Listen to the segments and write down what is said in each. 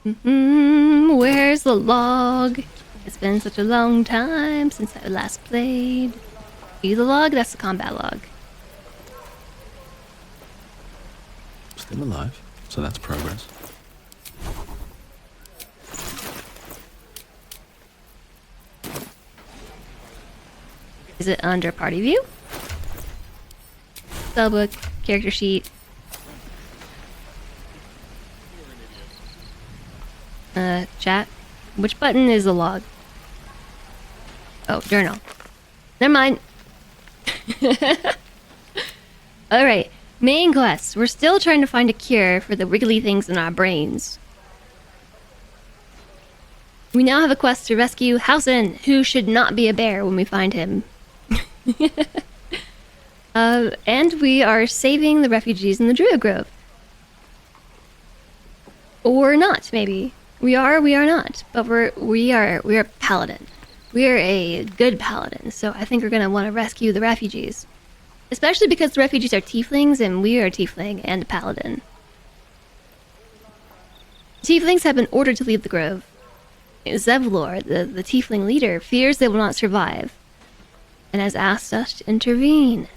Where's the log? It's been such a long time since I last played. See the log? That's the combat log. Still alive, so that's progress. Is it under party view? Spellbook, character sheet. Chat. Which button is the log? Oh, journal. Never mind. Alright, main quest. We're still trying to find a cure for the wiggly things in our brains. We now have a quest to rescue Housen, who should not be a bear when we find him. And we are saving the refugees in the Druid Grove. Or not, maybe. We are not. But we're paladin. We are a good paladin, so I think we're gonna want to rescue the refugees. Especially because the refugees are tieflings, and we are a tiefling and a paladin. Tieflings have been ordered to leave the grove. Zevlor, the tiefling leader, fears they will not survive, and has asked us to intervene.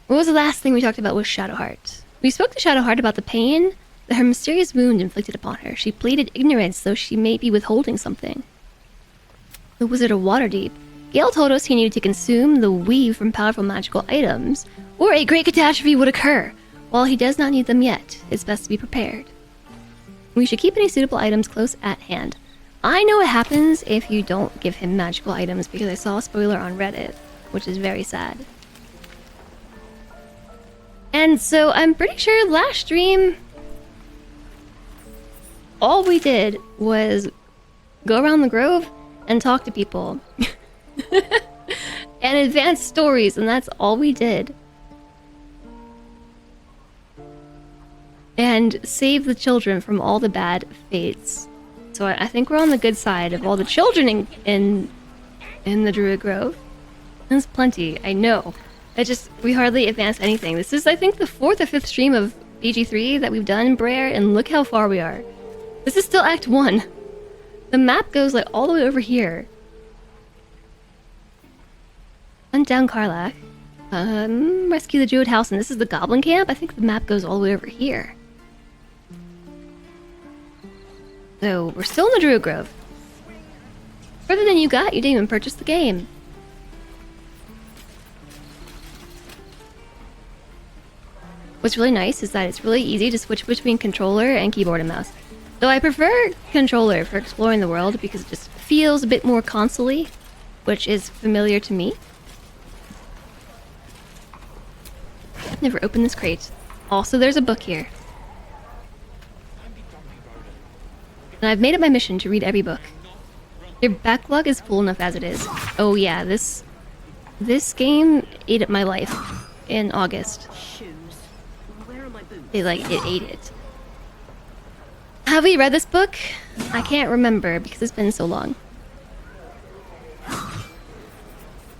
What was the last thing we talked about with Shadowheart? We spoke to Shadowheart about the pain that her mysterious wound inflicted upon her. She pleaded ignorance, though she may be withholding something. The Wizard of Waterdeep. Gale told us he needed to consume the weave from powerful magical items, or a great catastrophe would occur. While he does not need them yet, it's best to be prepared. We should keep any suitable items close at hand. I know what happens if you don't give him magical items, because I saw a spoiler on Reddit, which is very sad. And so I'm pretty sure last stream, all we did was go around the grove and talk to people. And advance stories, and that's all we did. And save the children from all the bad fates. So I think we're on the good side of all the children in the Druid Grove. There's plenty, I know. We hardly advance anything. This is, I think, the 4th or 5th stream of BG3 that we've done in Brer, and look how far we are. This is still Act 1. The map goes like all the way over here. Hunt down Karlach. Rescue the Druid House, and this is the Goblin Camp. I think the map goes all the way over here. So, we're still in the Druid Grove. Further than you got, you didn't even purchase the game. What's really nice is that it's really easy to switch between controller and keyboard and mouse. Though I prefer controller for exploring the world because it just feels a bit more console-y, which is familiar to me. I've never opened this crate. Also, there's a book here. And I've made it my mission to read every book. Your backlog is full enough as it is. Oh yeah, this game ate up my life in August. It ate it. Have we read this book? I can't remember because it's been so long.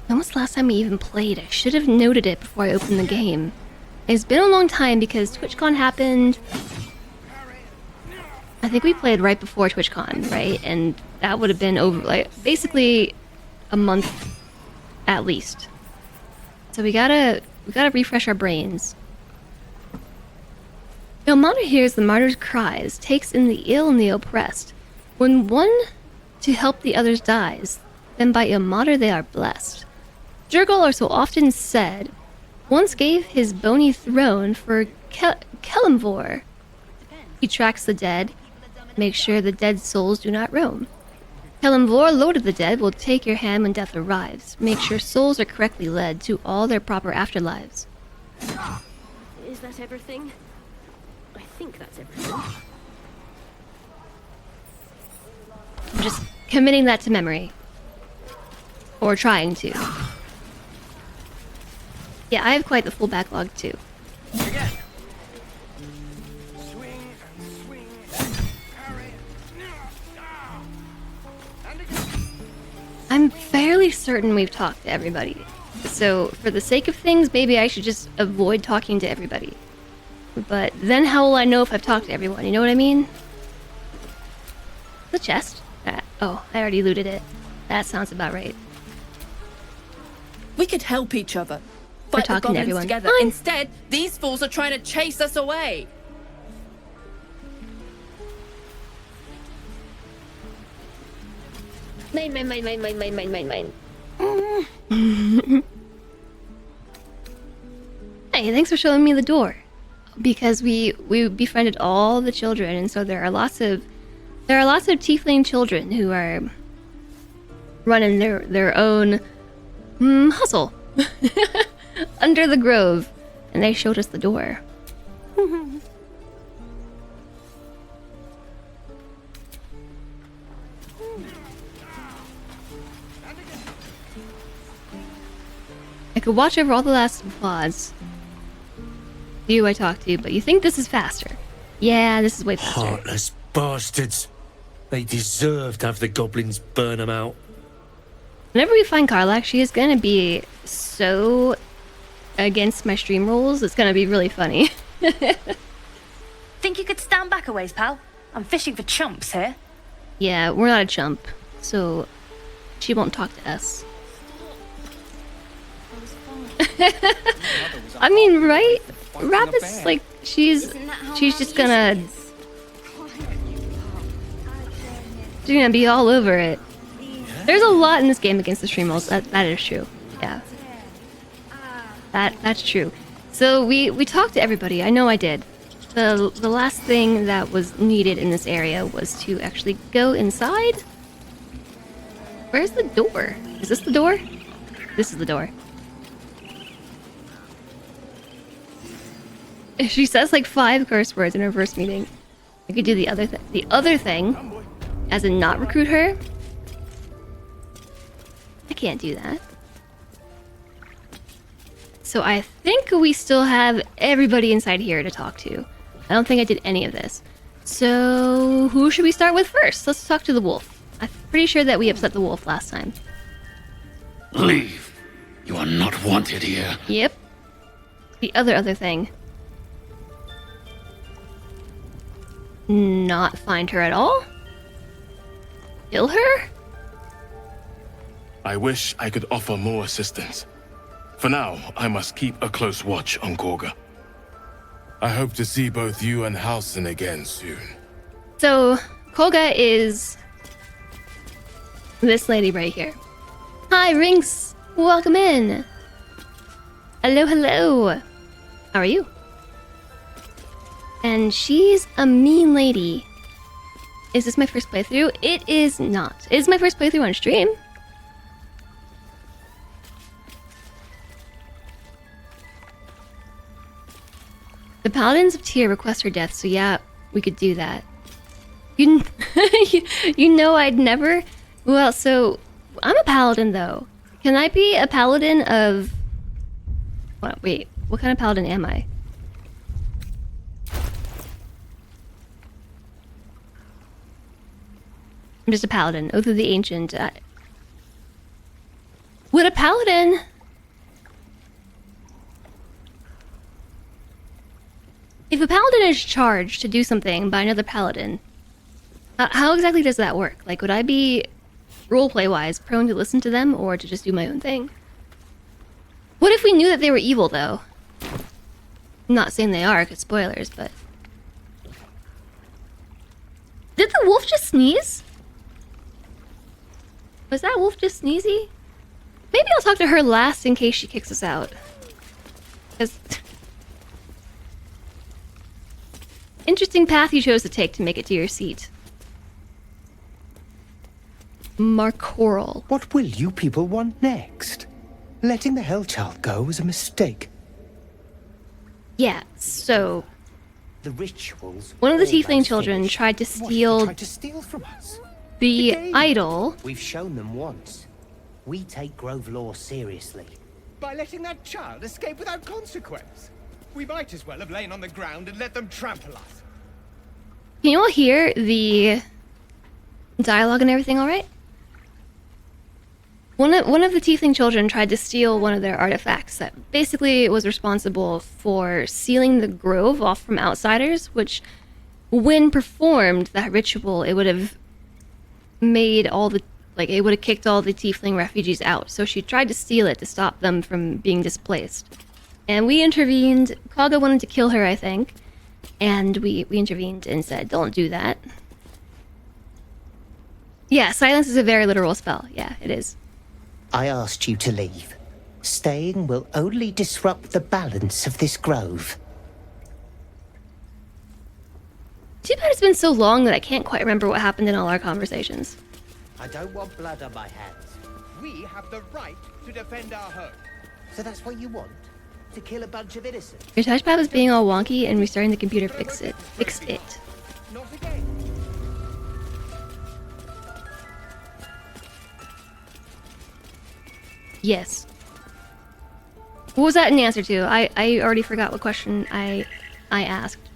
When was the last time we even played? I should have noted it before I opened the game. It's been a long time because TwitchCon happened. I think we played right before TwitchCon, right? And that would have been over, basically a month at least. So we gotta refresh our brains. The martyr hears the martyr's cries, takes in the ill and the oppressed. When one to help the others dies, then by Ilmater they are blessed. Jurgal are so often said, once gave his bony throne for Kelimvor. He tracks the dead, makes sure the dead souls do not roam. Kelimvor, Lord of the Dead, will take your hand when death arrives. Make sure souls are correctly led to all their proper afterlives. Is that everything? I think that's everything. I'm just committing that to memory. Or trying to. Yeah, I have quite the full backlog too. Again. Swing and swing and parry. And again. I'm fairly certain we've talked to everybody. So, for the sake of things, maybe I should just avoid talking to everybody. But then how will I know if I've talked to everyone? You know what I mean? The chest? Oh, I already looted it. That sounds about right. We could help each other. We're Fight the talking to goblins everyone. together. Fine. Instead, these fools are trying to chase us away. Mine. Hey, thanks for showing me the door. Because we befriended all the children, and so there are lots of tiefling children who are running their own hustle under the grove, and they showed us the door. I could watch over all the last applause. You I talked to, but you think this is faster. Yeah, this is way faster. Heartless bastards. They deserve to have the goblins burn them out. Whenever we find Karlach, she is gonna be so against my stream rules, it's gonna be really funny. Think you could stand back a ways, pal? I'm fishing for chumps here. Yeah, we're not a chump, so she won't talk to us. I mean, right? Rabbit's like, she's just gonna be all over it. There's a lot in this game against the stream rules. That is true. Yeah. That's true. So we talked to everybody. I know I did. The last thing that was needed in this area was to actually go inside. Where's the door? Is this the door? This is the door. She says like 5 curse words in her first meeting. I could do the other thing, as in not recruit her. I can't do that. So I think we still have everybody inside here to talk to. I don't think I did any of this. So who should we start with first? Let's talk to the wolf. I'm pretty sure that we upset the wolf last time. Leave. You are not wanted here. Yep. The other thing. Not find her at all? Kill her? I wish I could offer more assistance. For now, I must keep a close watch on Korga. I hope to see both you and Halsin again soon. So, Kolga is this lady right here. Hi, Rinks! Welcome in! Hello. How are you? And she's a mean lady. Is this my first playthrough? It is not. It is my first playthrough on stream. The Paladins of Tyr request her death, so yeah, we could do that. You, you know I'd never... Well, so... I'm a paladin, though. Can I be a paladin of... Wait, what kind of paladin am I? I'm just a paladin. Oath of the Ancient. Would a paladin... If a paladin is charged to do something by another paladin, how exactly does that work? Like, would I be, roleplay-wise, prone to listen to them, or to just do my own thing? What if we knew that they were evil, though? I'm not saying they are, because spoilers, but... Did the wolf just sneeze? Was that wolf just sneezy? Maybe I'll talk to her last in case she kicks us out. Because... Interesting path you chose to take to make it to your seat. Marcoral. What will you people want next? Letting the Hellchild go was a mistake. Yeah, so... The rituals... One of the almost tiefling children finished. tried to What have steal they tried to steal from us? the game. idol. We've shown them once. We take Grove law seriously. By letting that child escape without consequence. We might as well have lain on the ground and let them trample us. Can you all hear the dialogue and everything alright? One of the Tiefling children tried to steal one of their artifacts that basically was responsible for sealing the grove off from outsiders, which, when performed, that ritual, it would have made all the, like, it would have kicked all the Tiefling refugees out. So she tried to steal it to stop them from being displaced. And we intervened. Kaga wanted to kill her, I think. And we intervened and said, don't do that. Yeah, silence is a very literal spell. Yeah, it is. I asked you to leave. Staying will only disrupt the balance of this grove. Too bad it's been so long that I can't quite remember what happened in all our conversations. I don't want blood on my hands. We have the right to defend our home. So that's what you want? To kill a bunch of innocents? Your touchpad was being all wonky and restarting the computer fixed it. Not again. Yes. What was that an answer to? I already forgot what question I asked.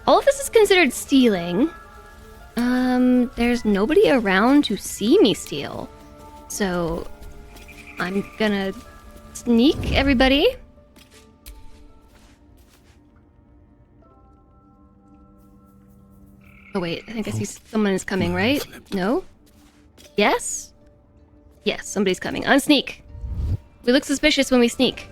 All of this is considered stealing. There's nobody around to see me steal. So I'm gonna sneak everybody. Oh wait, I think I see someone is coming, right? No? Yes? Yes, somebody's coming. Unsneak! We look suspicious when we sneak.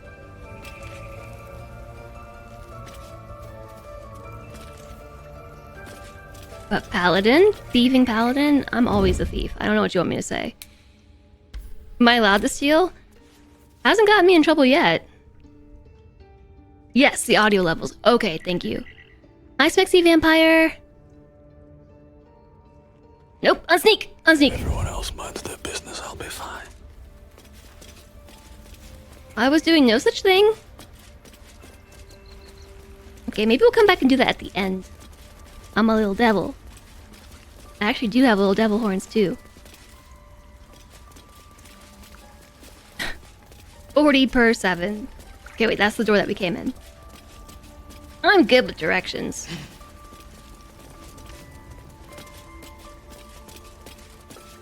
But paladin? Thieving paladin? I'm always a thief. I don't know what you want me to say. Am I allowed to steal? Hasn't gotten me in trouble yet. Yes, the audio levels. Okay, thank you. Hi, Spexy Vampire! Nope, unsneak! Unsneak! Everyone else minds their business, I'll be fine. I was doing no such thing. Okay, maybe we'll come back and do that at the end. I'm a little devil. I actually do have little devil horns too. 40 per 7. Okay, wait, that's the door that we came in. I'm good with directions.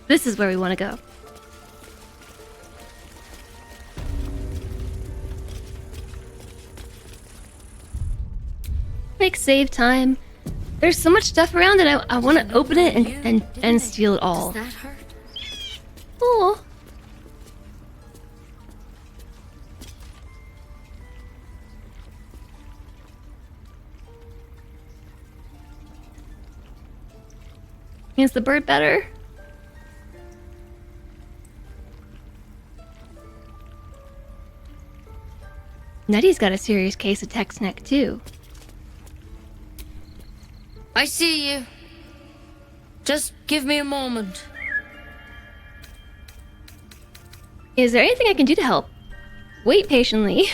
This is where we want to go. Quick save time. There's so much stuff around and I want to open it and steal it all. Does that hurt? Oh. Is the bird better? Nettie's got a serious case of text neck too. I see you. Just give me a moment. Is there anything I can do to help? Wait patiently.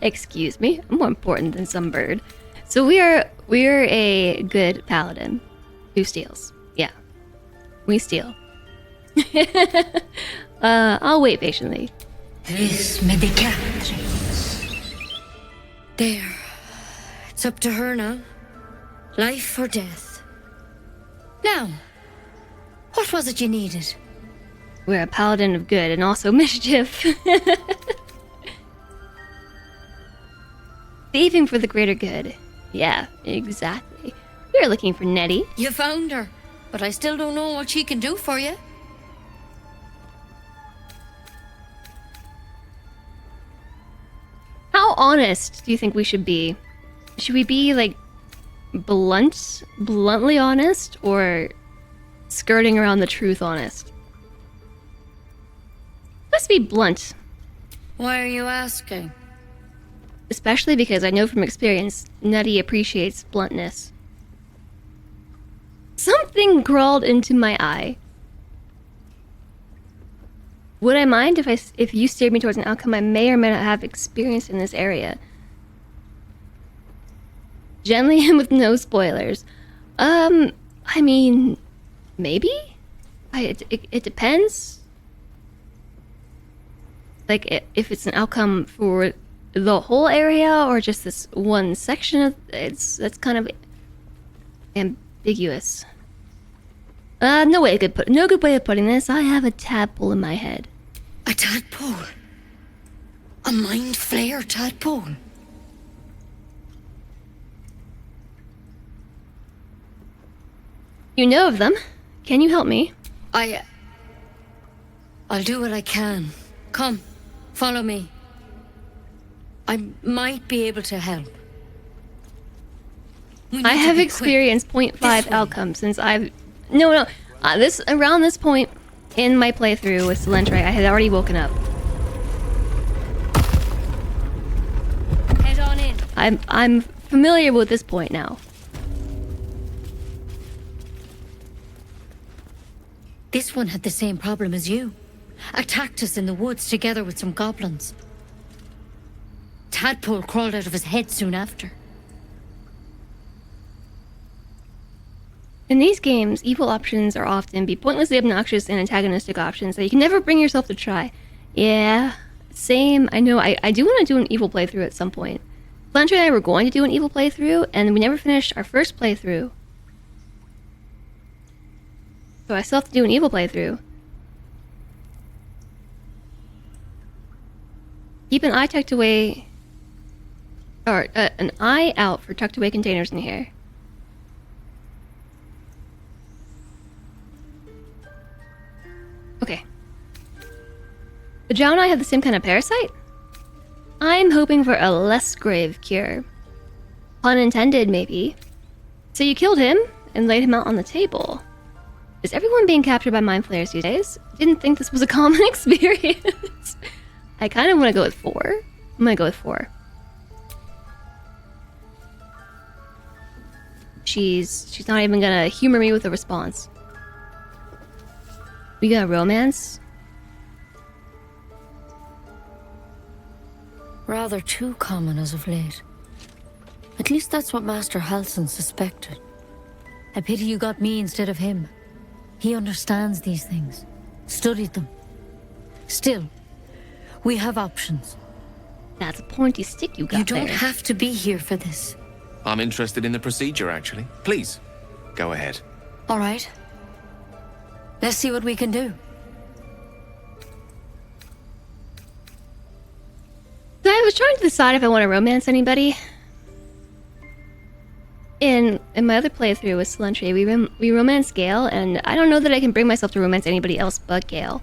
Excuse me, I'm more important than some bird. So we're a good paladin who steals. Yeah, we steal. I'll wait patiently. This medicatrix. There. It's up to her now. Life or death. Now, what was it you needed? We're a paladin of good and also mischief. Thieving for the greater good. Yeah, exactly. We're looking for Nettie. You found her, but I still don't know what she can do for you. How honest do you think we should be? Should we be like bluntly honest, or skirting around the truth honest? Let's be blunt. Why are you asking? Especially because I know from experience, Nettie appreciates bluntness. Something crawled into my eye. Would I mind if you steered me towards an outcome I may or may not have experienced in this area? Gently and with no spoilers. I mean, maybe? It depends. Like, if it's an outcome for the whole area or just this one section of that's kind of ambiguous. No good way of putting this. I have a tadpole in my head. A tadpole? A mind flayer tadpole? You know of them. Can you help me? I'll do what I can. Come, follow me. I might be able to help. I have experienced 0.5 outcomes since I've... No. Around this point in my playthrough with Selentri, I had already woken up. Head on in. I'm familiar with this point now. This one had the same problem as you. Attacked us in the woods together with some goblins. Tadpole crawled out of his head soon after. In these games, evil options are often be pointlessly obnoxious and antagonistic options that you can never bring yourself to try. Yeah, same. I know. I do want to do an evil playthrough at some point. Selentri and I were going to do an evil playthrough, and we never finished our first playthrough. So I still have to do an evil playthrough. Keep an eye tucked away... Or, an eye out for tucked away containers in here. Okay. The Drow and I have the same kind of parasite? I'm hoping for a less grave cure. Pun intended, maybe. So you killed him and laid him out on the table. Is everyone being captured by mind flayers these days? Didn't think this was a common experience. I kind of want to go with 4. I'm gonna go with 4. She's not even gonna humor me with a response. We got a romance? Rather too common as of late. At least that's what Master Halsin suspected. I pity you got me instead of him. He understands these things. Studied them. Still, we have options. That's a pointy stick you got. You don't there. have to be here for this. I'm interested in the procedure, actually. Please, go ahead. All right. Let's see what we can do. So I was trying to decide if I want to romance anybody. In my other playthrough with Selentri, we romanced Gale, and I don't know that I can bring myself to romance anybody else but Gale.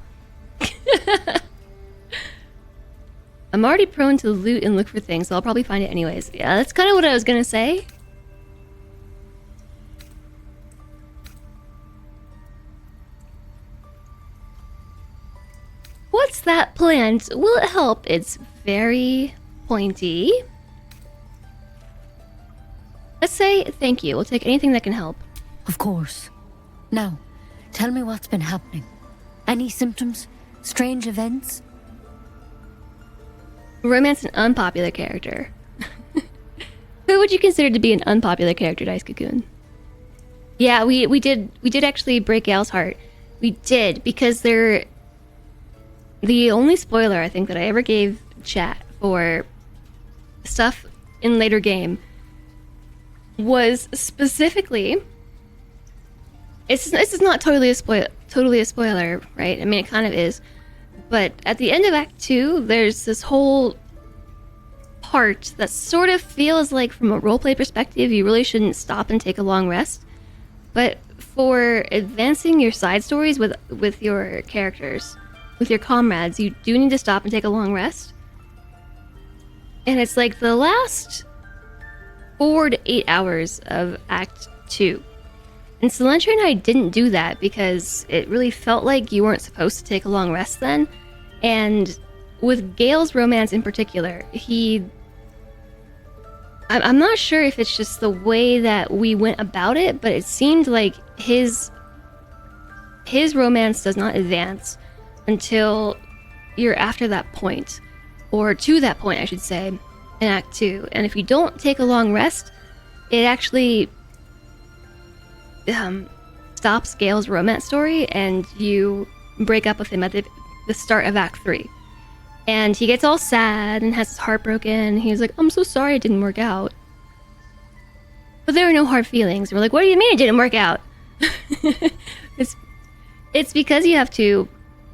I'm already prone to loot and look for things, so I'll probably find it anyways. Yeah, that's kind of what I was gonna say. What's that plant? Will it help? It's very pointy. Let's say thank you. We'll take anything that can help. Of course. Now, tell me what's been happening. Any symptoms? Strange events? Romance an unpopular character. Who would you consider to be an unpopular character, Dice Cocoon? Yeah, we did actually break Gale's heart. We did, because they're the only spoiler I think that I ever gave chat for stuff in later game was specifically. This is not totally a spoiler, right? I mean, it kind of is. But at the end of Act 2, there's this whole part that sort of feels like, from a roleplay perspective, you really shouldn't stop and take a long rest. But for advancing your side stories with your characters, with your comrades, you do need to stop and take a long rest. And it's like the last 4 to 8 hours of Act 2. And Selentri and I didn't do that because it really felt like you weren't supposed to take a long rest then. And with Gale's romance in particular, I'm not sure if it's just the way that we went about it, but it seemed like his romance does not advance until you're after that point, or to that point, I should say, in Act 2. And if you don't take a long rest, it actually stops Gale's romance story, and you break up with him at the start of Act 3. And he gets all sad and has his heart broken. He's like, I'm so sorry it didn't work out. But there are no hard feelings. We're like, what do you mean it didn't work out? It's because you have to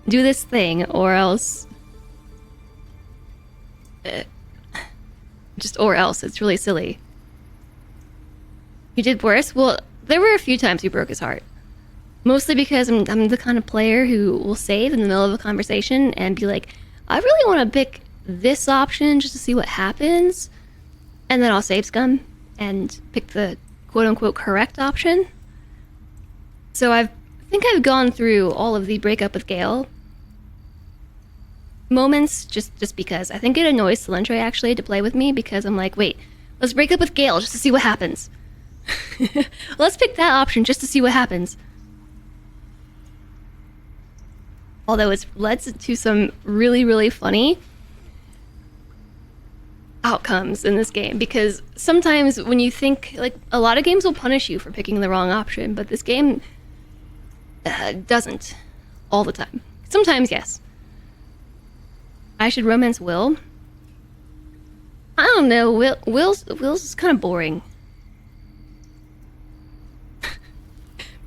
do this thing, or else... or else. It's really silly. You did worse? Well, there were a few times you broke his heart. Mostly because I'm the kind of player who will save in the middle of a conversation and be like, I really want to pick this option just to see what happens. And then I'll save scum and pick the quote-unquote correct option. So I think I've gone through all of the breakup with Gale moments just because. I think it annoys Cilantro actually to play with me because I'm like, wait, let's break up with Gale just to see what happens. Let's pick that option just to see what happens. Although it's led to some really, really funny outcomes in this game, because sometimes when you think, like, a lot of games will punish you for picking the wrong option, but this game doesn't all the time. Sometimes, yes. I should romance Will. I don't know. Will's kind of boring.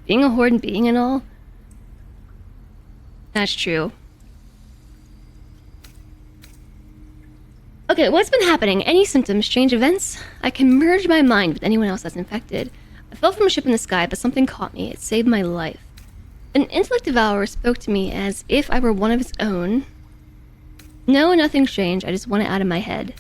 Being a horde and being and all. That's true. Okay, what's been happening? Any symptoms, strange events? I can merge my mind with anyone else that's infected. I fell from a ship in the sky, but something caught me. It saved my life. An intellect devourer spoke to me as if I were one of his own. No, nothing strange. I just want it out of my head.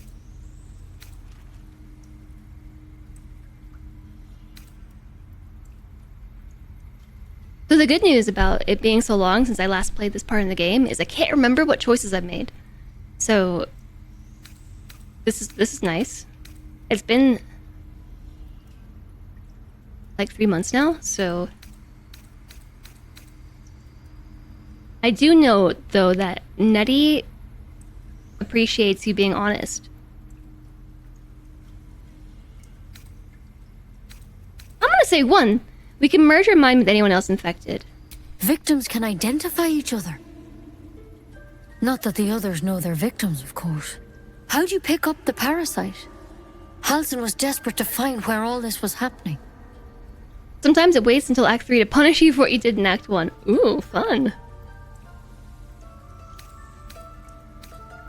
So the good news about it being so long since I last played this part in the game is I can't remember what choices I've made. So this is nice. It's been like 3 months now, so I do know though that Nettie appreciates you being honest. I'm gonna say 1. We can merge our mind with anyone else infected. Victims can identify each other. Not that the others know they're victims, of course. How'd you pick up the parasite? Halsin was desperate to find where all this was happening. Sometimes it waits until Act 3 to punish you for what you did in Act 1. Ooh, fun.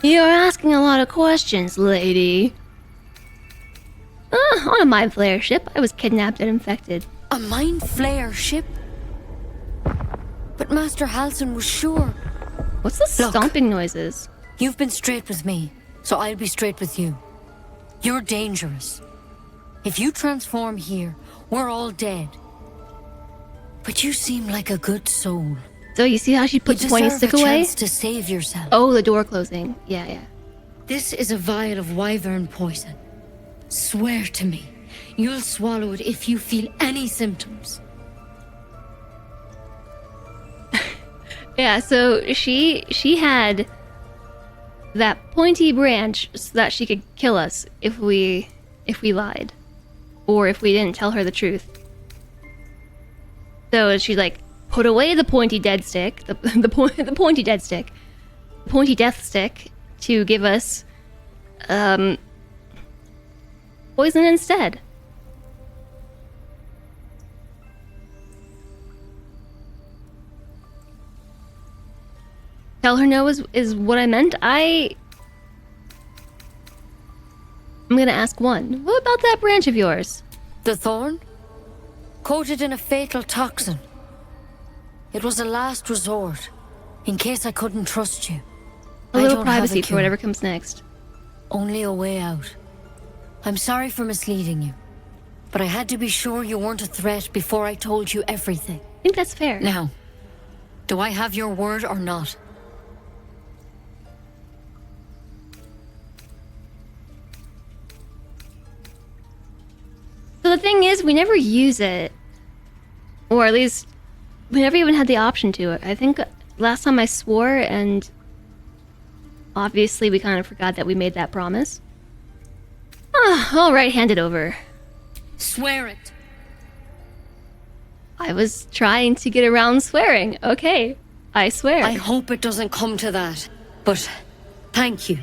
You're asking a lot of questions, lady. On a mind flayer ship, I was kidnapped and infected. A mind flayer ship? But Master Halsin was sure. What's the stomping noises? You've been straight with me, so I'll be straight with you. You're dangerous. If you transform here, we're all dead. But you seem like a good soul. So you see how she put you 20 deserve stick a away? chance to save yourself. Oh, the door closing. Yeah. This is a vial of wyvern poison. Swear to me, you'll swallow it if you feel any symptoms. Yeah, so she had that pointy branch so that she could kill us if we lied, or if we didn't tell her the truth. So she like put away the pointy dead stick, the pointy dead stick, pointy death stick, to give us poison instead. Tell her no is what I meant. I'm gonna ask 1. What about that branch of yours? The thorn? Coated in a fatal toxin. It was a last resort, in case I couldn't trust you. A little privacy for whatever comes next. Only a way out. I'm sorry for misleading you, but I had to be sure you weren't a threat before I told you everything. I think that's fair. Now, do I have your word or not? So the thing is, we never use it. Or at least, we never even had the option to it. I think last time I swore, and obviously we kind of forgot that we made that promise. Alright, hand it over. Swear it. I was trying to get around swearing. Okay, I swear. I hope it doesn't come to that, but thank you.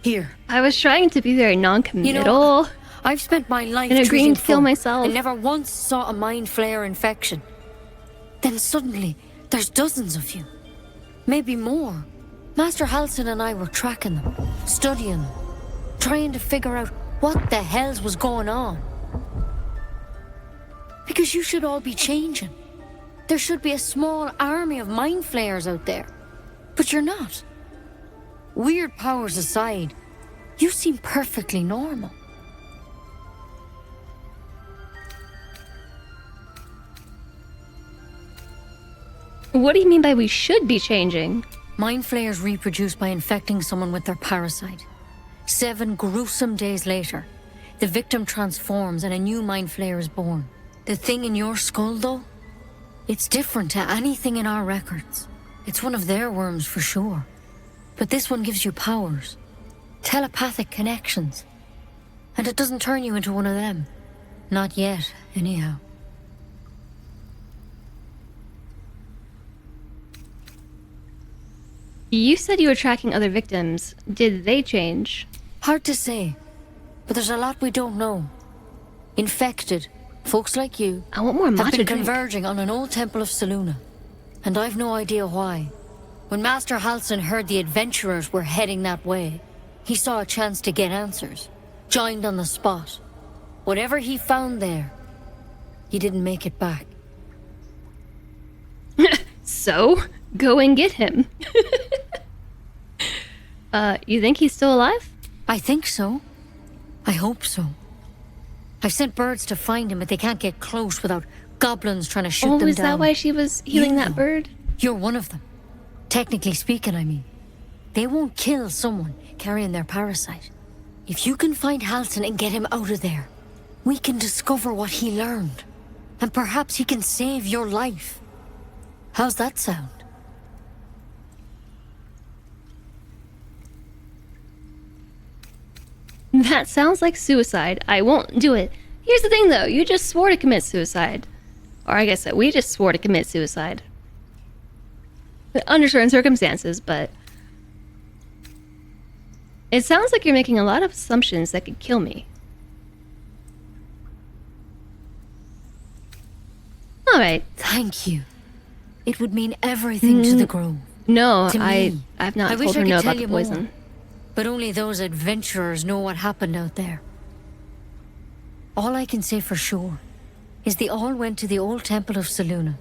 Here. I was trying to be very non-committal. You know, I've spent my life and agreeing to kill folk myself. and never once saw a mind flare infection. Then suddenly, there's dozens of you. Maybe more. Master Halsin and I were tracking them, studying them, trying to figure out what the hells was going on. Because you should all be changing. There should be a small army of mind flayers out there. But you're not. Weird powers aside, you seem perfectly normal. What do you mean by we should be changing? Mind flayers reproduce by infecting someone with their parasite. 7 gruesome days later, the victim transforms and a new mind flayer is born. The thing in your skull, though, it's different to anything in our records. It's one of their worms for sure. But this one gives you powers. Telepathic connections. And it doesn't turn you into one of them. Not yet, anyhow. You said you were tracking other victims. Did they change? Hard to say. But there's a lot we don't know. Infected, folks like you, I want more have matcha been drink. converging on an old temple of Selûne. And I've no idea why. When Master Halsin heard the adventurers were heading that way, he saw a chance to get answers. Joined on the spot. Whatever he found there, he didn't make it back. So, go and get him. You think he's still alive? I think so. I hope so. I've sent birds to find him, but they can't get close without goblins trying to shoot them down. Is that why she was healing that bird? You're one of them. Technically speaking, I mean. They won't kill someone carrying their parasite. If you can find Halsin and get him out of there, we can discover what he learned. And perhaps he can save your life. How's that sound? That sounds like suicide. I won't do it. Here's the thing though, you just swore to commit suicide. Or I guess that we just swore to commit suicide. Under certain circumstances, but... It sounds like you're making a lot of assumptions that could kill me. Alright. Thank you. It would mean everything to the Grove. No, To me. I've not I wish told I her could no tell about the you more. poison. But only those adventurers know what happened out there. All I can say for sure is they all went to the old temple of Selûne.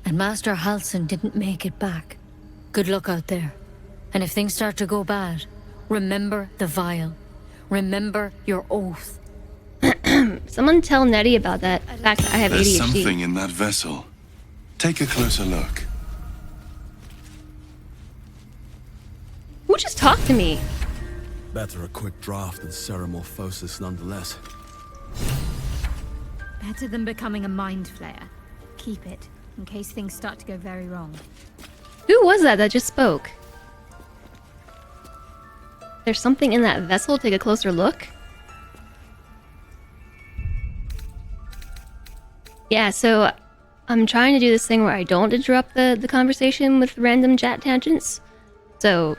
And Master Halsin didn't make it back. Good luck out there. And if things start to go bad, remember the vial. Remember your oath. Someone tell Nettie about that fact that I have There's ADHD. something in that vessel. Take a closer look. Who just talked to me? Better a quick draft than ceremorphosis nonetheless. Better than becoming a mind flayer. Keep it, in case things start to go very wrong. Who was that just spoke? There's something in that vessel. Take a closer look. Yeah, so I'm trying to do this thing where I don't interrupt the conversation with random chat tangents. So...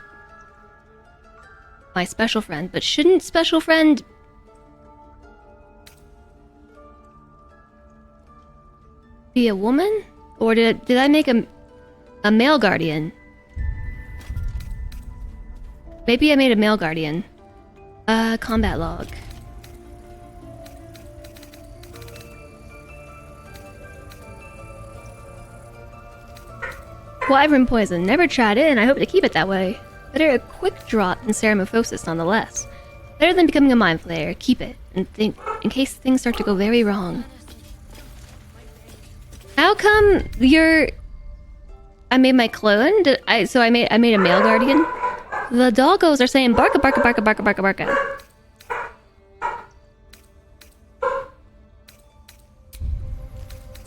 my special friend, but shouldn't special friend be a woman? Or did I make a male guardian? Maybe I made a male guardian. Combat log. Wyvern poison. Never tried it, and I hope to keep it that way. Better a quick drop than ceremorphosis nonetheless. Better than becoming a mind flayer. Keep it, and think in case things start to go very wrong. How come you're... I made my clone? So I made a male guardian? The doggos are saying barka barka barka barka barka barka.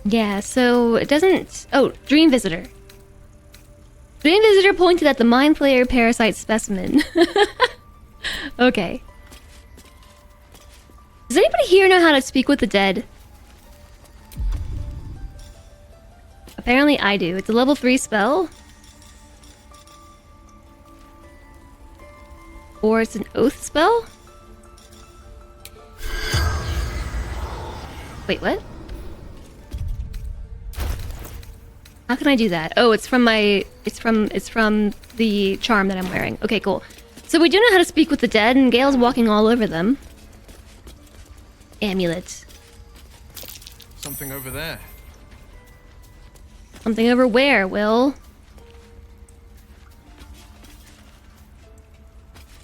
Yeah, so it doesn't... Oh, Dream Visitor. Dream Visitor pointed at the Mind Flayer parasite specimen. Okay. Does anybody here know how to speak with the dead? Apparently I do. It's a level 3 spell. Or it's an oath spell? Wait, what? How can I do that? Oh, it's from the charm that I'm wearing. Okay, cool. So we do know how to speak with the dead, and Gale's walking all over them. Amulet. Something over there. Something over where, Will?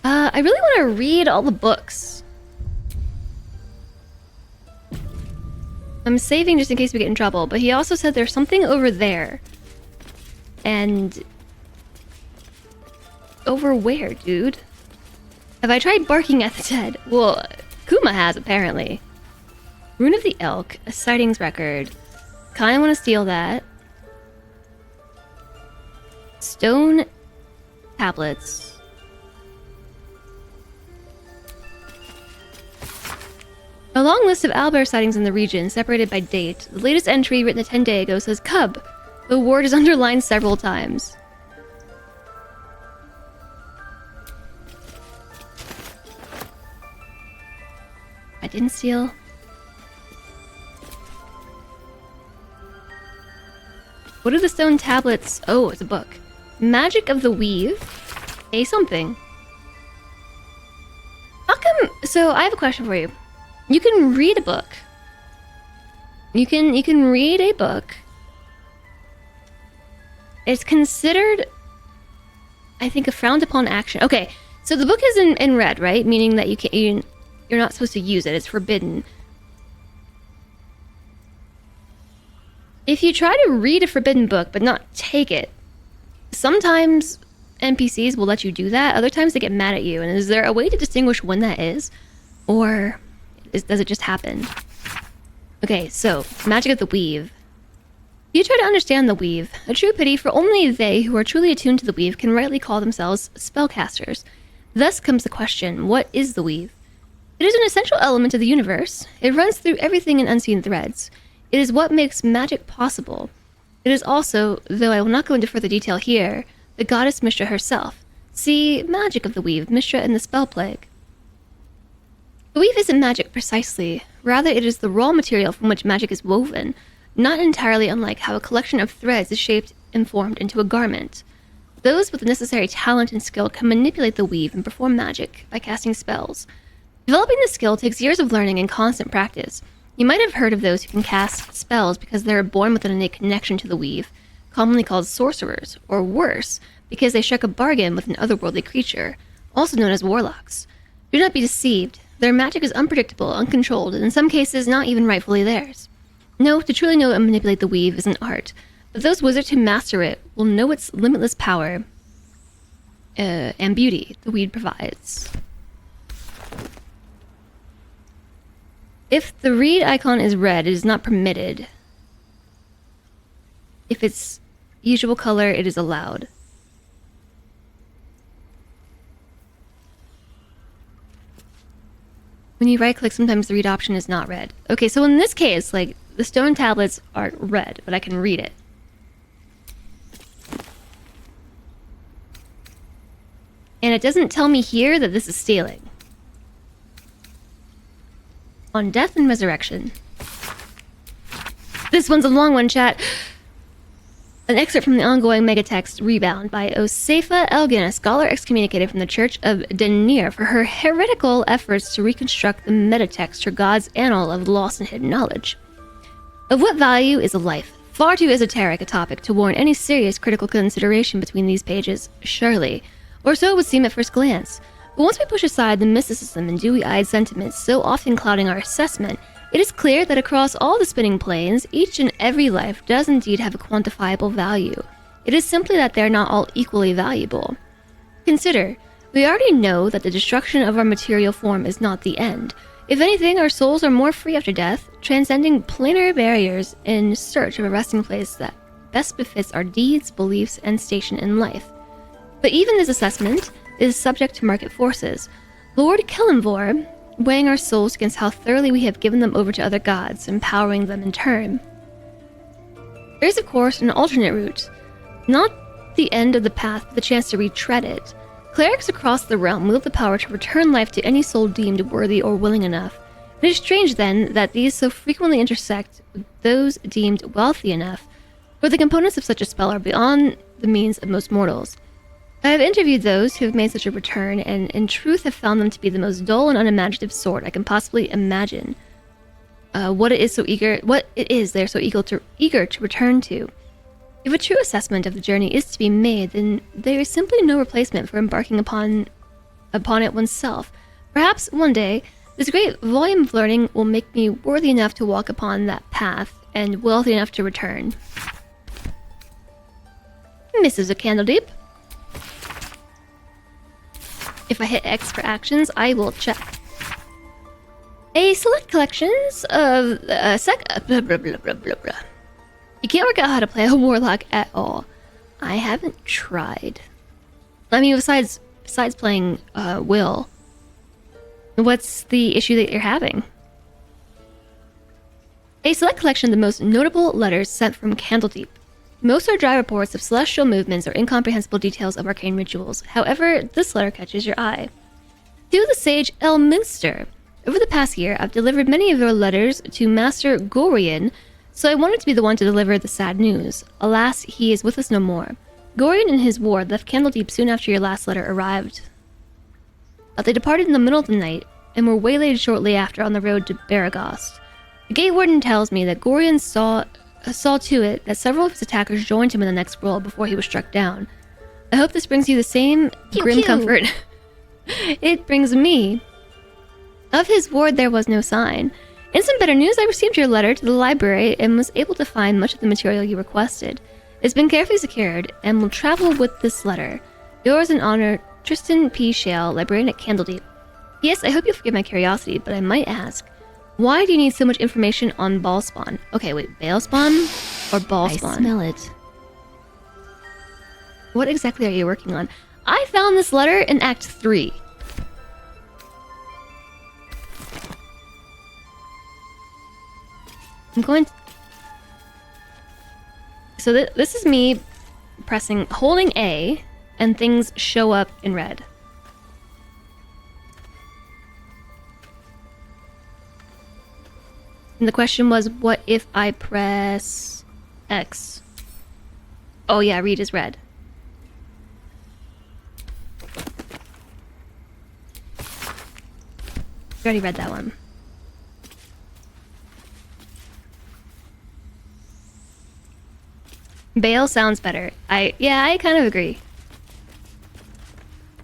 I really want to read all the books. I'm saving just in case we get in trouble, but he also said there's something over there. And... over where, dude? Have I tried barking at the dead? Well, Kuma has, apparently. Rune of the Elk, a sightings record. Kinda want to steal that. Stone tablets. A long list of owlbear sightings in the region, separated by date. The latest entry, written 10 days ago, says Cub. The word is underlined several times. I didn't steal. What are the stone tablets? Oh, it's a book. Magic of the Weave. A something. How come... So, I have a question for you. You can read a book. You can read a book. It's considered, I think, a frowned upon action. Okay, so the book is in red, right? Meaning that you're not supposed to use it. It's forbidden. If you try to read a forbidden book but not take it, sometimes NPCs will let you do that. Other times they get mad at you. And is there a way to distinguish when that is? Or does it just happen? Okay, so Magic of the Weave. You try to understand the Weave. A true pity, for only they who are truly attuned to the Weave can rightly call themselves spellcasters. Thus comes the question, what is the Weave? It is an essential element of the universe. It runs through everything in unseen threads. It is what makes magic possible. It is also, though I will not go into further detail here, the goddess Mishra herself. See Magic of the Weave, Mishra and the Spell Plague. The weave isn't magic precisely. Rather, it is the raw material from which magic is woven, not entirely unlike how a collection of threads is shaped and formed into a garment. Those with the necessary talent and skill can manipulate the weave and perform magic by casting spells. Developing this skill takes years of learning and constant practice. You might have heard of those who can cast spells because they are born with an innate connection to the weave, commonly called sorcerers, or worse, because they struck a bargain with an otherworldly creature, also known as warlocks. Do not be deceived. Their magic is unpredictable, uncontrolled, and in some cases not even rightfully theirs. No, to truly know and manipulate the weave is an art, but those wizards who master it will know its limitless power and beauty the weave provides. If the read icon is red, it is not permitted. If it's usual color, it is allowed. When you right-click, sometimes the read option is not red. Okay, so in this case, like, the stone tablets are red, but I can read it. And it doesn't tell me here that this is stealing. On death and resurrection. This one's a long one, chat. An excerpt from the ongoing megatext Rebound by Osefa Elgin, a scholar excommunicated from the Church of Denir for her heretical efforts to reconstruct the metatext, her god's annal of lost and hidden knowledge. Of what value is a life? Far too esoteric a topic to warrant any serious critical consideration between these pages, surely. Or so it would seem at first glance. But once we push aside the mysticism and dewy-eyed sentiments so often clouding our assessment, it is clear that across all the spinning planes, each and every life does indeed have a quantifiable value. It is simply that they are not all equally valuable. Consider, we already know that the destruction of our material form is not the end. If anything, our souls are more free after death, transcending planar barriers in search of a resting place that best befits our deeds, beliefs, and station in life. But even this assessment is subject to market forces. Lord Kellenvor, weighing our souls against how thoroughly we have given them over to other gods, empowering them in turn. There is, of course, an alternate route. Not the end of the path, but the chance to retread it. Clerics across the realm wield the power to return life to any soul deemed worthy or willing enough. It is strange, then, that these so frequently intersect with those deemed wealthy enough For the components of such a spell are beyond the means of most mortals. I have interviewed those who have made such a return, and in truth have found them to be the most dull and unimaginative sort I can possibly imagine. What it is they're so eager to return to. If a true assessment of the journey is to be made, then there is simply no replacement for embarking upon it oneself. Perhaps one day, this great volume of learning will make me worthy enough to walk upon that path, and wealthy enough to return. Misses a Candledeep. If I hit X for actions, I will check. A select collections of blah, blah, blah, blah, blah, blah. You can't work out how to play a warlock at all. I haven't tried. I mean, besides playing Will, what's the issue that you're having? A select collection of the most notable letters sent from Candledeep. Most are dry reports of celestial movements or incomprehensible details of arcane rituals. However, this letter catches your eye. To the sage Elminster. Over the past year, I've delivered many of your letters to Master Gorian, so I wanted to be the one to deliver the sad news. Alas, he is with us no more. Gorian and his ward left Candledeep soon after your last letter arrived. They departed in the middle of the night, and were waylaid shortly after on the road to Baragost. The gate warden tells me that Gorian saw to it that several of his attackers joined him in the next world before he was struck down. I hope this brings you the same grim comfort it brings me. Of his ward there was no sign. In some better news, I received your letter to the library and was able to find much of the material you requested. It's been carefully secured and will travel with this letter. Yours in honor, Tristan P. Shale, librarian at Candledeep. Yes, I hope you'll forgive my curiosity, but I might ask, why do you need so much information on Ballspawn? Okay, wait, Balespawn or Ballspawn? I smell it. What exactly are you working on? I found this letter in Act 3. I'm going to... So this is me holding A, and things show up in red. And the question was, what if I press X? Oh yeah, read is red. I already read that one. Bale sounds better. I kind of agree.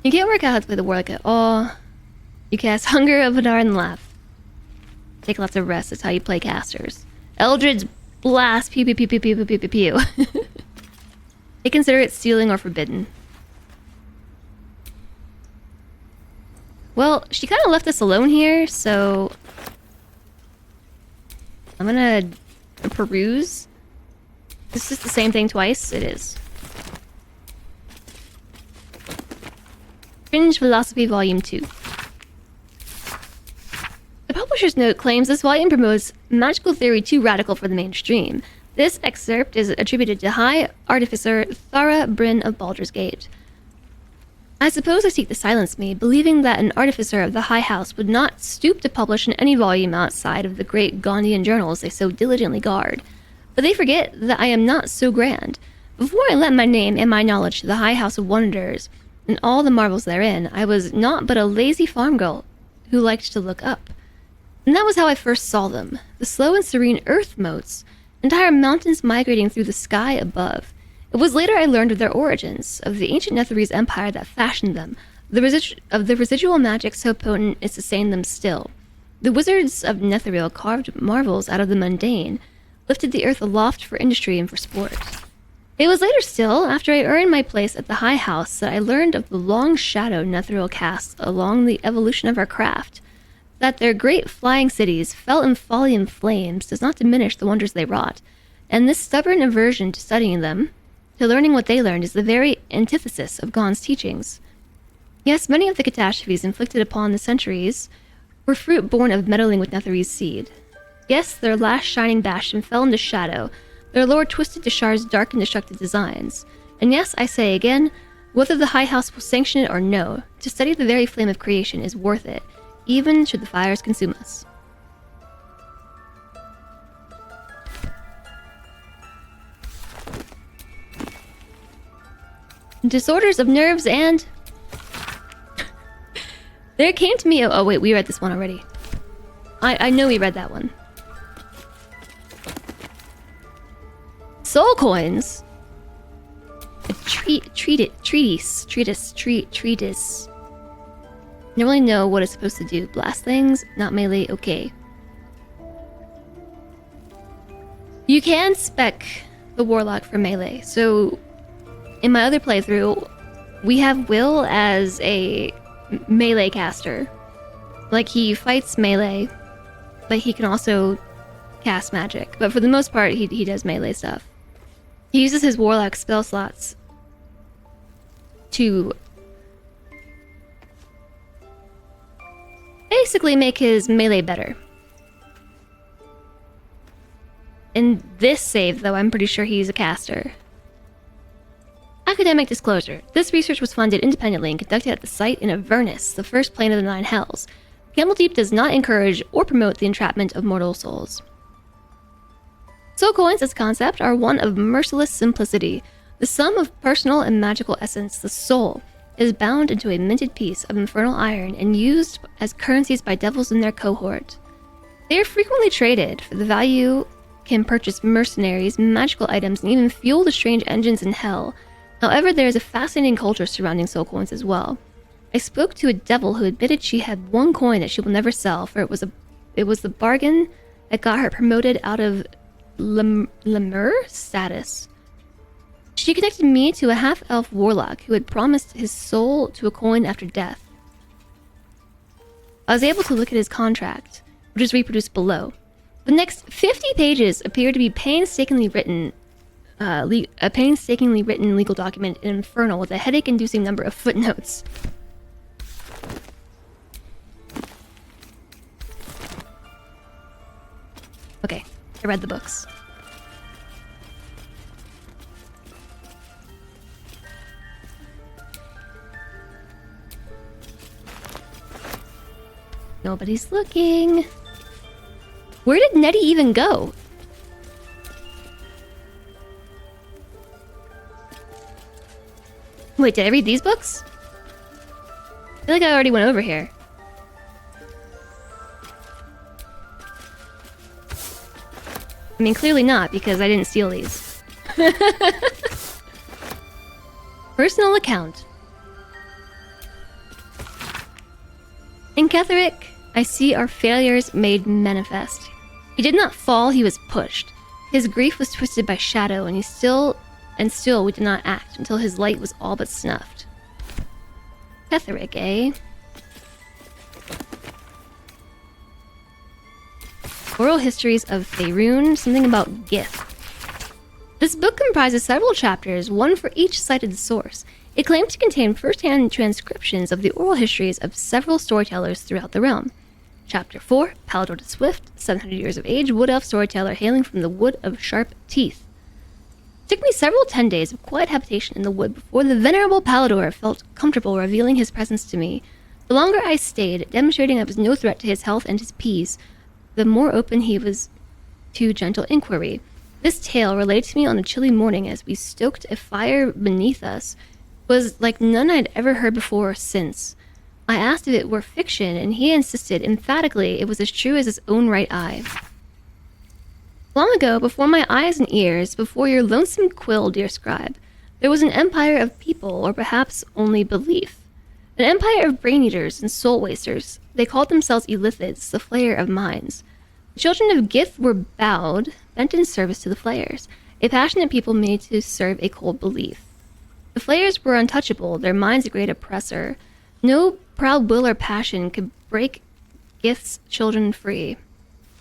You can't work out how to play the warlock at all. You cast Hunger of Hadar and laugh. Take lots of rest, that's how you play casters. Eldritch Blast, pew pew pew pew pew pew pew pew. They consider it stealing or forbidden. Well, she kind of left us alone here, so... I'm gonna peruse. Is this the same thing twice? It is. Fringe Philosophy Volume 2. The publisher's note claims this volume promotes magical theory too radical for the mainstream. This excerpt is attributed to High Artificer Thara Bryn of Baldur's Gate. I suppose I seek to silence me, believing that an artificer of the High House would not stoop to publish in any volume outside of the great Gondian journals they so diligently guard. But they forget that I am not so grand. Before I lent my name and my knowledge to the High House of Wonders and all the marvels therein, I was naught but a lazy farm girl who liked to look up. And that was how I first saw them, the slow and serene earth motes, entire mountains migrating through the sky above. It was later I learned of their origins, of the ancient Netherese empire that fashioned them, of the residual magic so potent it sustained them still. The wizards of Netheril carved marvels out of the mundane, lifted the earth aloft for industry and for sport. It was later still, after I earned my place at the High House, that I learned of the long shadow Netheril casts along the evolution of our craft. That their great flying cities fell in folly and flames does not diminish the wonders they wrought, and this stubborn aversion to studying them, to learning what they learned, is the very antithesis of Gon's teachings. Yes, many of the catastrophes inflicted upon the centuries were fruit born of meddling with Netherese seed. Yes, their last shining bastion fell into shadow, their lore twisted to Shar's dark and destructive designs. And yes, I say again, whether the High House will sanction it or no, to study the very flame of creation is worth it, even should the fires consume us. Disorders of nerves and... There came to me... Oh, wait, we read this one already. I know we read that one. Soul coins? A treatise. I don't really know what it's supposed to do. Blast things? Not melee? Okay. You can spec the Warlock for melee. So, in my other playthrough, we have Will as a melee caster. Like, he fights melee, but he can also cast magic. But for the most part, he does melee stuff. He uses his Warlock spell slots to basically make his melee better. In this save, though, I'm pretty sure he's a caster. Academic disclosure. This research was funded independently and conducted at the site in Avernus, the first plane of the Nine Hells. Cameldeep does not encourage or promote the entrapment of mortal souls. Soul coins as a concept are one of merciless simplicity. The sum of personal and magical essence, the soul, is bound into a minted piece of infernal iron and used as currencies by devils in their cohort. They are frequently traded, for the value can purchase mercenaries, magical items, and even fuel the strange engines in hell. However, there is a fascinating culture surrounding soul coins as well. I spoke to a devil who admitted she had one coin that she will never sell, for it was the bargain that got her promoted out of Lemur status. She connected me to a half-elf warlock who had promised his soul to a coin after death. I was able to look at his contract, which is reproduced below. The next 50 pages appear to be painstakingly written legal document in Infernal with a headache-inducing number of footnotes. Okay, I read the books. Nobody's looking. Where did Nettie even go? Wait, did I read these books? I feel like I already went over here. I mean, clearly not, because I didn't steal these. Personal account. In Ketheric, I see our failures made manifest. He did not fall, he was pushed. His grief was twisted by shadow, and still we did not act until his light was all but snuffed. Ketheric, eh? Oral Histories of Faerun, something about Gith. This book comprises several chapters, one for each cited source. It claimed to contain first-hand transcriptions of the oral histories of several storytellers throughout the realm. Chapter 4, Baldur the Swift, 700 years of age, wood elf storyteller hailing from the Wood of Sharp Teeth. It took me several 10 days of quiet habitation in the wood before the venerable Baldur felt comfortable revealing his presence to me. The longer I stayed, demonstrating I was no threat to his health and his peace, the more open he was to gentle inquiry. This tale, related to me on a chilly morning as we stoked a fire beneath us, was like none I'd ever heard before or since. I asked if it were fiction, and he insisted emphatically it was as true as his own right eye. Long ago, before my eyes and ears, before your lonesome quill, dear scribe, there was an empire of people, or perhaps only belief. An empire of brain-eaters and soul-wasters. They called themselves Illithids, the flayer of minds. The children of Gith were bowed, bent in service to the flayers, a passionate people made to serve a cold belief. The flayers were untouchable, their minds a great oppressor. No proud will or passion could break Gith's children free.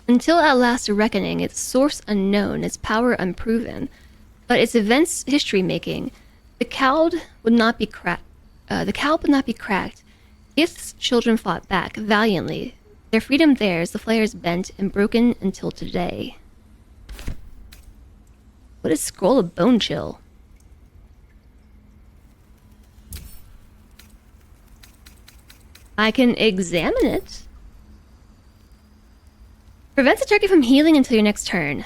Until at last a reckoning, its source unknown, its power unproven, but its events history-making, the cowled would not be cracked. Gith's children fought back valiantly. Their freedom theirs, the flayers bent and broken until today. What is Scroll of Bone Chill? I can examine it. Prevents a target from healing until your next turn.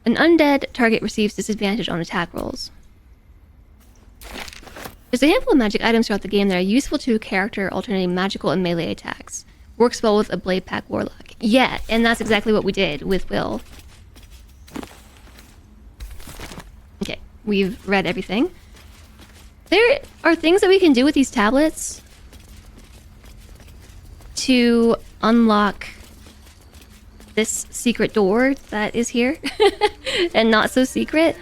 An undead target receives disadvantage on attack rolls. There's a handful of magic items throughout the game that are useful to a character alternating magical and melee attacks. Works well with a Blade Pack Warlock. Yeah, and that's exactly what we did with Will. Okay, we've read everything. There are things that we can do with these tablets to unlock this secret door that is here. And not so secret.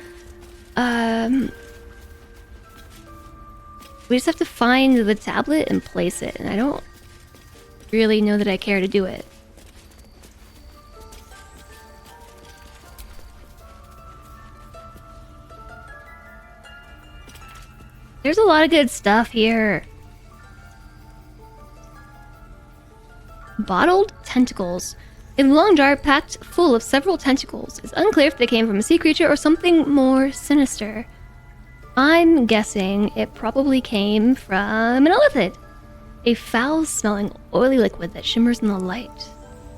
We just have to find the tablet and place it, and I don't really know that I care to do it. There's a lot of good stuff here. Bottled tentacles. A long jar packed full of several tentacles. It's unclear if they came from a sea creature or something more sinister. I'm guessing it probably came from an illithid. A foul-smelling, oily liquid that shimmers in the light.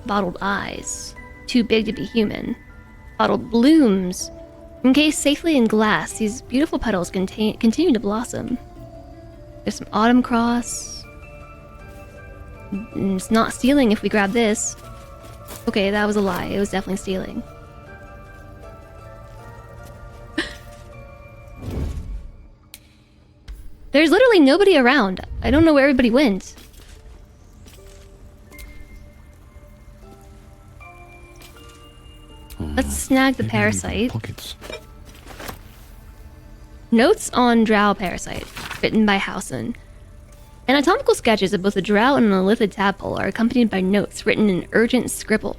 Bottled eyes. Too big to be human. Bottled blooms. Encased safely in glass, these beautiful petals continue to blossom. There's some autumn cross. It's not stealing if we grab this. Okay, that was a lie. It was definitely stealing. There's literally nobody around. I don't know where everybody went. Let's snag the parasite. Notes on drow parasite, written by Howson. Anatomical sketches of both a drow and an illithid tadpole are accompanied by notes written in urgent scribble.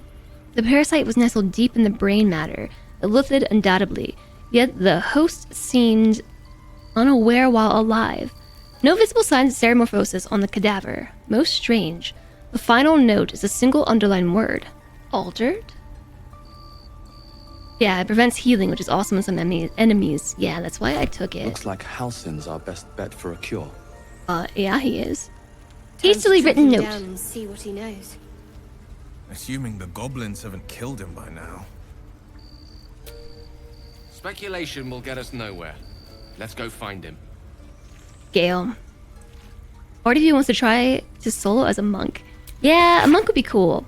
The parasite was nestled deep in the brain matter, illithid undoubtedly, yet the host seemed unaware while alive. No visible signs of stereomorphosis on the cadaver. Most strange. The final note is a single underlined word. Altered? Yeah, it prevents healing, which is awesome on some enemies. Yeah, that's why I took it. Looks like Halsin's our best bet for a cure. Yeah, he is. Hastily written note. Down and see what he knows. Assuming the goblins haven't killed him by now. Speculation will get us nowhere. Let's go find him. Gale. RDV wants to try to solo as a monk. Yeah, a monk would be cool.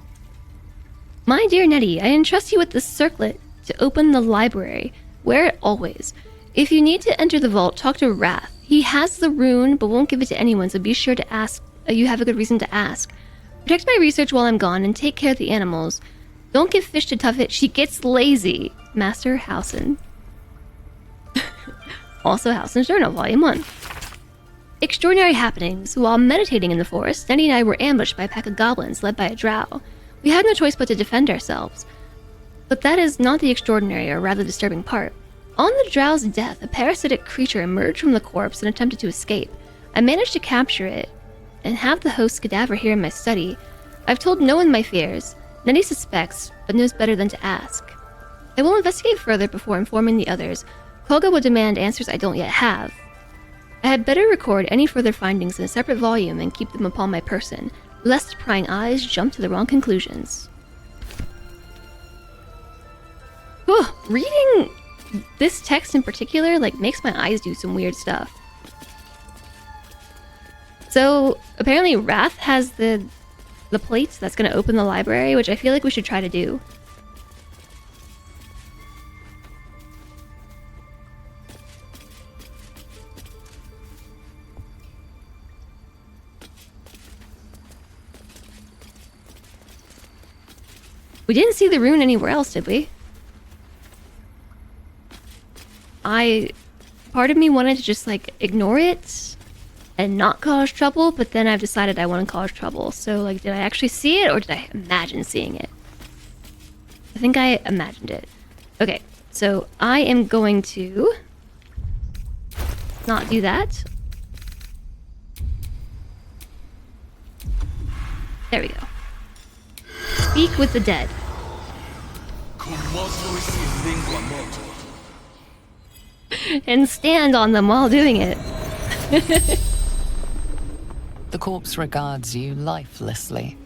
My dear Nettie, I entrust you with this circlet to open the library. Wear it always. If you need to enter the vault, talk to Wrath. He has the rune, but won't give it to anyone, so be sure to ask. You have a good reason to ask. Protect my research while I'm gone, and take care of the animals. Don't give fish to Tuffet. She gets lazy. Master Howson. Also Howson's Journal, Volume 1. Extraordinary happenings. While meditating in the forest, Nettie and I were ambushed by a pack of goblins led by a drow. We had no choice but to defend ourselves. But that is not the extraordinary, or rather disturbing part. On the drow's death, a parasitic creature emerged from the corpse and attempted to escape. I managed to capture it, and have the host's cadaver here in my study. I've told no one my fears. Nettie suspects, but knows better than to ask. I will investigate further before informing the others. Koga will demand answers I don't yet have. I had better record any further findings in a separate volume and keep them upon my person, lest prying eyes jump to the wrong conclusions. Whew, reading this text in particular, makes my eyes do some weird stuff. So, apparently Wrath has the plate that's going to open the library, which I feel like we should try to do. We didn't see the rune anywhere else, did we? Part of me wanted to just, ignore it and not cause trouble, but then I've decided I want to cause trouble. So, did I actually see it, or did I imagine seeing it? I think I imagined it. Okay, so I am going to not do that. There we go. Speak with the dead. And stand on them while doing it. The corpse regards you lifelessly.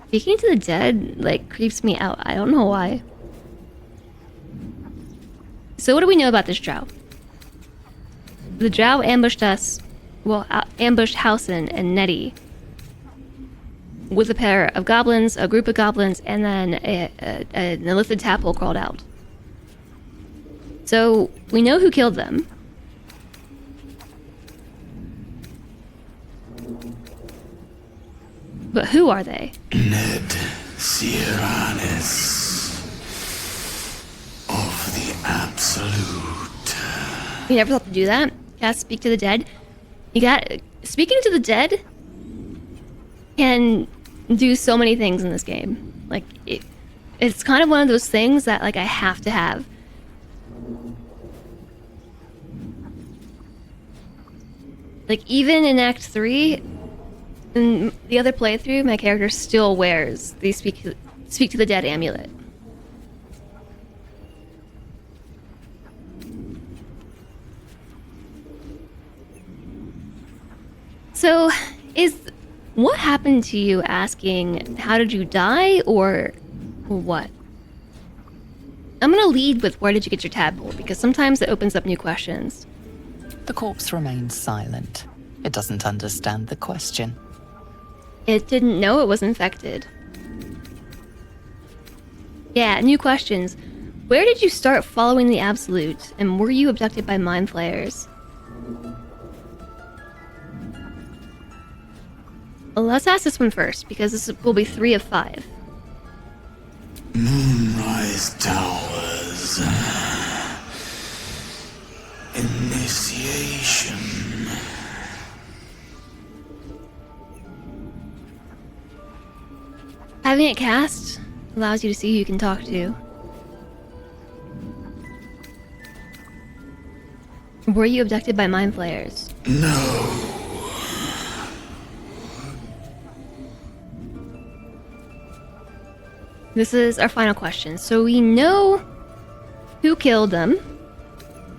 Speaking to the dead, creeps me out. I don't know why. So what do we know about this drow? The drow ambushed us ambushed Hausen and Nettie with a pair of goblins, a group of goblins, and then an illicit tadpole crawled out. So we know who killed them. But who are they? Ned Sierranis of the Absolute. You never thought to do that? Cast Speak to the Dead. Speaking to the Dead can do so many things in this game. Like, it's kind of one of those things that, like, I have to have. Like, even in Act 3, in the other playthrough, my character still wears the Speak to the Dead amulet. So, what happened to you asking, how did you die, or what? I'm gonna lead with, where did you get your tadpole? Because sometimes it opens up new questions. The corpse remains silent. It doesn't understand the question. It didn't know it was infected. Yeah, new questions. Where did you start following the Absolute, and were you abducted by mind flayers? Well, let's ask this one first, because this will be 3 of 5. Moonrise Towers. Initiation. Having it cast allows you to see who you can talk to. Were you abducted by mind flayers? No. This is our final question. So we know who killed them.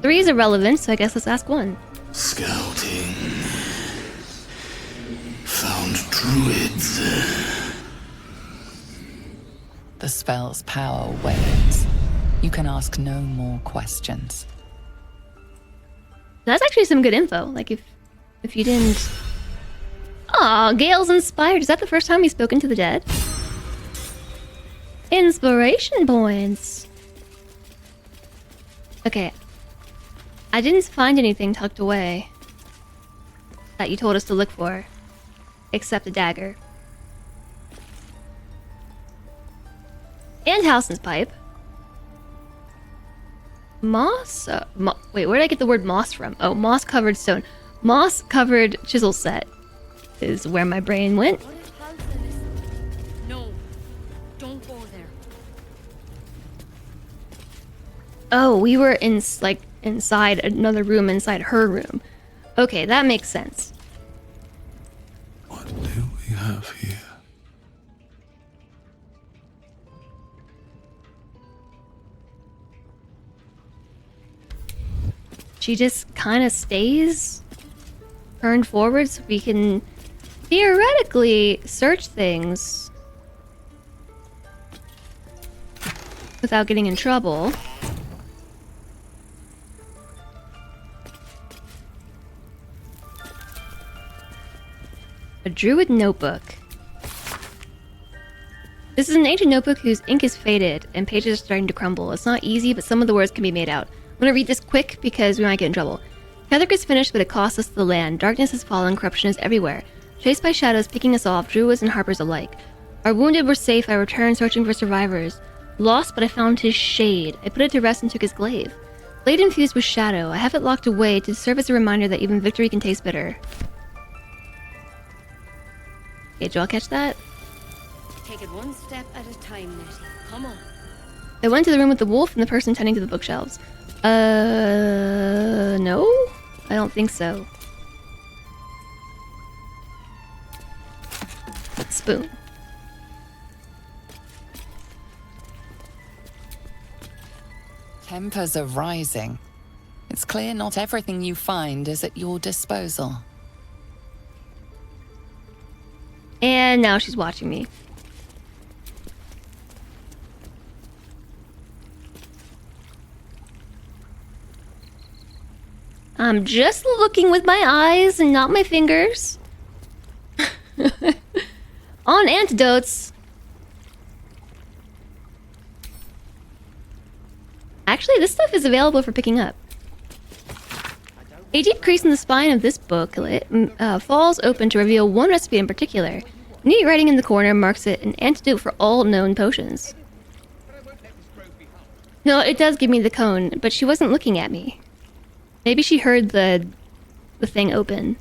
3 is irrelevant, so I guess let's ask 1. Scouting. Found druids. The spell's power wanes. You can ask no more questions. That's actually some good info. Like, if you didn't... Aw, Gale's inspired. Is that the first time he's spoken to the dead? Inspiration points! Okay. I didn't find anything tucked away that you told us to look for. Except a dagger. And Housen's pipe. Moss? Wait, where did I get the word moss from? Oh, moss-covered stone. Moss-covered chisel set is where my brain went. No, don't go there. Oh, we were inside another room inside her room. Okay, that makes sense. What do we have here? She just kind of stays turned forward so we can theoretically search things without getting in trouble. A druid notebook. This is an ancient notebook whose ink is faded and pages are starting to crumble. It's not easy, but some of the words can be made out. I'm gonna read this quick because we might get in trouble. Karlach is finished, but it costs us the land. Darkness has fallen, corruption is everywhere. Chased by shadows picking us off, druids and harpers alike. Our wounded were safe, I returned searching for survivors. Lost, but I found his shade. I put it to rest and took his glaive. Blade infused with shadow. I have it locked away to serve as a reminder that even victory can taste bitter. Okay, did y'all catch that? Take it one step at a time, Nettie. Come on. I went to the room with the wolf and the person tending to the bookshelves. No? I don't think so. Spoon. Tempers are rising. It's clear not everything you find is at your disposal. And now she's watching me. I'm just looking with my eyes and not my fingers. On antidotes. Actually, this stuff is available for picking up. A deep crease in the spine of this booklet falls open to reveal one recipe in particular. Neat writing in the corner marks it an antidote for all known potions. No, it does give me the cone, but she wasn't looking at me. Maybe she heard the thing open.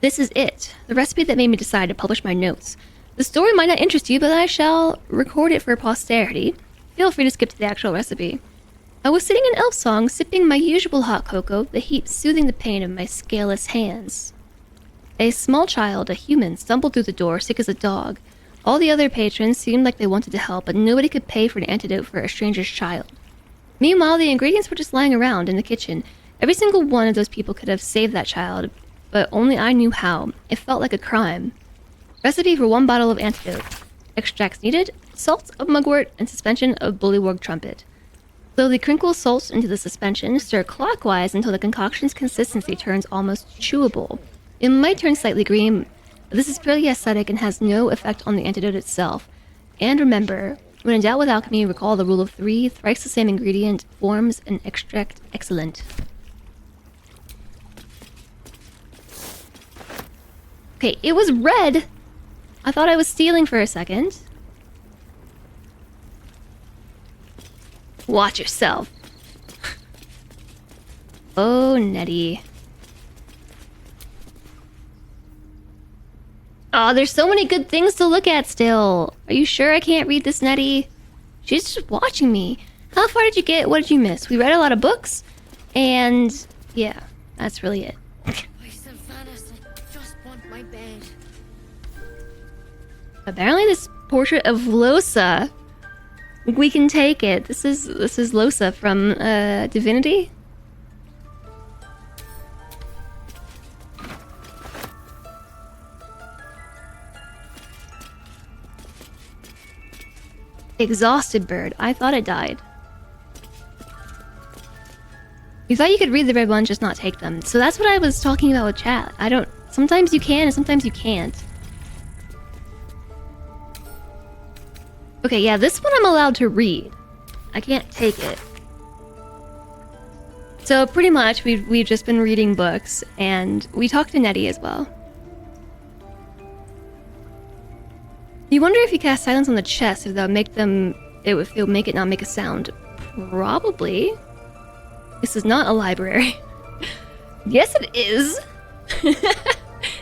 This is it. The recipe that made me decide to publish my notes. The story might not interest you, but I shall record it for posterity. Feel free to skip to the actual recipe. I was sitting in Elf Song, sipping my usual hot cocoa, the heat soothing the pain of my scaleless hands. A small child, a human, stumbled through the door, sick as a dog. All the other patrons seemed like they wanted to help, but nobody could pay for an antidote for a stranger's child. Meanwhile, the ingredients were just lying around in the kitchen. Every single one of those people could have saved that child, but only I knew how. It felt like a crime. Recipe for 1 bottle of antidote. Extracts needed, salts of mugwort, and suspension of bullywug trumpet. Slowly crinkle salts into the suspension, stir clockwise until the concoction's consistency turns almost chewable. It might turn slightly green, but this is purely aesthetic and has no effect on the antidote itself. And remember, when in doubt with alchemy, recall the rule of 3, thrice the same ingredient forms an extract excellent. Okay, it was red! I thought I was stealing for a second. Watch yourself. Oh, Nettie. Oh, there's so many good things to look at still. Are you sure I can't read this, Nettie? She's just watching me. How far did you get? What did you miss? We read a lot of books. And yeah, that's really it. Apparently this portrait of Losa, we can take it. This is Losa from Divinity. Exhausted bird. I thought it died. You thought you could read the red ones, just not take them. So that's what I was talking about with chat. Sometimes you can and sometimes you can't. Okay, yeah, this one I'm allowed to read. I can't take it. So pretty much we've just been reading books, and we talked to Nettie as well. You wonder if you cast silence on the chest, if that would make it would make it not make a sound. Probably. This is not a library. Yes, it is.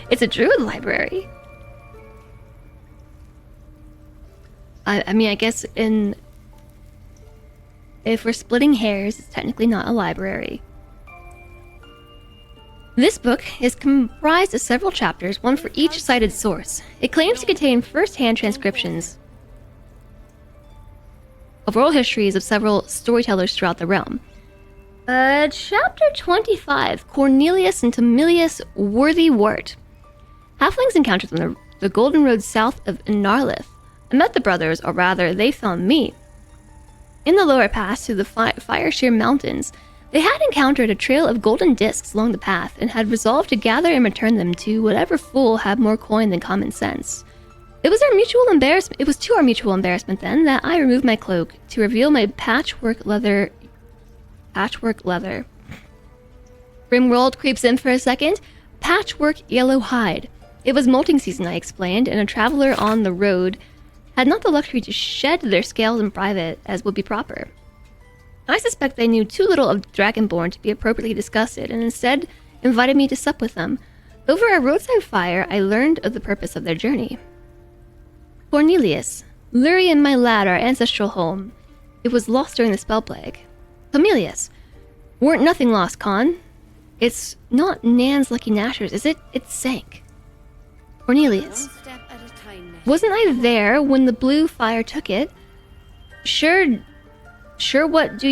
It's a druid library. I mean, I guess if we're splitting hairs, it's technically not a library. This book is comprised of several chapters, one for each cited source. It claims to contain first-hand transcriptions of oral histories of several storytellers throughout the realm. Chapter 25, Cornelius and Tamilius Worthywart. Halflings encountered on the Golden Road south of Narlith. I met the brothers, or rather, they found me. In the lower pass through the Firesheer Mountains, they had encountered a trail of golden discs along the path and had resolved to gather and return them to whatever fool had more coin than common sense. It was to our mutual embarrassment then that I removed my cloak to reveal my patchwork leather. Grimworld creeps in for a second. Patchwork yellow hide. It was molting season, I explained, and a traveler on the road had not the luxury to shed their scales in private as would be proper. I suspect they knew too little of Dragonborn to be appropriately disgusted, and instead invited me to sup with them. Over a roadside fire, I learned of the purpose of their journey. Cornelius, Lurian, my lad, our ancestral home. It was lost during the spell plague. Camilius, weren't nothing lost, Con. It's not Nan's lucky nashers, is it? It sank. Cornelius, wasn't I there when the blue fire took it? Sure, what do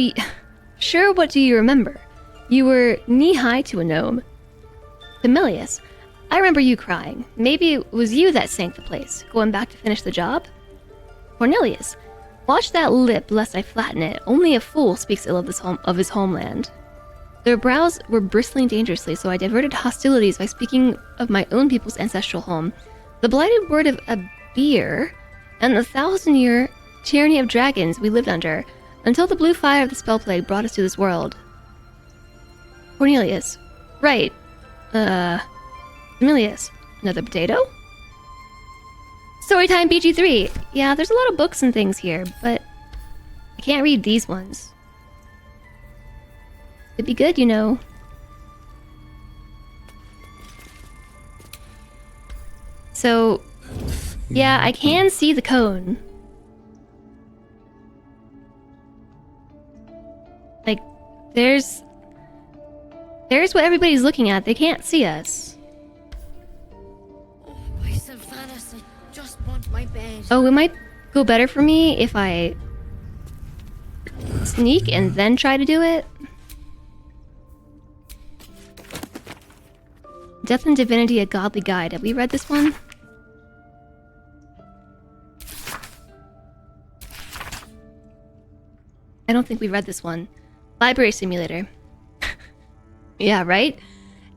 you remember? You were knee-high to a gnome. Camilius, I remember you crying. Maybe it was you that sank the place, going back to finish the job? Cornelius, watch that lip lest I flatten it. Only a fool speaks ill of his homeland. Their brows were bristling dangerously, so I diverted hostilities by speaking of my own people's ancestral home, the blighted word of Abir, and the 1,000-year tyranny of dragons we lived under, until the blue fire of the spell plague brought us to this world. Cornelius. Right. Emilius. Another potato? Storytime BG3. Yeah, there's a lot of books and things here, but I can't read these ones. It'd be good, you know. So, yeah, I can see the cone. Like, there's what everybody's looking at. They can't see us. Just want my bed. Oh, it might go better for me if I sneak and then try to do it. Death and Divinity, A Godly Guide. Have we read this one? I don't think we read this one. Library Simulator. Yeah, right?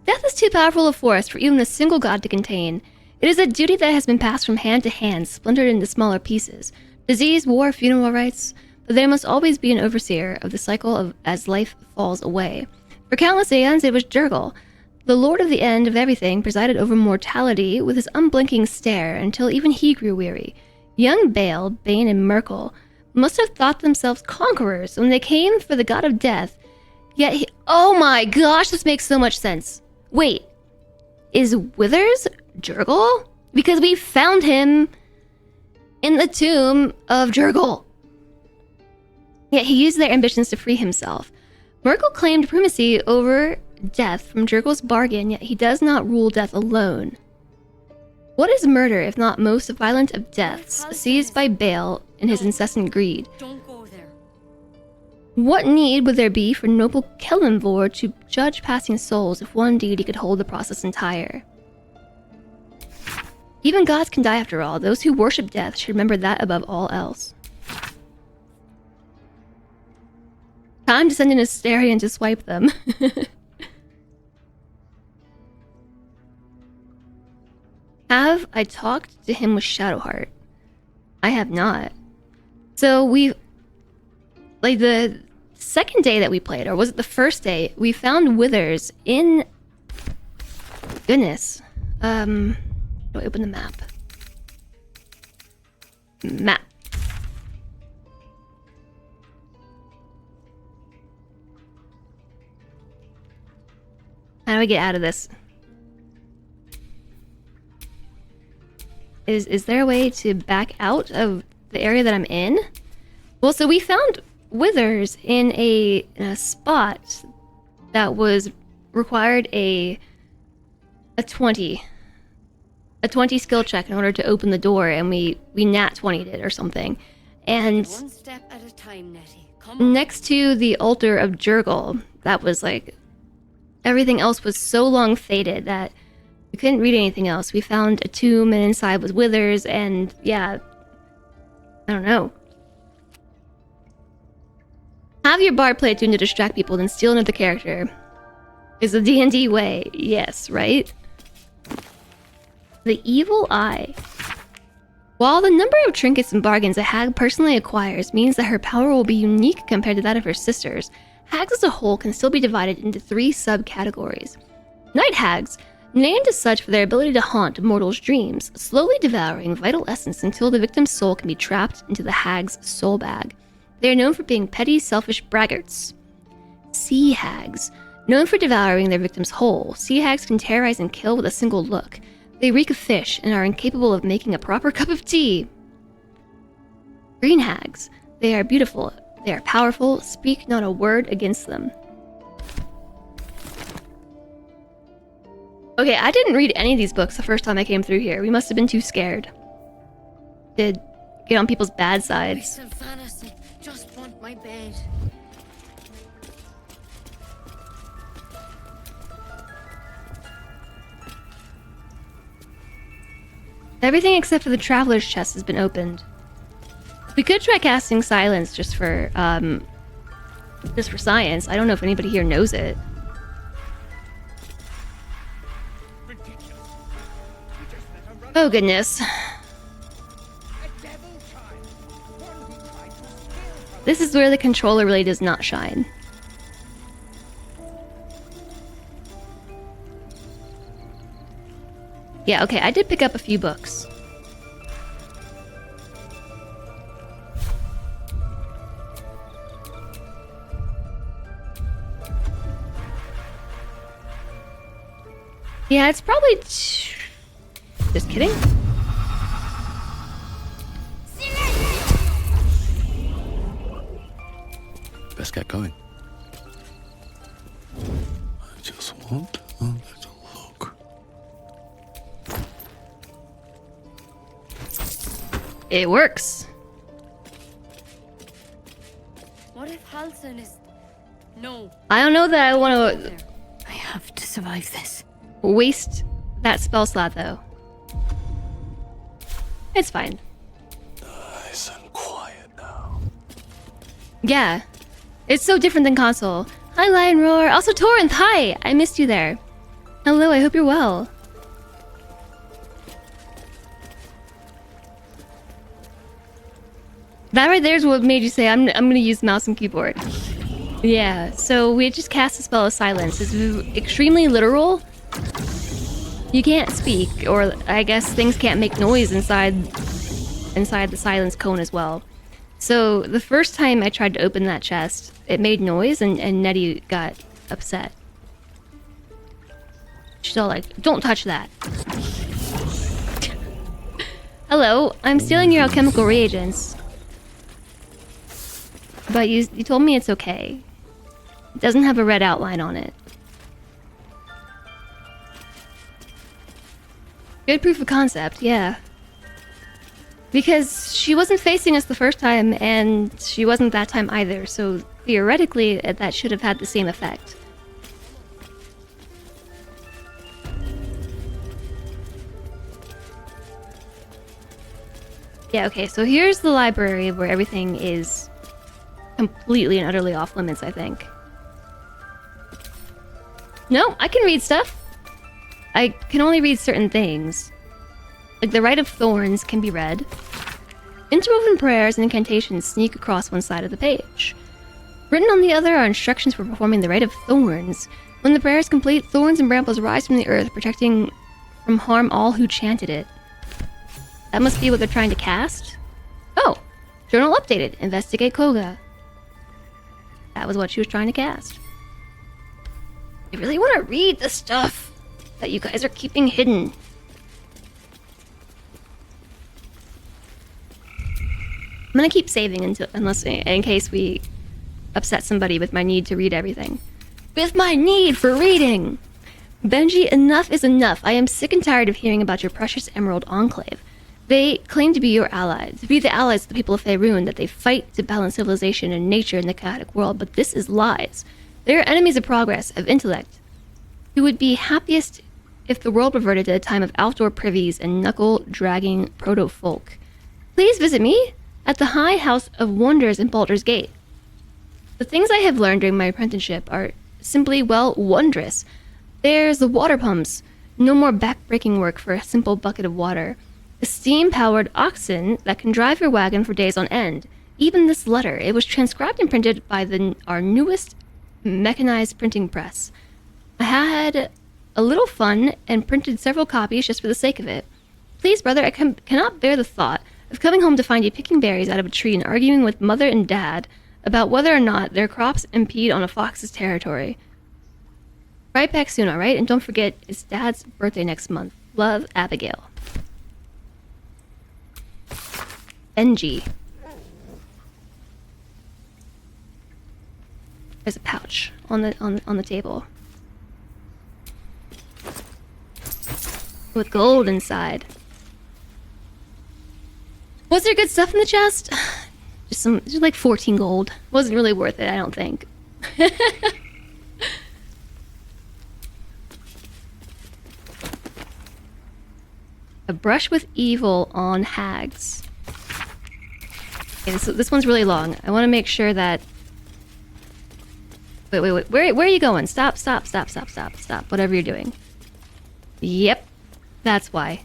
Death is too powerful a force for even a single god to contain. It is a duty that has been passed from hand to hand, splintered into smaller pieces. Disease, war, funeral rites, but there must always be an overseer of the cycle of as life falls away. For countless aeons, it was Jurgel. The lord of the end of everything presided over mortality with his unblinking stare until even he grew weary. Young Bale, Bane, and Merkel must have thought themselves conquerors when they came for the god of death. Yet he— oh my gosh, this makes so much sense. Wait, is Withers Jurgel? Because we found him in the tomb of Jurgel. Yet he used their ambitions to free himself. Merkel claimed primacy over death from Jurgel's bargain, yet he does not rule death alone. What is murder if not most violent of deaths, seized by Bale in his incessant greed? Don't go there. What need would there be for noble Kellenvor to judge passing souls if one deity could hold the process entire? Even gods can die after all. Those who worship death should remember that above all else. Time to send an Asterion to swipe them. Have I talked to him with Shadowheart? I have not. So we... like the second day that we played, or was it the first day, we found Withers in... goodness. Do I open the map? Map. How do I get out of this? Is there a way to back out of the area that I'm in? Well, so we found Withers in a spot that was required a 20 skill check in order to open the door, and we nat 20'd it or something. And One step at a time, Nettie. Come on. next to the altar of Jurgel, that was like, everything else was so long faded that we couldn't read anything else. We found a tomb, and inside was Withers, and yeah, I don't know. Have your bard play a tune to distract people, then steal another character. Is the D&D way. Yes, right? The Evil Eye. While the number of trinkets and bargains a hag personally acquires means that her power will be unique compared to that of her sisters, hags as a whole can still be divided into 3 subcategories. Night hags, named as such for their ability to haunt mortals' dreams, slowly devouring vital essence until the victim's soul can be trapped into the hag's soul bag. They are known for being petty, selfish braggarts. Sea hags, known for devouring their victims whole. Sea hags can terrorize and kill with a single look. They reek of fish and are incapable of making a proper cup of tea. Green hags, they are beautiful, they are powerful, speak not a word against them. Okay, I didn't read any of these books the first time I came through here. We must have been too scared to get on people's bad sides. Fantasy. Just want my bed. Everything except for the traveler's chest has been opened. We could try casting silence just for science. I don't know if anybody here knows it. Oh goodness. This is where the controller really does not shine. Yeah, okay, I did pick up a few books. Yeah, it's probably... Just kidding. Best get going. I just want a little look. It works. What if Halsin is... No. I don't know that I want to I have to survive this. waste that spell slot, though. It's fine. Nice and quiet now. Yeah. It's so different than console. Hi, Lion Roar. Also, Torrent, hi! I missed you there. Hello, I hope you're well. That right there is what made you say, I'm gonna use mouse and keyboard. Yeah, so we just cast the spell of silence. It's extremely literal. You can't speak, or I guess things can't make noise inside the silence cone as well. So the first time I tried to open that chest, it made noise and Nettie got upset. She's all like, don't touch that. Hello, I'm stealing your alchemical reagents. But you told me it's okay. It doesn't have a red outline on it. Good proof of concept, yeah. Because she wasn't facing us the first time, and she wasn't that time either, so theoretically that should have had the same effect. Yeah, okay, so here's the library where everything is completely and utterly off limits, I think. No, I can read stuff. I can only read certain things. Like the Rite of Thorns can be read. Interwoven prayers and incantations sneak across one side of the page. Written on the other are instructions for performing the Rite of Thorns. When the prayer is complete, thorns and brambles rise from the earth, protecting from harm all who chanted it. That must be what they're trying to cast? Oh! Journal updated. Investigate Koga. That was what she was trying to cast. I really want to read the stuff that you guys are keeping hidden. I'm gonna keep saving in case we upset somebody with my need to read everything. With my need for reading! Benji, enough is enough. I am sick and tired of hearing about your precious Emerald Enclave. They claim to be your allies, to be the allies of the people of Faerun, that they fight to balance civilization and nature in the chaotic world, but this is lies. They are enemies of progress, of intellect, who would be happiest if the world reverted to a time of outdoor privies and knuckle-dragging proto-folk. Please visit me at the High House of Wonders in Baldur's Gate. The things I have learned during my apprenticeship are simply, well, wondrous. There's the water pumps. No more back-breaking work for a simple bucket of water. The steam-powered oxen that can drive your wagon for days on end. Even this letter, it was transcribed and printed by our newest mechanized printing press. I had a little fun and printed several copies just for the sake of it. Please, brother, I cannot bear the thought of coming home to find you picking berries out of a tree and arguing with mother and dad about whether or not their crops impede on a fox's territory. Right back soon, alright? And don't forget, it's Dad's birthday next month. Love, Abigail. Benji. There's a pouch on the table. With gold inside. Was there good stuff in the chest? Just like 14 gold. Wasn't really worth it, I don't think. A brush with evil on hags. Okay, this one's really long. I want to make sure that... Wait. Where are you going? Stop. Whatever you're doing. Yep. That's why.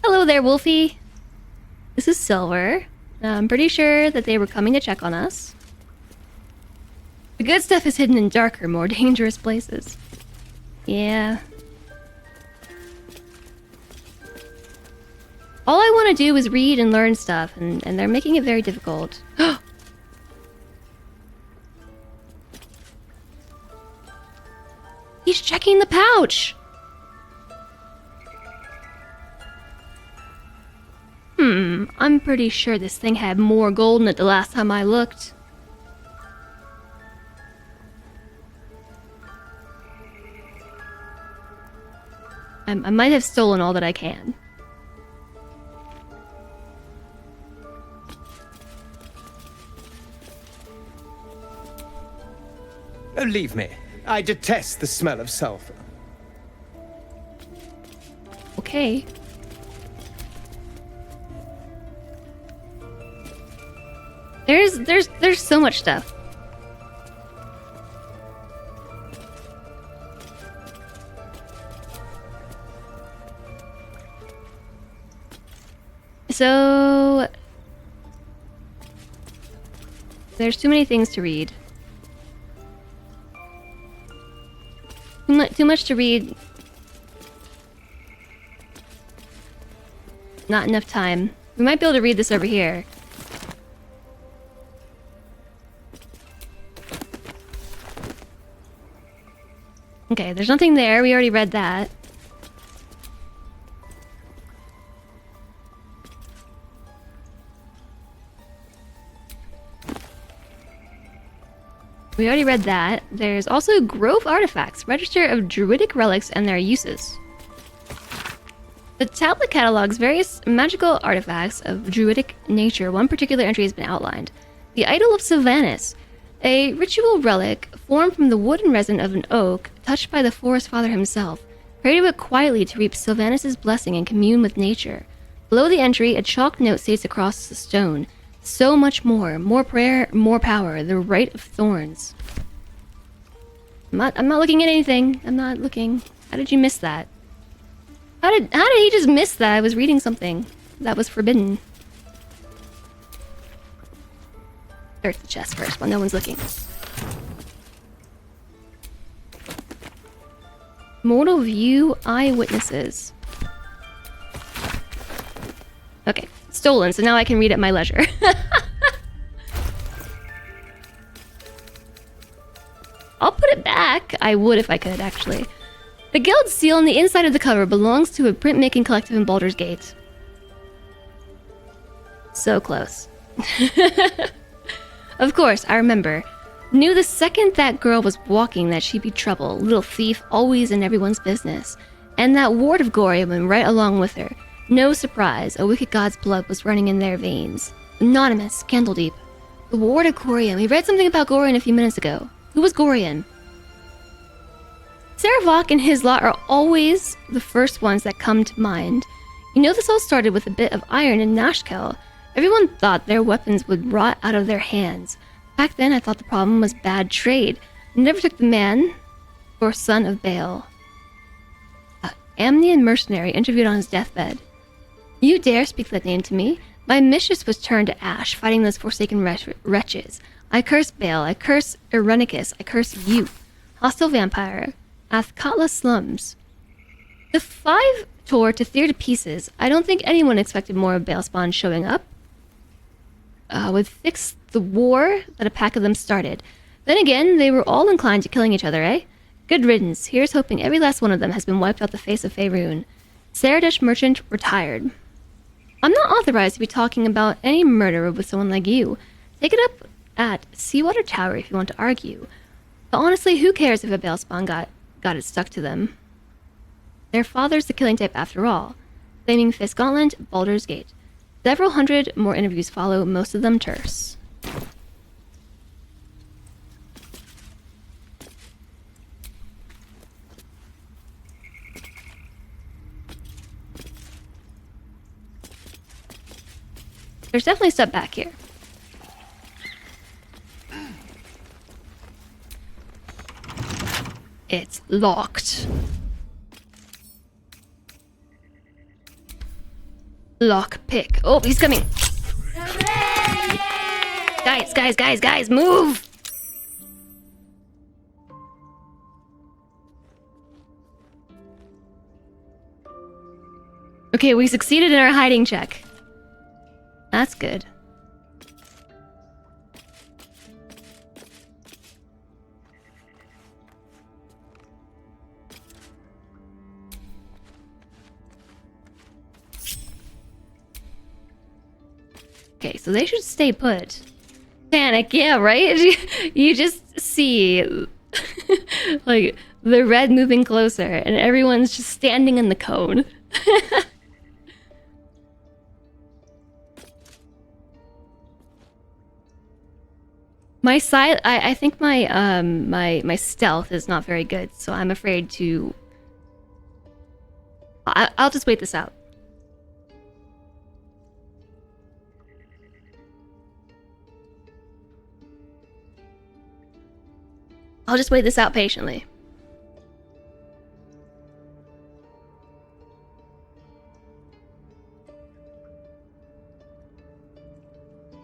Hello there, Wolfie. This is Silver. I'm pretty sure that they were coming to check on us. The good stuff is hidden in darker, more dangerous places. Yeah. All I want to do is read and learn stuff, and they're making it very difficult. He's checking the pouch! I'm pretty sure this thing had more gold in it the last time I looked. I might have stolen all that I can. Oh, leave me. I detest the smell of sulfur. Okay. There's so much stuff. So there's too many things to read. Too much to read. Not enough time. We might be able to read this over here. Okay, there's nothing there. We already read that. We already read that. There's also Grove Artifacts, Register of Druidic Relics and their uses. The tablet catalogs various magical artifacts of druidic nature. One particular entry has been outlined. The Idol of Sylvanas, a ritual relic formed from the wood and resin of an oak, touched by the Forest Father himself. Pray to it quietly to reap Sylvanas' blessing and commune with nature. Below the entry, a chalk note states across the stone, so much more. More prayer, more power. The Rite of Thorns. I'm not looking at anything. I'm not looking. How did you miss that? How did he just miss that? I was reading something that was forbidden. Search the chest first while no one's looking. Mortal View Eyewitnesses. Okay, stolen, so now I can read at my leisure. I'll put it back. I would if I could, actually. The guild seal on the inside of the cover belongs to a printmaking collective in Baldur's Gate. So close. Of course, I remember. Knew the second that girl was walking that she'd be trouble. Little thief, always in everyone's business. And that ward of Goria went right along with her. No surprise, a wicked god's blood was running in their veins. Anonymous, Candledeep. The ward of Gorian. We read something about Gorian a few minutes ago. Who was Gorian? Saravok and his lot are always the first ones that come to mind. You know, this all started with a bit of iron in Nashkel. Everyone thought their weapons would rot out of their hands. Back then, I thought the problem was bad trade. I never took the man or son of Baal. Amnian mercenary interviewed on his deathbed. You dare speak that name to me? My mistress was turned to ash, fighting those forsaken wretches. I curse Baal, I curse Irenicus, I curse you. Hostile vampire. Athkatla slums. The five tore to tear to pieces. I don't think anyone expected more of Balespawn showing up. Would fix the war that a pack of them started. Then again, they were all inclined to killing each other, eh? Good riddance. Here's hoping every last one of them has been wiped off the face of Faerun. Saradesh merchant retired. I'm not authorized to be talking about any murder with someone like you. Take it up at Seawater Tower if you want to argue. But honestly, who cares if a Balespawn got it stuck to them? Their father's the killing type after all. Flaming Fist Gauntlet, Baldur's Gate. Several hundred more interviews follow, most of them terse. There's definitely stuff back here. It's locked. Lock pick. Oh, he's coming. Guys, move! Okay, we succeeded in our hiding check. That's good. Okay, so they should stay put. Panic, yeah, right? You just see like the red moving closer and everyone's just standing in the cone. I think my stealth is not very good, so I'm afraid to I'll just wait this out. I'll just wait this out patiently.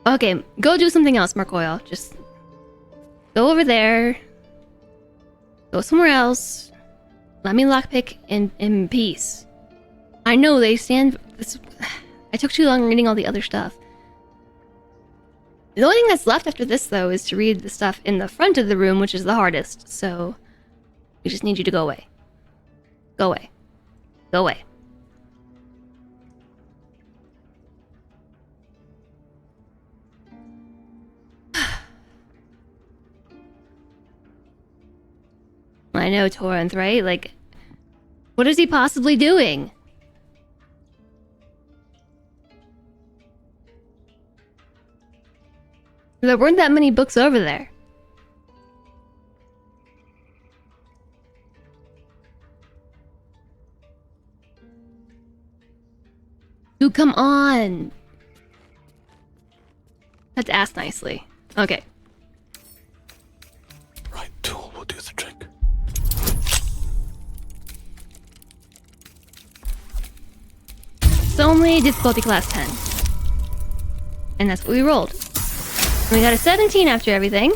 Okay, go do something else, Marcoyle. Just go over there. Go somewhere else. Let me lockpick in peace. I know they stand... I took too long reading all the other stuff. The only thing that's left after this, though, is to read the stuff in the front of the room, which is the hardest. So, we just need you to go away. Go away. Go away. I know, Torrent, right? Like, what is he possibly doing? There weren't that many books over there. Dude, come on! Have to ask nicely. Okay. Right tool will do the trick. It's only difficulty class 10. And that's what we rolled. And we got a 17 after everything.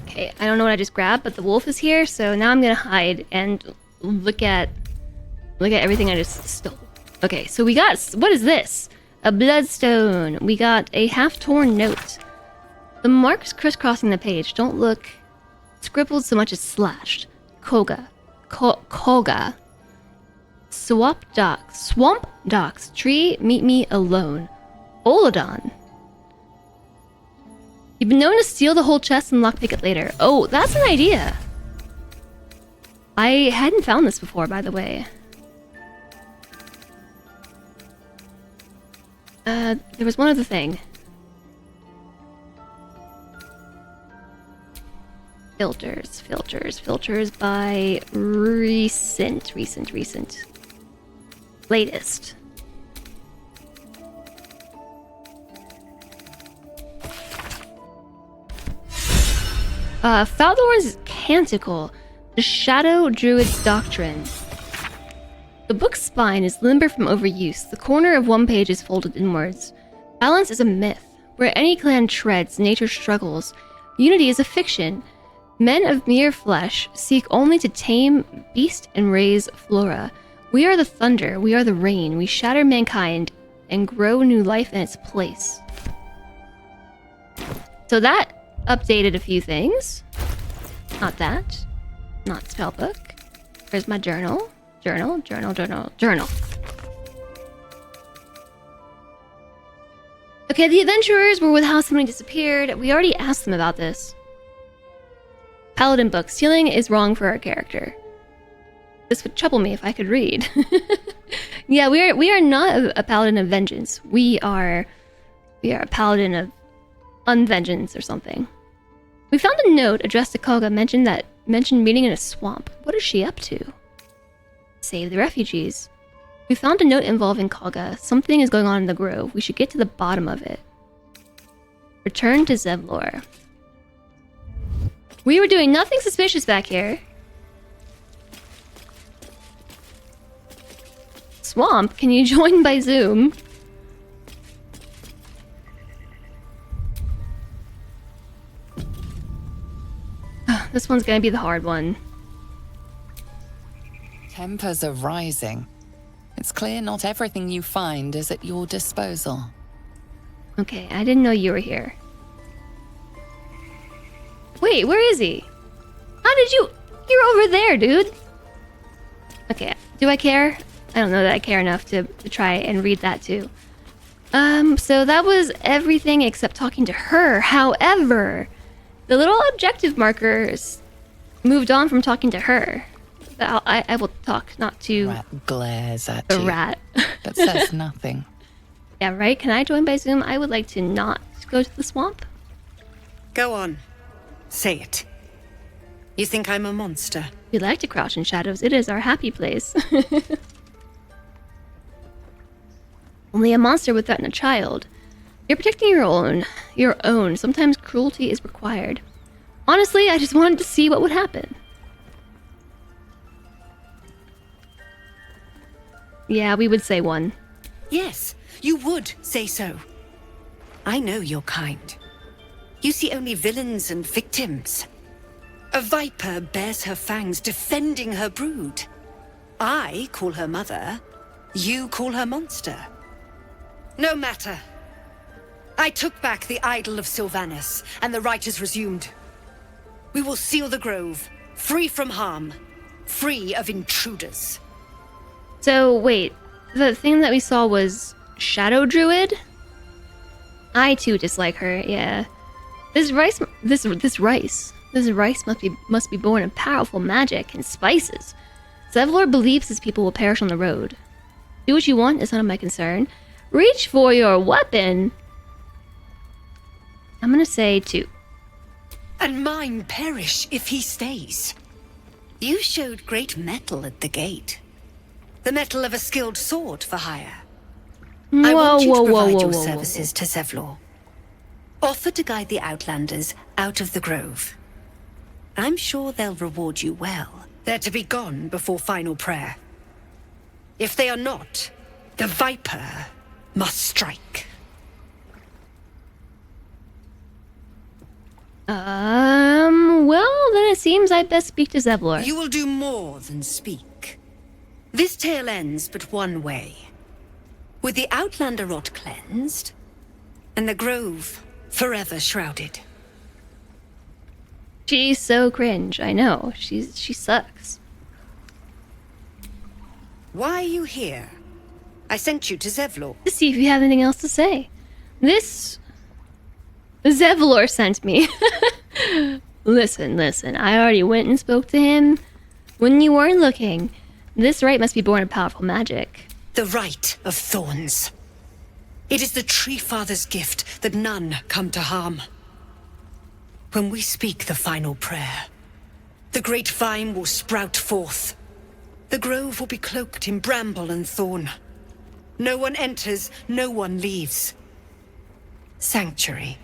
Okay, I don't know what I just grabbed, but the wolf is here, so now I'm gonna hide and look at everything I just stole. Okay, so we got, what is this? A bloodstone. We got a half-torn note. The marks crisscrossing the page don't look scribbled so much as slashed. Koga. Koga. Swamp docks. Tree, meet me alone. Olodon. You've been known to steal the whole chest and lockpick it later. Oh, that's an idea. I hadn't found this before, by the way. There was one other thing. Filters by recent. Latest. Faldorn's Canticle, the Shadow Druid's Doctrine. The book's spine is limber from overuse. The corner of one page is folded inwards. Balance is a myth. Where any clan treads, nature struggles. Unity is a fiction. Men of mere flesh seek only to tame beast and raise flora. We are the thunder, we are the rain. We shatter mankind and grow new life in its place. So that updated a few things. Not that. Not spellbook. Where's my journal? Journal. Okay, the adventurers were with how somebody disappeared. We already asked them about this. Paladin book. Stealing is wrong for our character. This would trouble me if I could read. Yeah, we are not a paladin of vengeance. We are a paladin of unvengeance or something. We found a note addressed to Koga mentioned meeting in a swamp. What is she up to? Save the refugees. We found a note involving Koga. Something is going on in the grove. We should get to the bottom of it. Return to Zevlor. We were doing nothing suspicious back here. swamp. Can you join by Zoom? This one's gonna be the hard one. Tempers are rising. It's clear not everything you find is at your disposal. Okay, I didn't know you were here. Wait, where is he? How did you... You're over there, dude. Okay, do I care? I don't know that I care enough to try and read that too. So that was everything except talking to her. However, the little objective markers moved on from talking to her. I will talk, not to... Rat glares at the you, rat. but says nothing. Yeah, right? Can I join by Zoom? I would like to not go to the swamp. Go on. Say it. You think I'm a monster? We like to crouch in shadows. It is our happy place. Only a monster would threaten a child. You're protecting your own. Your own. Sometimes cruelty is required. Honestly, I just wanted to see what would happen. Yeah, we would say one. Yes, you would say so. I know your kind. You see only villains and victims. A viper bears her fangs defending her brood. I call her mother. You call her monster. No matter. I took back the idol of Sylvanas, and the rite is resumed. We will seal the grove, free from harm, free of intruders. So, wait. The thing that we saw was Shadow Druid? I too dislike her, yeah. This rice must be born of powerful magic and spices. Zevlor believes his people will perish on the road. Do what you want, it's none of my concern. Reach for your weapon. I'm gonna say 2. And mine perish if he stays. You showed great mettle at the gate. The mettle of a skilled sword for hire. I want you to provide your services to Zevlor. Offer to guide the Outlanders out of the grove. I'm sure they'll reward you well. They're to be gone before final prayer. If they are not, the Viper must strike. Well, then it seems I'd best speak to Zevlor. You will do more than speak. This tale ends but one way. With the Outlander rot cleansed, and the grove forever shrouded. She's so cringe, I know. She sucks. Why are you here? I sent you to Zevlor. To see if you have anything else to say. This... Zevlor sent me. Listen. I already went and spoke to him when you weren't looking. This rite must be born of powerful magic. The rite of thorns. It is the Tree Father's gift that none come to harm. When we speak the final prayer, the great vine will sprout forth. The grove will be cloaked in bramble and thorn. No one enters, no one leaves. Sanctuary.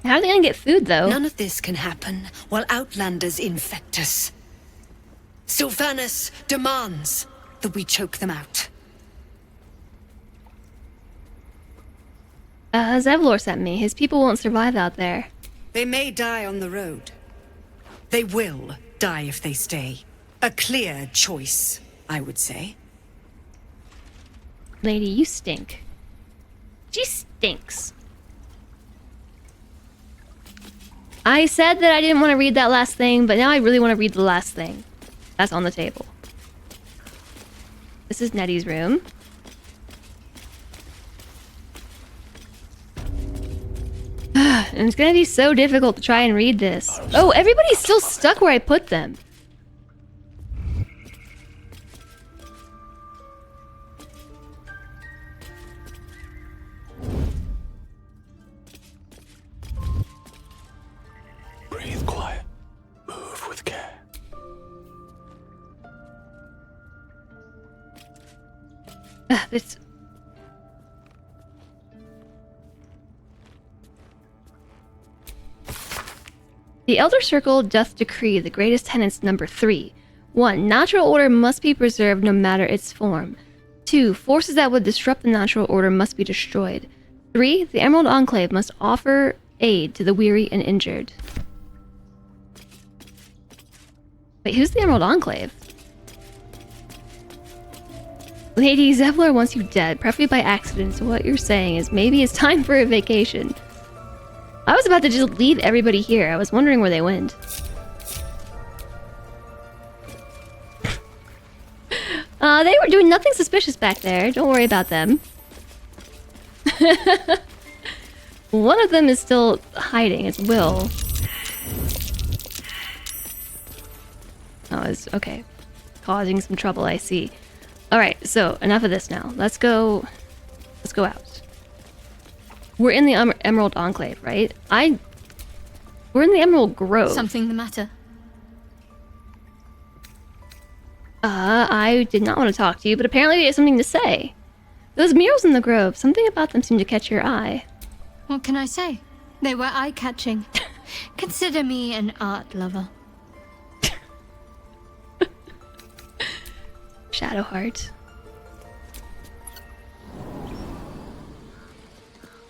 How are they gonna get food, though? None of this can happen while Outlanders infect us. Sylvanas demands that we choke them out. Zevlor sent me. His people won't survive out there. They may die on the road. They will die if they stay. A clear choice, I would say. Lady, you stink. She stinks. I said that I didn't want to read that last thing, but now I really want to read the last thing. That's on the table. This is Nettie's room. And it's gonna be so difficult to try and read this. Oh, everybody's still stuck where I put them. Breathe quiet. Move with care. It's... The Elder Circle doth decree the greatest tenets number 3. 1. Natural order must be preserved no matter its form. 2. Forces that would disrupt the natural order must be destroyed. 3. The Emerald Enclave must offer aid to the weary and injured. Wait, who's the Emerald Enclave? Lady Zevlor wants you dead, preferably by accident, so what you're saying is maybe it's time for a vacation. I was about to just leave everybody here. I was wondering where they went. They were doing nothing suspicious back there. Don't worry about them. One of them is still hiding. It's Will. Oh, it's okay. Causing some trouble, I see. Alright, so enough of this now. Let's go out. We're in the Emerald Enclave, right? We're in the Emerald Grove. Something the matter? I did not want to talk to you, but apparently you have something to say. Those murals in the grove, something about them seemed to catch your eye. What can I say? They were eye-catching. Consider me an art lover. Shadowheart.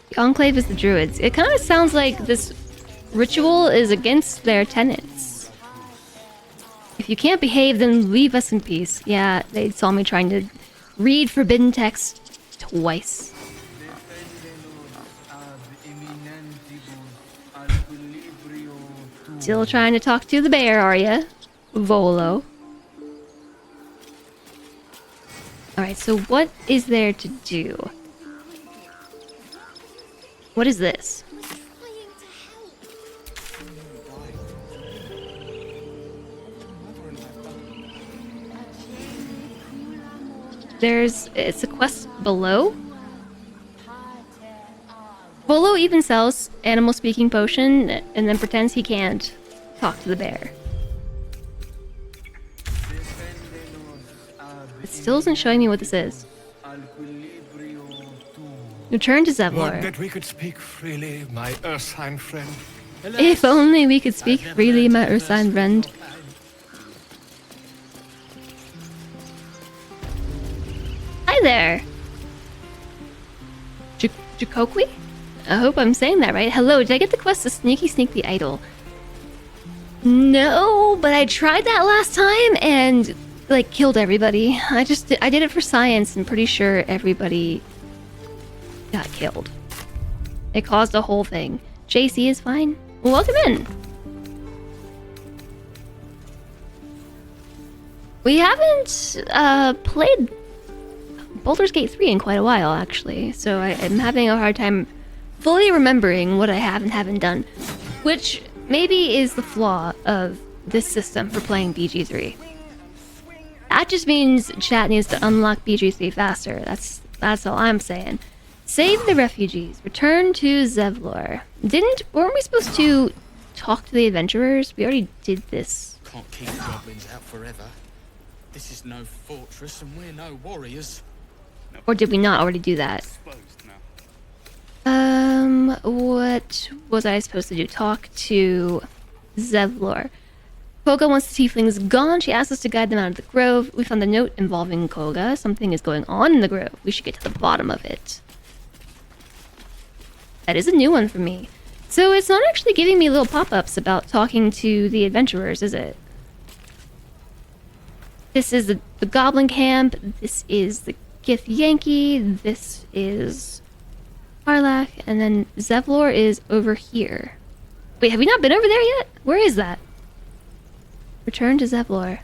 The Enclave is the Druids. It kind of sounds like this ritual is against their tenets. If you can't behave, then leave us in peace. Yeah, they saw me trying to read forbidden text twice. Still trying to talk to the bear, are ya? Volo. Alright, so what is there to do? What is this? It's a quest below? Volo even sells animal speaking potion and then pretends he can't talk to the bear. It still isn't showing me what this is. Return to Zevlor. Would that we could speak freely, my Ursine friend. If only we could speak freely, my Ursine friend. Hi there! Jakokwi? I hope I'm saying that right. Hello, did I get the quest to sneak the idol? No, but I tried that last time and like killed everybody. I did it for science and pretty sure everybody got killed. It caused a whole thing. JC is fine. Welcome in. We haven't played Baldur's Gate 3 in quite a while, actually, so I'm having a hard time fully remembering what I have and haven't done, which maybe is the flaw of this system for playing BG3. That just means chat needs to unlock BG3 faster. That's all I'm saying. Save the refugees. Return to Zevlor. Weren't we supposed to talk to the adventurers? We already did this. Can't keep the goblins out forever. This is no fortress and we're no warriors. Or did we not already do that? What was I supposed to do? Talk to Zevlor. Koga wants the tieflings gone. She asks us to guide them out of the grove. We found a note involving Koga. Something is going on in the grove. We should get to the bottom of it. That is a new one for me. So it's not actually giving me little pop-ups about talking to the adventurers, is it? This is the Goblin Camp. This is the Gith Yankee. This is Karlach. And then Zevlor is over here. Wait, have we not been over there yet? Where is that? Return to Zevlor.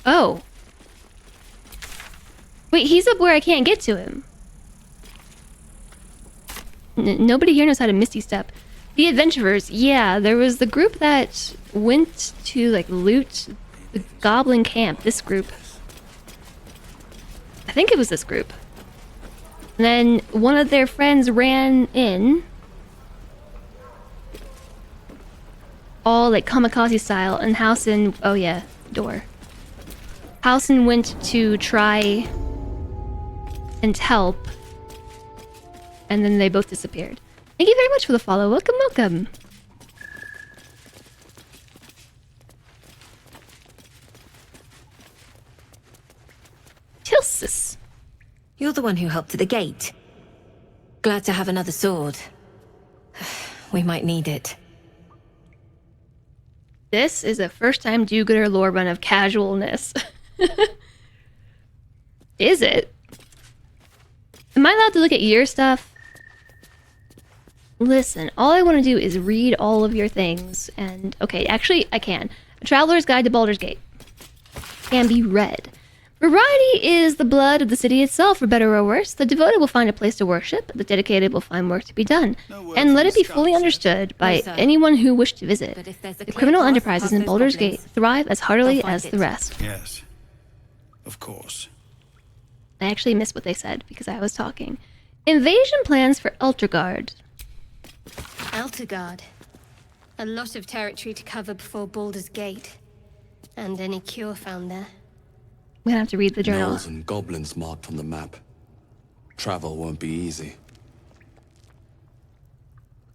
Oh. Wait, he's up where I can't get to him. Nobody here knows how to Misty Step. The adventurers, yeah, there was the group that went to like loot the Goblin Camp. This group. I think it was this group. And then one of their friends ran in. All like kamikaze style, and Housen, oh yeah, door. Housen went to try and help, and then they both disappeared. Thank you very much for the follow. Welcome, welcome. woahhjess. You're the one who helped at the gate. Glad to have another sword. We might need it. This is a first-time do-gooder lore run of casualness. Is it? Am I allowed to look at your stuff? Listen, all I want to do is read all of your things, and... Okay, actually, I can. A Traveler's Guide to Baldur's Gate. Can be read. Variety is the blood of the city itself, for better or worse. The devoted will find a place to worship, the dedicated will find work to be done. And let it be fully understood by anyone who wished to visit. The criminal enterprises in Baldur's Gate thrive as heartily as the rest. Yes. Of course. I actually missed what they said because I was talking. Invasion plans for Eltergard. Eltergard. A lot of territory to cover before Baldur's Gate. And any cure found there. I'm gonna have to read the journal. Gnolls and goblins marked on the map. Travel won't be easy.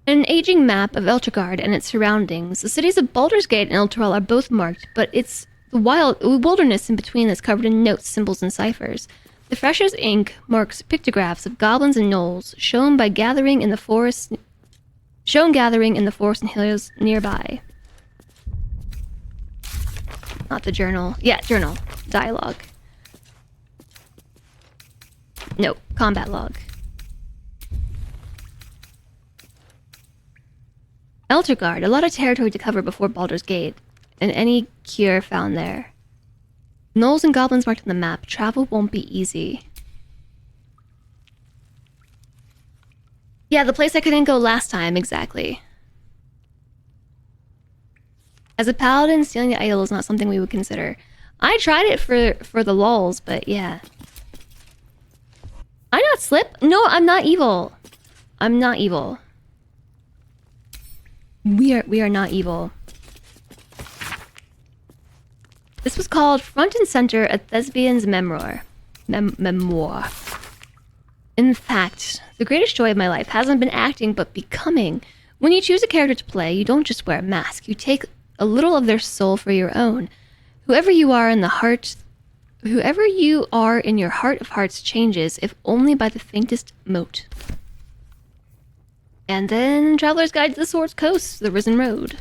An aging map of Eltergard and its surroundings. The cities of Baldur's Gate and Elturel are both marked, but it's the wilderness in between that's covered in notes, symbols, and ciphers. The freshest ink marks pictographs of goblins and gnolls shown gathering in the forest and hills nearby. Not the journal. Yeah, journal. Dialogue. No, combat log. Eltergard, a lot of territory to cover before Baldur's Gate, and any cure found there. Gnolls and goblins marked on the map. Travel won't be easy. Yeah, the place I couldn't go last time, exactly. As a paladin, stealing the idol is not something we would consider. I tried it for the lulz, but yeah. I not slip? No, I'm not evil. I'm not evil. We are not evil. This was called Front and Center, a Thespian's Memoir. Memoir. In fact, the greatest joy of my life hasn't been acting, but becoming. When you choose a character to play, you don't just wear a mask. You take a little of their soul for your own. Whoever you are in your heart of hearts changes, if only by the faintest mote. And then Traveler's Guide to the Sword's Coast, the Risen Road.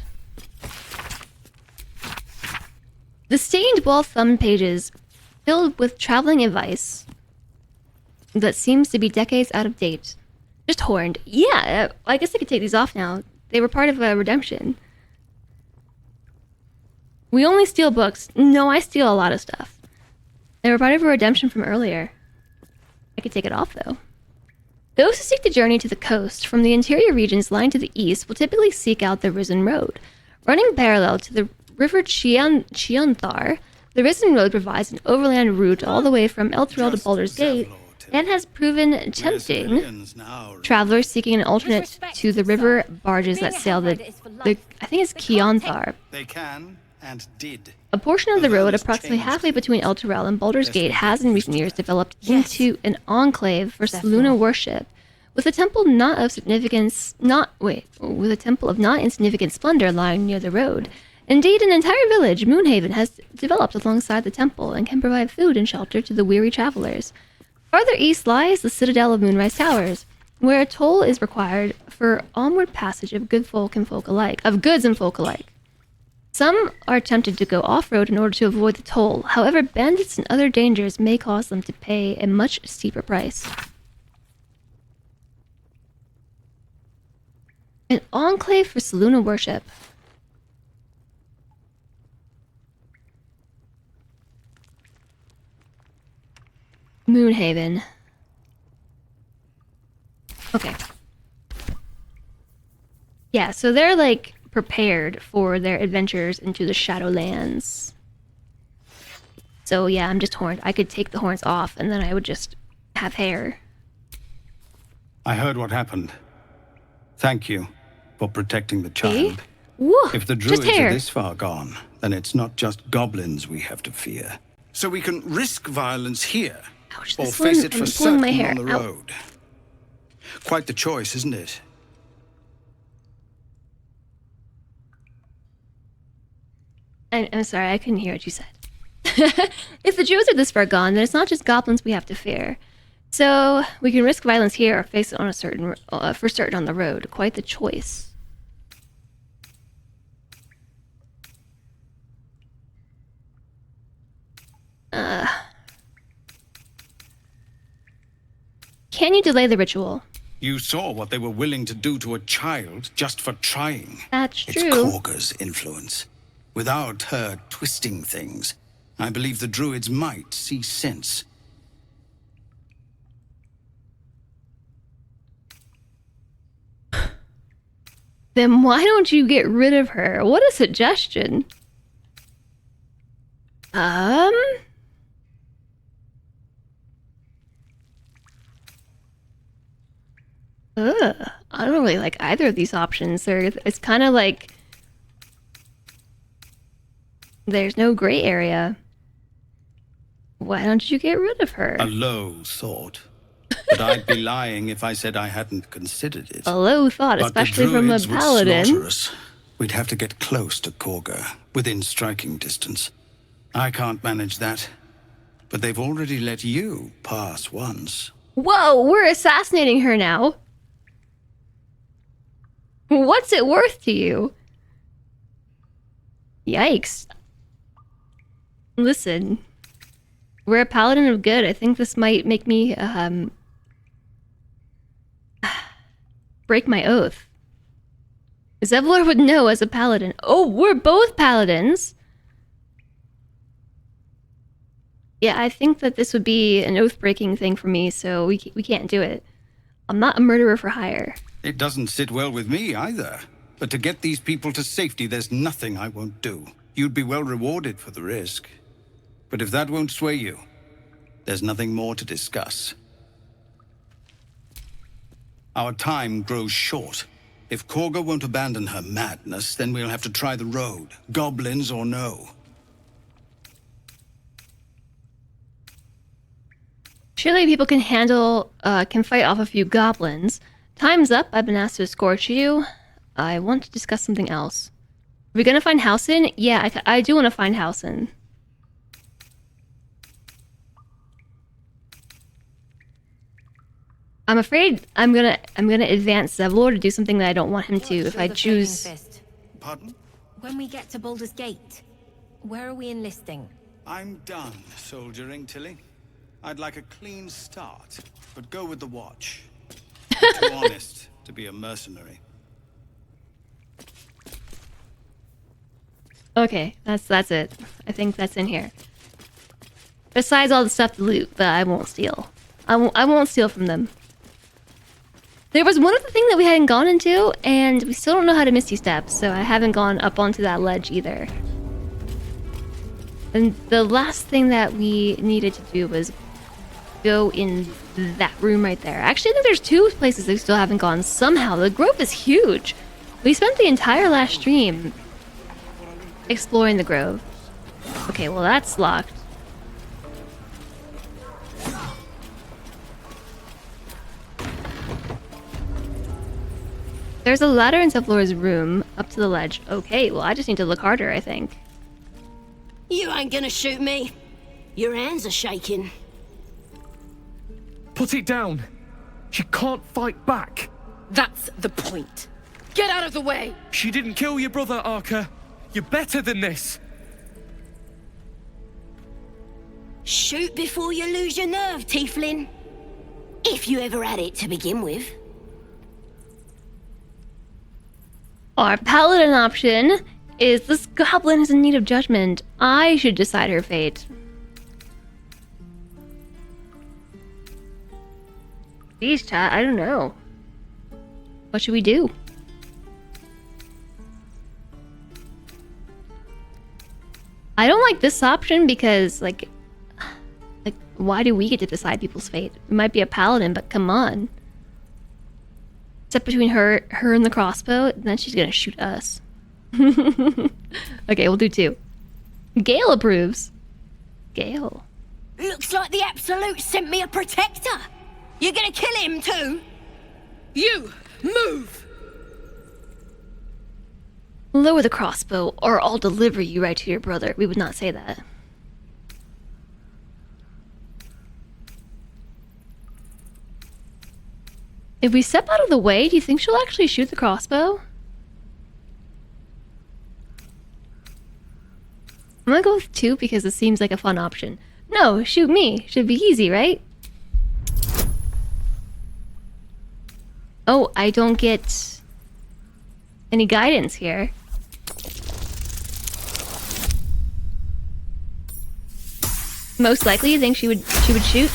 The stained, well-thumbed pages filled with traveling advice that seems to be decades out of date. Just horned. Yeah, I guess I could take these off now. They were part of a redemption. We only steal books. No, I steal a lot of stuff. They were part of a redemption from earlier. I could take it off, though. Those who seek the journey to the coast from the interior regions lying to the east will typically seek out the Risen Road. Running parallel to the River Chionthar, the Risen Road provides an overland route all the way from Elturel to Baldur's Gate and has proven tempting. Travelers seeking an alternate to the river barges that sail I think it's Chionthar. They can and did. A portion of the road, approximately halfway between Elturel and Baldur's Gate, has in recent years developed into an enclave for Selûne worship, with a temple with a temple of not insignificant splendor lying near the road. Indeed, an entire village, Moonhaven, has developed alongside the temple and can provide food and shelter to the weary travelers. Farther east lies the citadel of Moonrise Towers, where a toll is required for onward passage of goods and folk alike. Some are tempted to go off-road in order to avoid the toll. However, bandits and other dangers may cause them to pay a much steeper price. An enclave for Selûne worship. Moonhaven. Okay. Yeah, so they're like prepared for their adventures into the Shadowlands. So yeah, I'm just horned. I could take the horns off and then I would just have hair. I heard what happened. Thank you for protecting the child. Woo, if the druids are this far gone, then it's not just goblins we have to fear. So we can risk violence here, or face it for certain on the road. Quite the choice, isn't it? I'm sorry, I couldn't hear what you said. If the Druids are this far gone, then it's not just goblins we have to fear. So we can risk violence here or face it on for certain on the road. Quite the choice. Can you delay the ritual? You saw what they were willing to do to a child just for trying. That's true. It's Korga's influence. Without her twisting things, I believe the druids might see sense. Then why don't you get rid of her? What a suggestion. I don't really like either of these options. It's kind of like there's no gray area. Why don't you get rid of her? A low thought. But I'd be lying if I said I hadn't considered it. A low thought, especially from a paladin. Would slaughter us. We'd have to get close to Karlach, within striking distance. I can't manage that. But they've already let you pass once. Whoa, we're assassinating her now. What's it worth to you? Yikes. Listen, we're a paladin of good. I think this might make me, break my oath. Zevlor would know as a paladin. Oh, we're both paladins! Yeah, I think that this would be an oath-breaking thing for me, so we can't do it. I'm not a murderer for hire. It doesn't sit well with me either. But to get these people to safety, there's nothing I won't do. You'd be well rewarded for the risk. But if that won't sway you, there's nothing more to discuss. Our time grows short. If Karlach won't abandon her madness, then we'll have to try the road, goblins or no. Surely people can fight off a few goblins. Time's up. I've been asked to escort you. I want to discuss something else. Are we gonna find Halsin? Yeah, I do want to find Halsin. I'm afraid I'm gonna advance Zevlor to do something that I don't want him to if I choose. Pardon? When we get to Baldur's Gate, where are we enlisting? I'm done soldiering, Tilly. I'd like a clean start, but go with the watch. I'm too honest to be a mercenary. Okay, that's it. I think that's in here. Besides all the stuff to loot, but I won't steal. I won't steal from them. There was one other thing that we hadn't gone into, and we still don't know how to Misty Step, so I haven't gone up onto that ledge either. And the last thing that we needed to do was go in that room right there. Actually, I think there's two places that we still haven't gone somehow. The grove is huge. We spent the entire last stream exploring the grove. Okay, well that's locked. There's a ladder in Zevlor's room up to the ledge. Okay, well I just need to look harder, I think. You ain't gonna shoot me. Your hands are shaking. Put it down. She can't fight back. That's the point. Get out of the way! She didn't kill your brother, Arca. You're better than this. Shoot before you lose your nerve, Tiefling. If you ever had it to begin with. Our paladin option is this goblin is in need of judgment. I should decide her fate. Jeez, chat, I don't know. What should we do? I don't like this option because, like, why do we get to decide people's fate? We might be a paladin, but come on. Except between her and the crossbow, then she's gonna shoot us. Okay, we'll do two. Gale approves. Gale. Looks like the Absolute sent me a protector. You're gonna kill him too? You! Move! Lower the crossbow, or I'll deliver you right to your brother. We would not say that. If we step out of the way, do you think she'll actually shoot the crossbow? I'm gonna go with 2 because it seems like a fun option. No, shoot me. Should be easy, right? Oh, I don't get any guidance here. Most likely, you think she would shoot?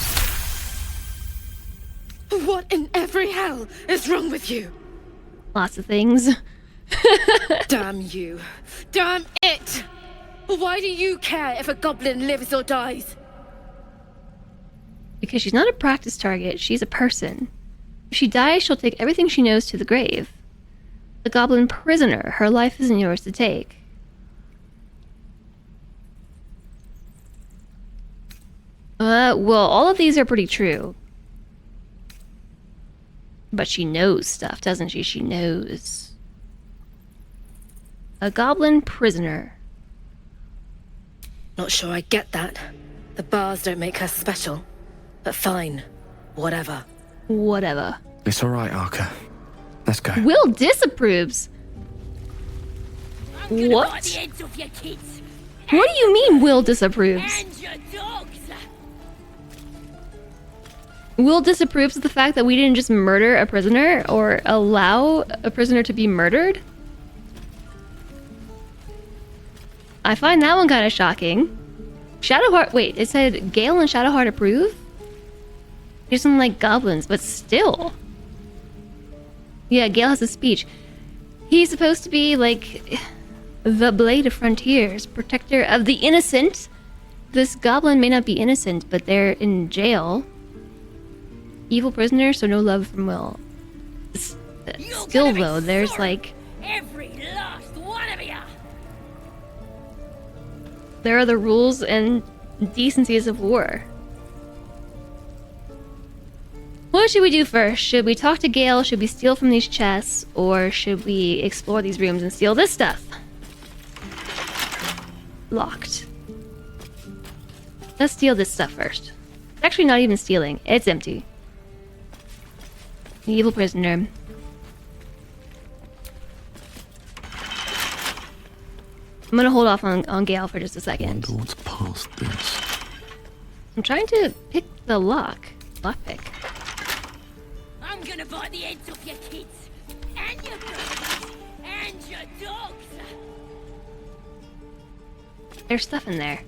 What in every hell is wrong with you? Lots of things. Damn you. Damn it! Why do you care if a goblin lives or dies? Because she's not a practice target, she's a person. If she dies, she'll take everything she knows to the grave. The goblin prisoner, her life isn't yours to take. Well, all of these are pretty true. But she knows stuff, doesn't she? She knows. A goblin prisoner. Not sure I get that. The bars don't make her special. But fine. Whatever. Whatever. It's alright, Arca. Let's go. Will disapproves. What? Bite the heads off your kids. What do you mean Will disapproves? And your dogs. Will disapproves of the fact that we didn't just murder a prisoner or allow a prisoner to be murdered? I find that one kind of shocking. Shadowheart, wait, it said Gale and Shadowheart approve? He doesn't like goblins, but still. Yeah, Gale has a speech. He's supposed to be like the Blade of Frontiers, protector of the innocent. This goblin may not be innocent, but they're in jail. Evil prisoner, so no love from Will. Still though, there's like... Every last one of you. There are the rules and decencies of war. What should we do first? Should we talk to Gale? Should we steal from these chests? Or should we explore these rooms and steal this stuff? Locked. Let's steal this stuff first. It's actually not even stealing. It's empty. The evil prisoner. I'm gonna hold off on Gale for just a second. Wonder what's past this. I'm trying to pick the lockpick. I'm gonna bite the heads off your kids. And your dogs. And your dogs. There's stuff in there.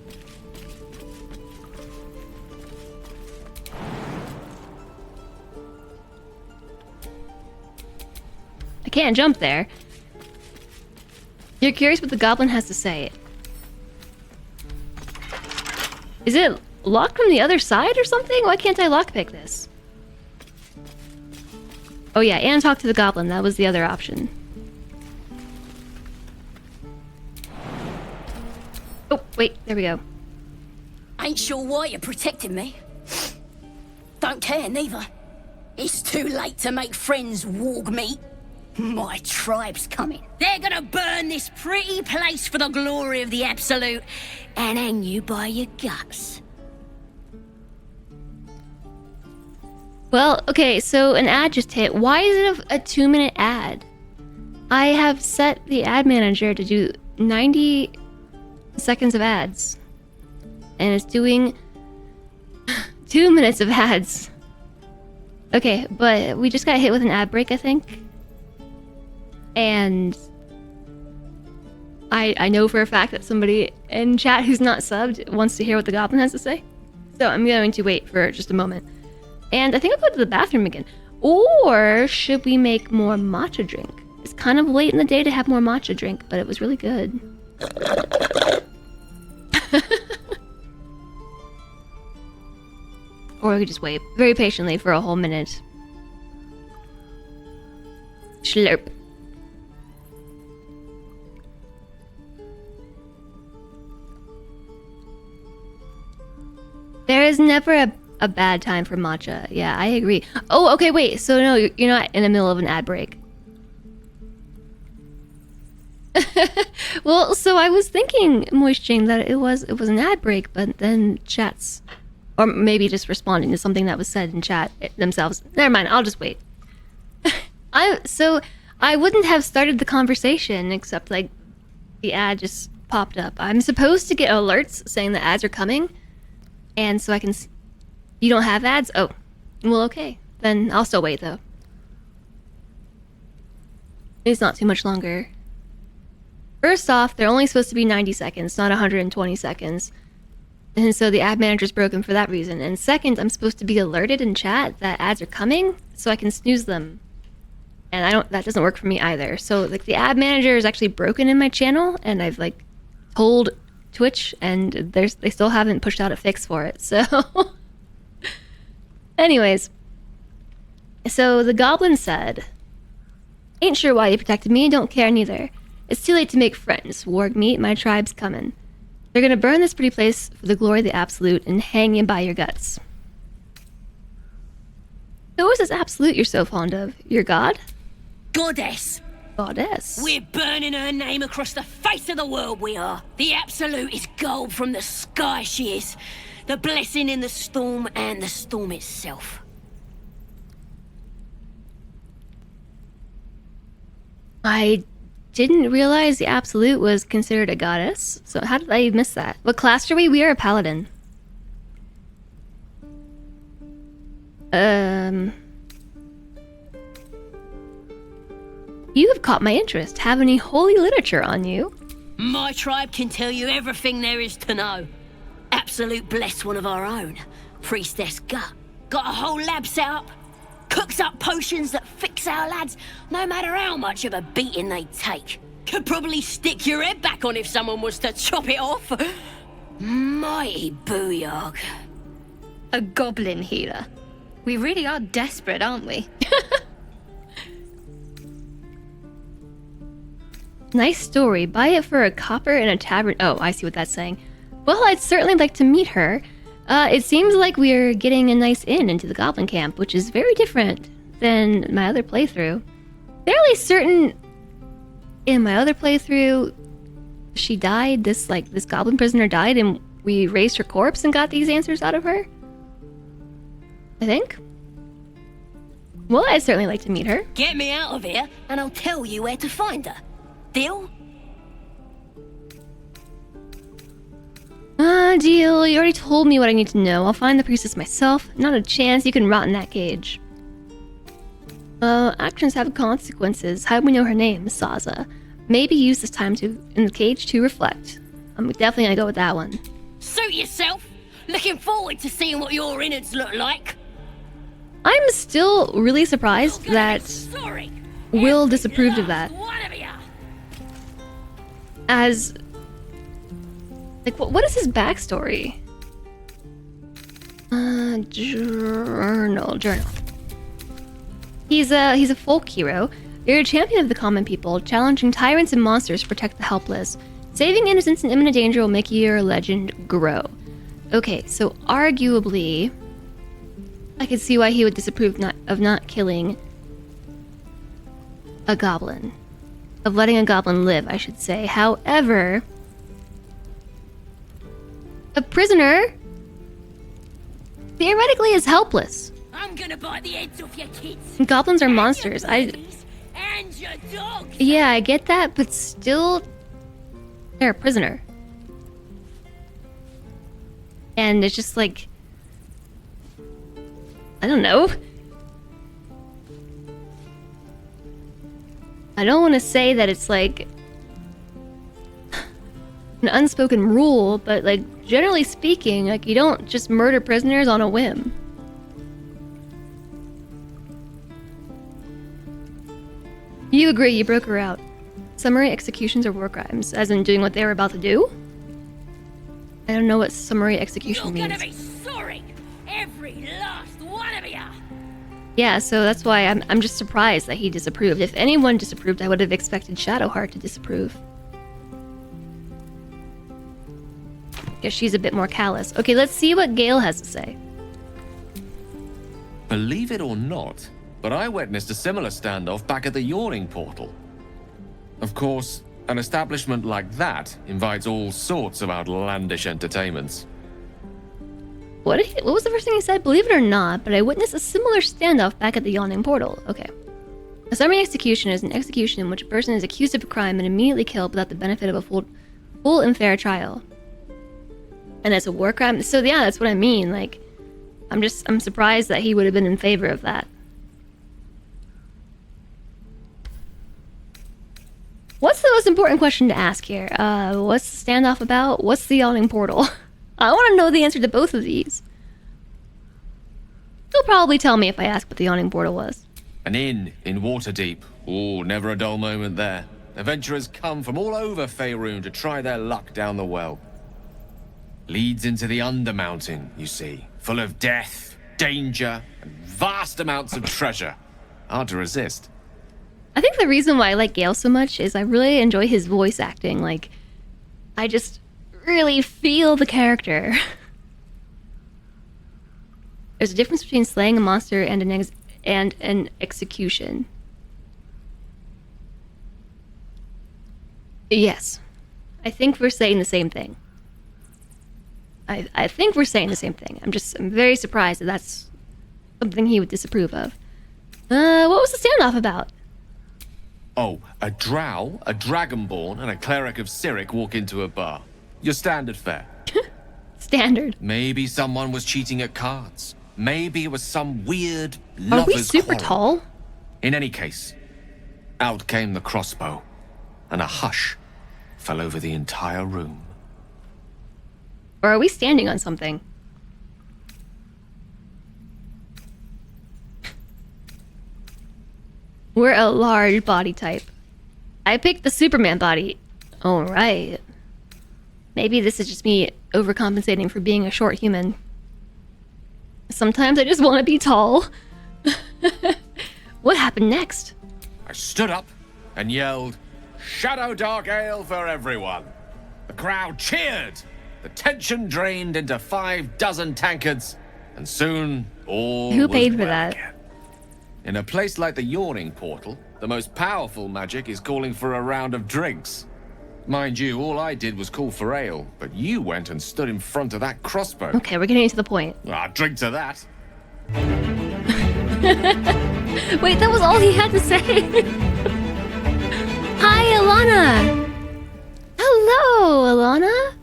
I can't jump there. You're curious what the goblin has to say. Is it locked from the other side or something? Why can't I lockpick this? Oh yeah, and talk to the goblin. That was the other option. Oh, wait. There we go. Ain't sure why you're protecting me. Don't care neither. It's too late to make friends, warg meat. My tribe's coming. They're gonna burn this pretty place for the glory of the Absolute and hang you by your guts. Well, okay, so an ad just hit. Why is it a 2-minute ad? I have set the ad manager to do 90 seconds of ads. And it's doing 2 minutes of ads. Okay, but we just got hit with an ad break, I think. And I know for a fact that somebody in chat who's not subbed wants to hear what the goblin has to say. So I'm going to wait for just a moment. And I think I'll go to the bathroom again. Or should we make more matcha drink? It's kind of late in the day to have more matcha drink, but it was really good. Or we could just wait very patiently for a whole minute. Slurp. There is never a bad time for matcha. Yeah, I agree. Oh, okay, wait. So no, you're not in the middle of an ad break. Well, so I was thinking, Moisture, that it was an ad break, but then chats, or maybe just responding to something that was said in chat themselves. Never mind. I'll just wait. I wouldn't have started the conversation except like the ad just popped up. I'm supposed to get alerts saying the ads are coming, and so I can. You don't have ads? Oh, well, okay. Then I'll still wait though. It's not too much longer. First off, they're only supposed to be 90 seconds, not 120 seconds. And so the ad manager's broken for that reason. And second, I'm supposed to be alerted in chat that ads are coming so I can snooze them. And that doesn't work for me either. So like the ad manager is actually broken in my channel, and I've like told Twitch, and they still haven't pushed out a fix for it. So anyways, so the goblin said, "Ain't sure why you protected me, don't care neither. It's too late to make friends. Warg meat, my tribe's coming. They're gonna burn this pretty place for the glory of the Absolute and hang you by your guts." Who is this Absolute you're so fond of? Your god? Goddess. Goddess. We're burning her name across the face of the world, we are. The Absolute is gold from the sky, she is. The blessing in the storm and the storm itself. I didn't realize the Absolute was considered a goddess. So how did I miss that? What class are we? We are a paladin. You have caught my interest. Have any holy literature on you? My tribe can tell you everything there is to know. Absolute bless one of our own. Priestess Gut. Got a whole lab set up. Cooks up potions that fix our lads, no matter how much of a beating they take. Could probably stick your head back on if someone was to chop it off. Mighty booyog. A goblin healer. We really are desperate, aren't we? Nice story. Buy it for a copper in a tavern. Oh, I see what that's saying. Well, I'd certainly like to meet her. It seems like we're getting a nice in into the goblin camp, which is very different than my other playthrough. Fairly certain in my other playthrough she died, this goblin prisoner died, and we raised her corpse and got these answers out of her. I think. Well, I'd certainly like to meet her. Get me out of here, and I'll tell you where to find her. Deal? Deal. You already told me what I need to know. I'll find the priestess myself. Not a chance you can rot in that cage. Actions have consequences. How do we know her name? Saza. Maybe use this time in the cage to reflect. I'm definitely gonna go with that one. Suit yourself. Looking forward to seeing what your innards look like. I'm still really surprised that Will disapproved of that. As like, what is his backstory? Journal. He's a folk hero. You're a champion of the common people, challenging tyrants and monsters to protect the helpless. Saving innocents in imminent danger will make your legend grow. Okay, so arguably, I could see why he would disapprove of not killing a goblin. Of letting a goblin live, I should say. However, a prisoner theoretically is helpless. I'm gonna bite the heads off your kids. Goblins are monsters. And your dogs. Yeah, I get that, but still, they're a prisoner. And it's just like, I don't know. I don't want to say that it's like an unspoken rule, but like generally speaking, like you don't just murder prisoners on a whim. You agree, you broke her out. Summary executions are war crimes, as in doing what they were about to do? I don't know what summary execution means. You're gonna be sorry, every last one of you. Yeah, so that's why I'm just surprised that he disapproved. If anyone disapproved, I would have expected Shadowheart to disapprove. Guess she's a bit more callous. Okay, let's see what Gale has to say. Believe it or not, but I witnessed a similar standoff back at the Yawning Portal. Of course, an establishment like that invites all sorts of outlandish entertainments. What was the first thing he said? Believe it or not, but I witnessed a similar standoff back at the Yawning Portal. Okay. A summary execution is an execution in which a person is accused of a crime and immediately killed without the benefit of a full and fair trial. And that's a war crime. So yeah, that's what I mean. Like, I'm surprised that he would have been in favor of that. What's the most important question to ask here? What's the standoff about? What's the yawning portal? I want to know the answer to both of these. He'll probably tell me if I ask what the yawning portal was. An inn in Waterdeep. Oh, never a dull moment there. Adventurers come from all over Faerun to try their luck down the well. Leads into the Undermountain, you see. Full of death, danger, and vast amounts of treasure. Hard to resist. I think the reason why I like Gale so much is I really enjoy his voice acting. Like, I just really feel the character. There's a difference between slaying a monster and an execution. Yes. I think we're saying the same thing. I think we're saying the same thing. I'm very surprised that that's something he would disapprove of. What was the standoff about? Oh, a drow, a dragonborn, and a cleric of Cyric walk into a bar. Your standard fare. Standard. Maybe someone was cheating at cards. Maybe it was some weird Are we lover's super quarrel. tall? In any case, out came the crossbow, and a hush fell over the entire room. Or are we standing on something? We're a large body type. I picked the Superman body. Alright. Maybe this is just me overcompensating for being a short human. Sometimes I just want to be tall. What happened next? I stood up and yelled, "Shadow Dark Ale for everyone!" The crowd cheered. The tension drained into 6 tankards, and soon all Who was paid for well that? again. In a place like the Yawning Portal, the most powerful magic is calling for a round of drinks. Mind you, all I did was call for ale, but you went and stood in front of that crossbow. Okay, we're getting to the point. Ah, drink to that. Wait, that was all he had to say? Hi, Alana! Hello, Alana!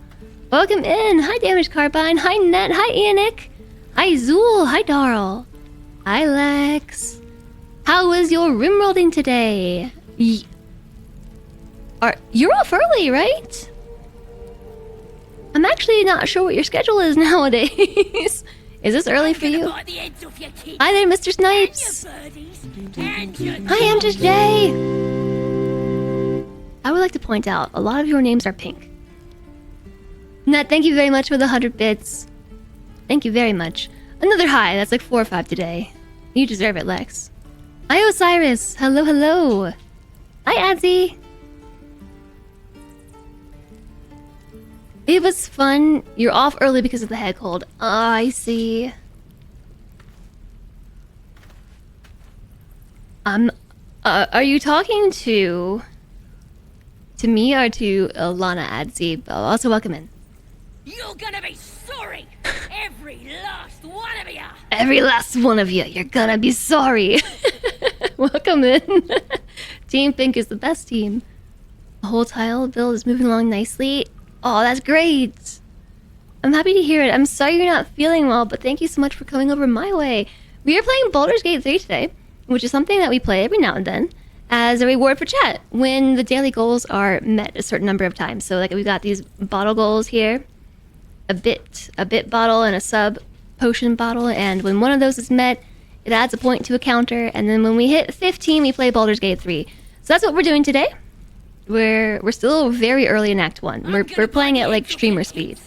Welcome in! Hi, Damaged Carbine! Hi, Net! Hi, Ianic! Hi, Zool! Hi, Darl! Hi, Lex! How was your rimworlding today? You're off early, right? I'm actually not sure what your schedule is nowadays. Is this early for you? Hi there, Mr. Snipes. Hi, I'm just Jay. I would like to point out, a lot of your names are pink. Nat, thank you very much for the 100 bits. Thank you very much. Another hi, that's like 4 or 5 today. You deserve it, Lex. Hi, Osiris. Hello, hello. Hi, Adzi. It was fun. You're off early because of the head cold. I see. Are you talking to me or to Alana Adzi? Also welcome in. You're gonna be sorry! Every last one of you! Every last one of you. You're gonna be sorry. Welcome in. Team Pink is the best team. The whole tile build is moving along nicely. Oh, that's great. I'm happy to hear it. I'm sorry you're not feeling well, but thank you so much for coming over my way. We are playing Baldur's Gate 3 today, which is something that we play every now and then as a reward for chat when the daily goals are met a certain number of times. So like we've got these bottle goals here, a bit bottle and a sub potion bottle, and when one of those is met, it adds a point to a counter, and then when we hit 15, we play Baldur's Gate 3. So that's what we're doing today. We're still very early in Act 1. We're playing at like streamer speed.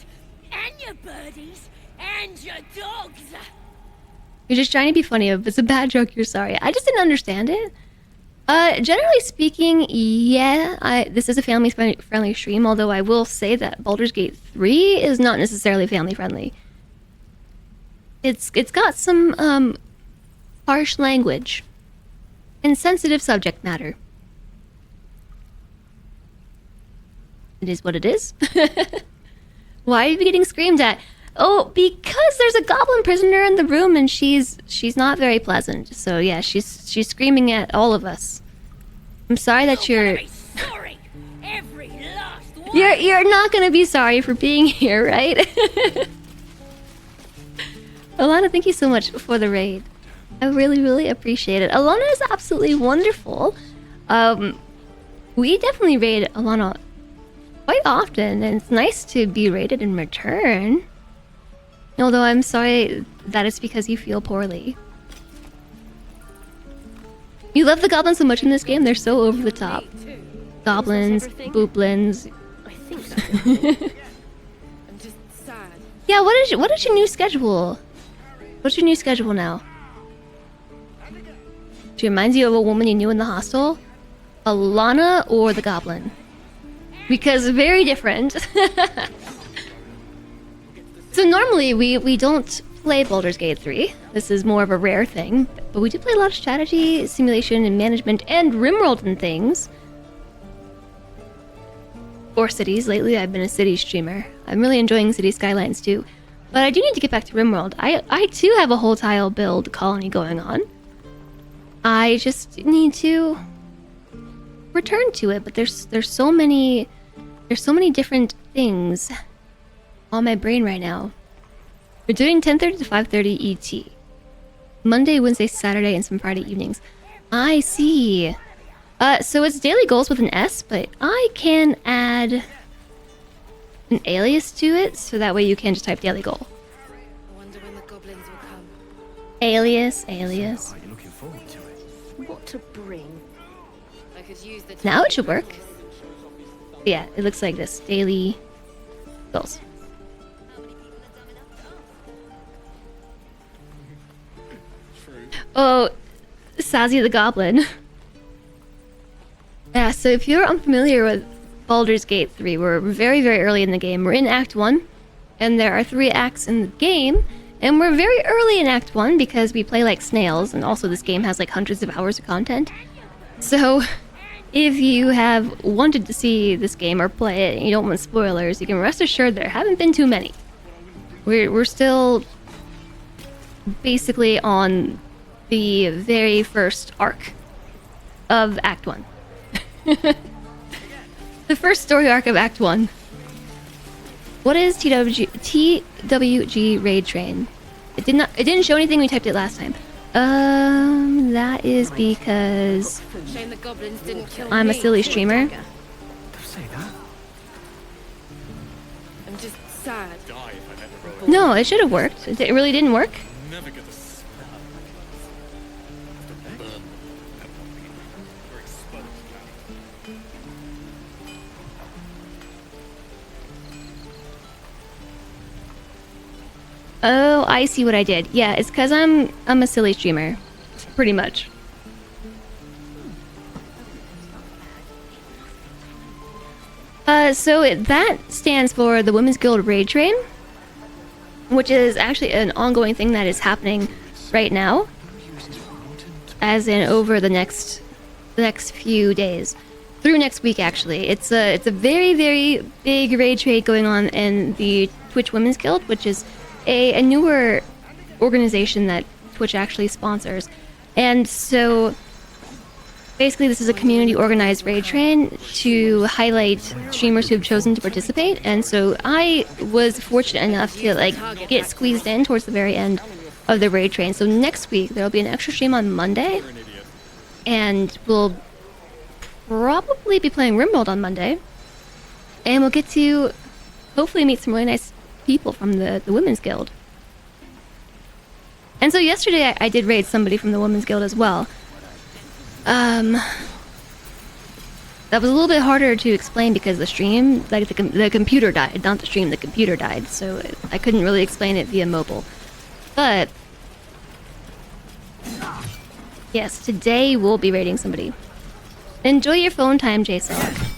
And your birdies, and your dogs! You're just trying to be funny. If it's a bad joke, you're sorry. I just didn't understand it. Generally speaking, yeah, this is a family-friendly stream, although I will say that Baldur's Gate 3 is not necessarily family-friendly. It's got some, harsh language and sensitive subject matter. It is what it is. Why are you getting screamed at? Oh, because there's a goblin prisoner in the room and she's not very pleasant. So yeah, she's screaming at all of us. I'm sorry that you're you're not gonna be sorry for being here, right? Alana, thank you so much for the raid. I really, really appreciate it. Alana is absolutely wonderful. We definitely raid Alana quite often, and it's nice to be raided in return. Although I'm sorry that it's because you feel poorly. You love the goblins so much in this game, they're so over the top. Goblins, booblins. Yeah, what is your new schedule? What's your new schedule now? She reminds you of a woman you knew in the hostel? Alana or the goblin? Because very different. So normally we don't play Baldur's Gate 3. This is more of a rare thing. But we do play a lot of strategy, simulation, and management, and RimWorld and things. Or cities. Lately I've been a city streamer. I'm really enjoying City Skylines too. But I do need to get back to RimWorld. I too have a whole tile build colony going on. I just need to return to it, but there's so many different things on my brain right now. We're doing 10:30 to 5:30 ET. Monday, Wednesday, Saturday, and some Friday evenings. I see. So it's daily goals with an S, but I can add an alias to it, so that way you can just type daily goal. Alias. What to bring? I could use the Now it should work. Yeah, it looks like this. Daily goals. Oh, Sazi the Goblin. Yeah, so if you're unfamiliar with Baldur's Gate 3, we're very, very early in the game. We're in Act 1, and there are 3 acts in the game, and we're very early in Act 1 because we play like snails, and also this game has like hundreds of hours of content. So, if you have wanted to see this game or play it and you don't want spoilers, you can rest assured there haven't been too many. We're still basically on the very first arc of Act 1. The first story arc of Act 1. What is TWG Raid Train? It didn't show anything when we typed it last time. That is because I'm a silly streamer. I'm just sad. No, it should have worked. It really didn't work. Oh, I see what I did. Yeah, it's because I'm a silly streamer, pretty much. So that stands for the Women's Guild Raid Train, which is actually an ongoing thing that is happening right now, as in over the next few days, through next week actually. It's a very, very big raid trade going on in the Twitch Women's Guild, which is a newer organization that Twitch actually sponsors. And so basically this is a community organized raid train to highlight streamers who have chosen to participate. And so I was fortunate enough to like get squeezed in towards the very end of the raid train. So next week there'll be an extra stream on Monday, and we'll probably be playing RimWorld on Monday, and we'll get to hopefully meet some really nice people from the Women's Guild. And so yesterday I did raid somebody from the Women's Guild as well. That was a little bit harder to explain because the stream, like the computer died, not the stream, the computer died, so I couldn't really explain it via mobile. But yes, today we'll be raiding somebody. Enjoy your phone time, JSOC.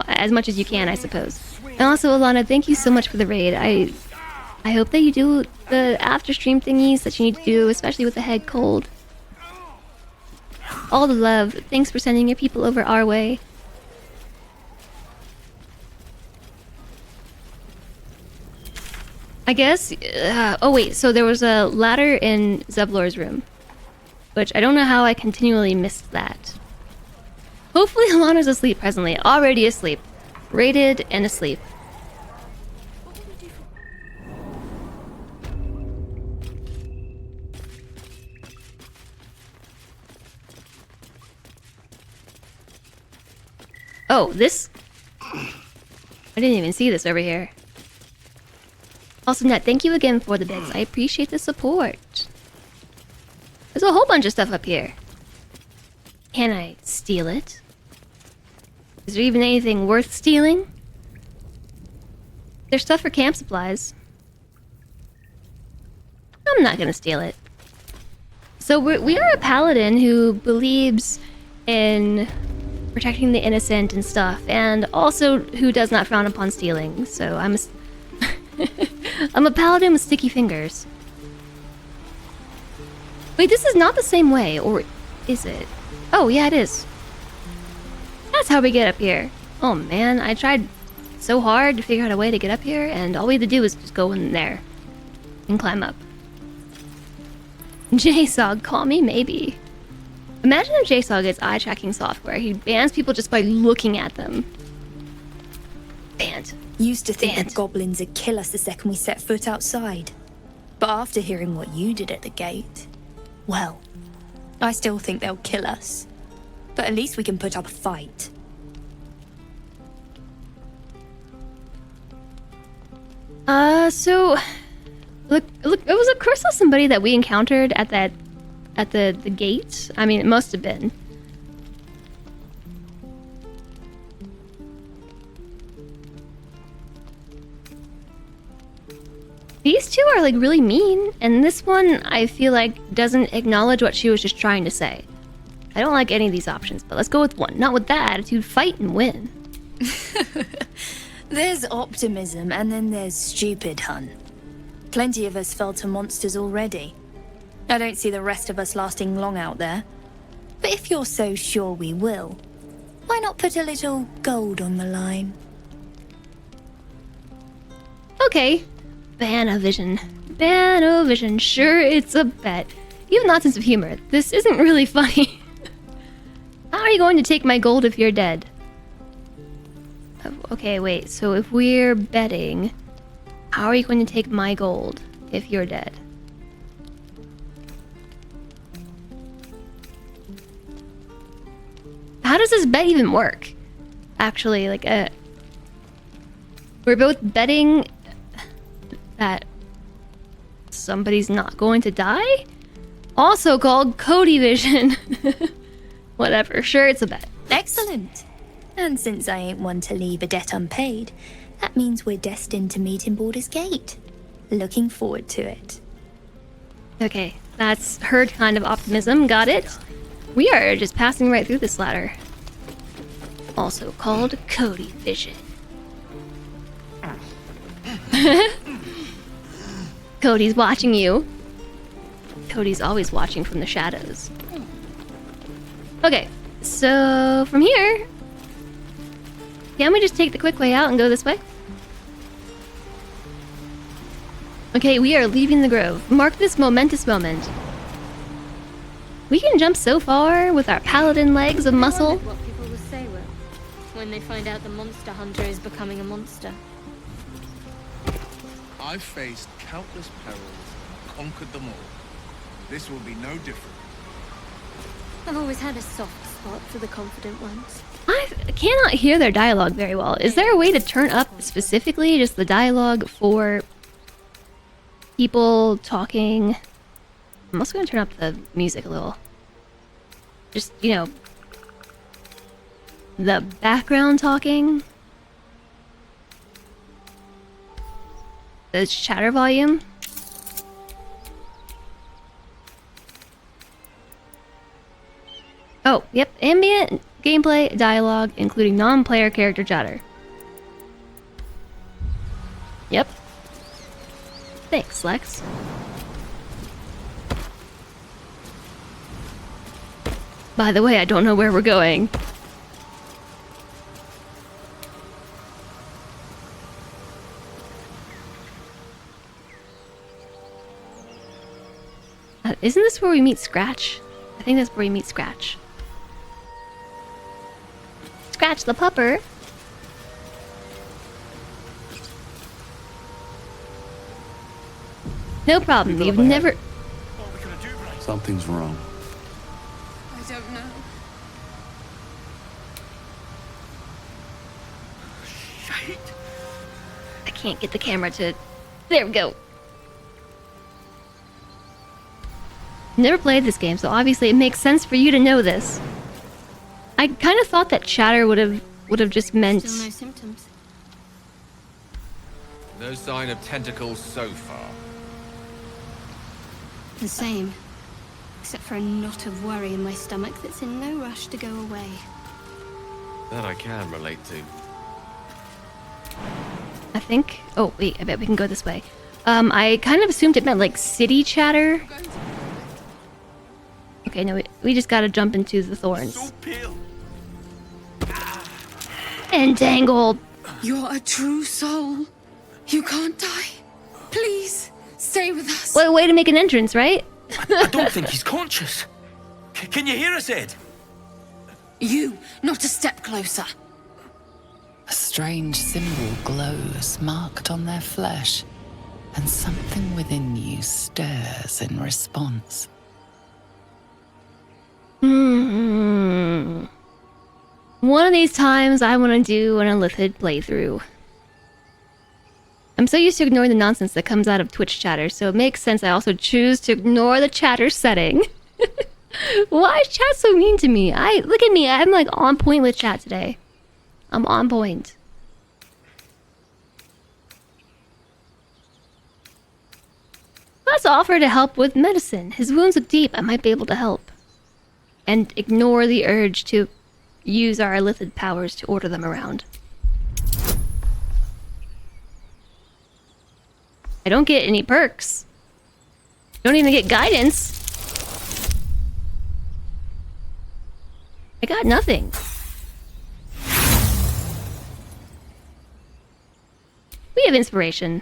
As much as you can, I suppose. And also, Alana, thank you so much for the raid. I hope that you do the after stream thingies that you need to do, especially with the head cold. All the love. Thanks for sending your people over our way. I guess... oh wait, so there was a ladder in Zevlor's room. Which I don't know how I continually missed that. Hopefully Alana's asleep presently. Already asleep. Rated and asleep. Oh, this... I didn't even see this over here. Also, Nat, thank you again for the bits. I appreciate the support. There's a whole bunch of stuff up here. Can I steal it? Is there even anything worth stealing? There's stuff for camp supplies. I'm not gonna steal it. So we are a paladin who believes in protecting the innocent and stuff, and also who does not frown upon stealing. So I'm a paladin with sticky fingers. Wait, this is not the same way, or is it? Oh, yeah, it is. That's how we get up here. Oh man, I tried so hard to figure out a way to get up here, and all we had to do was just go in there and climb up. JSOG, call me maybe. Imagine if JSOG gets eye tracking software. He bans people just by looking at them. Banned. Used to think the goblins would kill us the second we set foot outside. But after hearing what you did at the gate, well, I still think they'll kill us. But at least we can put up a fight. So... Look, it was of course somebody that we encountered at the gate. I mean, it must have been. These two are like really mean, and this one I feel like doesn't acknowledge what she was just trying to say. I don't like any of these options, but let's go with one. Not with that attitude. Fight and win. There's optimism, and then there's stupid, hun. Plenty of us fell to monsters already. I don't see the rest of us lasting long out there. But if you're so sure we will, why not put a little gold on the line? Okay. Banavision. Banavision. Sure, it's a bet. You have not sense of humor. This isn't really funny. How are you going to take my gold if you're dead? Okay, wait. So if we're betting, how are you going to take my gold if you're dead? How does this bet even work? Actually, like, we're both betting that somebody's not going to die? Also called Cody Vision. Whatever, sure, it's a bet. Excellent. And since I ain't one to leave a debt unpaid, that means we're destined to meet in Baldur's Gate. Looking forward to it. Okay, that's her kind of optimism, got it? We are just passing right through this ladder. Also called Cody Vision. Cody's watching you. Cody's always watching from the shadows. Okay, so from here, can't we just take the quick way out and go this way? Okay, we are leaving the grove. Mark this momentous moment. We can jump so far with our paladin legs of muscle. What people will say when they find out the monster hunter is becoming a monster. I've faced countless perils and conquered them all. This will be no different. I've always had a soft spot for the confident ones. I cannot hear their dialogue very well. Is there a way to turn up specifically just the dialogue for people talking? I'm also going to turn up the music a little. Just, you know, the background talking. The chatter volume. Oh, yep, ambient gameplay dialogue, including non-player character chatter. Yep. Thanks, Lex. By the way, I don't know where we're going. Isn't this where we meet Scratch? I think that's where we meet Scratch. Scratch the pupper. No problem. You've never. Something's wrong. I don't know. Shite. I can't get the camera to. There we go. Never played this game, so obviously it makes sense for you to know this. I kind of thought that chatter would have just meant. Still no symptoms. No sign of tentacles so far. The same. Except for a knot of worry in my stomach that's in no rush to go away. That I can relate to. I think. Oh wait, I bet we can go this way. I kind of assumed it meant like city chatter. Okay, no, we just gotta jump into the thorns. Entangled. You're a true soul. You can't die. Please, stay with us. What a way to make an entrance, right? I don't think he's conscious. Can you hear us, Ed? You, not a step closer. A strange symbol glows, marked on their flesh, and something within you stirs in response. One of these times I want to do an Illithid playthrough. I'm so used to ignoring the nonsense that comes out of Twitch chatter, so it makes sense I also choose to ignore the chatter setting. Why is chat so mean to me? Look at me, I'm like on point with chat today. I'm on point. Let's offer to help with medicine. His wounds look deep, I might be able to help. And ignore the urge to use our Illithid powers to order them around. I don't get any perks. Don't even get guidance. I got nothing. We have inspiration.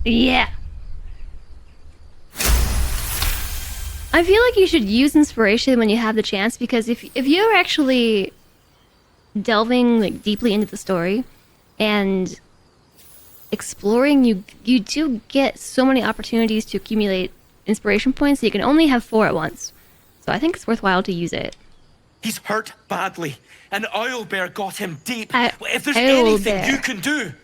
Yeah. I feel like you should use inspiration when you have the chance, because if you're actually delving like deeply into the story and exploring, you do get so many opportunities to accumulate inspiration points. So you can only have 4 at once. So I think it's worthwhile to use it. He's hurt badly, and Owlbear got him deep. If there's Owlbear. anything you can do...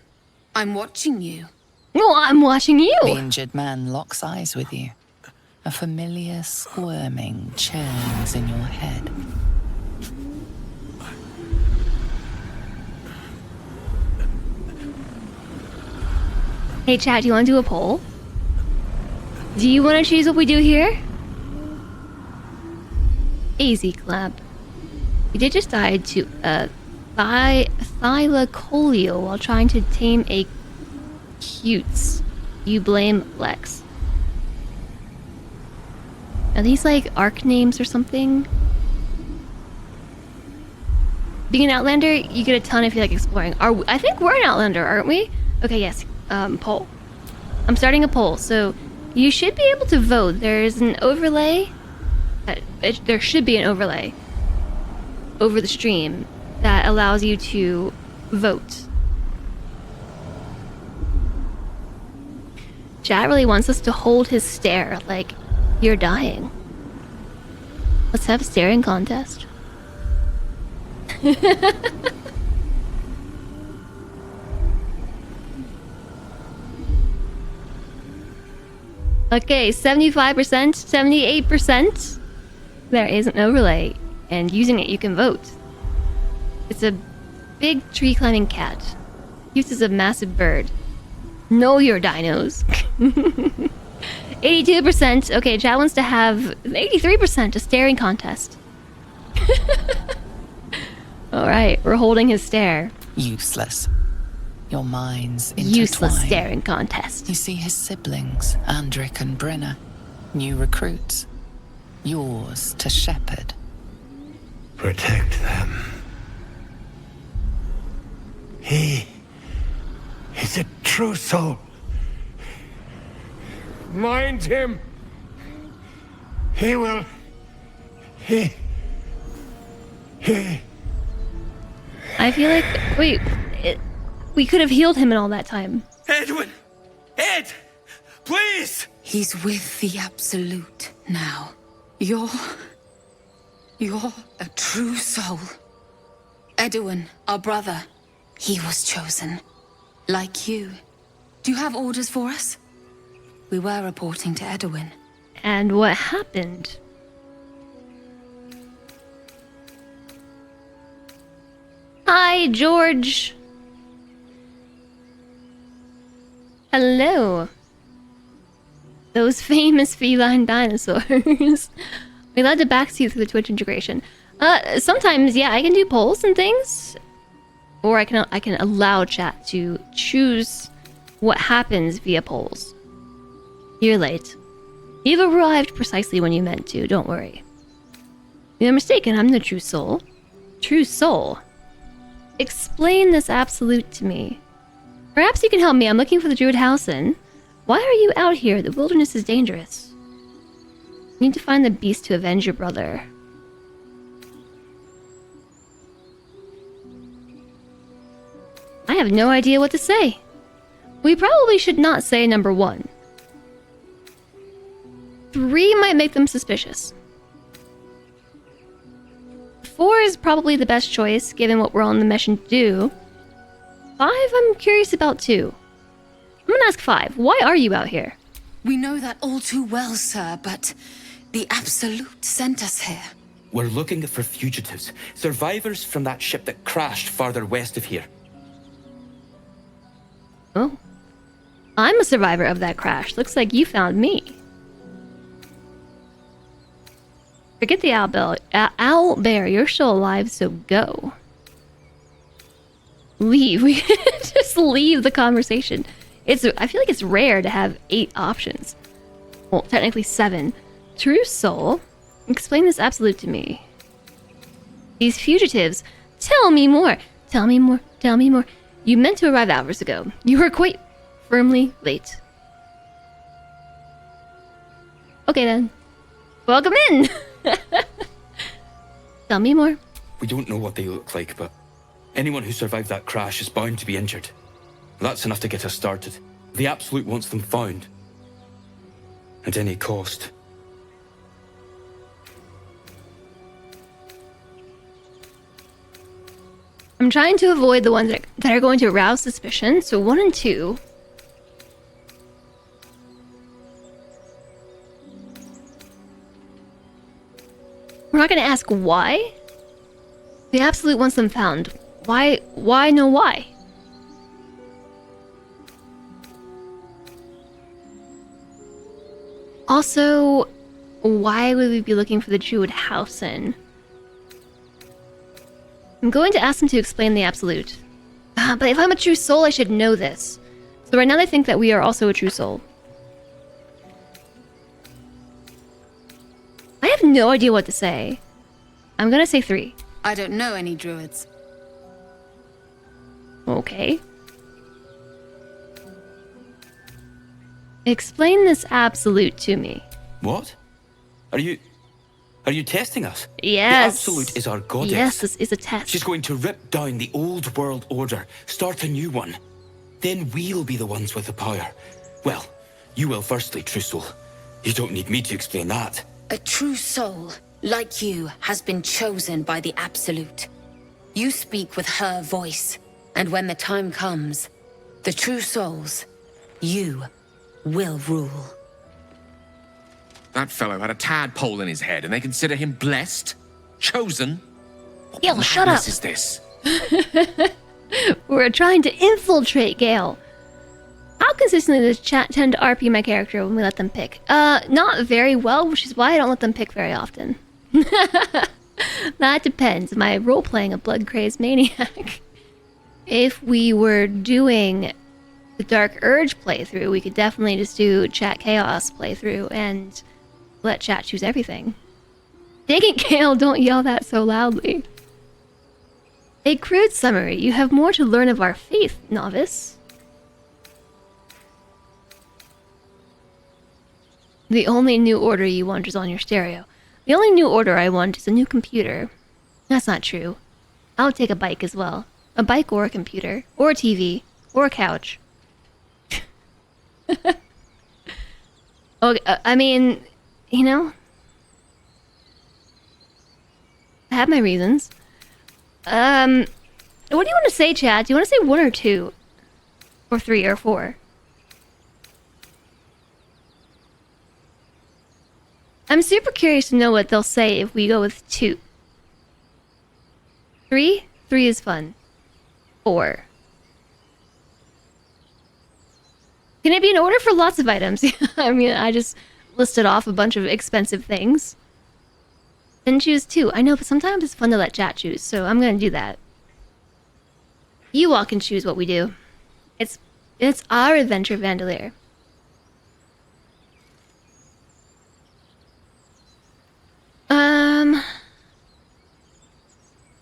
I'm watching you. No, I'm watching you. The injured man locks eyes with you. A familiar squirming churns in your head. Hey chat, do you want to do a poll? Do you want to choose what we do here? Easy clap. You did just die to thylacoleo while trying to tame a cutes. You blame Lex. Are these like arc names or something? Being an Outlander, you get a ton if you like exploring. I think we're an Outlander, aren't we? Okay, yes. Poll. I'm starting a poll, so you should be able to vote. There's an overlay. There should be an overlay over the stream that allows you to vote. Chat really wants us to hold his stare like you're dying. Let's have a staring contest. Okay, 75%, 78%. There is an overlay, and using it you can vote. It's a big tree climbing cat. Uses a massive bird. Know your dinos. 82%. Okay, chat wants to have 83% a staring contest. Alright, we're holding his stare. Useless. Your minds intertwine. Useless staring contest. You see his siblings, Andric and Brenna. New recruits. Yours to shepherd. Protect them. He is a true soul. Mind him. He will... I feel like... Wait, we could have healed him in all that time. Edwin! Ed! Please! He's with the Absolute now. You're a true soul. Edwin, our brother, he was chosen. Like you. Do you have orders for us? We were reporting to Edwin. And what happened? Hi, George. Hello. Those famous feline dinosaurs. We allowed to backseat through the Twitch integration. Sometimes, yeah, I can do polls and things. Or I can allow chat to choose what happens via polls. You're late. You've arrived precisely when you meant to, don't worry. You're mistaken, I'm the true soul. True soul? Explain this absolute to me. Perhaps you can help me, I'm looking for the Druid Housen. Why are you out here? The wilderness is dangerous. You need to find the beast to avenge your brother. I have no idea what to say. We probably should not say number 1. 3 might make them suspicious. 4 is probably the best choice, given what we're on the mission to do. 5, I'm curious about too. I'm gonna ask 5. Why are you out here? We know that all too well, sir, but the Absolute sent us here. We're looking for fugitives, survivors from that ship that crashed farther west of here. Oh. I'm a survivor of that crash. Looks like you found me. Forget the owlbear. You're still alive, so go. Leave. We just leave the conversation. I feel like it's rare to have 8 options. Well, technically 7. True soul. Explain this absolute to me. These fugitives. Tell me more. Tell me more. Tell me more. You meant to arrive hours ago. You were quite firmly late. Okay then. Welcome in! Tell me more. We don't know what they look like, but anyone who survived that crash is bound to be injured. That's enough to get us started. The Absolute wants them found. At any cost. I'm trying to avoid the ones that are going to arouse suspicion, so 1 and 2. We're not going to ask why. The Absolute wants them found. Why no why? Also, why would we be looking for the Druid Housen? I'm going to ask them to explain the Absolute. But if I'm a true soul, I should know this. So right now they think that we are also a true soul. I have no idea what to say. I'm gonna say 3. I don't know any druids. Okay. Explain this absolute to me. What? Are you testing us? Yes. The Absolute is our goddess. Yes, this is a test. She's going to rip down the old world order, start a new one. Then we'll be the ones with the power. Well, you will firstly, true soul. You don't need me to explain that. A true soul, like you, has been chosen by the Absolute. You speak with her voice, and when the time comes, the true souls, you will rule. That fellow had a tadpole in his head, and they consider him blessed? Chosen? Gale, shut up! What is this? We're trying to infiltrate Gale. How consistently does chat tend to RP my character when we let them pick? Not very well, which is why I don't let them pick very often. That depends. Am I role-playing a blood-crazed maniac? If we were doing the Dark Urge playthrough, we could definitely just do Chat Chaos playthrough and let chat choose everything. Dang it, Gale, don't yell that so loudly. A crude summary. You have more to learn of our faith, novice. The only new order you want is on your stereo. The only new order I want is a new computer. That's not true. I'll take a bike as well. A bike or a computer. Or a TV. Or a couch. Okay, I mean, you know, I have my reasons. What do you want to say, Chad? Do you want to say 1 or 2? Or 3 or 4? I'm super curious to know what they'll say if we go with 2. 3? 3 is fun. 4. Can it be an order for lots of items? I mean, I just listed off a bunch of expensive things. Then choose 2. I know, but sometimes it's fun to let chat choose, so I'm gonna do that. You all can choose what we do. It's our adventure, Vandalier.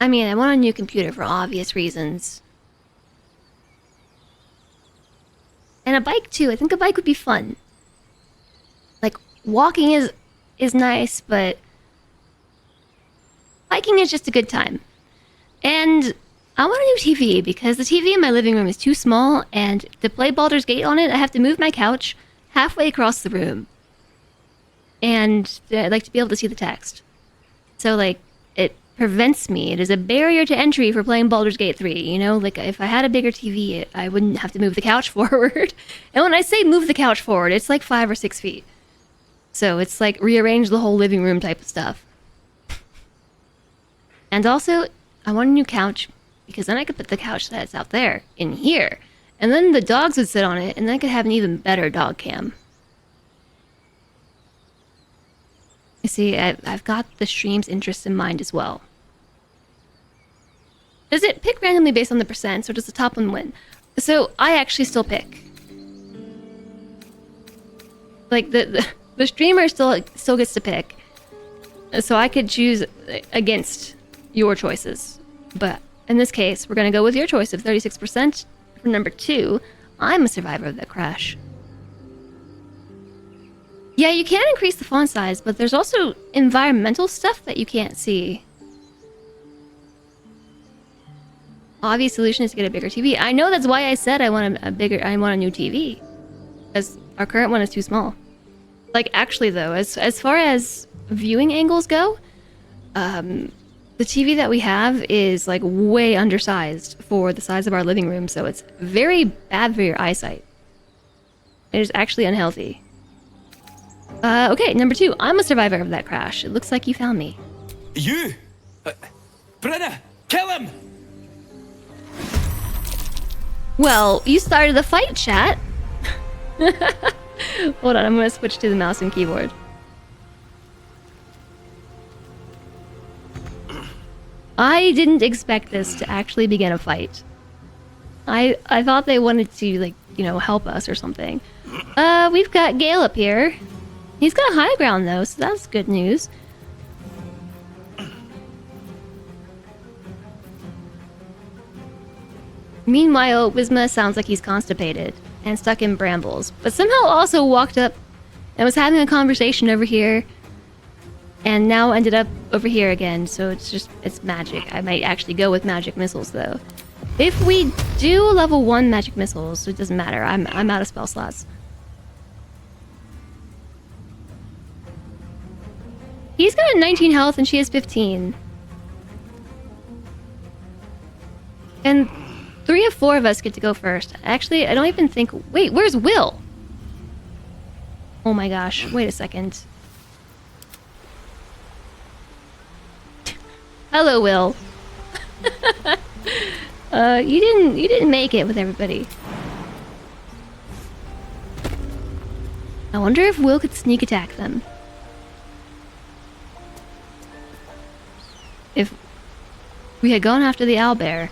I mean, I want a new computer for obvious reasons. And a bike too. I think a bike would be fun. Like, walking is nice, but biking is just a good time. And I want a new TV because the TV in my living room is too small, and to play Baldur's Gate on it, I have to move my couch halfway across the room. And I'd like to be able to see the text. So, like, it prevents me. It is a barrier to entry for playing Baldur's Gate 3, you know? Like, if I had a bigger TV, I wouldn't have to move the couch forward. And when I say move the couch forward, it's like 5 or 6 feet. So it's like rearrange the whole living room type of stuff. And also, I want a new couch, because then I could put the couch that's out there in here. And then the dogs would sit on it, and then I could have an even better dog cam. You see, I've got the stream's interests in mind as well. Does it pick randomly based on the percents, or does the top one win? So, I actually still pick. Like, the streamer still gets to pick. So I could choose against your choices. But in this case, we're going to go with your choice of 36%. For number 2, I'm a survivor of that crash. Yeah, you can increase the font size, but there's also environmental stuff that you can't see. Obvious solution is to get a bigger TV. I know, that's why I said I want a new TV. Because our current one is too small. Like, actually though, as far as viewing angles go, the TV that we have is like way undersized for the size of our living room, so it's very bad for your eyesight. It is actually unhealthy. Okay, number 2. I'm a survivor of that crash. It looks like you found me. You? Brenna, kill him! Well, you started the fight, chat. Hold on, I'm gonna switch to the mouse and keyboard. I didn't expect this to actually begin a fight. I thought they wanted to, like, you know, help us or something. We've got Gale up here. He's got high ground though, so that's good news. Meanwhile, Wisma sounds like he's constipated and stuck in brambles, but somehow also walked up and was having a conversation over here, and now ended up over here again, so it's magic. I might actually go with magic missiles though. If we do level 1 magic missiles, it doesn't matter. I'm out of spell slots. He's got 19 health and she has 15. And 3 of 4 of us get to go first. Actually, I don't even think... Wait, where's Will? Oh my gosh, wait a second. Hello, Will. You didn't make it with everybody. I wonder if Will could sneak attack them. If we had gone after the owlbear.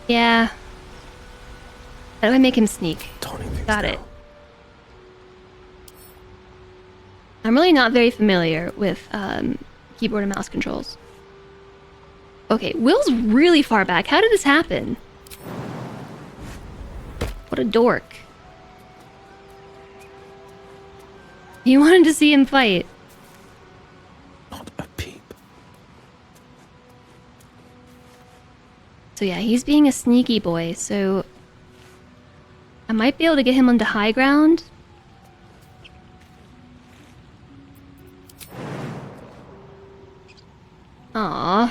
Yeah. How do I make him sneak? Got it. I'm really not very familiar with keyboard and mouse controls. Okay, Will's really far back. How did this happen? What a dork. He wanted to see him fight. Not a peep. So yeah, he's being a sneaky boy, so I might be able to get him onto high ground. Aww.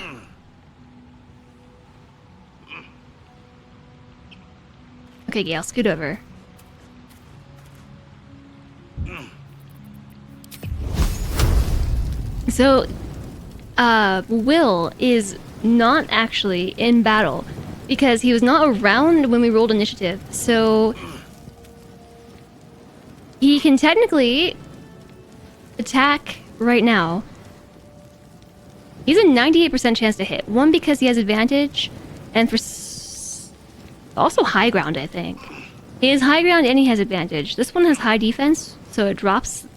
Okay, Gale, scoot over. So, Will is not actually in battle because he was not around when we rolled initiative. So, he can technically attack right now. He's a 98% chance to hit. One, because he has advantage, and for also high ground, I think. He has high ground and he has advantage. This one has high defense, so it drops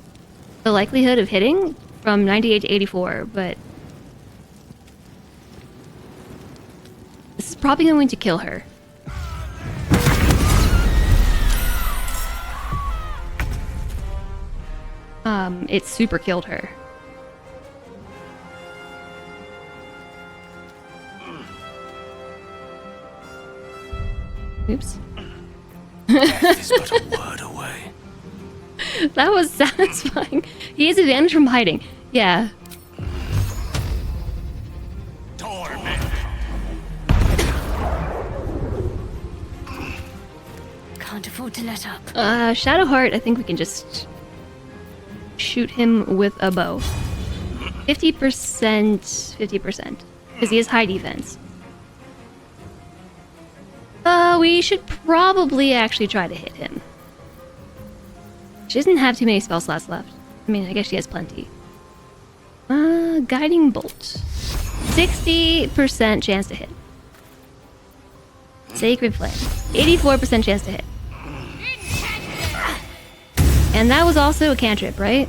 the likelihood of hitting from 98 to 84, but this is probably going to kill her. It super killed her. Oops. Death is but a word away. That was satisfying. He has advantage from hiding. Yeah. Can't afford to let up. Shadowheart, I think we can just shoot him with a bow. 50%, 50%. Because he has high defense. We should probably actually try to hit him. She doesn't have too many spell slots left. I mean, I guess she has plenty. Guiding Bolt. 60% chance to hit. Sacred Flame. 84% chance to hit. And that was also a cantrip, right?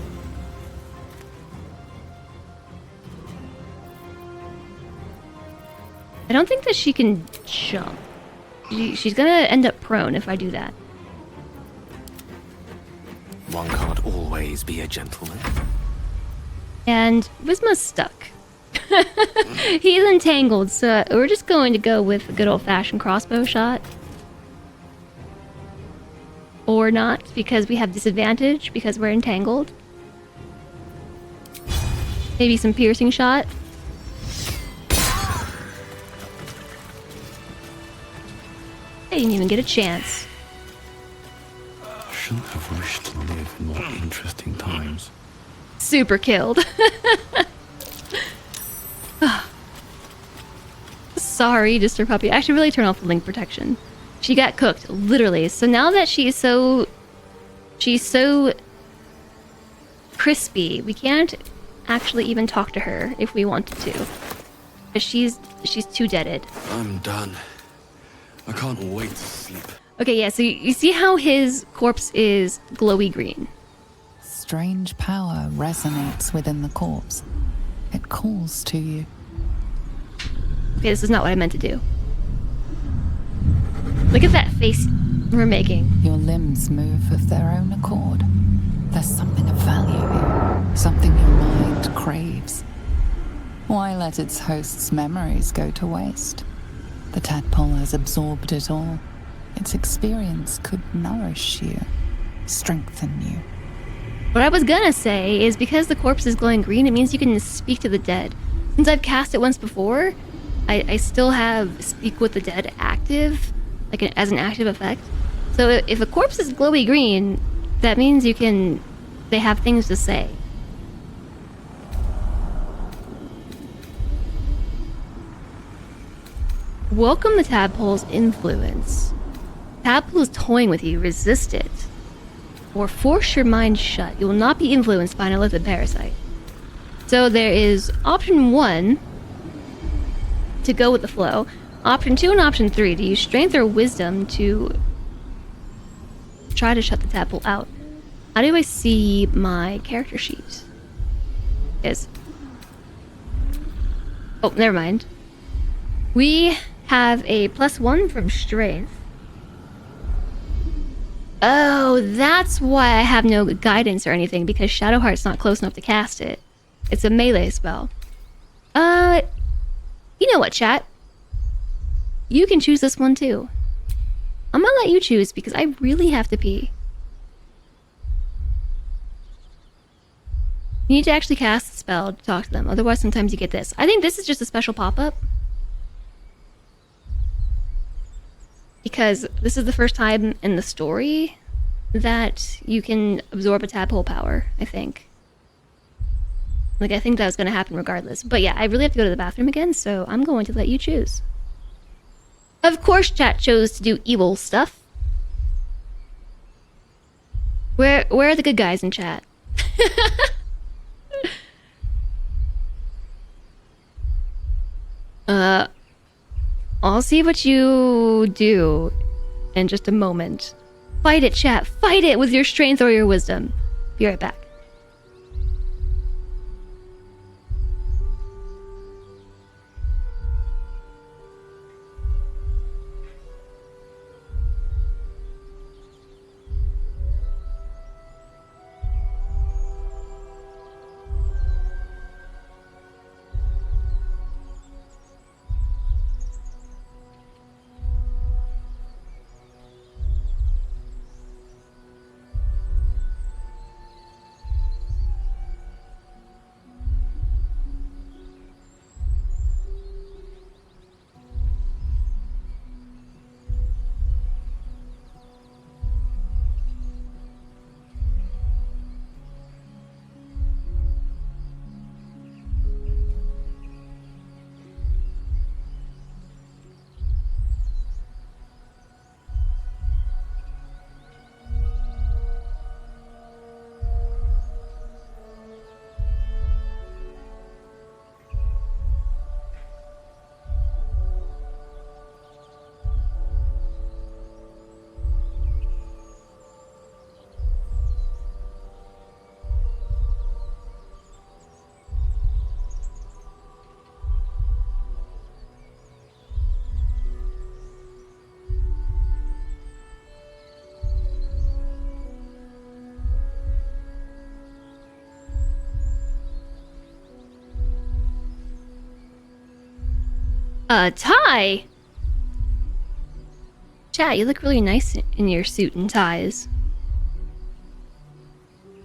I don't think that she can jump. She's gonna end up prone if I do that. One can't always be a gentleman. And Wisma's stuck. He's entangled, so we're just going to go with a good old-fashioned crossbow shot. Or not, because we have disadvantage, because we're entangled. Maybe some piercing shot. I didn't even get a chance. Shouldn't have wished to live in more interesting times. Super killed. Sorry, Distor Puppy. I should really turn off the link protection. She got cooked, literally. So now that she's so crispy, we can't actually even talk to her if we wanted to. Because she's too deaded. I'm done. I can't wait to sleep. Okay, yeah, so you see how his corpse is glowy green. Strange power resonates within the corpse. It calls to you. Okay, this is not what I meant to do. Look at that face we're making. Your limbs move of their own accord. There's something of value here, something your mind craves. Why let its host's memories go to waste? The tadpole has absorbed it all. Its experience could nourish you, strengthen you. What I was gonna say is because the corpse is glowing green, it means you can speak to the dead. Since I've cast it once before, I still have Speak with the Dead active, like as an active effect. So if a corpse is glowy green, that means they have things to say. Welcome the tadpole's influence. Tadpole is toying with you, resist it. Or force your mind shut. You will not be influenced by an illicit parasite. So there is option 1 to go with the flow. Option 2 and option 3 to use strength or wisdom to try to shut the tadpole out. How do I see my character sheet? Yes. Oh, never mind. We have a +1 from strength. Oh, that's why I have no guidance or anything, because Shadowheart's not close enough to cast it. It's a melee spell. You know what, chat? You can choose this one too. I'm gonna let you choose because I really have to pee. You need to actually cast the spell to talk to them, otherwise sometimes you get this. I think this is just a special pop-up. Because this is the first time in the story that you can absorb a tadpole power, I think. Like, I think that was going to happen regardless. But yeah, I really have to go to the bathroom again, so I'm going to let you choose. Of course, chat chose to do evil stuff. Where are the good guys in chat? I'll see what you do in just a moment. Fight it, chat. Fight it with your strength or your wisdom. Be right back. Tie? Chat, you look really nice in your suit and ties.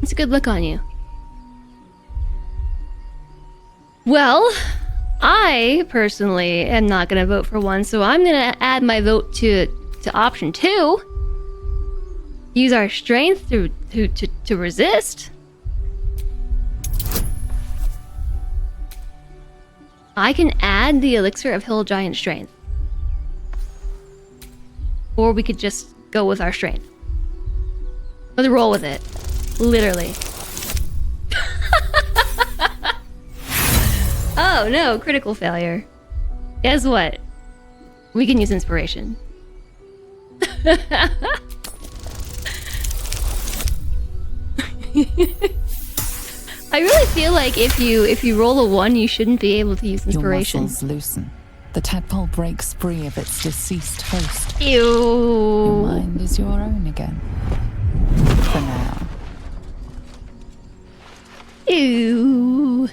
It's a good look on you. Well, I personally am not gonna vote for one, so I'm gonna add my vote to option 2. Use our strength to resist. I can add the elixir of Hill Giant Strength. Or we could just go with our strength. Let's roll with it. Literally. Oh no, critical failure. Guess what? We can use inspiration. I really feel like if you roll a 1, you shouldn't be able to use inspiration. Your muscles loosen. The tadpole breaks free of its deceased host. Ew. Your mind is your own again. For now. Ew.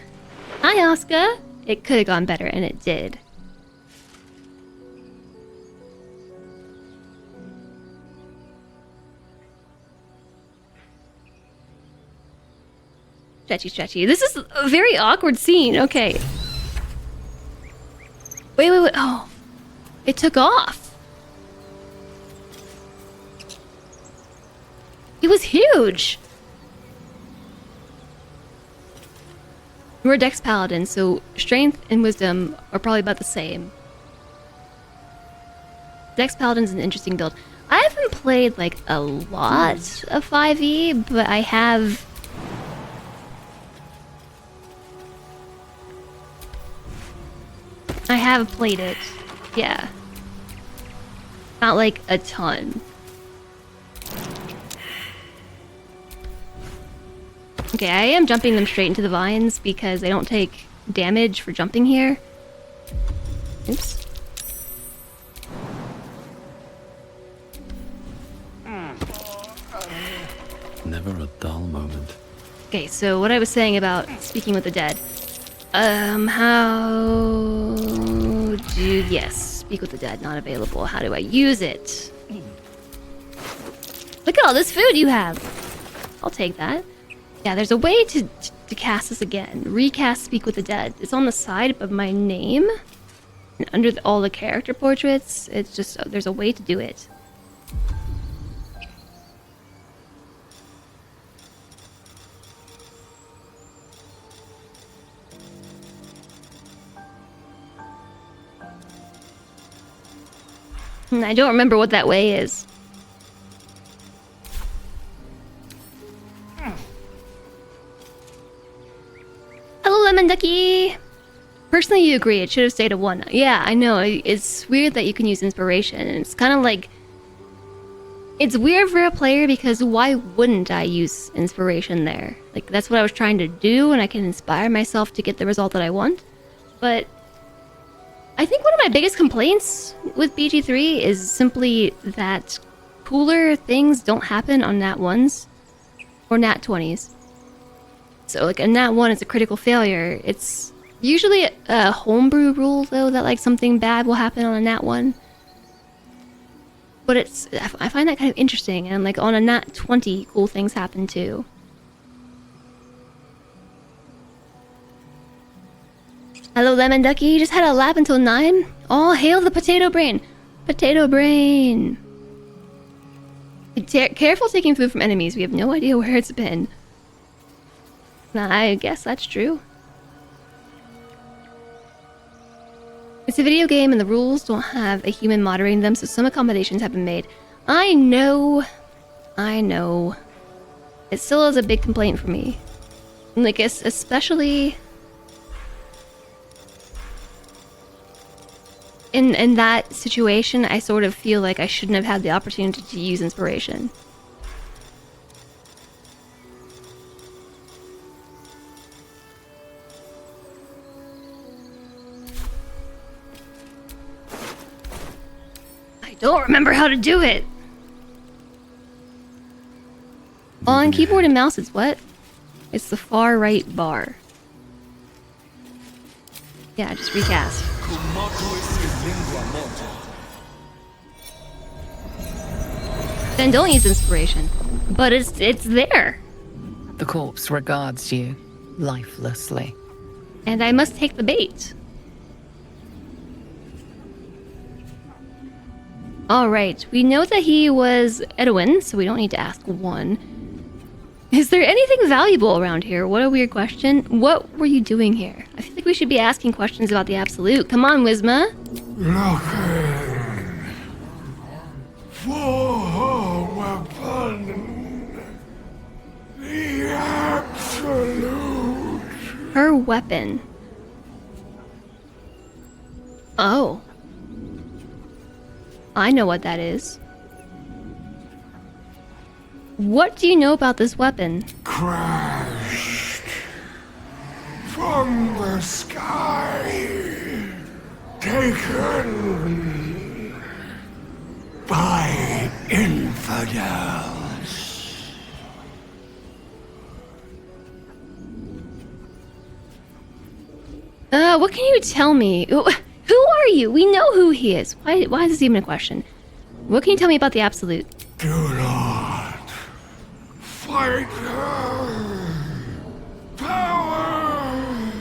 Hi, Oscar. It could have gone better, and it did. Stretchy. This is a very awkward scene. Okay. Wait. Oh. It took off. It was huge. We're a Dex Paladin, so strength and wisdom are probably about the same. Dex Paladin's an interesting build. I haven't played like a lot of 5e, but I have... played it. Yeah. Not like a ton. Okay, I am jumping them straight into the vines because they don't take damage for jumping here. Oops. Never a dull moment. Okay, so what I was saying about speaking with the dead. How do... Yes, speak with the dead, not available. How do I use it? Look at all this food you have. I'll take that. Yeah, there's a way to cast this again. Recast Speak with the Dead. It's on the side of my name. And under all the character portraits. It's just, there's a way to do it. And I don't remember what that way is. Hello, Lemon Ducky! Personally, you agree. It should have stayed a 1. Yeah, I know. It's weird that you can use inspiration. And it's kind of like... It's weird for a player because why wouldn't I use inspiration there? Like, that's what I was trying to do, and I can inspire myself to get the result that I want. But... I think one of my biggest complaints with BG3 is simply that cooler things don't happen on Nat 1s or Nat 20s. So like a Nat 1 is a critical failure. It's usually a homebrew rule though that like something bad will happen on a Nat 1. But I find that kind of interesting, and like on a Nat 20 cool things happen too. Hello, Lemon Ducky. You just had a lap until 9? Oh, hail the potato brain. Potato brain. Careful taking food from enemies. We have no idea where it's been. I guess that's true. It's a video game and the rules don't have a human moderating them, so some accommodations have been made. I know. It still is a big complaint for me. Like, especially... In that situation, I sort of feel like I shouldn't have had the opportunity to use inspiration. I don't remember how to do it! On keyboard and mouse, it's what? It's the far right bar. Yeah, just recast. Then don't use inspiration. But it's there. The corpse regards you lifelessly. And I must take the bait. Alright, we know that he was Edwin, so we don't need to ask 1. Is there anything valuable around here? What a weird question. What were you doing here? I feel like we should be asking questions about the Absolute. Come on, Wisma. Looking for weapon. The Absolute. Her weapon. Oh. I know what that is. What do you know about this weapon? Crashed from the sky, taken by infidels. What can you tell me? Who are you? We know who he is. Why is this even a question? What can you tell me about the Absolute? Do not fight her. Power!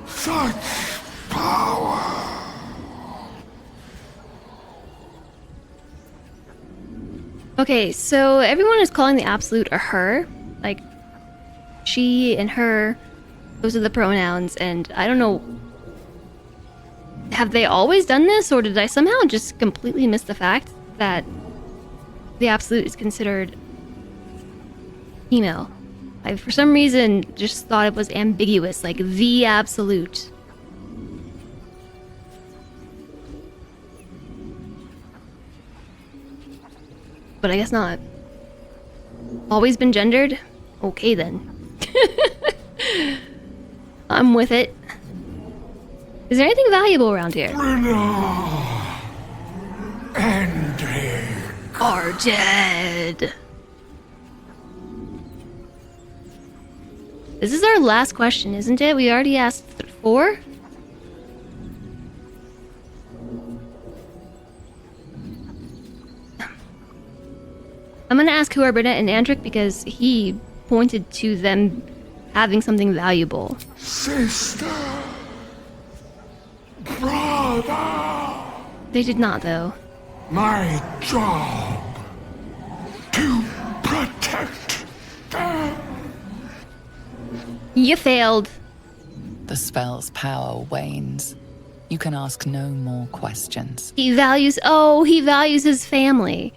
Such power! Okay, so everyone is calling the Absolute a her. Like, she and her, those are the pronouns, and I don't know. Have they always done this, or did I somehow just completely miss the fact that the Absolute is considered female? I, for some reason, just thought it was ambiguous, like the Absolute. But I guess not. Always been gendered? Okay then. I'm with it. Is there anything valuable around here? Ending. Are dead. This is our last question, isn't it? We already asked 4? I'm gonna ask who are Burnett and Andric because he pointed to them having something valuable. Sister. Brother. They did not, though. My job. To protect them. You failed. The spell's power wanes. You can ask no more questions. He values his family.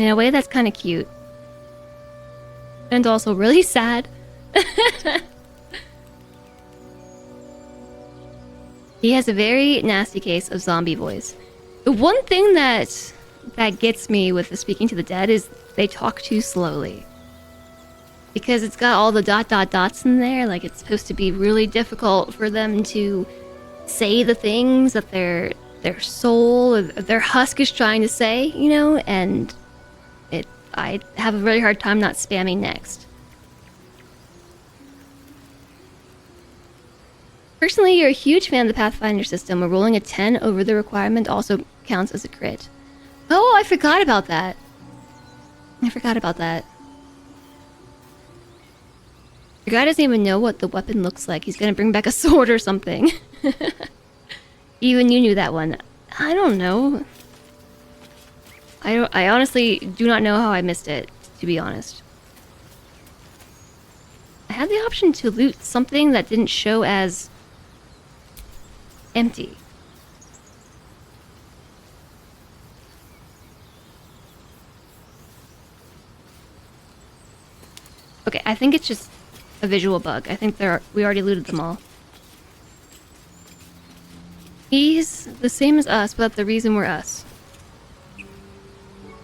In a way that's kind of cute. And also really sad. He has a very nasty case of zombie voice. The one thing that gets me with the speaking to the dead is they talk too slowly. Because it's got all the ... dots in there, like it's supposed to be really difficult for them to say the things that their soul or their husk is trying to say, you know, and I have a really hard time not spamming next. Personally, you're a huge fan of the Pathfinder system, where rolling a 10 over the requirement also counts as a crit. Oh, I forgot about that. Your guy doesn't even know what the weapon looks like. He's gonna bring back a sword or something. Even you knew that one. I don't know. I honestly do not know how I missed it, to be honest. I had the option to loot something that didn't show as empty. Okay, I think it's just a visual bug. I think we already looted them all. He's the same as us, but the reason we're us.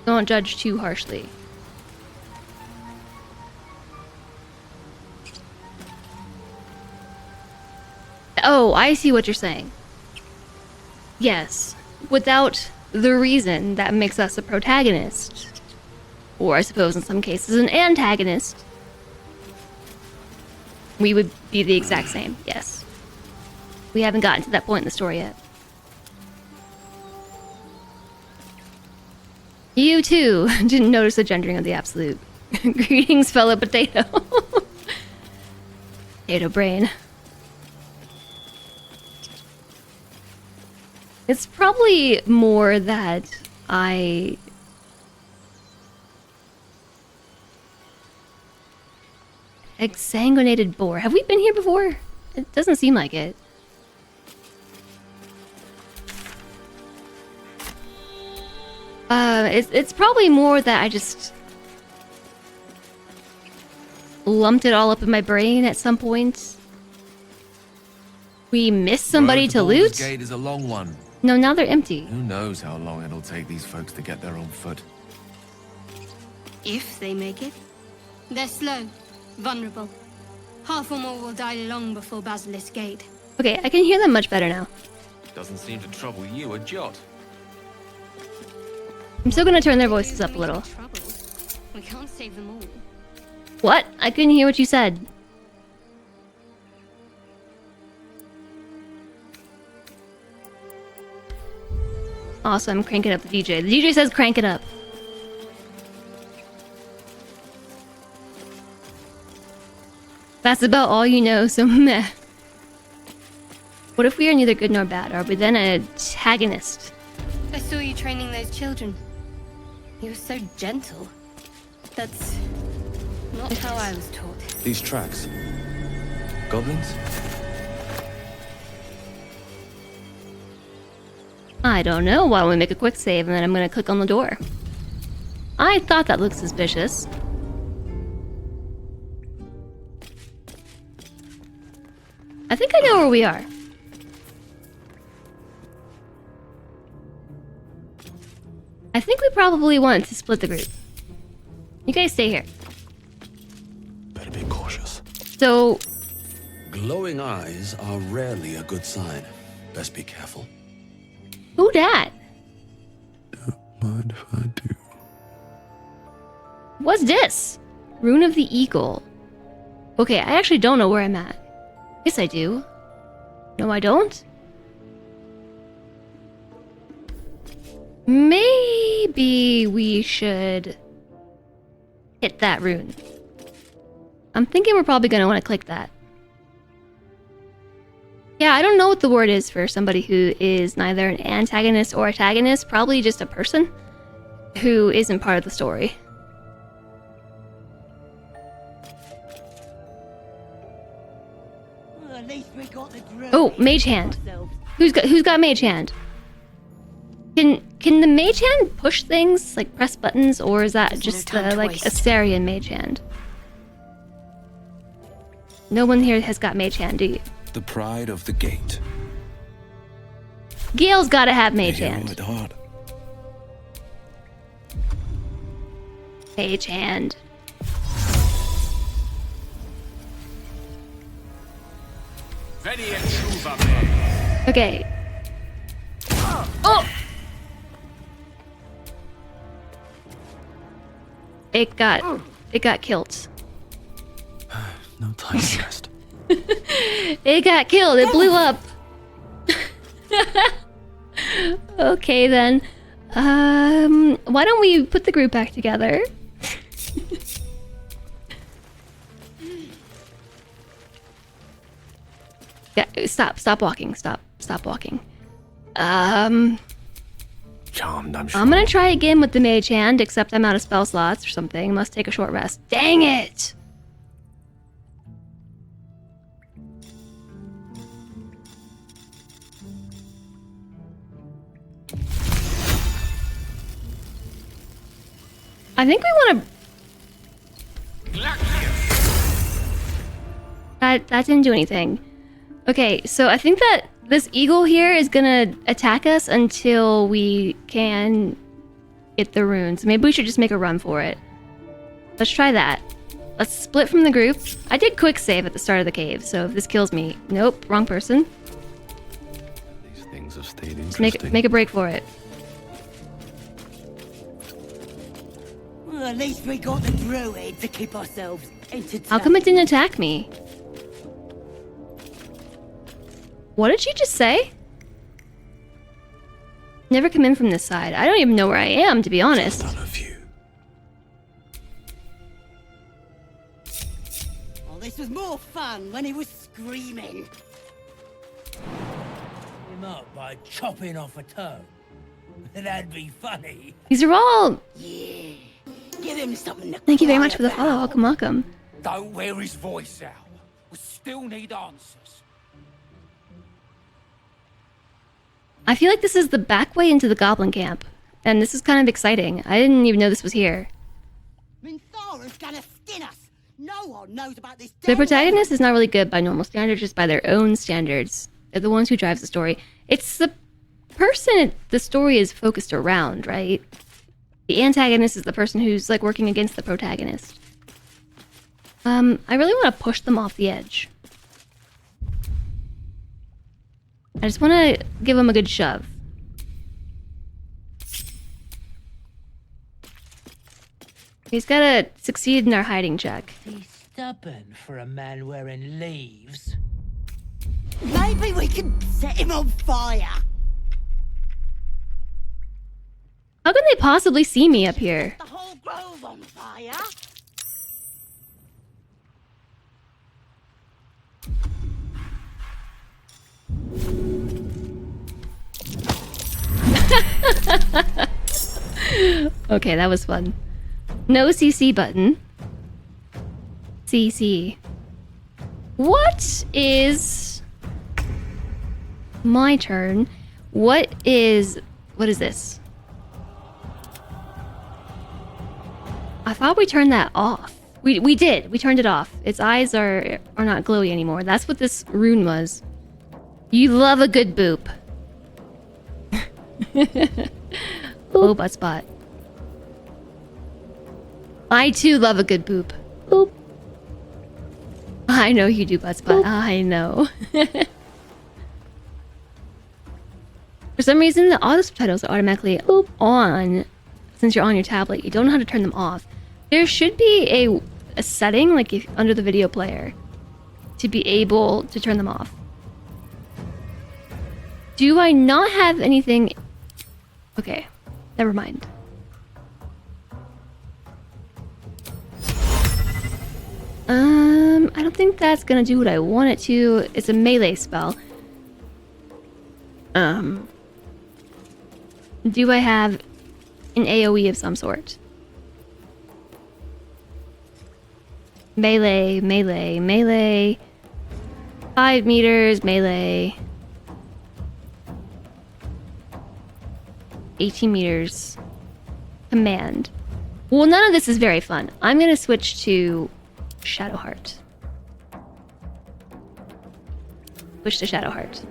Don't judge too harshly. Oh, I see what you're saying. Yes, without the reason that makes us a protagonist. Or I suppose in some cases an antagonist. We would be the exact same, yes. We haven't gotten to that point in the story yet. You too didn't notice the gendering of the absolute. Greetings, fellow potato. Potato brain. It's probably more that I... Exsanguinated boar. Have we been here before? It doesn't seem like it. It's probably more that I just lumped it all up in my brain at some point. We missed somebody to loot? The gate is a long one. No, now they're empty. Who knows how long it'll take these folks to get there on foot. If they make it. They're slow, vulnerable. Half or more will die long before Basilisk Gate. Okay, I can hear them much better now. Doesn't seem to trouble you a jot. I'm still gonna turn their voices up a little. We can't save them all. What? I couldn't hear what you said. Also, I'm cranking up the DJ. The DJ says crank it up. That's about all you know, so meh. What if we are neither good nor bad? Are we then an antagonist? I saw you training those children. You were so gentle. That's not how I was taught. These tracks. Goblins? I don't know. Why don't we make a quick save and then I'm gonna click on the door. I thought that looked suspicious. I think I know where we are. I think we probably want to split the group. You guys stay here. Better be cautious. So... Glowing eyes are rarely a good sign. Best be careful. Who dat? Don't mind if I do. What's this? Rune of the Eagle. Okay, I actually don't know where I'm at. Yes, I do. No, I don't. Maybe we should hit that rune. I'm thinking we're probably going to want to click that. Yeah, I don't know what the word is for somebody who is neither an antagonist or antagonist. Probably just a person who isn't part of the story. Well, at least we got the Oh, mage hand. Who's got mage hand? Can the mage hand push things, like press buttons, or is that just like Assyrian mage hand? No one here has got mage hand, do you? The pride of the gate. Gale's gotta have mage hand. Mage hand. Okay. Oh! It got killed. No time to rest. It got killed. It blew up. Okay then. Why don't we put the group back together? Yeah, stop walking. Stop walking. Charmed, I'm sure. I'm gonna try again with the mage hand, except I'm out of spell slots or something. Must take a short rest. Dang it! I think we want to... That didn't do anything. Okay, so I think that this eagle here is gonna attack us until we can get the runes. Maybe we should just make a run for it. Let's try that. Let's split from the group. I did quick save at the start of the cave, so if this kills me... Nope, wrong person. These things have stayed Just interesting. make a break for it. Well, at least we got the druid to keep ourselves entertained. How come it didn't attack me? What did you just say? Never come in from this side. I don't even know where I am, to be honest. Oh, this was more fun when he was screaming. Him up by chopping off a toe. That'd be funny. These are all... Yeah. Give him something to Thank you very cry much for the about. follow. Welcome, welcome. Don't wear his voice out. We still need answers. I feel like this is the back way into the goblin camp. And this is kind of exciting. I didn't even know this was here. Minthara's gonna skin us. No one knows about this. The protagonist is not really good by normal standards, just by their own standards. They're the ones who drives the story. It's the person the story is focused around, right? The antagonist is the person who's like working against the protagonist. I really want to push them off the edge. I just want to give them a good shove. He's got to succeed in our hiding check. He's stubborn for a man wearing leaves. Maybe we can set him on fire. How can they possibly see me up here? The whole grove on fire. Okay, that was fun. No CC button. CC. What is... My turn. What is this? I thought we turned that off. We did. We turned it off. Its eyes are not glowy anymore. That's what this rune was. You love a good boop. Oh, butt spot. I too love a good boop. Boop. I know you do, butt spot. Boop. I know. For some reason, the auto subtitles are automatically on since you're on your tablet. You don't know how to turn them off. There should be a setting, like if under the video player, to be able to turn them off. Do I not have anything? Okay, never mind. I don't think that's gonna do what I want it to. It's a melee spell. Do I have an AoE of some sort? Melee, melee, melee. 5 meters, melee. 18 meters. Command. Well, none of this is very fun. I'm gonna switch to Shadowheart. Switch to Shadowheart.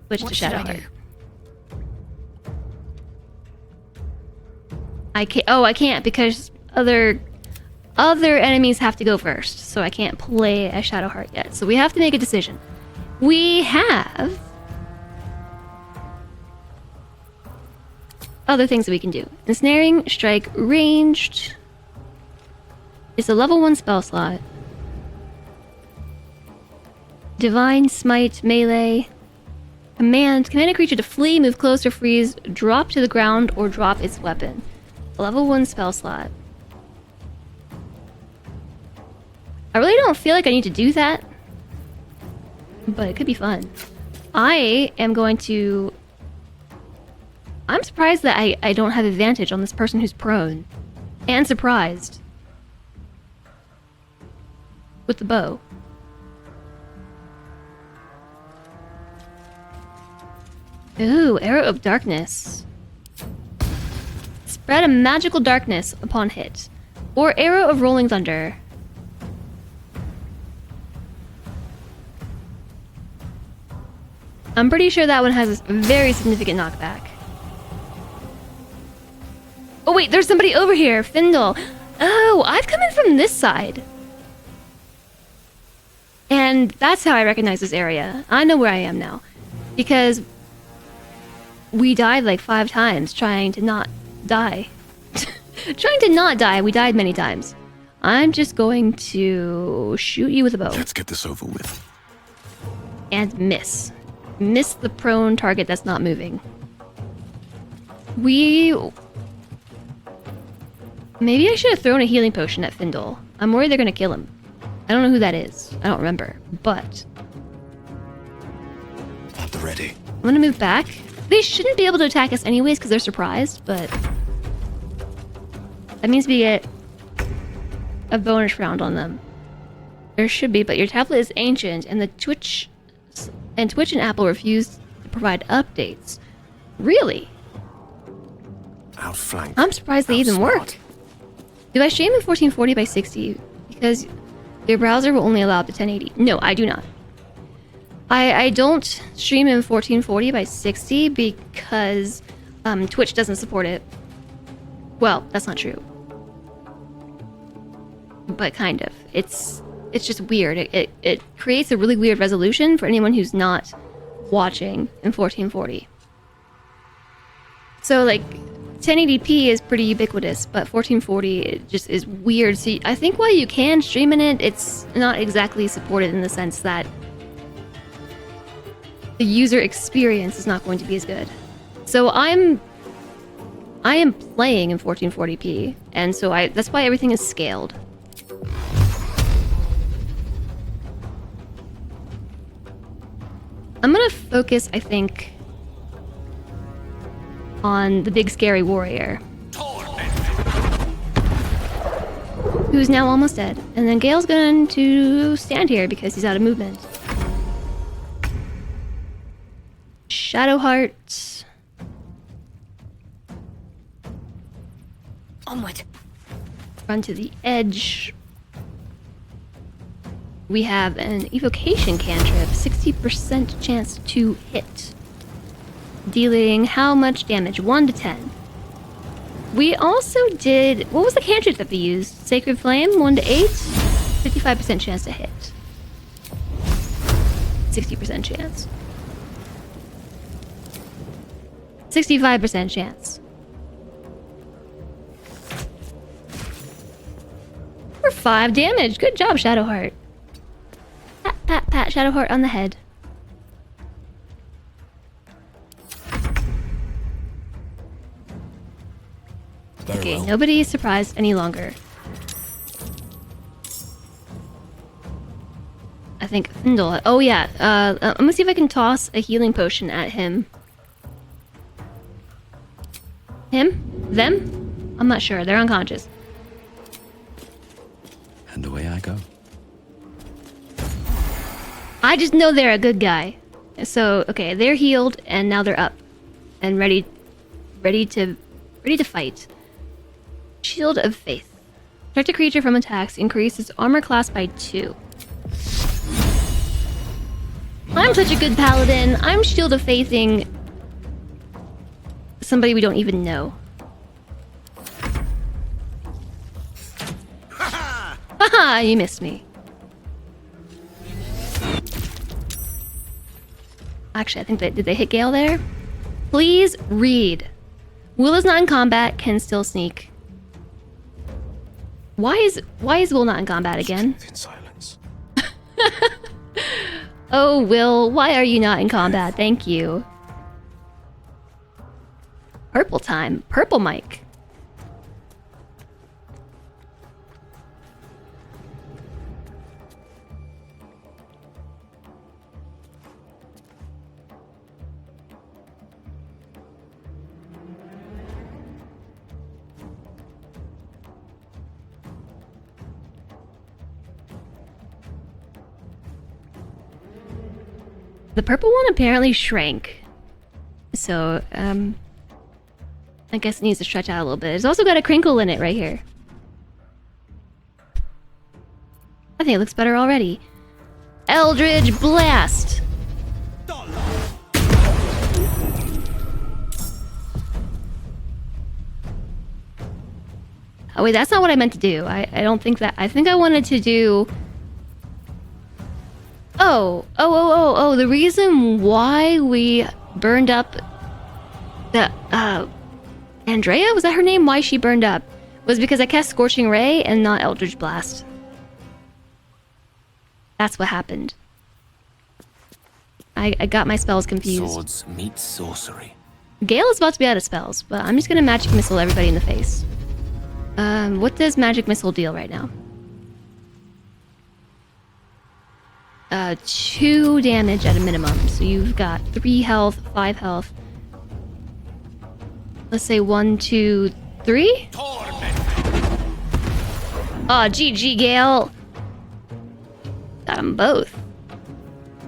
Switch to Shadowheart. I can't. Oh, I can't because other enemies have to go first, so I can't play as Shadowheart yet. So we have to make a decision. We have other things that we can do. Ensnaring, strike, ranged. It's a level 1 spell slot. Divine Smite, melee. Command a creature to flee, move close or freeze, drop to the ground, or drop its weapon. A level 1 spell slot. I really don't feel like I need to do that, but it could be fun. I am going to... I'm surprised that I don't have advantage on this person who's prone. And surprised. With the bow. Ooh, Arrow of Darkness. Spread a magical darkness upon hit. Or Arrow of Rolling Thunder. I'm pretty sure that one has a very significant knockback. Oh wait, there's somebody over here, Findle. Oh, I've come in from this side. And that's how I recognize this area. I know where I am now. Because we died like 5 times trying to not die. Trying to not die, we died many times. I'm just going to shoot you with a bow. Let's get this over with. And miss. Miss the prone target that's not moving. Maybe I should have thrown a healing potion at Findle. I'm worried they're gonna kill him. I don't know who that is. I don't remember. But At the ready. I'm gonna move back. They shouldn't be able to attack us anyways because they're surprised, but that means we get a bonus round on them. There should be, but your tablet is ancient, and the Twitch and Apple refuse to provide updates. Really? Outflanked. I'm surprised they even work. Do I stream in 1440 by 60? Because your browser will only allow up to 1080. No, I do not. I don't stream in 1440 by 60 because Twitch doesn't support it. Well, that's not true. But kind of. It's just weird. It creates a really weird resolution for anyone who's not watching in 1440. So like 1080p is pretty ubiquitous, but 1440 it just is weird. So I think while you can stream in it, it's not exactly supported in the sense that the user experience is not going to be as good. So I am playing in 1440p, and so that's why everything is scaled. I'm gonna focus, I think, on the big scary warrior, who's now almost dead. And then Gale's going to stand here because he's out of movement. Shadowheart. Onward. Run to the edge. We have an evocation cantrip, 60% chance to hit. Dealing how much damage? 1 to 10. We also did... What was the cantrip that we used? Sacred Flame? 1 to 8? 55% chance to hit. 60% chance. 65% chance. 5 damage. Good job, Shadowheart. Pat, pat, pat Shadowheart on the head. Okay, nobody is surprised any longer. I think Findle. Oh yeah. I'm gonna see if I can toss a healing potion at him. Him? Them? I'm not sure. They're unconscious. And away I go. I just know they're a good guy. So okay, they're healed and now they're up and ready to fight. Shield of Faith. Protect a creature from attacks. Increases armor class by 2. I'm such a good paladin. I'm Shield of Faithing somebody we don't even know. Haha, you missed me. Actually, I think did they hit Gale there? Please read. Will is not in combat, can still sneak. Why is Will not in combat again? In silence. Oh, Will, why are you not in combat? Thank you. Purple time. Purple Mike. The purple one apparently shrank. So, I guess it needs to stretch out a little bit. It's also got a crinkle in it right here. I think it looks better already. Eldritch Blast! Oh wait, that's not what I meant to do. I don't think that... I think I wanted to do... Oh, the reason why we burned up the, Andrea? Was that her name? Why she burned up? Was because I cast Scorching Ray and not Eldritch Blast. That's what happened. I got my spells confused. Swords meet sorcery. Gale is about to be out of spells, but I'm just gonna Magic Missile everybody in the face. What does Magic Missile deal right now? 2 damage at a minimum. So you've got 3 health, 5 health. Let's say 1, 2, 3? Oh, GG, Gale. Got them both.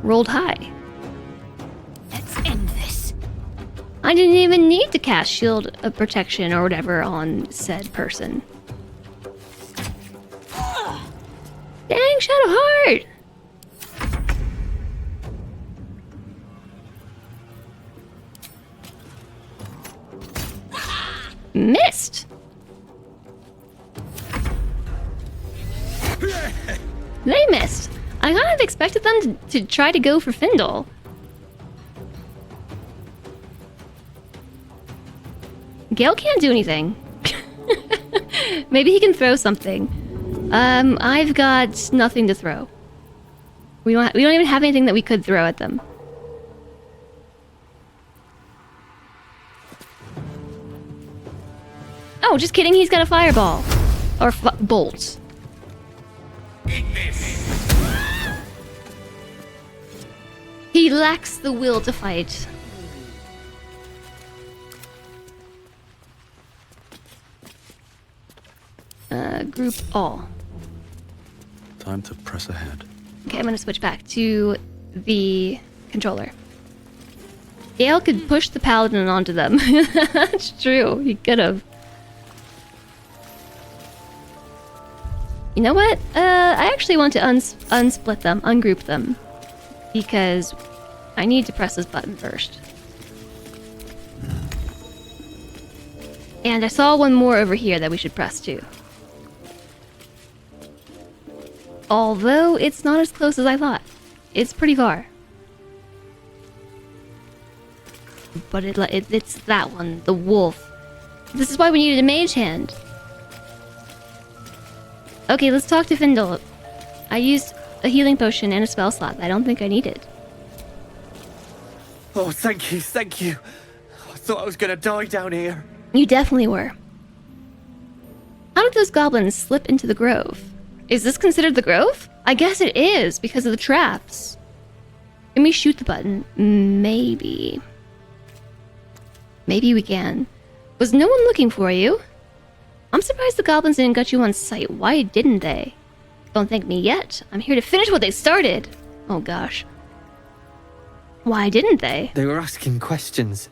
Rolled high. Let's end this. I didn't even need to cast Shield of Protection or whatever on said person. Dang, Shadowheart! Missed! They missed. I kind of expected them to try to go for Findle. Gale can't do anything. Maybe he can throw something. I've got nothing to throw. We don't even have anything that we could throw at them. Oh, just kidding. He's got a fireball. Or bolt. He lacks the will to fight. Group all. Time to press ahead. Okay, I'm gonna switch back to the controller. Gale could push the paladin onto them. That's true. He could have. You know what? I actually want to unsplit them, ungroup them. Because I need to press this button first. And I saw one more over here that we should press too. Although it's not as close as I thought. It's pretty far. But it's that one, the wolf. This is why we needed a mage hand. Okay, let's talk to Findle. I used a healing potion and a spell slot that I don't think I needed. Oh, thank you, thank you. I thought I was gonna die down here. You definitely were. How did those goblins slip into the grove? Is this considered the grove? I guess it is, because of the traps. Can we shoot the button? Maybe. Maybe we can. Was no one looking for you? I'm surprised the goblins didn't get you on sight. Why didn't they? Don't thank me yet. I'm here to finish what they started. Oh gosh. Why didn't they? They were asking questions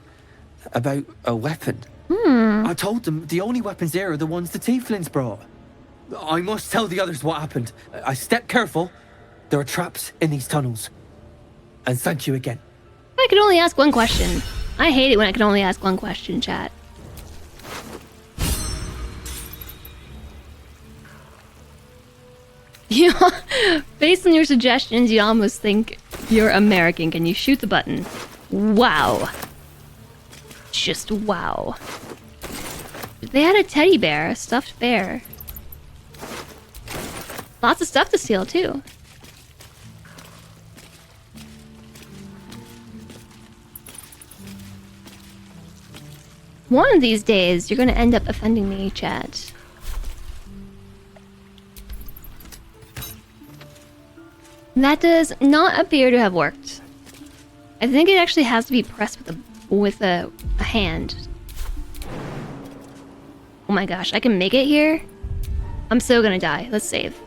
about a weapon. I told them the only weapons there are the ones the tieflings brought. I must tell the others what happened. I stepped careful. There are traps in these tunnels. And thank you again. I could only ask one question. I hate it when I can only ask one question, chat. You know, based on your suggestions, you almost think you're American. Can you shoot the button? Wow. Just wow. They had a teddy bear, a stuffed bear. Lots of stuff to steal, too. One of these days, you're gonna end up offending me, chat. That does not appear to have worked. I think it actually has to be pressed with a hand. Oh my gosh, I can make it here? I'm so gonna die. Let's save.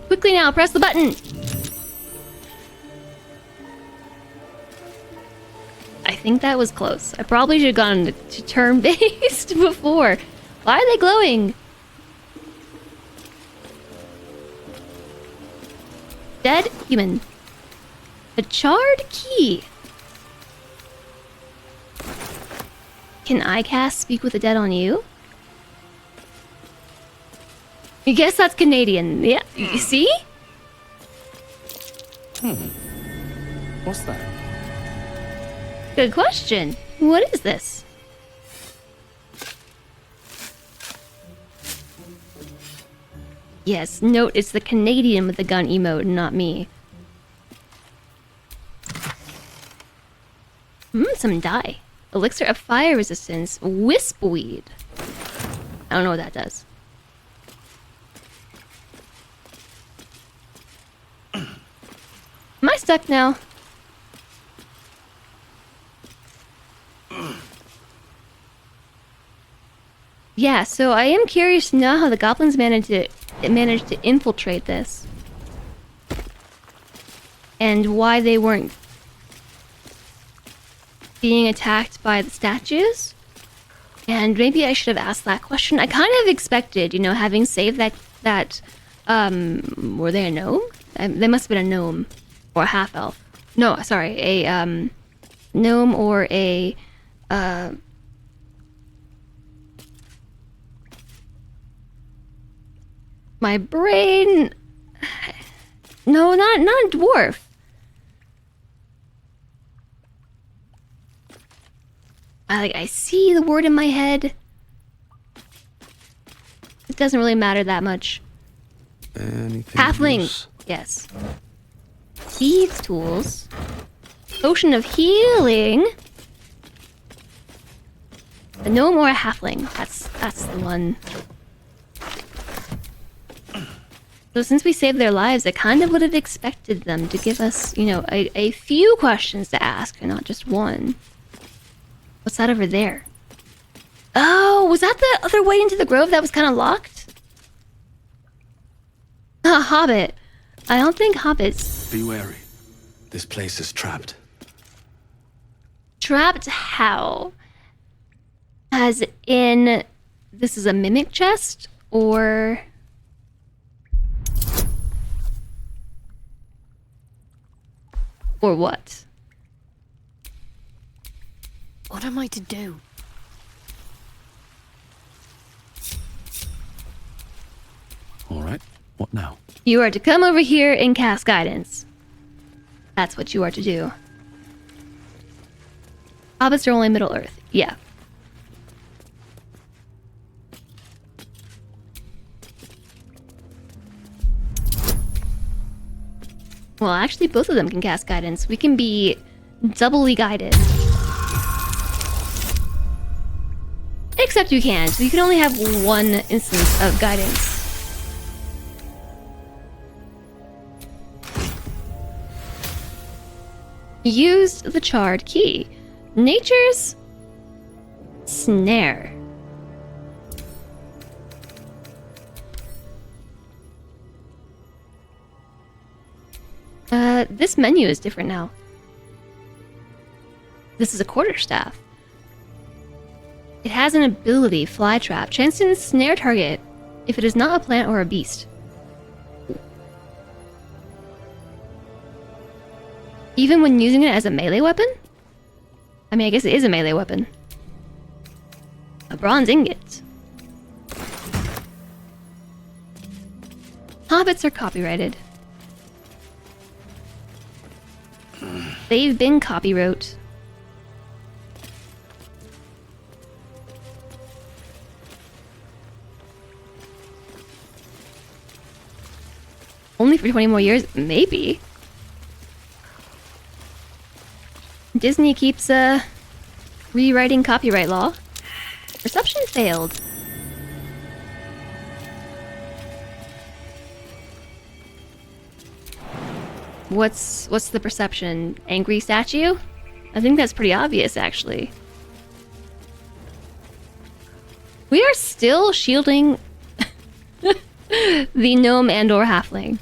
Quickly now, press the button! I think that was close. I probably should have gone to turn-based before. Why are they glowing? Dead human. A charred key. Can I cast Speak with the Dead on you? I guess that's Canadian. Yeah, you see? What's that? Good question. What is this? Yes, note it's the Canadian with the gun emote, not me. Some dye. Elixir of fire resistance. Wispweed. I don't know what that does. Am I stuck now? Yeah, so I am curious to know how the goblins managed to infiltrate this. And why they weren't being attacked by the statues. And maybe I should have asked that question. I kind of expected, you know, having saved that were they a gnome? They must have been a gnome. Or a half-elf. No, sorry, a gnome or a my brain. No, not a dwarf. I see the word in my head. It doesn't really matter that much. Anything Halfling. else? Yes. Thieves' tools. Potion of healing. A gnome or a halfling. That's the one. So since we saved their lives, I kind of would have expected them to give us, you know, a few questions to ask, and not just one. What's that over there? Oh, was that the other way into the grove that was kind of locked? A hobbit. I don't think hobbits... Be wary. This place is trapped. Trapped how? As in, this is a mimic chest, or... Or what? What am I to do? All right. What now? You are to come over here and cast guidance. That's what you are to do. Hobbits are only Middle Earth. Yeah. Well, actually, both of them can cast guidance. We can be doubly guided. Except you can't. You can only have one instance of guidance. Used the charred key. Nature's snare. This menu is different now. This is a quarterstaff. It has an ability, Fly Trap. Chance to snare target if it is not a plant or a beast. Even when using it as a melee weapon? I mean, I guess it is a melee weapon. A bronze ingot. Hobbits are copyrighted. They've been copywrote. Only for 20 more years? Maybe. Disney keeps, rewriting copyright law. Reception failed. What's the perception? Angry statue? I think that's pretty obvious, actually. We are still shielding the gnome and/or halfling.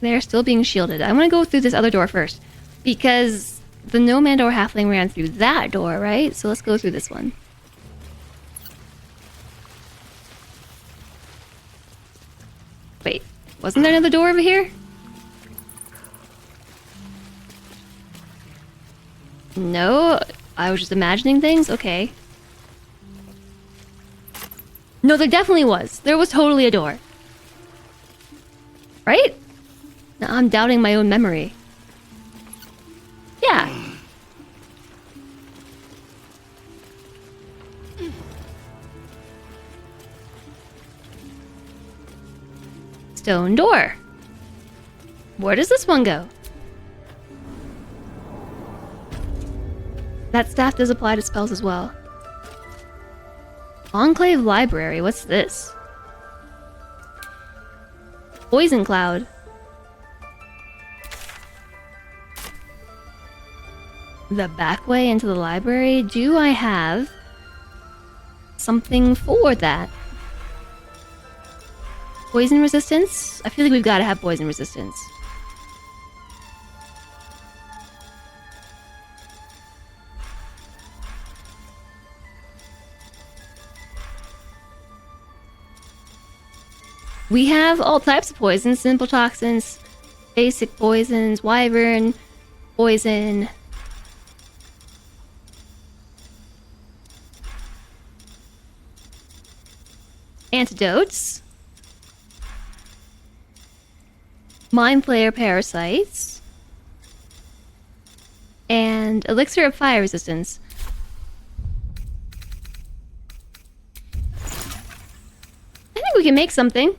They're still being shielded. I'm gonna go through this other door first, because the gnome and/or halfling ran through that door, right? So let's go through this one. Wait, wasn't there another door over here? No, I was just imagining things? Okay. No, there definitely was. There was totally a door. Right? Now I'm doubting my own memory. Yeah. Stone door. Where does this one go? That staff does apply to spells as well. Enclave Library, what's this? Poison Cloud. The back way into the library? Do I have something for that? Poison resistance? I feel like we've got to have poison resistance. We have all types of poisons, simple toxins, basic poisons, wyvern, poison. Antidotes. Mind Flayer parasites. And elixir of fire resistance. I think we can make something.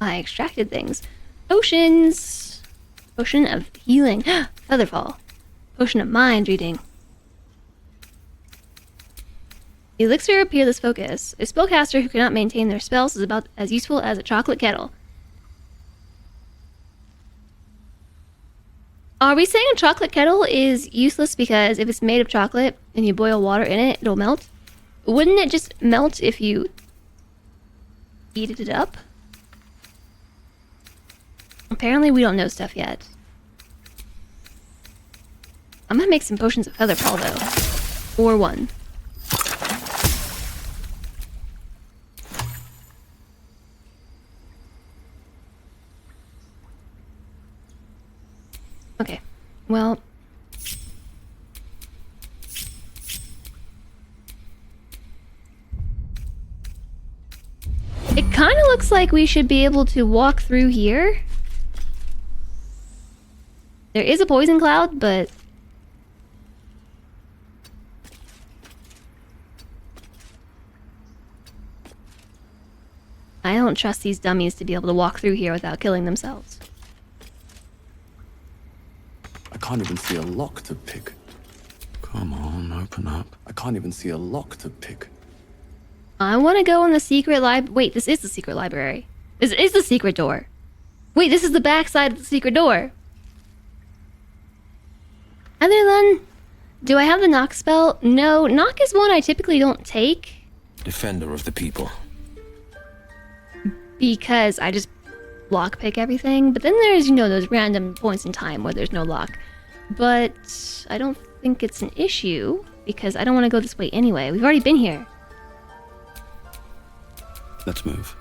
I extracted things. Potions. Potion of healing. Featherfall. Potion of mind reading. Elixir of Peerless Focus. A spellcaster who cannot maintain their spells is about as useful as a chocolate kettle. Are we saying a chocolate kettle is useless because if it's made of chocolate and you boil water in it, it'll melt? Wouldn't it just melt if you heated it up? Apparently we don't know stuff yet. I'm gonna make some potions of Featherfall though. Or one. Okay, well... It kind of looks like we should be able to walk through here. There is a poison cloud, but... I don't trust these dummies to be able to walk through here without killing themselves. I can't even see a lock to pick. Come on, open up. I can't even see a lock to pick. I want to go in the secret Wait, this is the secret library. This is the secret door. Wait, this is the back side of the secret door. Other than... Do I have the knock spell? No, knock is one I typically don't take. Defender of the people. Because I just lockpick everything. But then there's, you know, those random points in time where there's no lock. But I don't think it's an issue, because I don't want to go this way anyway. We've already been here. Let's move.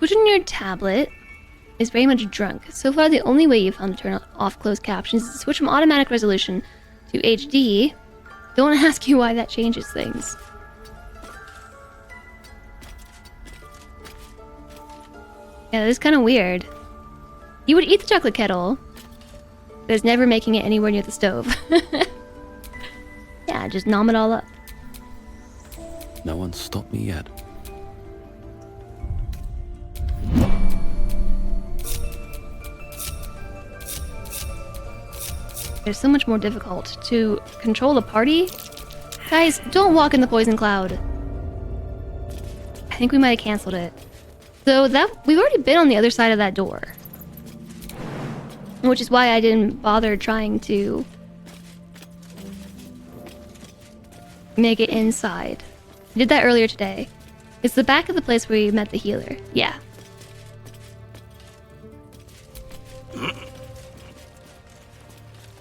Put in your tablet is very much drunk. So far, the only way you've found to turn off closed captions is to switch from automatic resolution to HD. Don't ask you why that changes things. Yeah, that is kind of weird. You would eat the chocolate kettle, but it's never making it anywhere near the stove. Yeah, just nom it all up. No one's stopped me yet. It's so much more difficult to control the party. Guys, don't walk in the poison cloud. I think we might have canceled it. So we've already been on the other side of that door. Which is why I didn't bother trying to make it inside. I did that earlier today. It's the back of the place where we met the healer. Yeah.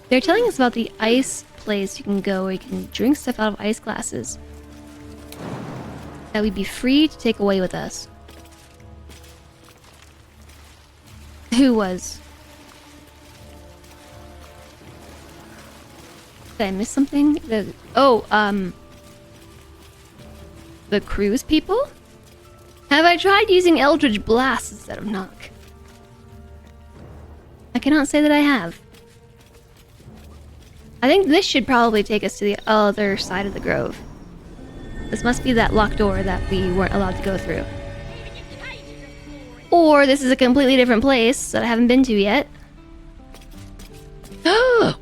They're telling us about the ice place you can go where you can drink stuff out of ice glasses that we'd be free to take away with us. Who was? Did I miss something? The cruise people? Have I tried using Eldritch Blast instead of Knock? I cannot say that I have. I think this should probably take us to the other side of the grove. This must be that locked door that we weren't allowed to go through. Or this is a completely different place that I haven't been to yet.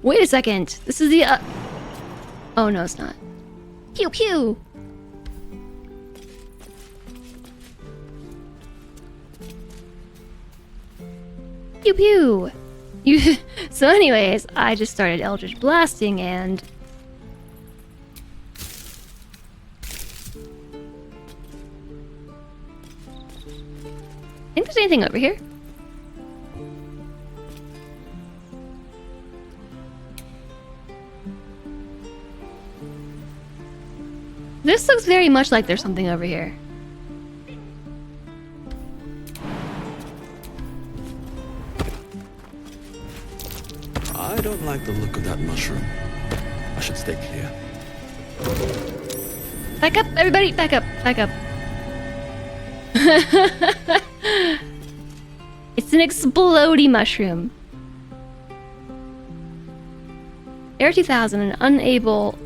Wait a second. This is the... Oh, no, it's not. Pew pew! Pew pew! So anyways, I just started Eldritch Blasting and... Think there's anything over here? This looks very much like there's something over here. I don't like the look of that mushroom. I should stay clear. Back up, everybody! Back up! Back up. It's an explodey mushroom. Air 2000 and unable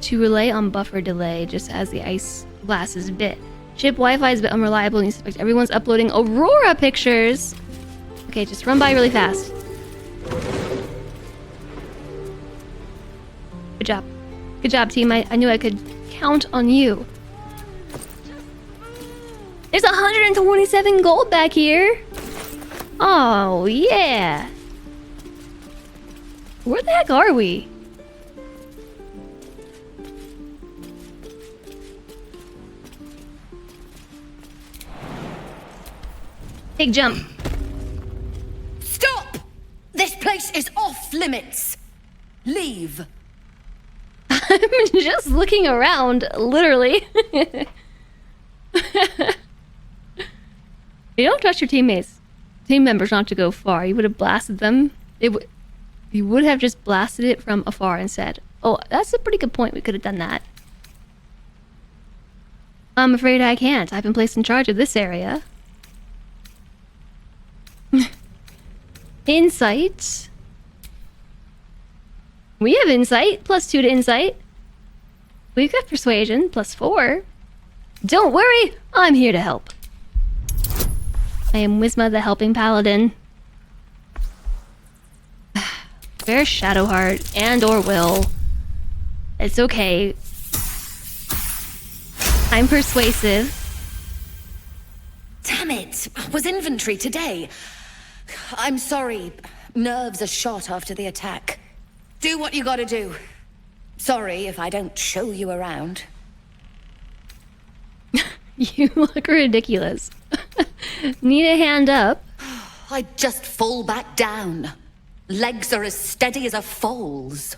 to relay on buffer delay just as the ice glass is bit. Ship Wi-Fi is a bit unreliable and you suspect everyone's uploading Aurora pictures. Okay, just run by really fast. Good job. Good job, team. I knew I could count on you. There's 127 gold back here. Oh, yeah. Where the heck are we? Big jump. Stop! This place is off limits. Leave. I'm just looking around, literally. You don't trust your team members not to go far. You would have blasted them. You would have just blasted it from afar and said, "Oh, that's a pretty good point. We could have done that." I'm afraid I can't. I've been placed in charge of this area. Insight. We have insight, +2 to insight. We've got persuasion, +4. Don't worry, I'm here to help. I am Wisma the Helping Paladin. There's Shadowheart and or Will. It's okay. I'm persuasive. Damn it! Was inventory today? I'm sorry. Nerves are shot after the attack. Do what you gotta do. Sorry if I don't show you around. You look ridiculous. Need a hand up? I just fall back down. Legs are as steady as a foal's.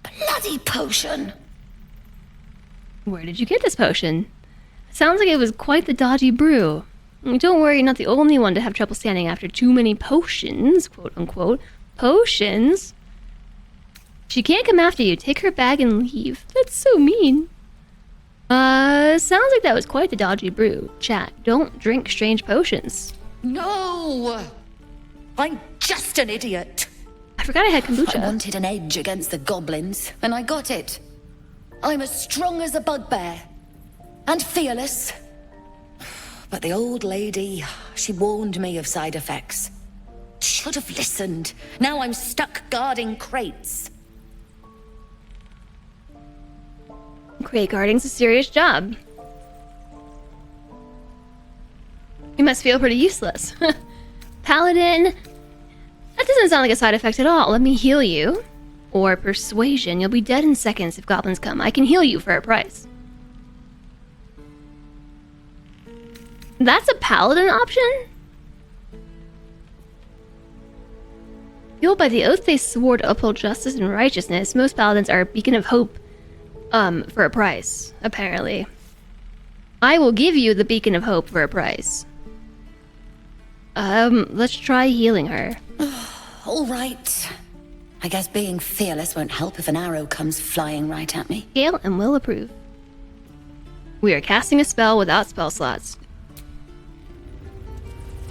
Bloody potion! Where did you get this potion? Sounds like it was quite the dodgy brew. Don't worry, you're not the only one to have trouble standing after too many potions, quote unquote. Potions? She can't come after you. Take her bag and leave. That's so mean. Sounds like that was quite the dodgy brew. Chat, don't drink strange potions. No! I'm just an idiot. I forgot I had kombucha. I wanted an edge against the goblins, and I got it. I'm as strong as a bugbear. And fearless. But the old lady, she warned me of side effects. Should have listened. Now I'm stuck guarding crates. Crate guarding's a serious job. You must feel pretty useless. Paladin, that doesn't sound like a side effect at all. Let me heal you. Or persuasion. You'll be dead in seconds if goblins come. I can heal you for a price. That's a paladin option? Fueled by the oath they swore to uphold justice and righteousness, most paladins are a beacon of hope, for a price, apparently. I will give you the beacon of hope for a price. Let's try healing her. All right. I guess being fearless won't help if an arrow comes flying right at me. Gale and will approve. We are casting a spell without spell slots.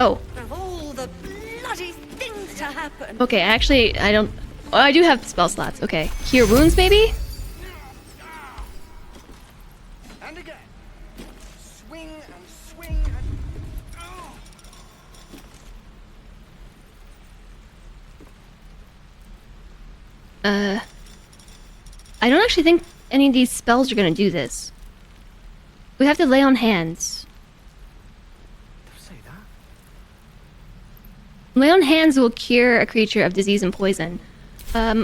Oh. Of all the bloody things to happen. Okay, actually, I don't... Oh, I do have spell slots. Okay. Cure wounds, maybe? And again. Swing and swing and... I don't actually think any of these spells are gonna do this. We have to lay on hands. Lay on hands will cure a creature of disease and poison.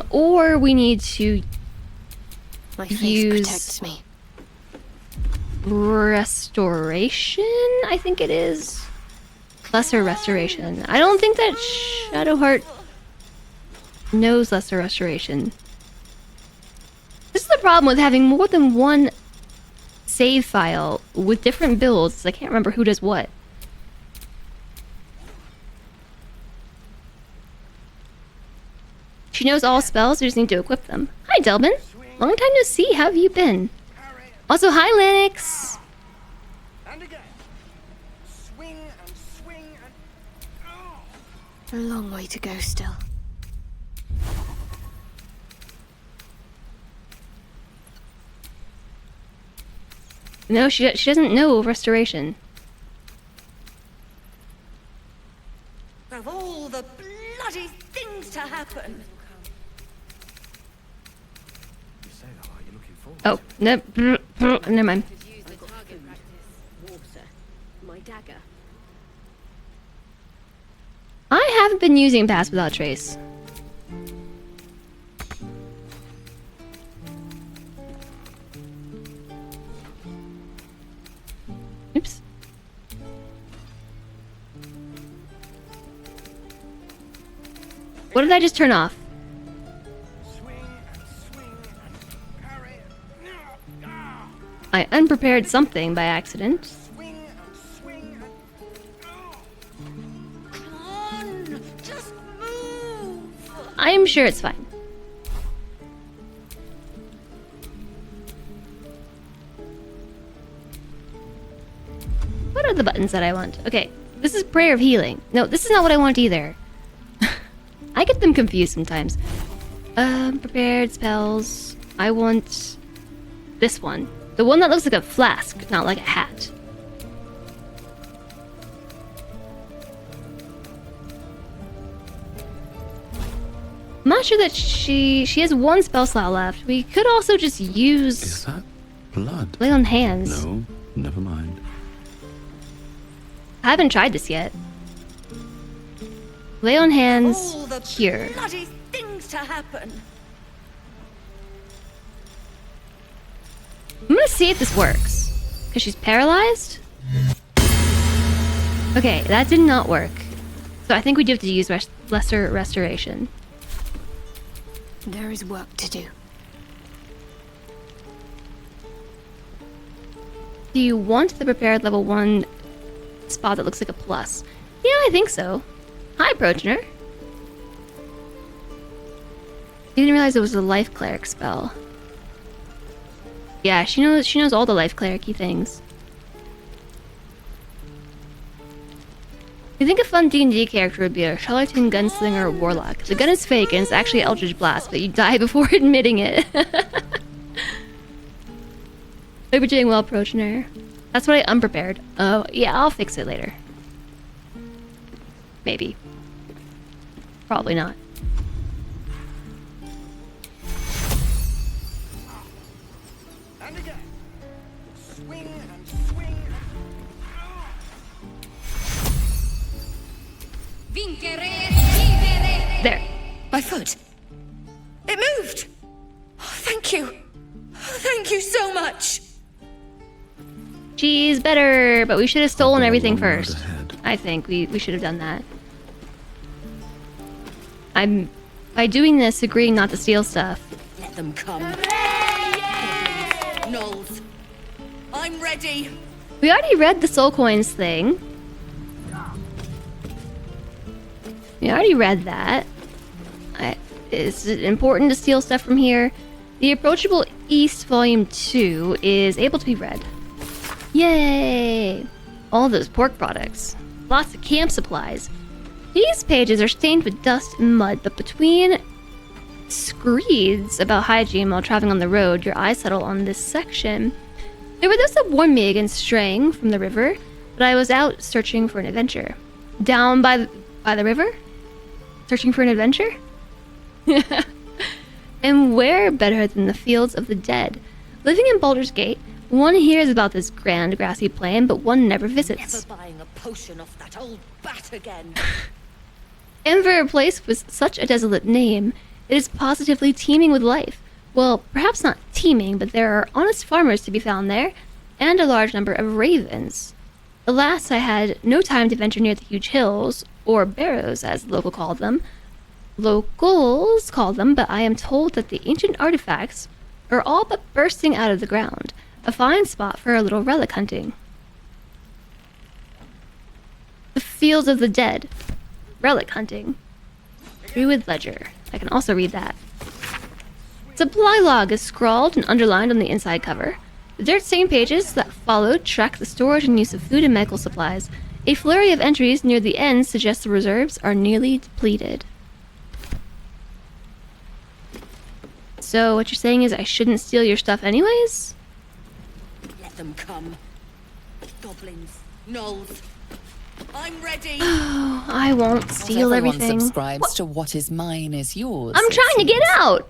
Or we need to My face use protects me. restoration, I think it is. Lesser restoration. I don't think that Shadowheart knows lesser restoration. This is the problem with having more than one save file with different builds. I can't remember who does what. She knows all spells, we just need to equip them. Hi, Delbin. Long time no see, how have you been? Also, hi, Lennox. And again. Swing and swing and... A long way to go still. No, she doesn't know restoration. Of all the bloody things to happen. Oh, no, never mind. My dagger. I haven't been using Pass Without Trace. Oops. What did I just turn off? I unprepared something by accident. I'm sure it's fine. What are the buttons that I want? Okay, this is Prayer of Healing. No, this is not what I want either. I get them confused sometimes. Prepared spells. I want this one. The one that looks like a flask, not like a hat. I'm not sure that she has one spell slot left. We could also just use... Is that blood? Lay on hands. No, never mind. I haven't tried this yet. Lay on hands All the here. bloody things to happen. I'm gonna see if this works. Because she's paralyzed? Okay, that did not work. So I think we do have to use lesser restoration. There is work to do. Do you want the prepared level 1 spot that looks like a plus? Yeah, I think so. Hi, Progener. Didn't realize it was a life cleric spell. Yeah, she knows all the life cleric-y things. You think a fun D&D character would be a charlatan, gunslinger, or warlock. The gun is fake and it's actually Eldritch Blast, but you die before admitting it. Hope you're doing well, Progener. That's what I unprepared. Oh, yeah, I'll fix it later. Maybe. Probably not. And again. Swing and swing. There. My foot. It moved. Oh, thank you. Oh, thank you so much. She's better, but we should have stolen everything first. I think we should have done that. I'm, by doing this, agreeing not to steal stuff. Let them come. Knowles. I'm ready. We already read the soul coins thing. We already read that. Is it important to steal stuff from here? The Approachable East Volume 2 is able to be read. Yay! All those pork products. Lots of camp supplies. These pages are stained with dust and mud, but between screeds about hygiene while traveling on the road, your eyes settle on this section. There were those that warned me against straying from the river, but I was out searching for an adventure. Down by the river? Searching for an adventure? And where better than the fields of the dead? Living in Baldur's Gate, one hears about this grand grassy plain, but one never visits. Never buying a potion off that old bat again. And for a place with such a desolate name, it is positively teeming with life. Well, perhaps not teeming, but there are honest farmers to be found there, and a large number of ravens. Alas, I had no time to venture near the huge hills, or barrows as the locals called them, but I am told that the ancient artifacts are all but bursting out of the ground. A fine spot for a little relic hunting. The Fields of the Dead. Relic hunting. Druid Ledger. I can also read that. Supply log is scrawled and underlined on the inside cover. The dirt-stained pages that followed track the storage and use of food and medical supplies. A flurry of entries near the end suggests the reserves are nearly depleted. So what you're saying is I shouldn't steal your stuff anyways? Let them come. Goblins. Knolls. I'm ready. I won't steal Not everyone everything. subscribes to what is mine is yours. I'm trying to get out!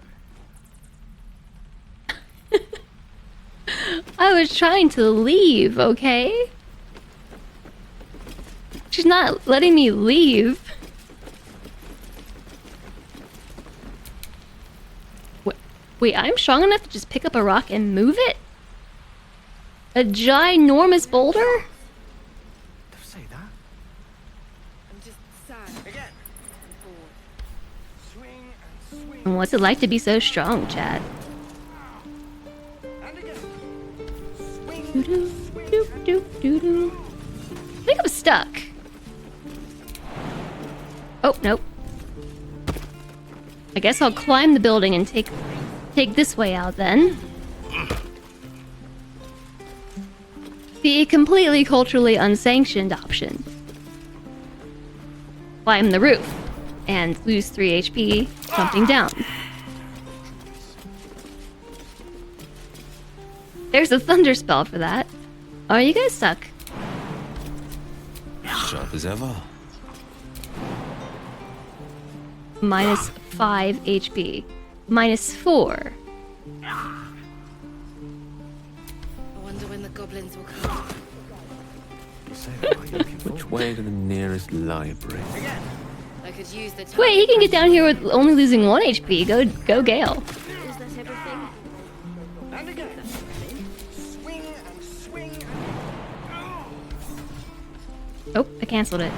I was trying to leave, okay? She's not letting me leave. Wait, I'm strong enough to just pick up a rock and move it? A ginormous boulder? And what's it like to be so strong, Chad? I think I'm stuck. Oh, nope. I guess I'll climb the building and take this way out then. The completely culturally unsanctioned option. Climb the roof and lose 3 HP jumping down. There's a thunder spell for that. Oh, you guys suck. Sharp as ever. Minus 5 HP. Minus 4. I wonder when the goblins will come. Which way to the nearest library? I could use the time. Wait, he can get down here with only losing 1 HP. Go Gale. Is that everything? And again. Swing and swing and... Oh, I cancelled it.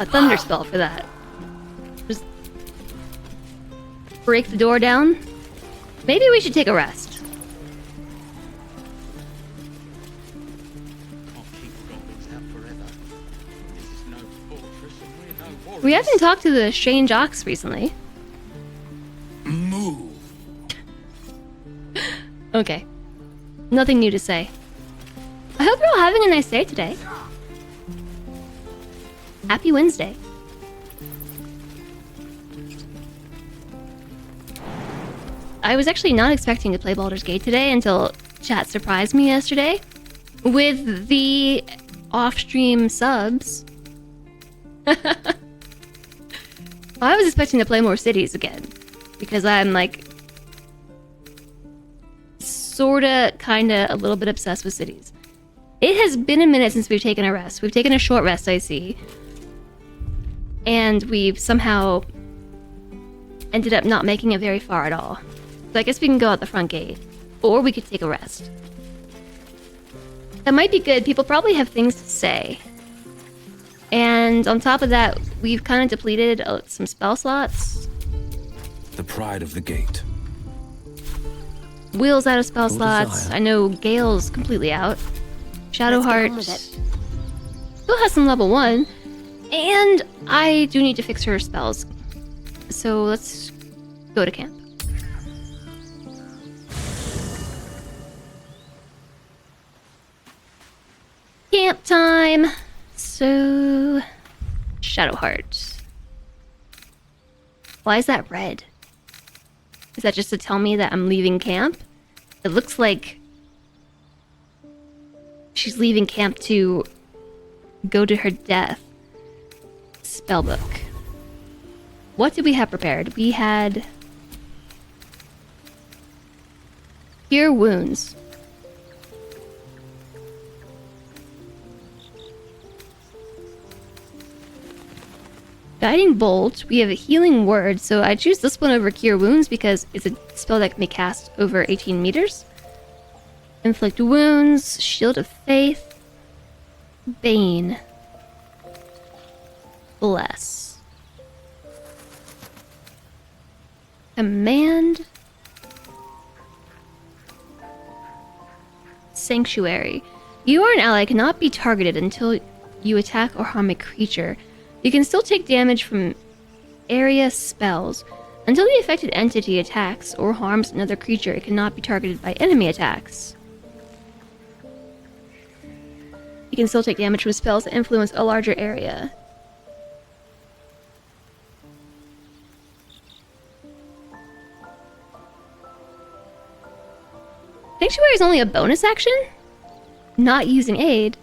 A thunder spell for that. Just break the door down. Maybe we should take a rest. We haven't talked to the strange ox recently. Move. Okay. Nothing new to say. I hope you're all having a nice day today. Happy Wednesday. I was actually not expecting to play Baldur's Gate today until chat surprised me yesterday with the off-stream subs. I was expecting to play more cities again because I'm like sorta, kinda, a little bit obsessed with cities. It has been a minute since we've taken a rest. We've taken a short rest, I see. And we've somehow ended up not making it very far at all. So I guess we can go out the front gate. Or we could take a rest. That might be good. People probably have things to say. And on top of that, we've kind of depleted some spell slots. The pride of the gate. Will's out of spell Full slots. desire. I know Gale's completely out. Shadowheart Let's get on still has some level 1. And I do need to fix her spells. So let's go to camp. Camp time! So... Shadowheart. Why is that red? Is that just to tell me that I'm leaving camp? It looks like... she's leaving camp to... go to her death. Spellbook. What did we have prepared? We had... Cure Wounds. Guiding Bolt. We have a Healing Word, so I choose this one over Cure Wounds because it's a spell that can be cast over 18 meters. Inflict Wounds. Shield of Faith. Bane. Bless. Command. Sanctuary. You or an ally cannot be targeted until you attack or harm a creature. You can still take damage from area spells. Until the affected entity attacks or harms another creature, it cannot be targeted by enemy attacks. You can still take damage from spells that influence a larger area. Sanctuary is only a bonus action? Not using aid.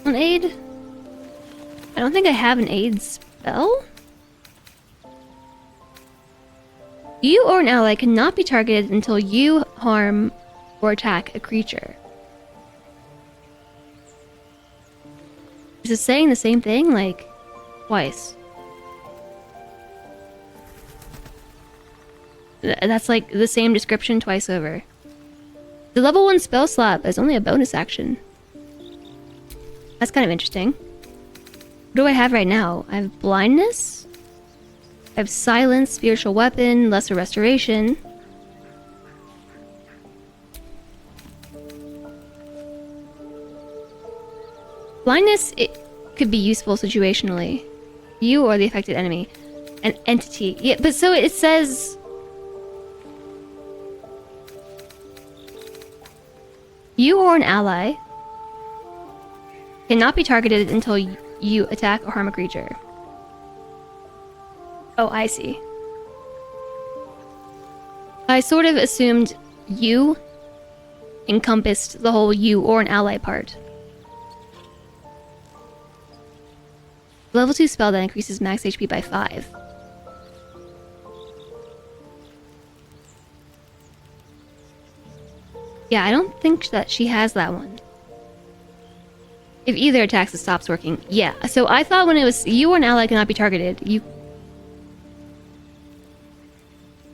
An aid? I don't think I have an aid spell. You or an ally cannot be targeted until you harm or attack a creature. Is it saying the same thing? Like, twice. That's like the same description twice over. The level 1 spell slot is only a bonus action. That's kind of interesting. What do I have right now? I have blindness. I have silence, spiritual weapon, lesser restoration. Blindness, it could be useful situationally. You or the affected enemy. An entity. Yeah, but so it says... You or an ally cannot be targeted until you attack or harm a creature. Oh, I see. I sort of assumed you encompassed the whole you or an ally part. Level 2 spell that increases max HP by 5. Yeah, I don't think that she has that one. If either attacks, it stops working. Yeah, so I thought when it was you or an ally cannot be targeted,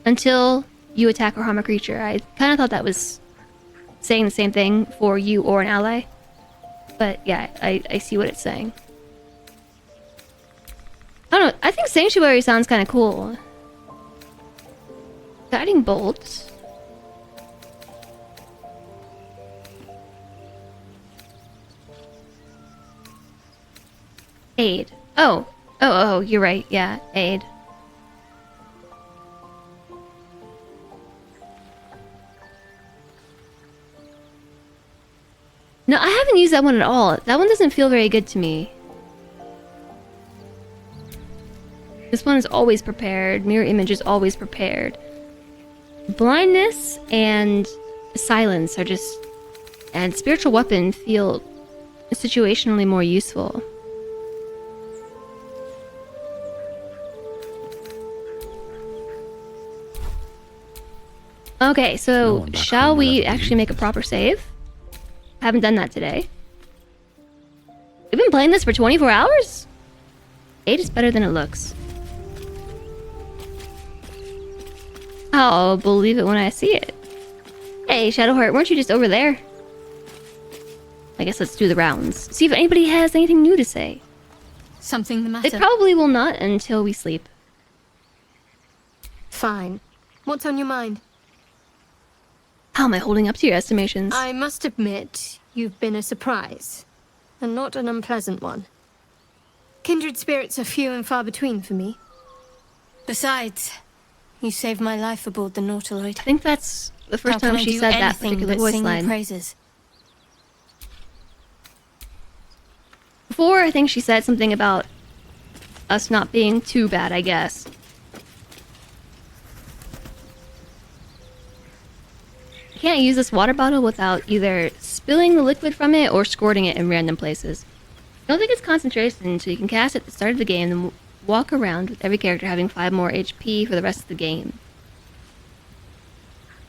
until you attack or harm a creature. I kind of thought that was saying the same thing for you or an ally. But yeah, I see what it's saying. I don't know, I think Sanctuary sounds kind of cool. Guiding Bolt. Aid. Oh, you're right. Yeah, aid. No, I haven't used that one at all. That one doesn't feel very good to me. This one is always prepared. Mirror image is always prepared. Blindness and silence are just... And spiritual weapon feel situationally more useful. Okay, so shall we actually make a proper save? Haven't done that today. We've been playing this for 24 hours? 8 is better than it looks. I'll believe it when I see it. Hey, Shadowheart, weren't you just over there? I guess let's do the rounds. See if anybody has anything new to say. Something the matter? They probably will not until we sleep. Fine. What's on your mind? How am I holding up to your estimations? I must admit, you've been a surprise. And not an unpleasant one. Kindred spirits are few and far between for me. Besides, you saved my life aboard the Nautiloid. I think that's the first time she said that particular voice line. Praises. Before, I think she said something about us not being too bad, I guess. I can't use this water bottle without either spilling the liquid from it or squirting it in random places. I don't think it's concentration, so you can cast it at the start of the game and walk around with every character having 5 more HP for the rest of the game.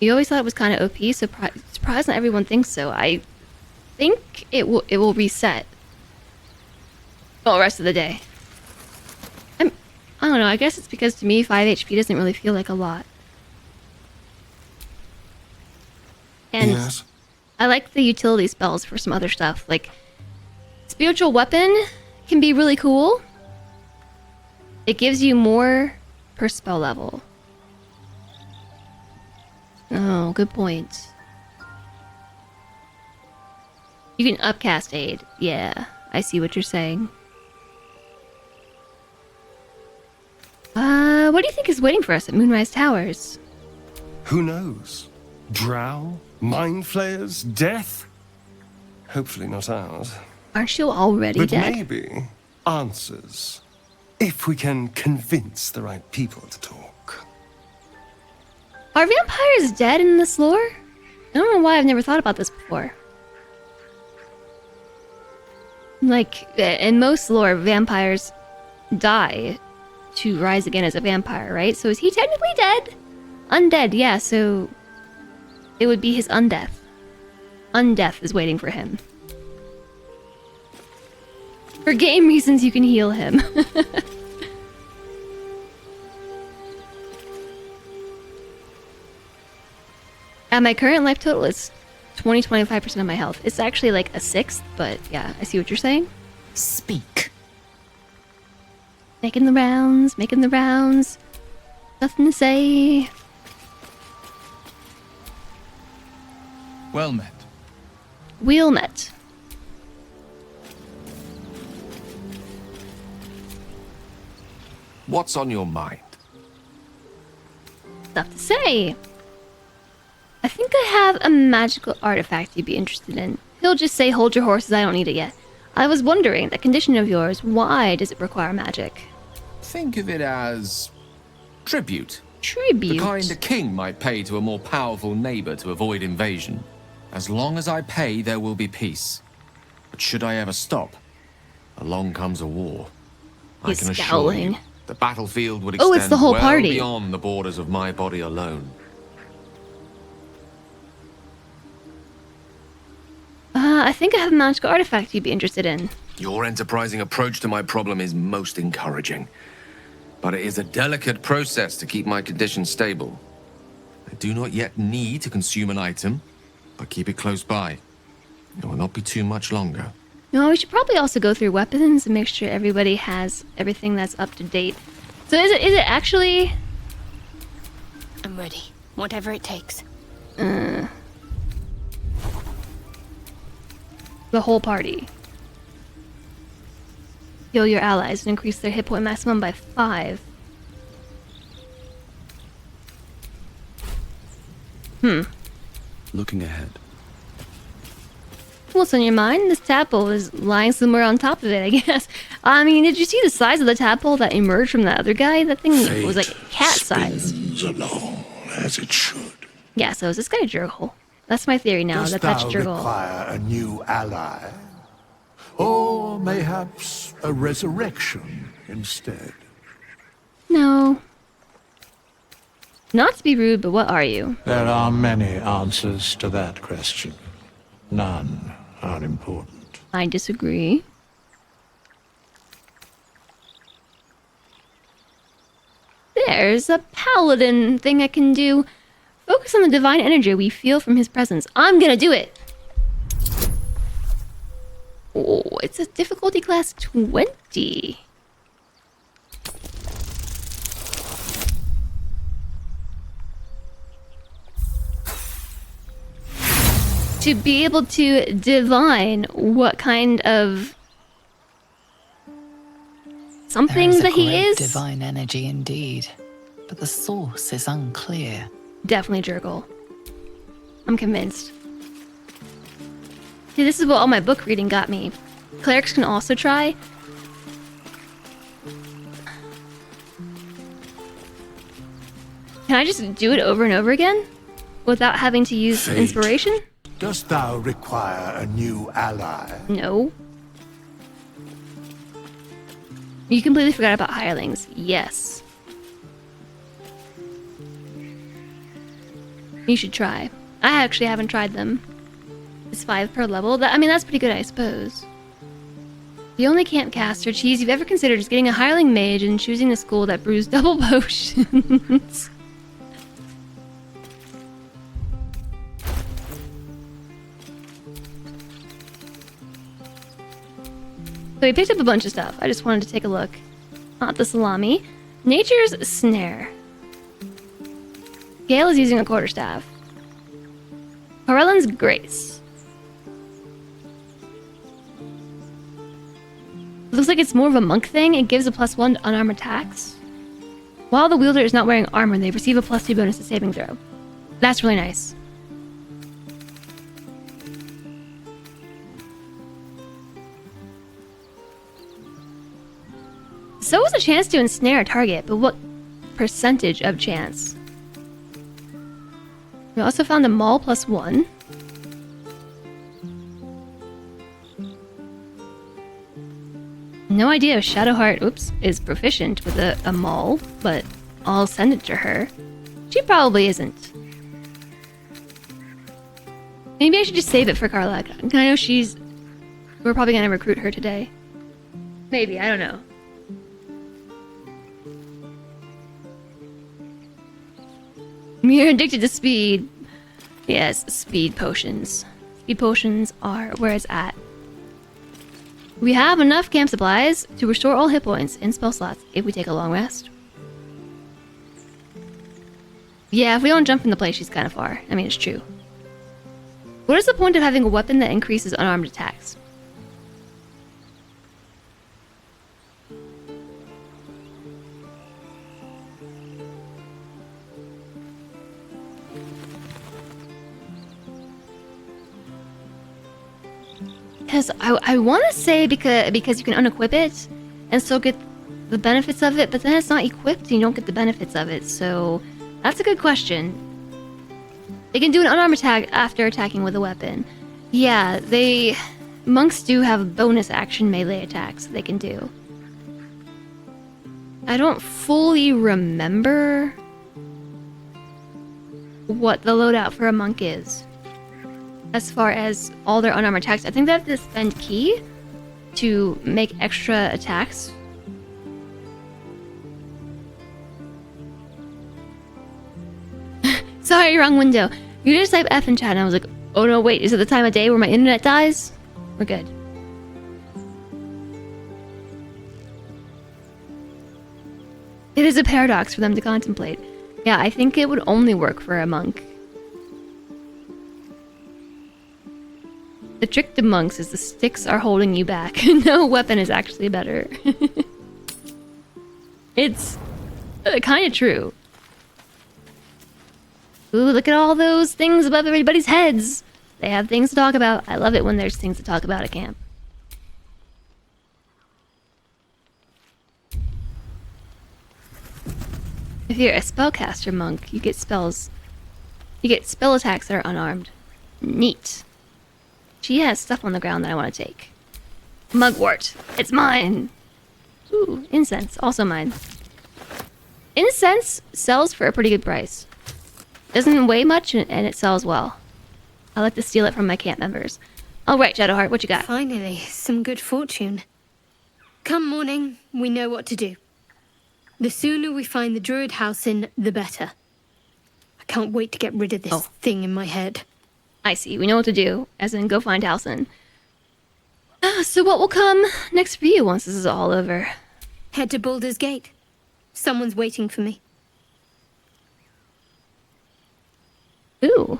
You always thought it was kind of OP, so surprised not everyone thinks so. I think it will reset. Well, the rest of the day. I don't know, I guess it's because to me 5 HP doesn't really feel like a lot. And yes. I like the utility spells for some other stuff. Like, Spiritual Weapon can be really cool. It gives you more per spell level. Oh, good point. You can upcast aid. Yeah, I see what you're saying. What do you think is waiting for us at Moonrise Towers? Who knows? Drow? Mind flayers? Death? Hopefully not ours. Aren't you already dead? But maybe answers. If we can convince the right people to talk. Are vampires dead in this lore? I don't know why I've never thought about this before. Like, in most lore, vampires die to rise again as a vampire, right? So is he technically dead? Undead, yeah, so it would be his undeath. Undeath is waiting for him. For game reasons, you can heal him. At my current life total, it's 20-25% of my health. It's actually like a 1/6, but yeah, I see what you're saying. Speak. Making the rounds, making the rounds. Nothing to say. Well met. Wheel met. What's on your mind? Stuff to say. I think I have a magical artifact you'd be interested in. He'll just say, hold your horses, I don't need it yet. I was wondering, that condition of yours, why does it require magic? Think of it as Tribute. Tribute? The kind a king might pay to a more powerful neighbor to avoid invasion. As long as I pay, there will be peace. But should I ever stop, along comes a war. I can assure you, the battlefield would extend it's the whole well party. beyond the borders of my body alone. I think I have a magical artifact you'd be interested in. Your enterprising approach to my problem is most encouraging. But it is a delicate process to keep my condition stable. I do not yet need to consume an item, but keep it close by. It will not be too much longer. No, we should probably also go through weapons and make sure everybody has everything that's up to date. So is it actually... I'm ready. Whatever it takes. The whole party. Heal your allies and increase their hit point maximum by 5. Looking ahead. What's on your mind? This tadpole is lying somewhere on top of it, I guess. I mean, did you see the size of the tadpole that emerged from that other guy? That thing was like cat size. Spins along as it should. Yeah, so is this guy Jurgle? That's my theory now, Dost that's thou Jurgle. require a new ally? Or mayhaps a resurrection instead? No. Not to be rude, but what are you? There are many answers to that question. None are important. I disagree. There's a paladin thing I can do. Focus on the divine energy we feel from his presence. I'm gonna do it! Oh, it's a difficulty class 20. To be able to divine what kind of something that he is. Divine energy indeed, but the source is unclear. Definitely Jurgle. I'm convinced. See, this is what all my book reading got me. Clerics can also try. Can I just do it over and over again? Without having to use inspiration? Dost thou require a new ally? No. You completely forgot about hirelings. Yes. You should try. I actually haven't tried them. It's 5 per level. That's pretty good, I suppose. The only campcaster cheese you've ever considered is getting a hireling mage and choosing a school that brews double potions. So we picked up a bunch of stuff. I just wanted to take a look. Not the salami. Nature's Snare. Gale is using a quarterstaff. Corellan's Grace. Looks like it's more of a monk thing. It gives a +1 to unarmed attacks. While the wielder is not wearing armor, they receive a +2 bonus to saving throw. That's really nice. So is a chance to ensnare a target, but what percentage of chance? We also found a maul +1. No idea if Shadowheart, is proficient with a maul, but I'll send it to her. She probably isn't. Maybe I should just save it for Karlach. I know we're probably gonna recruit her today. Maybe, I don't know. You're addicted to speed. Yes, speed potions. Speed potions are where it's at. We have enough camp supplies to restore all hit points in spell slots if we take a long rest. Yeah, if we don't jump in the place, she's kind of far. I mean, it's true. What is the point of having a weapon that increases unarmed attacks? Because I want to say because you can unequip it and still get the benefits of it, but then it's not equipped and you don't get the benefits of it, so that's a good question. They can do an unarmed attack after attacking with a weapon. Yeah, monks do have bonus action melee attacks they can do. I don't fully remember what the loadout for a monk is. As far as all their unarmed attacks, I think they have to spend key to make extra attacks. Sorry, wrong window. You just type F in chat and I was like, oh no, wait, is it the time of day where my internet dies? We're good. It is a paradox for them to contemplate. Yeah, I think it would only work for a monk. The trick to monks is the sticks are holding you back. No weapon is actually better. It's kind of true. Ooh, look at all those things above everybody's heads. They have things to talk about. I love it when there's things to talk about at camp. If you're a spellcaster monk, you get spells. You get spell attacks that are unarmed. Neat. She has stuff on the ground that I want to take. Mugwort. It's mine. Ooh, incense. Also mine. Incense sells for a pretty good price. Doesn't weigh much and it sells well. I like to steal it from my camp members. Alright, Shadowheart, what you got? Finally, some good fortune. Come morning, we know what to do. The sooner we find the druid house in, the better. I can't wait to get rid of this thing in my head. I see, we know what to do, as in go find Halsin. So what will come next for you once this is all over? Head to Baldur's Gate. Someone's waiting for me. Ooh.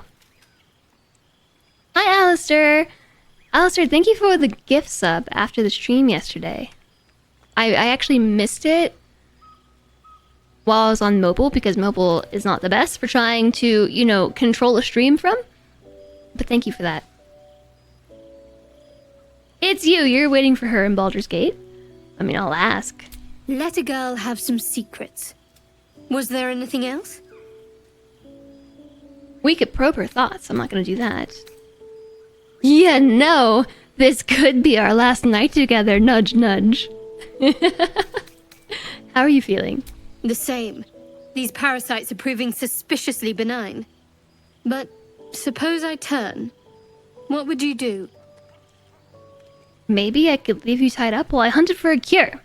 Hi, Alistair. Alistair, thank you for the gift sub after the stream yesterday. I actually missed it while I was on mobile, because mobile is not the best for trying to, you know, control a stream from. But thank you for that. It's you. You're waiting for her in Baldur's Gate. I mean, I'll ask. Let a girl have some secrets. Was there anything else? We could probe her thoughts. I'm not gonna do that. Yeah, no. This could be our last night together. Nudge, nudge. How are you feeling? The same. These parasites are proving suspiciously benign. But suppose I turn. What would you do? Maybe I could leave you tied up while I hunted for a cure.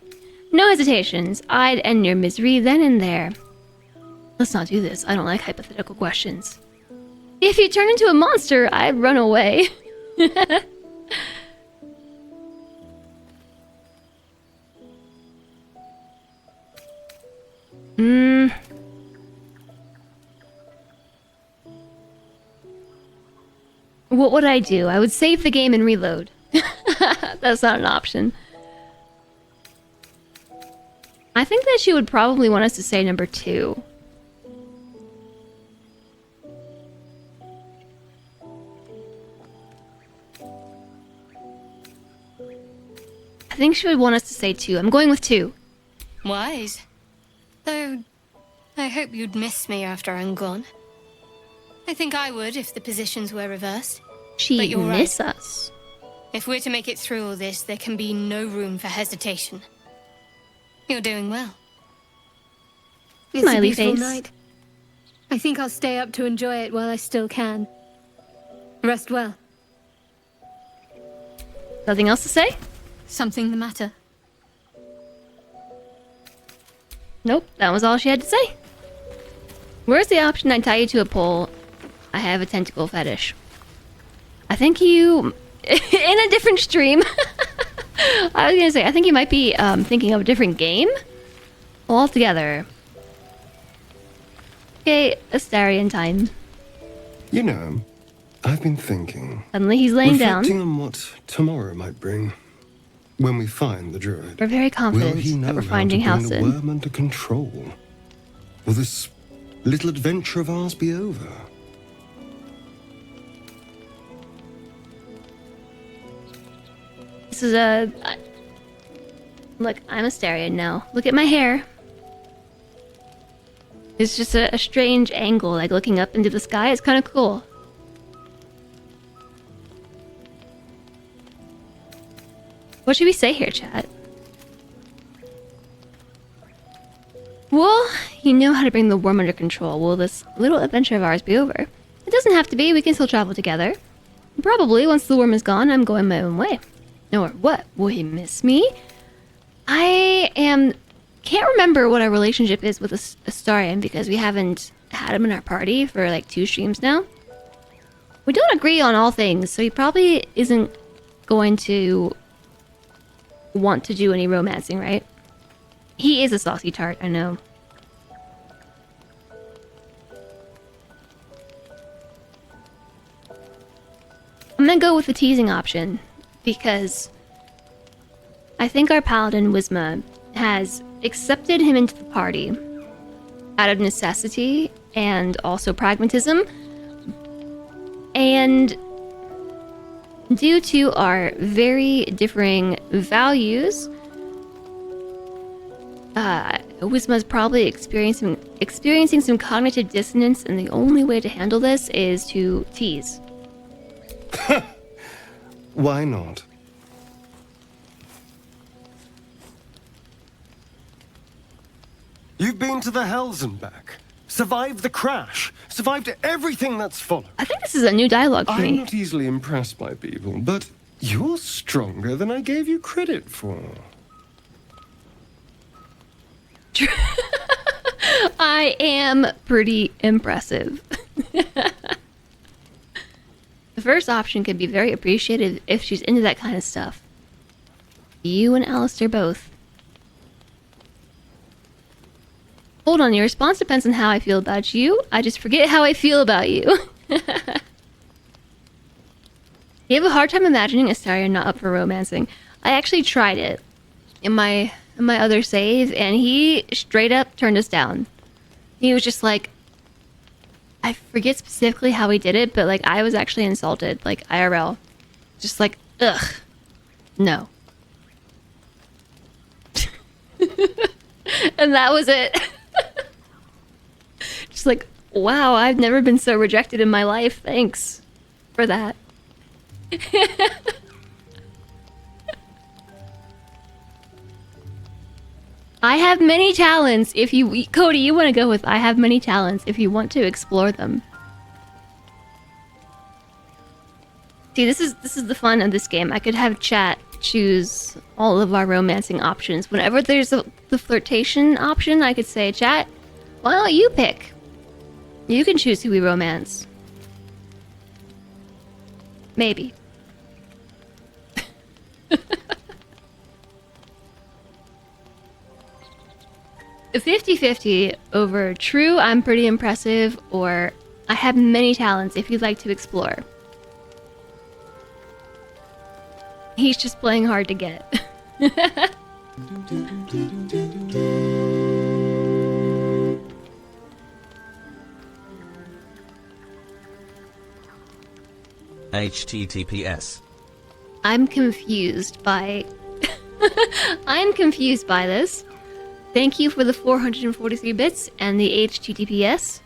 No hesitations. I'd end your misery then and there. Let's not do this. I don't like hypothetical questions. If you turn into a monster, I'd run away. What would I do? I would save the game and reload. That's not an option. I think that she would probably want us to say number 2. I think she would want us to say 2. I'm going with 2. Wise. Though, I hope you'd miss me after I'm gone. I think I would if the positions were reversed. She'd miss us. If we're to make it through all this, there can be no room for hesitation. You're doing well. It's a Smiley beautiful face. night. I think I'll stay up to enjoy it while I still can. Rest well. Nothing else to say? Something the matter? Nope, that was all she had to say. Where's the option I tie you to a pole? I have a tentacle fetish. I think you... in a different stream. I was gonna say, I think you might be thinking of a different game altogether. Okay, Astarian time. You know, I've been thinking. Suddenly he's laying down. Reflecting on what tomorrow might bring. When we find the druid. We're very confident will he know that we're how finding to bring the Halsin. worm under control? Will this little adventure of ours be over? This is a... Look, I'm Astarion now. Look at my hair. It's just a strange angle, like looking up into the sky. It's kind of cool. What should we say here, chat? Well, you know how to bring the worm under control. Will this little adventure of ours be over? It doesn't have to be. We can still travel together. Probably, once the worm is gone, I'm going my own way. Or what? Will he miss me? Can't remember what our relationship is with Astarion because we haven't had him in our party for like 2 streams now. We don't agree on all things, so he probably isn't going to want to do any romancing, right? He is a saucy tart, I know. I'm gonna go with the teasing option because I think our paladin Wisma has accepted him into the party out of necessity and also pragmatism, and due to our very differing values, Wisma's probably experiencing some cognitive dissonance, and the only way to handle this is to tease. Why not? You've been to the Hells and back. Survived the crash. Survived everything that's followed. I think this is a new dialogue for me. I'm not easily impressed by people, but you're stronger than I gave you credit for. I am pretty impressive. The first option could be very appreciated if she's into that kind of stuff. You and Alistair both. Hold on, your response depends on how I feel about you. I just forget how I feel about you. You have a hard time imagining Astarion not up for romancing. I actually tried it in my other save, and he straight up turned us down. He was just like, I forget specifically how he did it, but like I was actually insulted, like IRL. Just like, ugh, no. And that was it. Just like, wow, I've never been so rejected in my life. Thanks for that. I have many talents if you... Cody, you want to go with I have many talents if you want to explore them. See, this is the fun of this game. I could have chat choose all of our romancing options. Whenever there's the flirtation option, I could say, chat, why don't you pick? You can choose who we romance. Maybe. The 50-50 over true, I'm pretty impressive, or I have many talents if you'd like to explore. He's just playing hard to get. HTTPS. I'm confused by... I'm confused by this. Thank you for the 443 bits and the HTTPS.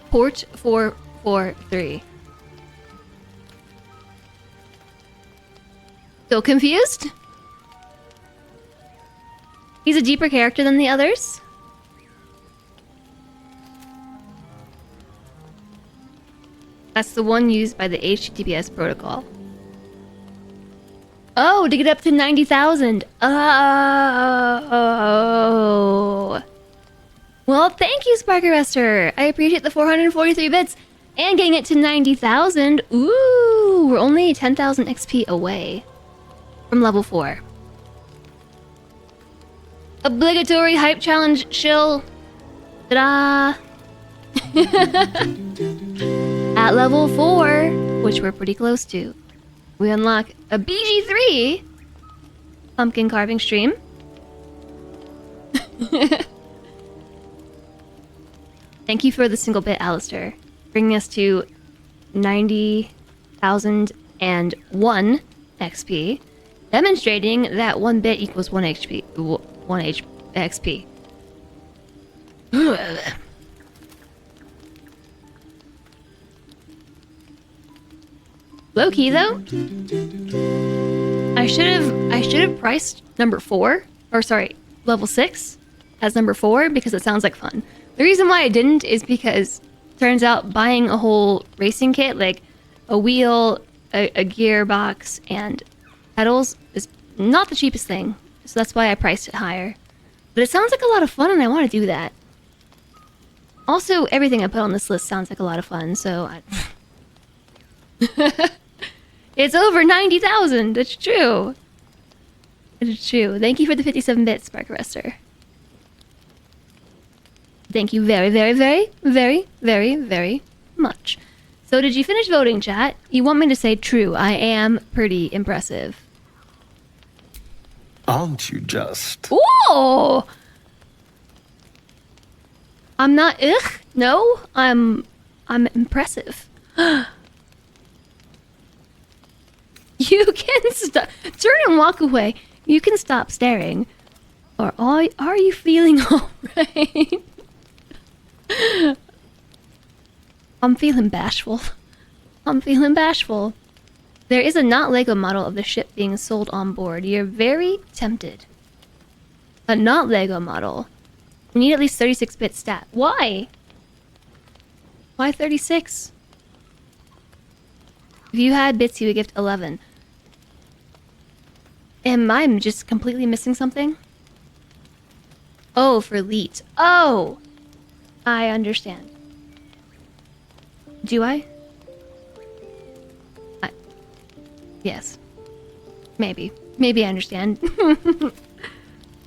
Port 443. Still confused? He's a deeper character than the others? That's the one used by the HTTPS protocol. Oh, to get up to 90,000. Oh. Well, thank you, Sparkerester. I appreciate the 443 bits and getting it to 90,000. Ooh, we're only 10,000 XP away from level 4. Obligatory hype challenge shill. Ta-da! At level 4, which we're pretty close to, we unlock a BG3 pumpkin carving stream. Thank you for the single bit, Alistair, bringing us to 90,001 XP. demonstrating that 1 bit equals 1 HP. 1 XP. Low key though. I should have priced number 4, or sorry, level 6 as number 4 because it sounds like fun. The reason why I didn't is because turns out buying a whole racing kit, like a wheel, a gearbox, and pedals is not the cheapest thing. So that's why I priced it higher. But it sounds like a lot of fun and I want to do that. Also, everything I put on this list sounds like a lot of fun, so it's over 90,000. It's true. It's true. Thank you for the 57 bits, Spark Arrestor. Thank you very, very, very, very, very, very much. So did you finish voting, chat? You want me to say true. I am pretty impressive. Aren't you just? Whoa! I'm not no, I'm impressive. You can stop. Turn and walk away. You can stop staring. Or are you feeling alright? I'm feeling bashful. I'm feeling bashful. There is a not Lego model of the ship being sold on board. You're very tempted. A not Lego model. We need at least 36-bit stat. Why? Why 36? If you had bits, you would gift 11. Am I just completely missing something? Oh, for elite. Oh! I understand. Do I? Yes. Maybe. Maybe I understand.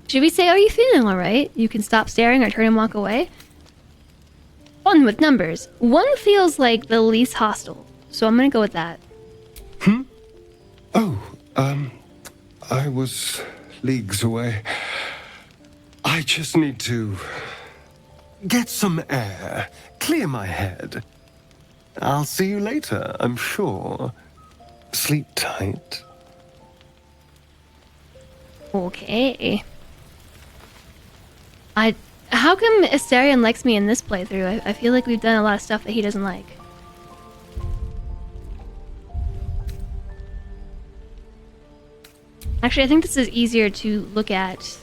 Should we say, are you feeling alright? You can stop staring or turn and walk away? Fun with numbers. 1 feels like the least hostile, so I'm gonna go with that. Oh, I was leagues away. I just need to get some air, clear my head. I'll see you later, I'm sure. Sleep tight. Okay. How come Astarion likes me in this playthrough? I feel like we've done a lot of stuff that he doesn't like. Actually, I think this is easier to look at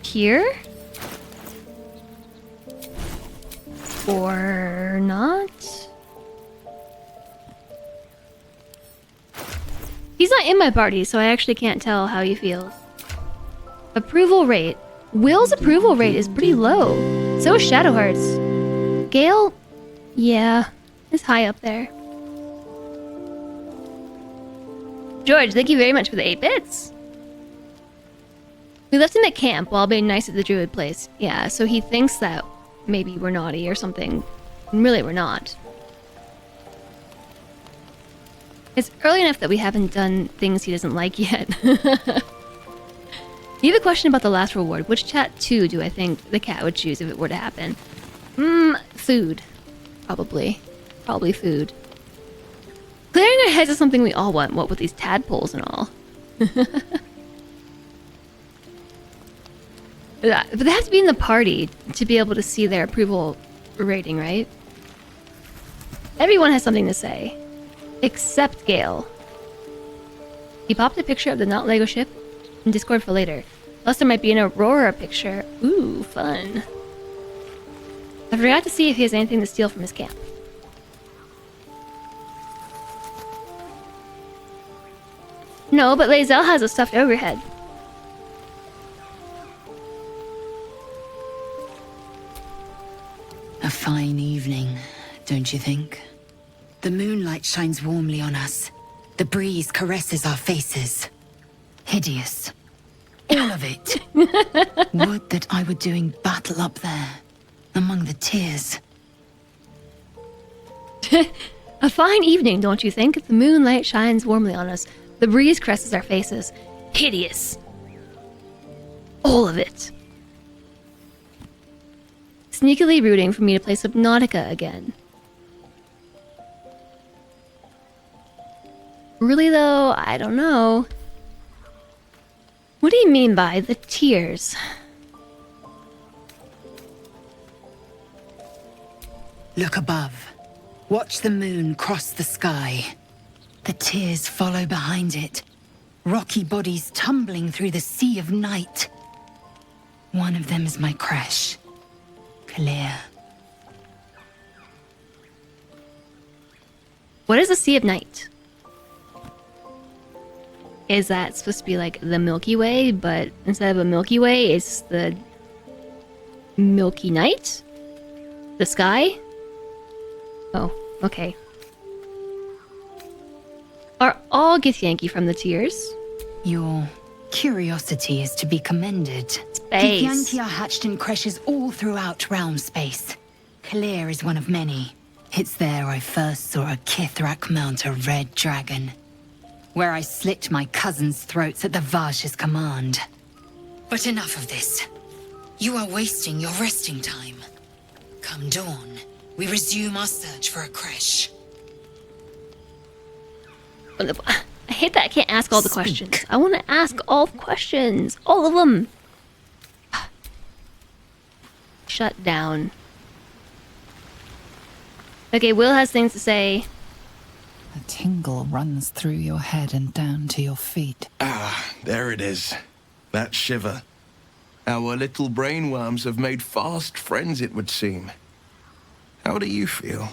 here. Or not? He's not in my party, so I actually can't tell how he feels. Approval rate. Will's approval rate is pretty low. So is Shadowheart's. Gale? Yeah, is high up there. George, thank you very much for the 8 bits. We left him at camp while being nice at the druid place. Yeah, so he thinks that maybe we're naughty or something. And really, we're not. It's early enough that we haven't done things he doesn't like yet. You have a question about the last reward. Which chat 2 do I think the cat would choose if it were to happen? Food. Probably. Probably food. Clearing our heads is something we all want, what with these tadpoles and all. But they have to be in the party to be able to see their approval rating, right? Everyone has something to say. Except Gale. He popped a picture of the not Lego ship in Discord for later. Plus there might be an Aurora picture. Ooh, fun. I forgot to see if he has anything to steal from his camp. No, but Lae'zel has a stuffed overhead. A fine evening, don't you think? The moonlight shines warmly on us. The breeze caresses our faces. Hideous. All of it. Would that I were doing battle up there, among the tears. A fine evening, don't you think? The moonlight shines warmly on us. The breeze caresses our faces. Hideous. All of it. Sneakily rooting for me to play Subnautica again. Really though, I don't know. What do you mean by the tears? Look above. Watch the moon cross the sky. The tears follow behind it. Rocky bodies tumbling through the sea of night. One of them is my crash. Clear. What is a sea of night? Is that supposed to be like the Milky Way, but instead of a Milky Way, it's the Milky Night? The sky? Oh, okay. Are all Githyanki from the tears? Your curiosity is to be commended. Space. Githyanki are hatched in creches all throughout realm space. Clear is one of many. It's there I first saw a Kithrak mount a red dragon. Where I slit my cousins' throats at the Vaj's command. But enough of this. You are wasting your resting time. Come dawn, we resume our search for a creche. I hate that I can't ask all the questions. I want to ask all the questions. All of them. Shut down. Okay, Will has things to say. A tingle runs through your head and down to your feet. Ah, there it is. That shiver. Our little brainworms have made fast friends, it would seem. How do you feel?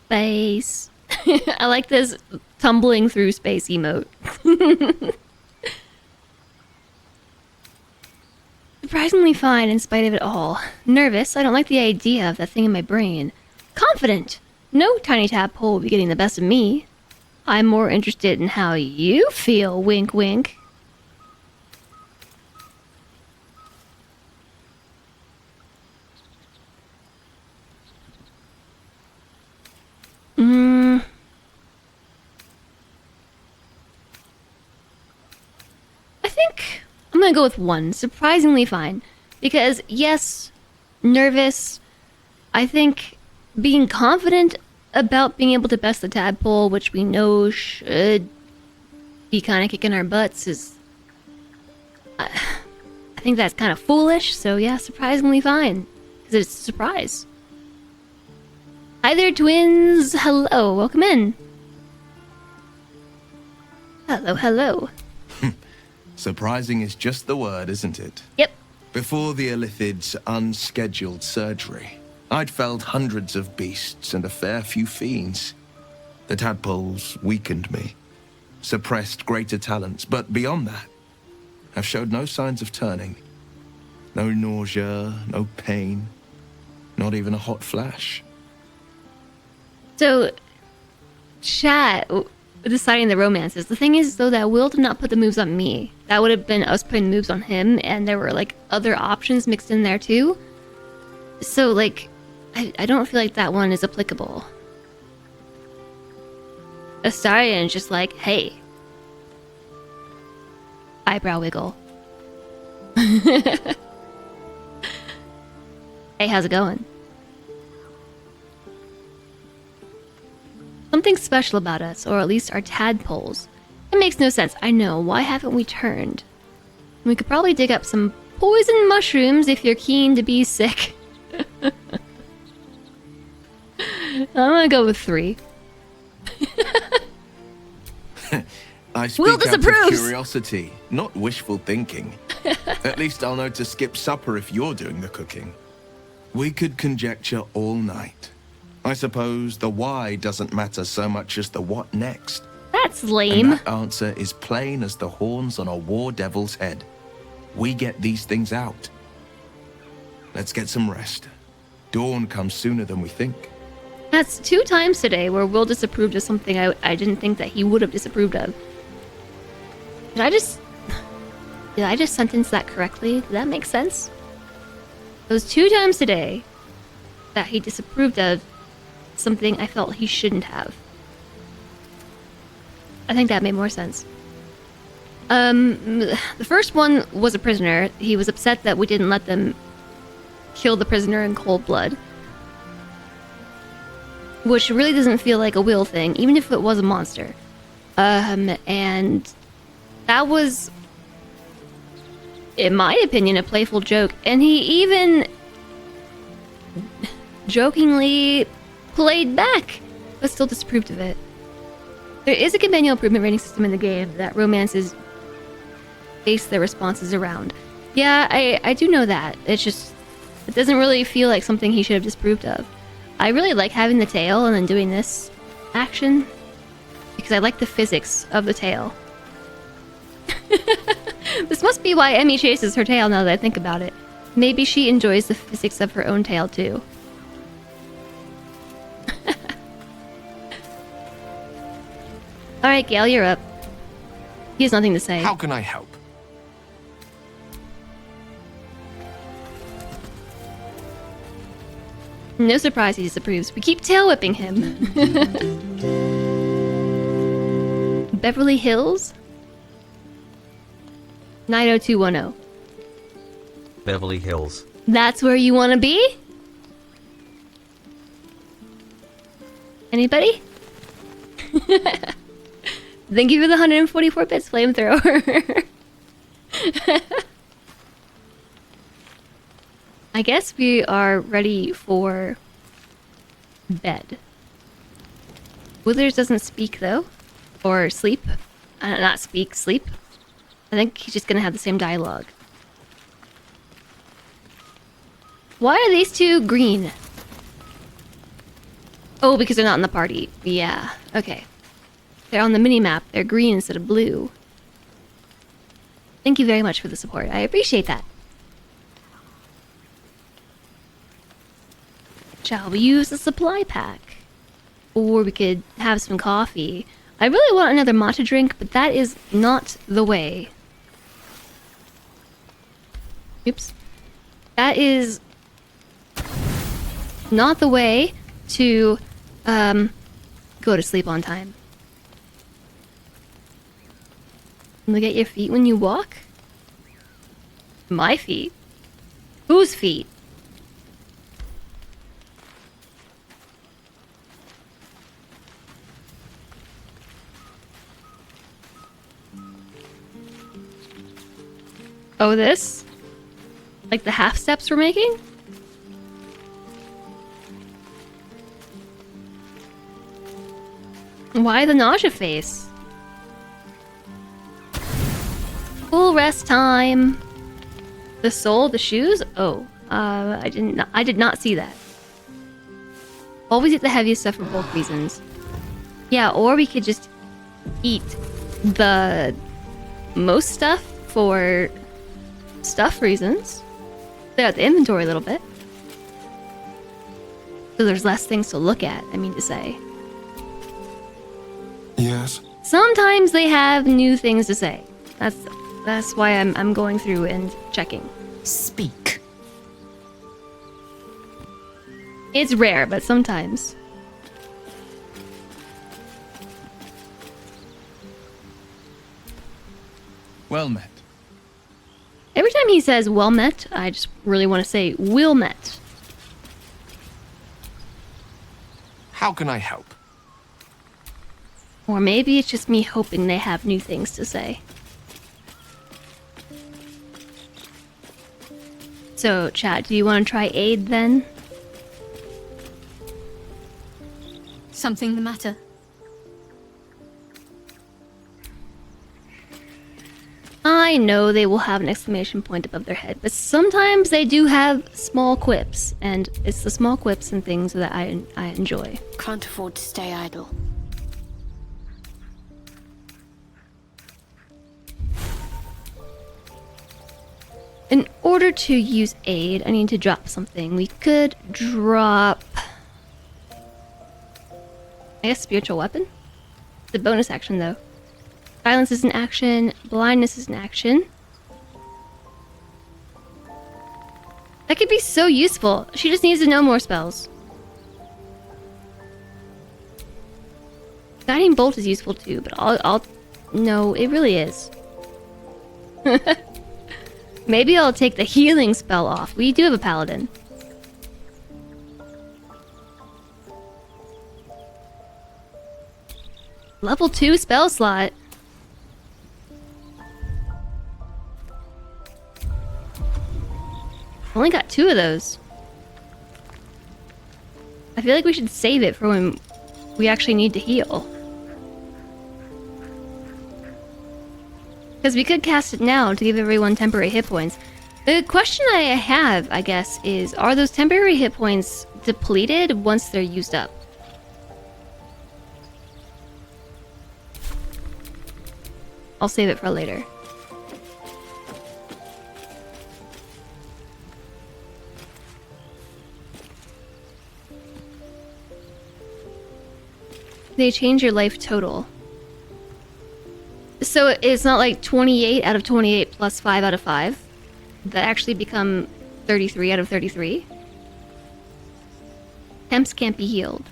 Space. I like this tumbling through space emote. Surprisingly fine in spite of it all. Nervous, I don't like the idea of that thing in my brain. Confident. No tiny tadpole will be getting the best of me. I'm more interested in how you feel, wink wink. I think I'm gonna go with 1. Surprisingly fine. Because, yes, nervous. I think being confident about being able to best the tadpole, which we know should be kind of kicking our butts, is... I think that's kind of foolish, so yeah, surprisingly fine. Because it's a surprise. Hi there, twins! Hello, welcome in. Hello, hello. Surprising is just the word, isn't it? Yep. Before the Illithid's unscheduled surgery, I'd felled hundreds of beasts and a fair few fiends. The tadpoles weakened me, suppressed greater talents, but beyond that, I've showed no signs of turning. No nausea, no pain, not even a hot flash. So, chat, deciding the romances. The thing is, though, that Will did not put the moves on me. That would have been us putting moves on him, and there were, like, other options mixed in there, too. So, like, I don't feel like that one is applicable. Astarian's just like, hey. Eyebrow wiggle. Hey, how's it going? Something special about us, or at least our tadpoles. It makes no sense, I know. Why haven't we turned? We could probably dig up some poison mushrooms if you're keen to be sick. I'm gonna go with 3. I speak Will out of disapproves. curiosity, not wishful thinking. At least I'll know to skip supper if you're doing the cooking. We could conjecture all night. I suppose the why doesn't matter so much as the what next. That's lame. And that answer is plain as the horns on a war devil's head. We get these things out. Let's get some rest. Dawn comes sooner than we think. That's 2 times today where Will disapproved of something I didn't think that he would have disapproved of. Did I just sentence that correctly? Did that make sense? It was 2 times today that he disapproved of something I felt he shouldn't have. I think that made more sense. The first one was a prisoner. He was upset that we didn't let them kill the prisoner in cold blood. Which really doesn't feel like a Will thing, even if it was a monster. And that was, in my opinion, a playful joke. And he even jokingly played back, but still disapproved of it. There is a companion improvement rating system in the game that romances base their responses around. Yeah, I do know that. It's just, it doesn't really feel like something he should have disapproved of. I really like having the tail and then doing this action, because I like the physics of the tail. This must be why Emmy chases her tail now that I think about it. Maybe she enjoys the physics of her own tail too. Alright, Gale, you're up. He has nothing to say. How can I help? No surprise he disapproves. We keep tail whipping him. Beverly Hills? 90210. Beverly Hills. That's where you want to be? Anybody? Thank you for the 144 bits, flamethrower. I guess we are ready for bed. Withers doesn't speak though, or sleep. Not speak, sleep. I think he's just gonna have the same dialogue. Why are these two green? Oh, because they're not in the party. Yeah, okay. They're on the mini-map. They're green instead of blue. Thank you very much for the support. I appreciate that. Shall we use the supply pack? Or we could have some coffee. I really want another matcha drink, but that is not the way. Oops. That is not the way to go to sleep on time. Look at your feet when you walk? My feet? Whose feet? Oh, this? Like the half steps we're making? Why the nausea face? Full rest time. The sole, the shoes? Oh, I did not see that. Always eat the heaviest stuff for both reasons. Yeah, or we could just eat the most stuff for stuff reasons. Clear out the inventory a little bit. So there's less things to look at, I mean to say. Yes? Sometimes they have new things to say. That's why I'm going through and checking. Speak. It's rare, but sometimes. Well met. Every time he says well met, I just really want to say will met. How can I help? Or maybe it's just me hoping they have new things to say. So, chat, do you want to try aid then? Something the matter? I know they will have an exclamation point above their head, but sometimes they do have small quips, and it's the small quips and things that I enjoy. Can't afford to stay idle. In order to use aid, I need to drop something. We could drop... I guess spiritual weapon? It's a bonus action, though. Silence is an action. Blindness is an action. That could be so useful. She just needs to know more spells. Guiding Bolt is useful too, but I'll... No, it really is. Maybe I'll take the healing spell off. We do have a paladin. Level 2 spell slot. Only got 2 of those. I feel like we should save it for when we actually need to heal. Because we could cast it now to give everyone temporary hit points. The question I have, I guess, is are those temporary hit points depleted once they're used up? I'll save it for later. They change your life total. So it's not like 28 out of 28 plus 5 out of 5. That actually become 33 out of 33. Temps can't be healed.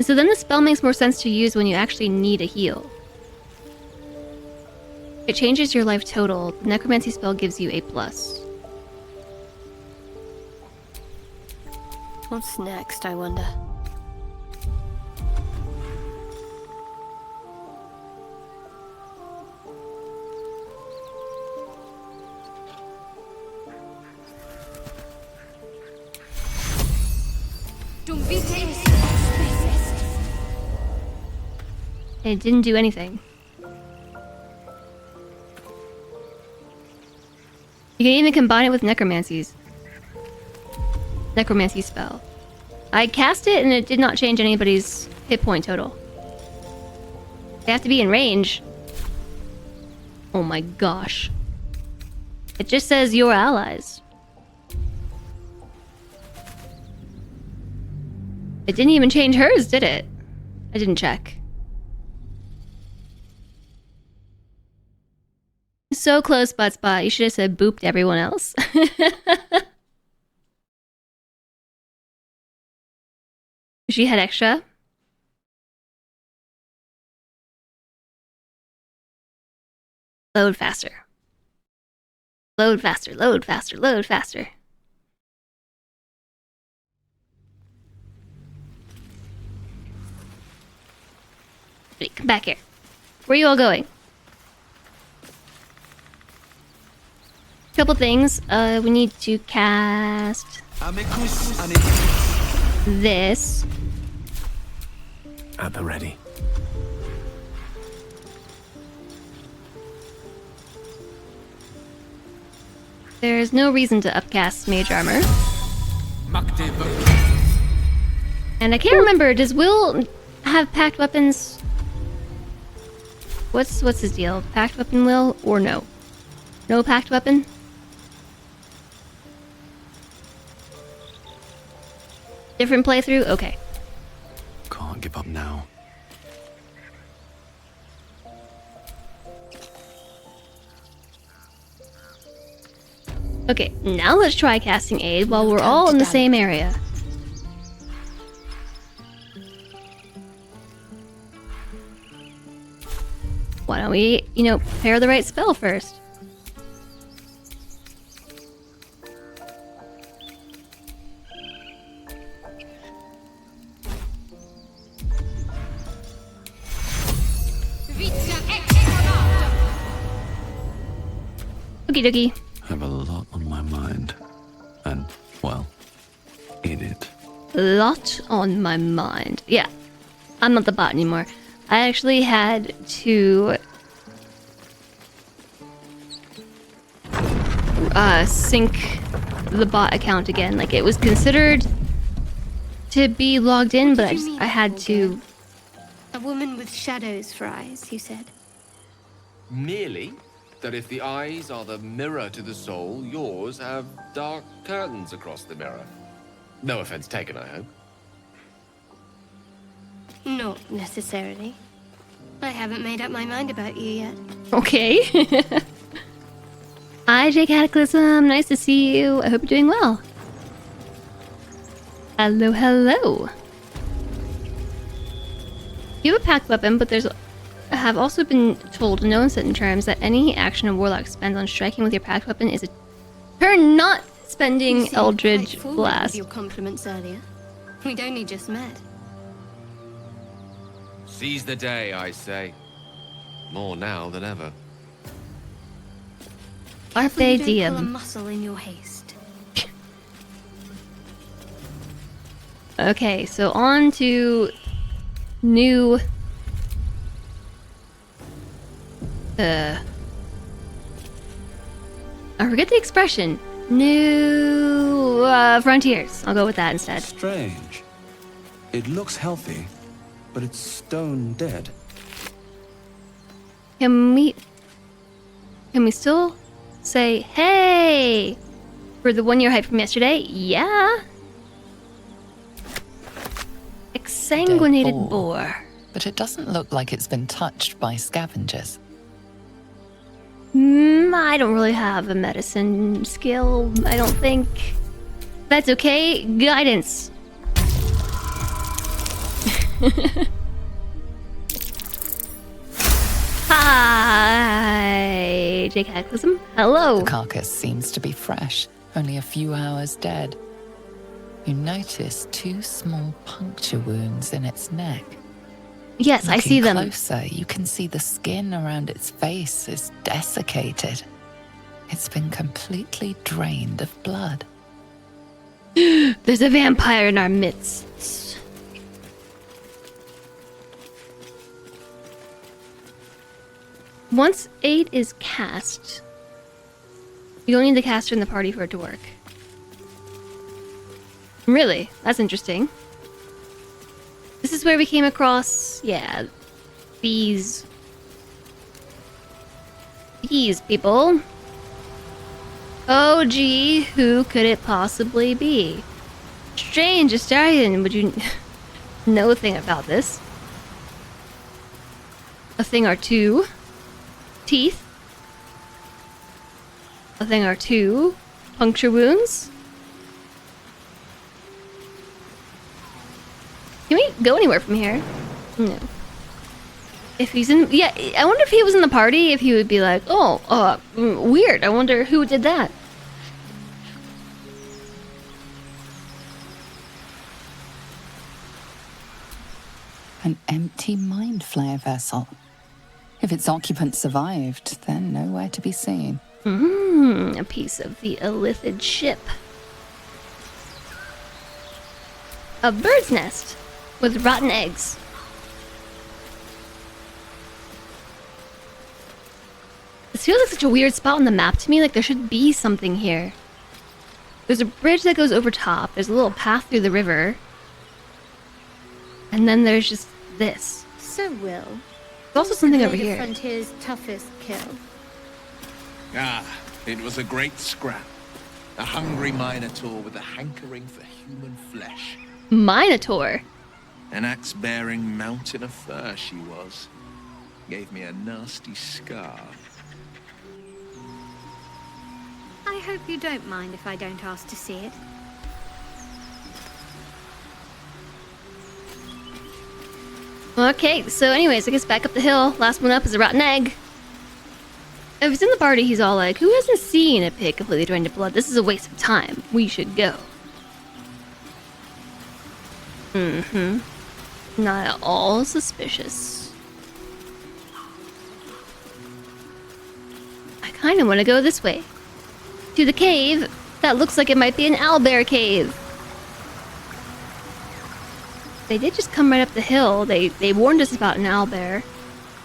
So then the spell makes more sense to use when you actually need a heal. It changes your life total. The necromancy spell gives you a plus. What's next, I wonder? It didn't do anything. You can even combine it with necromancy spell. I cast it and it did not change anybody's hit point total. They have to be in range. Oh my gosh. It just says your allies. It didn't even change hers, did it? I didn't check. So close, butt spot. You should have said booped everyone else. She had extra. Load faster. Load faster, load faster, load faster. Wait, come back here. Where are you all going? Couple things. We need to cast this. At the ready. There's no reason to upcast mage armor. And I can't remember, does Will have packed weapons? What's his deal? Packed weapon Will or no? No packed weapon? Different playthrough? Okay. Can't give up now. Okay, now let's try casting aid while we're all in the same area. Why don't we, prepare the right spell first? Okie dokie. Have a lot on my mind. And, well, in it. Lot on my mind. Yeah, I'm not the bot anymore. I actually had to sync the bot account again. Like, it was considered to be logged in, but I had to... A woman with shadows for eyes, you said. Merely that if the eyes are the mirror to the soul, yours have dark curtains across the mirror. No offense taken, I hope. Not necessarily. I haven't made up my mind about you yet. Okay. Hi, J Cataclysm. Nice to see you. I hope you're doing well. Hello, hello. You have a packed weapon, but I have also been told in no uncertain terms that any action a warlock spends on striking with your packed weapon is a turn not spending Eldritch Blast. Your compliments earlier. We'd only just met. Seize the day, I say. More now than ever. Carpe Don't pull a diem. muscle in your haste. Okay, so on to new. I forget the expression. New frontiers. I'll go with that instead. Strange. It looks healthy, but it's stone dead. Can we still say hey for the 1 year hype from yesterday? Yeah. Exsanguinated boar. But it doesn't look like it's been touched by scavengers. I don't really have a medicine skill, I don't think. That's okay. Guidance. Hi, J Cataclysm. Hello. The carcass seems to be fresh, only a few hours dead. You notice 2 small puncture wounds in its neck. Yes, I see them. Looking closer, you can see the skin around its face is desiccated. It's been completely drained of blood. There's a vampire in our midst. Once aid is cast, you only need the caster in the party for it to work. Really? That's interesting. This is where we came across, yeah, these people. Oh gee, who could it possibly be? Strange, Astarian, would you know a thing about this? A thing or two. Teeth. A thing or two. Puncture wounds. Can we go anywhere from here? No. If he's in... Yeah, I wonder if he was in the party, if he would be like, oh, weird. I wonder who did that. An empty mind flare vessel. If its occupant survived, they're nowhere to be seen. A piece of the illithid ship. A bird's nest with rotten eggs. This feels like such a weird spot on the map to me, like there should be something here. There's a bridge that goes over top, there's a little path through the river. And then there's just this. So, Will. There's also something over here. Frontier's toughest kill. Ah, it was a great scrap. A hungry minotaur with a hankering for human flesh. Minotaur? An axe-bearing mountain of fur she was. Gave me a nasty scar. I hope you don't mind if I don't ask to see it. Okay, so anyways, I guess back up the hill. Last one up is a rotten egg. If he's in the party, he's all like, who hasn't seen a pig completely drained of blood? This is a waste of time. We should go. Not at all suspicious. I kind of want to go this way. To the cave. That looks like it might be an owlbear cave. They did just come right up the hill. They warned us about an owlbear.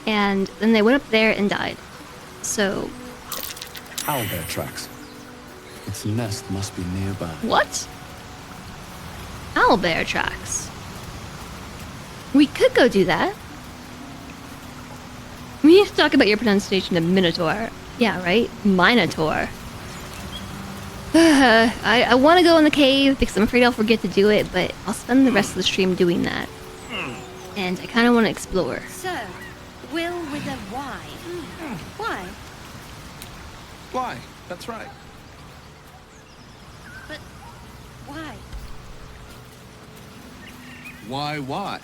And then they went up there and died. So... Owlbear tracks. Its nest must be nearby. What? Owlbear tracks. We could go do that. We need to talk about your pronunciation of Minotaur. Yeah, right? Minotaur. I want to go in the cave because I'm afraid I'll forget to do it, but I'll spend the rest of the stream doing that. And I kind of want to explore. Sir, Will with a Y. Why? Why? That's right. But why? Why?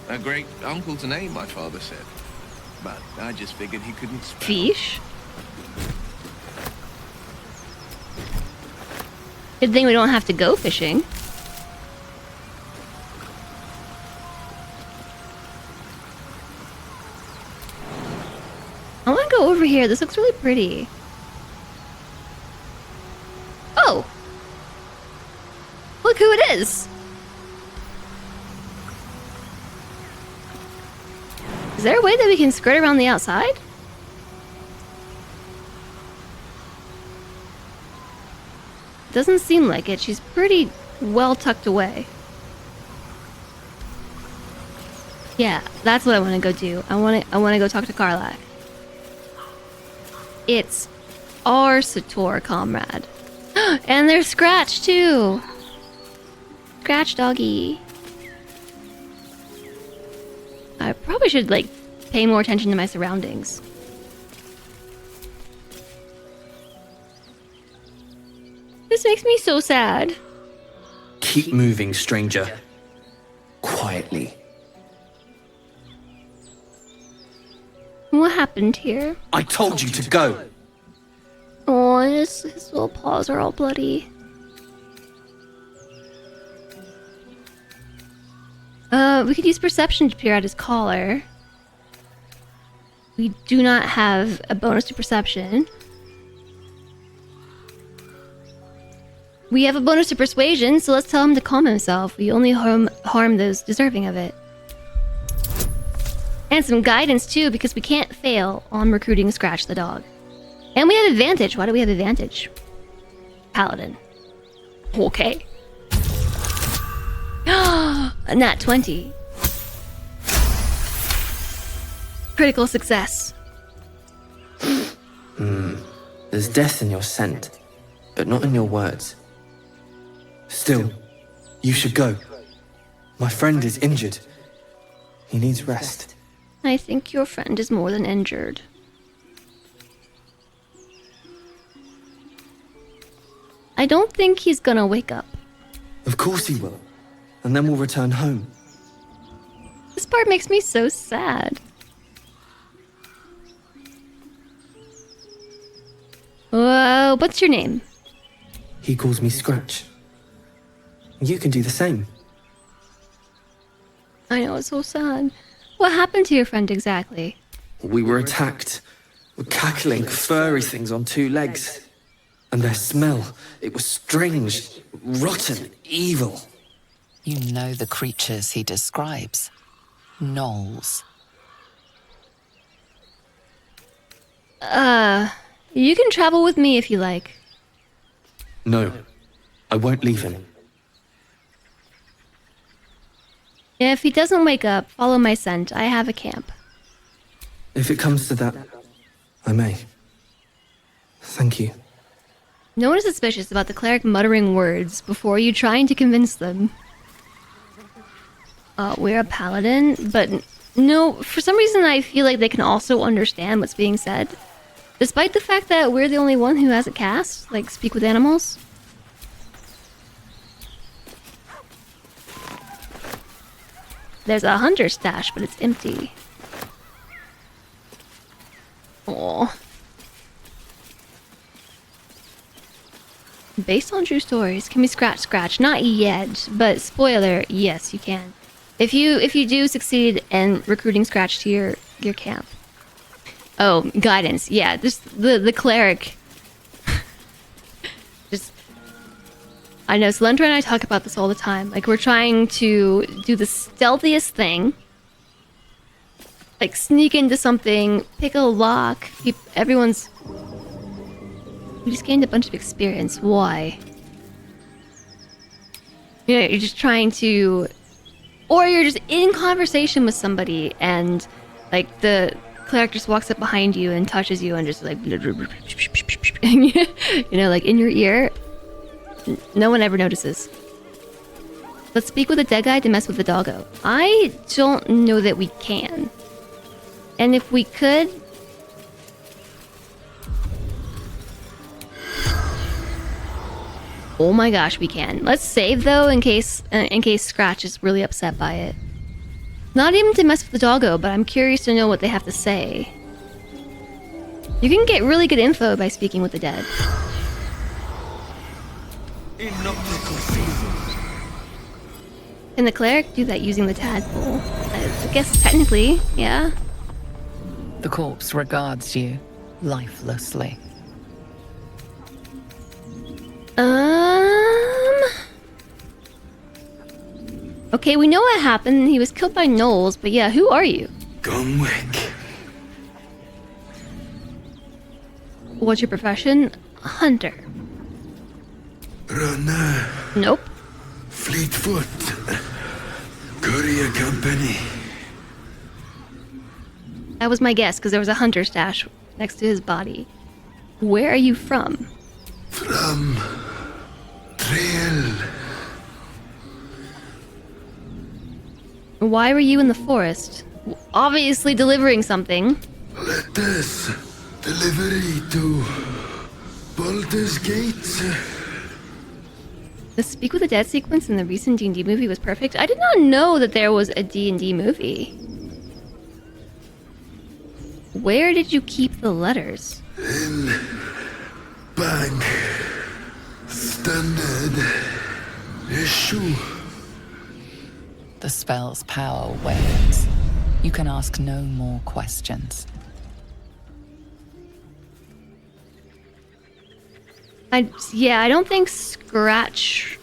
A great uncle to name, my father said. But I just figured he couldn't spell. Fish? Good thing we don't have to go fishing. want to go over here. This looks really pretty. Oh! Look who it is! Is there a way that we can skirt around the outside? Doesn't seem like it. She's pretty well tucked away. Yeah, that's what I want to go do. I want to go talk to Karlach. It's our Sator comrade. And there's Scratch too. Scratch doggy. I probably should like pay more attention to my surroundings. This makes me so sad. Keep moving, stranger. Quietly. What happened here? I told you to go. Oh, his little paws are all bloody. We could use perception to peer at his collar. We do not have a bonus to perception. We have a bonus to persuasion, so let's tell him to calm himself. We only harm those deserving of it. And some guidance too, because we can't fail on recruiting Scratch the dog. And we have advantage. Why do we have advantage? Paladin. Okay. A nat 20. Critical success. There's death in your scent, but not in your words. Still, you should go. My friend is injured. He needs rest. I think your friend is more than injured. I don't think he's gonna wake up. Of course he will. And then we'll return home. This part makes me so sad. Whoa, what's your name? He calls me Scratch. You can do the same. I know, it's so sad. What happened to your friend exactly? We were attacked. Cackling, furry things on two legs. And their smell, it was strange, rotten, evil. You know the creatures he describes. Gnolls. You can travel with me if you like. No, I won't leave him. If he doesn't wake up, follow my scent. I have a camp. If it comes to that, I may. Thank you. No one is suspicious about the cleric muttering words before you trying to convince them. We're a paladin, but no, for some reason I feel like they can also understand what's being said. Despite the fact that we're the only one who has a cast, like speak with animals. There's a hunter stash, but it's empty. Aww. Based on true stories, can we scratch? Not yet, but spoiler, yes, you can. If you do succeed in recruiting Scratch to your camp. Oh, guidance. Yeah, just the cleric. Just I know, Selendra and I talk about this all the time. Like, we're trying to do the stealthiest thing. Like, sneak into something, pick a lock, keep everyone's... We just gained a bunch of experience. Why? You know, you're just trying to... Or you're just in conversation with somebody and, like, the cleric just walks up behind you and touches you and just, like... You know, like, in your ear. No one ever notices. Let's speak with a dead guy to mess with the doggo. I don't know that we can. And if we could... Oh my gosh, we can. Let's save though, in case Scratch is really upset by it. Not even to mess with the doggo, but I'm curious to know what they have to say. You can get really good info by speaking with the dead. Can the cleric do that using the tadpole? I guess technically, yeah. The corpse regards you lifelessly. Okay, we know what happened. He was killed by gnolls, but yeah, who are you? Gumwick. What's your profession? Hunter. Runner. Nope. Fleetfoot. Courier company. That was my guess, because there was a hunter stash next to his body. Where are you from? From Trail. Why were you in the forest? Obviously delivering something. Letters. Delivery to Baldur's Gate. The Speak with the Dead sequence in the recent D&D movie was perfect. I did not know that there was a D&D movie. Where did you keep the letters? In bank. Standard issue. The spell's power wanes. You can ask no more questions. I don't think Scratch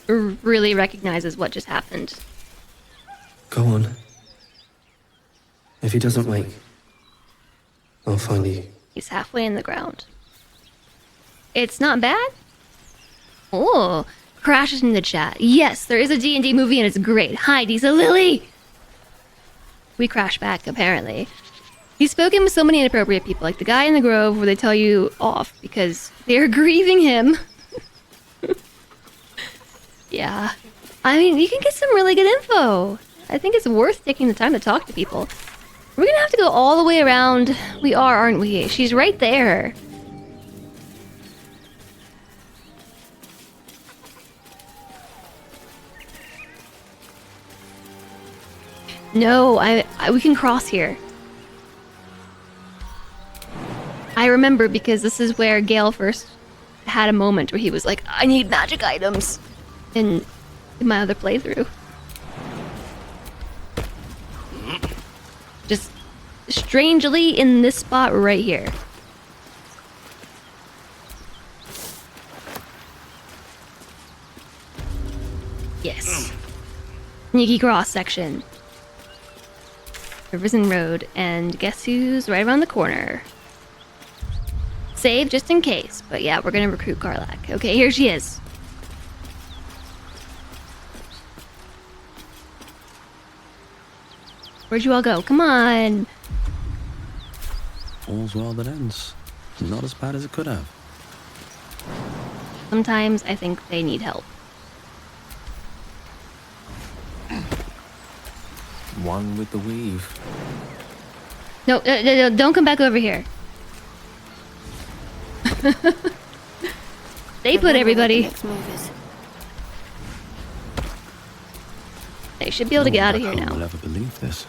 really recognizes what just happened. Go on. If he doesn't wake, I'll find you. He's halfway in the ground. It's not bad. Oh, crashes in the chat. Yes, there is a D&D movie and it's great. Hi, Disa Lily. We crash back, apparently. He's spoken with so many inappropriate people, like the guy in the grove where they tell you off because they're grieving him. Yeah. I mean, you can get some really good info. I think it's worth taking the time to talk to people. We're gonna have to go all the way around. We are, aren't we? She's right there. No, we can cross here. I remember because this is where Gale first had a moment where he was like, I need magic items in my other playthrough. Just strangely in this spot right here. Yes. Sneaky cross section. Rivers and Road, and guess who's right around the corner? Save just in case, but yeah, we're gonna recruit Karlach. Okay, here she is. Where'd you all go? Come on. All's well that ends. Not as bad as it could have. Sometimes I think they need help. One with the weave. No, don't come back over here. They put everybody. They should be able to get out of here now. Will ever believe this?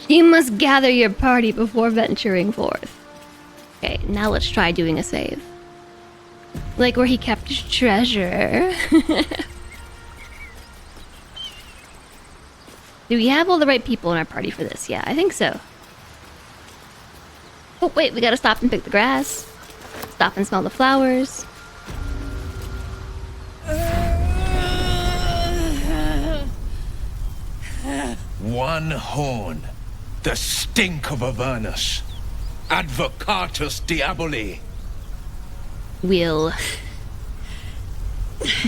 You must gather your party before venturing forth. Okay, now let's try doing a save. Like where he kept his treasure. Do we have all the right people in our party for this? Yeah, I think so. Oh, wait, we gotta stop and pick the grass. Stop and smell the flowers. One horn. The stink of Avernus. Advocatus Diaboli. We'll...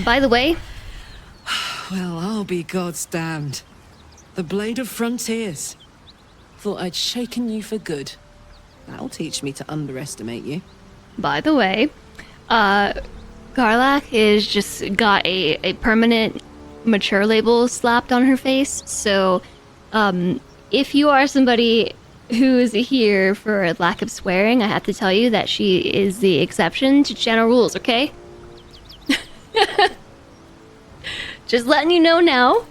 By the way... Well, I'll be God's damned. The Blade of Frontiers. Thought I'd shaken you for good. That'll teach me to underestimate you. By the way, Karlach is just got a permanent mature label slapped on her face. So, if you are somebody who is here for lack of swearing, I have to tell you that she is the exception to channel rules, okay? Just letting you know now.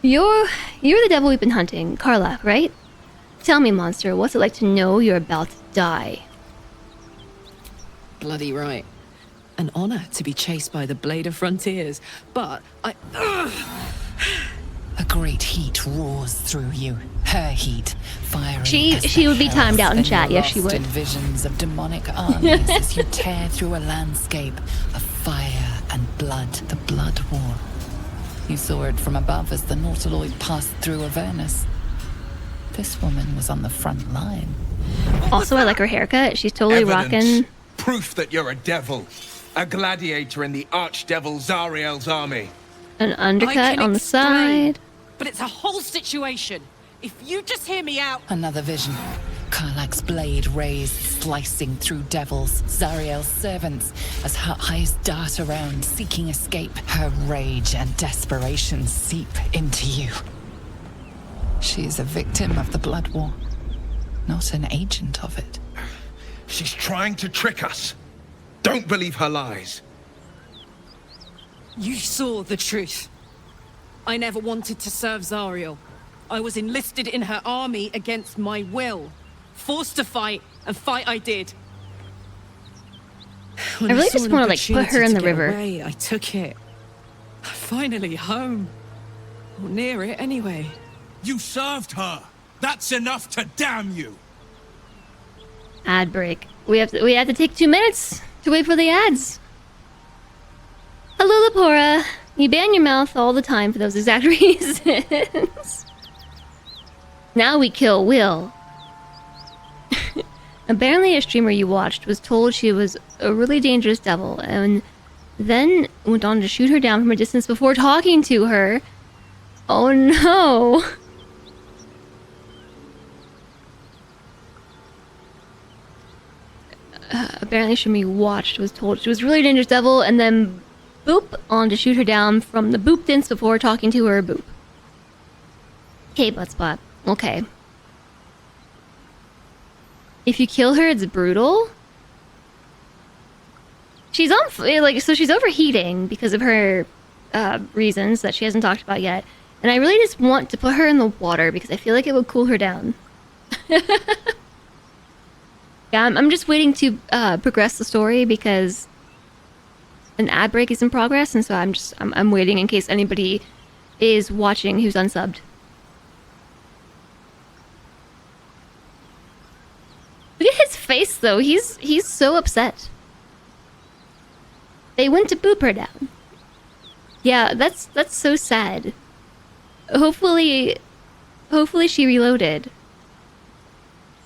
You're the devil we've been hunting, Karlach, right? Tell me, monster, what's it like to know you're about to die? Bloody right. An honor to be chased by the Blade of Frontiers, but I... A great heat roars through you. Her heat, fiery. She would be timed out in chat. Yes, she would. In visions of demonic armies as you tear through a landscape of fire and blood. The Blood War. You saw it from above as the Nautiloid passed through Avernus. This woman was on the front line. Also, I like her haircut. She's totally Evidence. rocking. Proof that you're a devil. A gladiator in the archdevil Zariel's army. An undercut on the side. But it's a whole situation. If you just hear me out... Another vision. Karlach's blade raised, slicing through devils, Zariel's servants, as her eyes dart around, seeking escape. Her rage and desperation seep into you. She is a victim of the Blood War, not an agent of it. She's trying to trick us. Don't believe her lies. You saw the truth. I never wanted to serve Zariel. I was enlisted in her army against my will. Forced to fight, and fight I did. When I really saw just an want to like put her in opportunity the to get river. away, I took it. Finally home. Or near it, anyway. You served her. That's enough to damn you. Ad break. We have to take 2 minutes to wait for the ads. Hello, Lepora. You ban your mouth all the time for those exact reasons. Now we kill Will. Apparently a streamer you watched was told she was a really dangerous devil and then went on to shoot her down from a distance before talking to her. Oh no. Apparently a streamer you watched was told she was a really dangerous devil and then boop on to shoot her down from the boop distance before talking to her. Boop. Okay, Buttspot. Okay. If you kill her, it's brutal. She's on, so she's overheating because of her reasons that she hasn't talked about yet. And I really just want to put her in the water because I feel like it would cool her down. Yeah, I'm just waiting to progress the story because an ad break is in progress, and so I'm waiting in case anybody is watching who's unsubbed. Look at his face, though. He's so upset. They went to boop her down. Yeah, that's so sad. Hopefully she reloaded.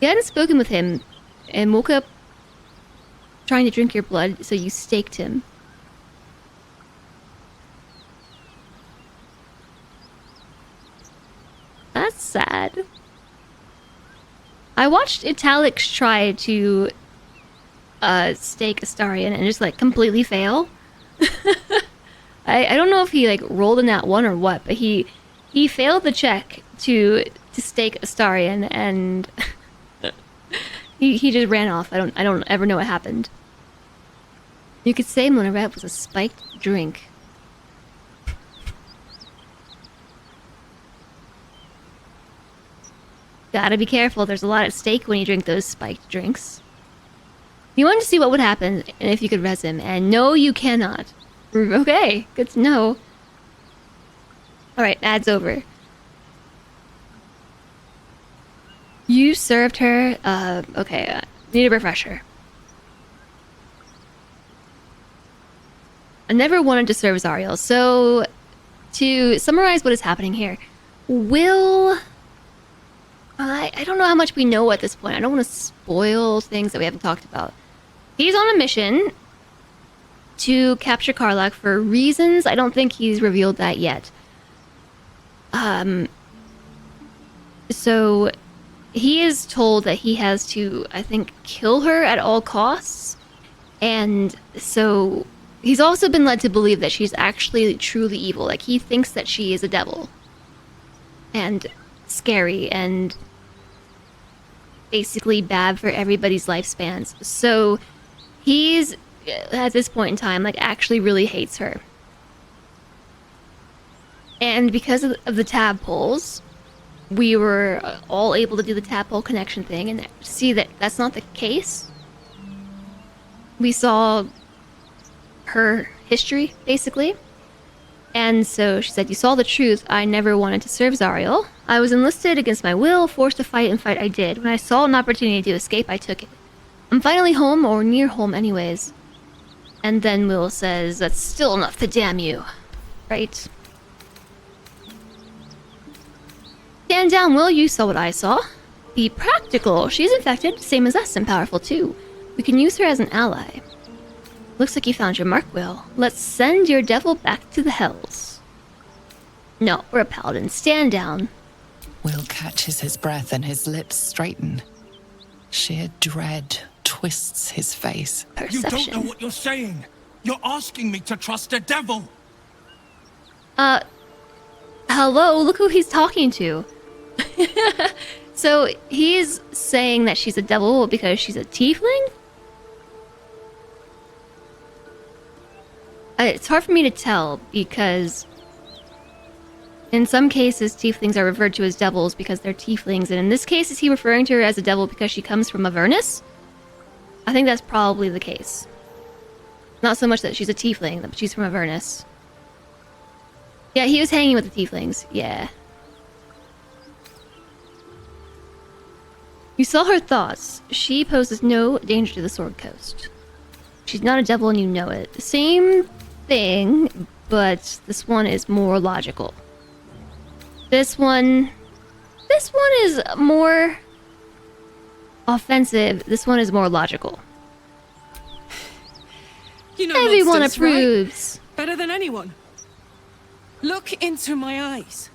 You hadn't spoken with him and woke up trying to drink your blood, so you staked him. That's sad. I watched Italix try to stake Astarion and just like completely fail. I don't know if he like rolled in that one or what, but he failed the check to stake Astarion and he just ran off. I don't ever know what happened. You could say Monoret was a spiked drink. Gotta be careful, there's a lot at stake when you drink those spiked drinks. You wanted to see what would happen and if you could res him, and no, you cannot. Okay, good to know. Alright, ad's over. You served her, okay, need a refresher. I never wanted to serve Zariel, so to summarize what is happening here, Will... I don't know how much we know at this point. I don't want to spoil things that we haven't talked about. He's on a mission to capture Karlach for reasons. I don't think he's revealed that yet. So he is told that he has to, I think, kill her at all costs. And so he's also been led to believe that she's actually truly evil. Like, he thinks that she is a devil. And scary and basically bad for everybody's lifespans. So he's, at this point in time, like, actually really hates her. And because of the tadpoles, we were all able to do the tadpole connection thing and see that that's not the case. We saw her history, basically. And so she said, "You saw the truth. I never wanted to serve Zariel. I was enlisted against my will, forced to fight, and fight I did. When I saw an opportunity to escape, I took it. I'm finally home, or near home anyways." And then Will says, "That's still enough to damn you." Right? Stand down, Will. You saw what I saw. Be practical. She's infected, same as us, and powerful too. We can use her as an ally. Looks like you found your mark, Will. Let's send your devil back to the hells. No, we're a paladin. Stand down. Will catches his breath and his lips straighten. Sheer dread twists his face. You don't know what you're saying. You're asking me to trust a devil. Hello, look who he's talking to. So he's saying that she's a devil because she's a tiefling? It's hard for me to tell because in some cases tieflings are referred to as devils because they're tieflings, and in this case is he referring to her as a devil because she comes from Avernus? I think that's probably the case. Not so much that she's a tiefling, but she's from Avernus. Yeah, he was hanging with the tieflings, yeah. You saw her thoughts. She poses no danger to the Sword Coast. She's not a devil and you know it. The same thing, but this one is more logical. This one is more offensive. This one is more logical. You know Everyone monsters, approves. Right? Better than anyone. Look into my eyes.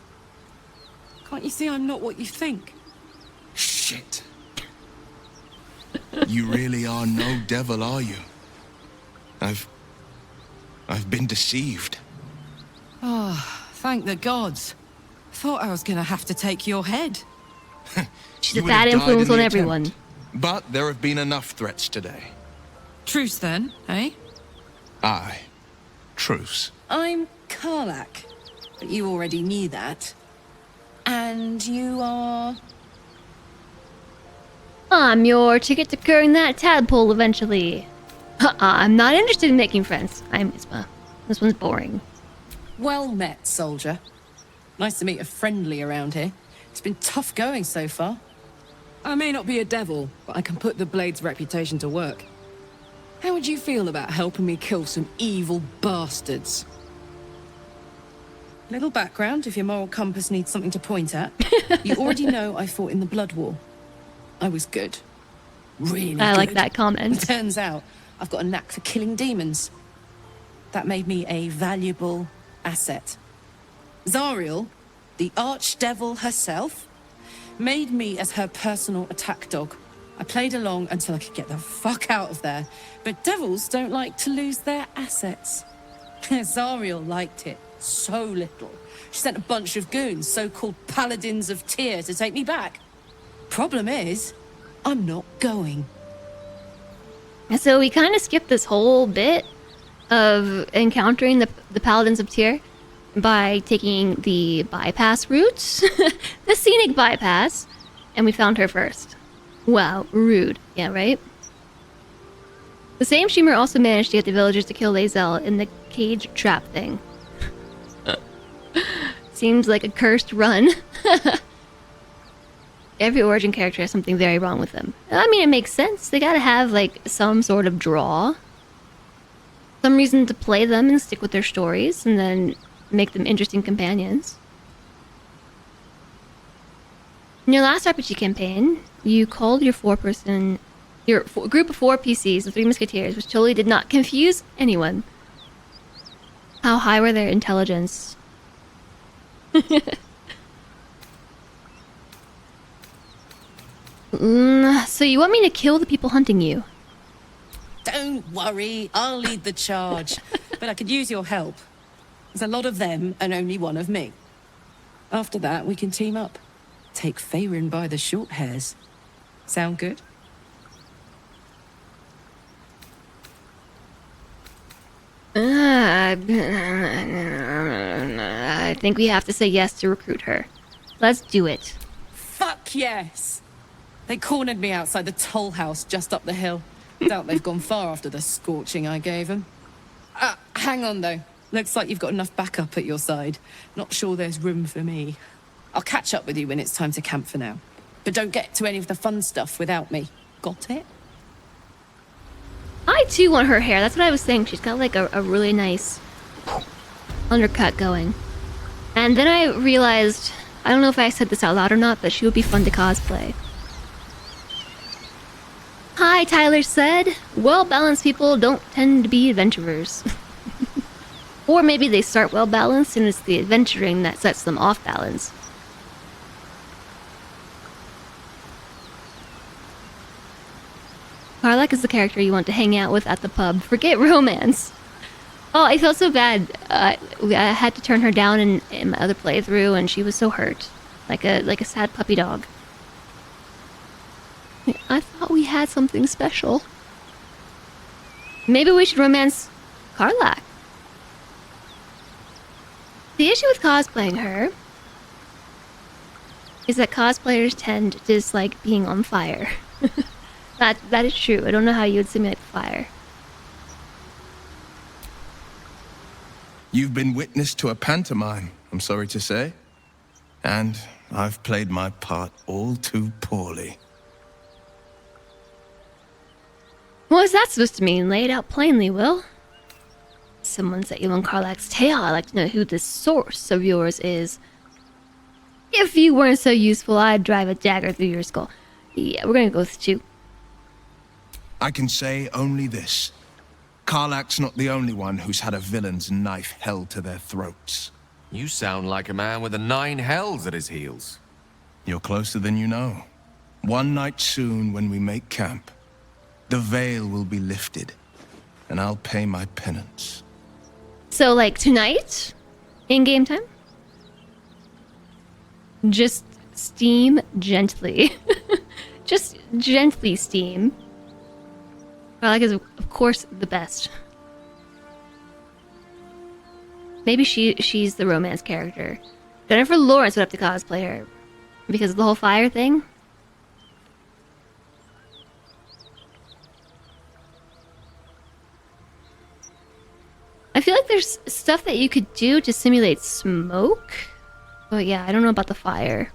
Can't you see I'm not what you think? Shit. You really are no devil, are you? I've been deceived. Oh, thank the gods. Thought I was gonna have to take your head. She's a bad influence on everyone. But there have been enough threats today. Truce then, eh? Aye. Truce. I'm Karlach, but you already knew that. And you are... I'm your ticket to curing that tadpole eventually. I'm not interested in making friends. I'm Isma. This one's boring. Well met, soldier. Nice to meet a friendly around here. It's been tough going so far. I may not be a devil, but I can put the Blade's reputation to work. How would you feel about helping me kill some evil bastards? Little background, if your moral compass needs something to point at. You already know I fought in the Blood War. I was good. Really good. I like that comment. It turns out I've got a knack for killing demons. That made me a valuable asset. Zariel, the archdevil herself, made me as her personal attack dog. I played along until I could get the fuck out of there. But devils don't like to lose their assets. Zariel liked it so little. She sent a bunch of goons, so-called paladins of Tyr, to take me back. Problem is, I'm not going. So we kind of skipped this whole bit of encountering the paladins of Tyr by taking the bypass route, the scenic bypass, and we found her first. Wow, rude. Yeah, right? The same streamer also managed to get the villagers to kill Lae'zel in the cage trap thing. Seems like a cursed run. Every origin character has something very wrong with them. I mean, it makes sense. They gotta have, like, some sort of draw. Some reason to play them and stick with their stories, and then make them interesting companions. In your last RPG campaign, you called your group of 4 PCs and 3 musketeers, which totally did not confuse anyone. How high were their intelligence? So you want me to kill the people hunting you? Don't worry, I'll lead the charge. But I could use your help. There's a lot of them and only one of me. After that, we can team up. Take Faerun by the short hairs. Sound good? I think we have to say yes to recruit her. Let's do it. Fuck yes! They cornered me outside the toll house just up the hill. Doubt they've gone far after the scorching I gave them. Hang on, though. Looks like you've got enough backup at your side. Not sure there's room for me. I'll catch up with you when it's time to camp for now. But don't get to any of the fun stuff without me. Got it? I too want her hair. That's what I was saying. She's got like a really nice undercut going. And then I realized, I don't know if I said this out loud or not, but she would be fun to cosplay. Hi, Tyler said. Well-balanced people don't tend to be adventurers. Or maybe they start well-balanced and it's the adventuring that sets them off balance. Karlach is the character you want to hang out with at the pub. Forget romance. Oh, I felt so bad. I had to turn her down in my other playthrough, and she was so hurt, like a sad puppy dog. I thought we had something special. Maybe we should romance Karlach. The issue with cosplaying her is that cosplayers tend to dislike being on fire. That is true. I don't know how you would simulate fire. You've been witness to a pantomime, I'm sorry to say. And I've played my part all too poorly. What is that supposed to mean? Lay it out plainly, Will. Someone set you on Karlach's tail. I'd like to know who this source of yours is. If you weren't so useful, I'd drive a dagger through your skull. Yeah, we're gonna go with 2. I can say only this. Karlach's not the only one who's had a villain's knife held to their throats. You sound like a man with the 9 hells at his heels. You're closer than you know. One night soon when we make camp, the veil will be lifted, and I'll pay my penance. So, like, tonight? In game time? Just steam gently. Just gently steam. Karlach is, of course, the best. Maybe she's the romance character. Jennifer Lawrence would have to cosplay her. Because of the whole fire thing. I feel like there's stuff that you could do to simulate smoke. But yeah, I don't know about the fire.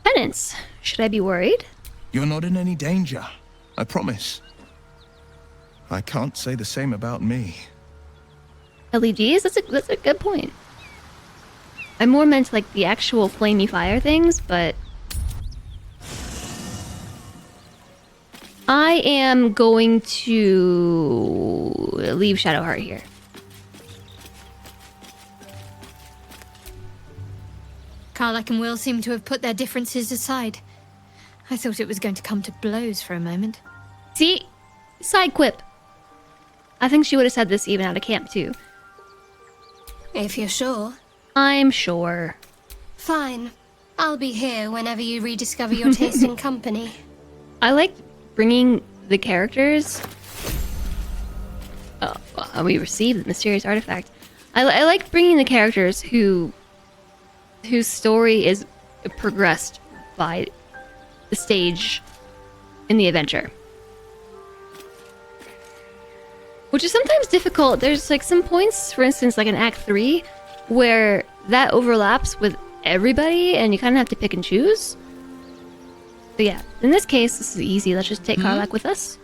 Penance. Should I be worried? You're not in any danger, I promise. I can't say the same about me. LEDs? That's a good point. I more meant like the actual flamey fire things, but I am going to leave Shadowheart here. Karlach and Will seem to have put their differences aside. I thought it was going to come to blows for a moment. See? Side quip. I think she would have said this even out of camp, too. If you're sure. I'm sure. Fine. I'll be here whenever you rediscover your taste in company. I like bringing the characters... Oh, we received the mysterious artifact. I like bringing the characters whose story is progressed by the stage in the adventure. Which is sometimes difficult. There's like some points, for instance, like in Act 3, where that overlaps with everybody and you kind of have to pick and choose. But yeah, in this case, this is easy. Let's just take Karlach with us.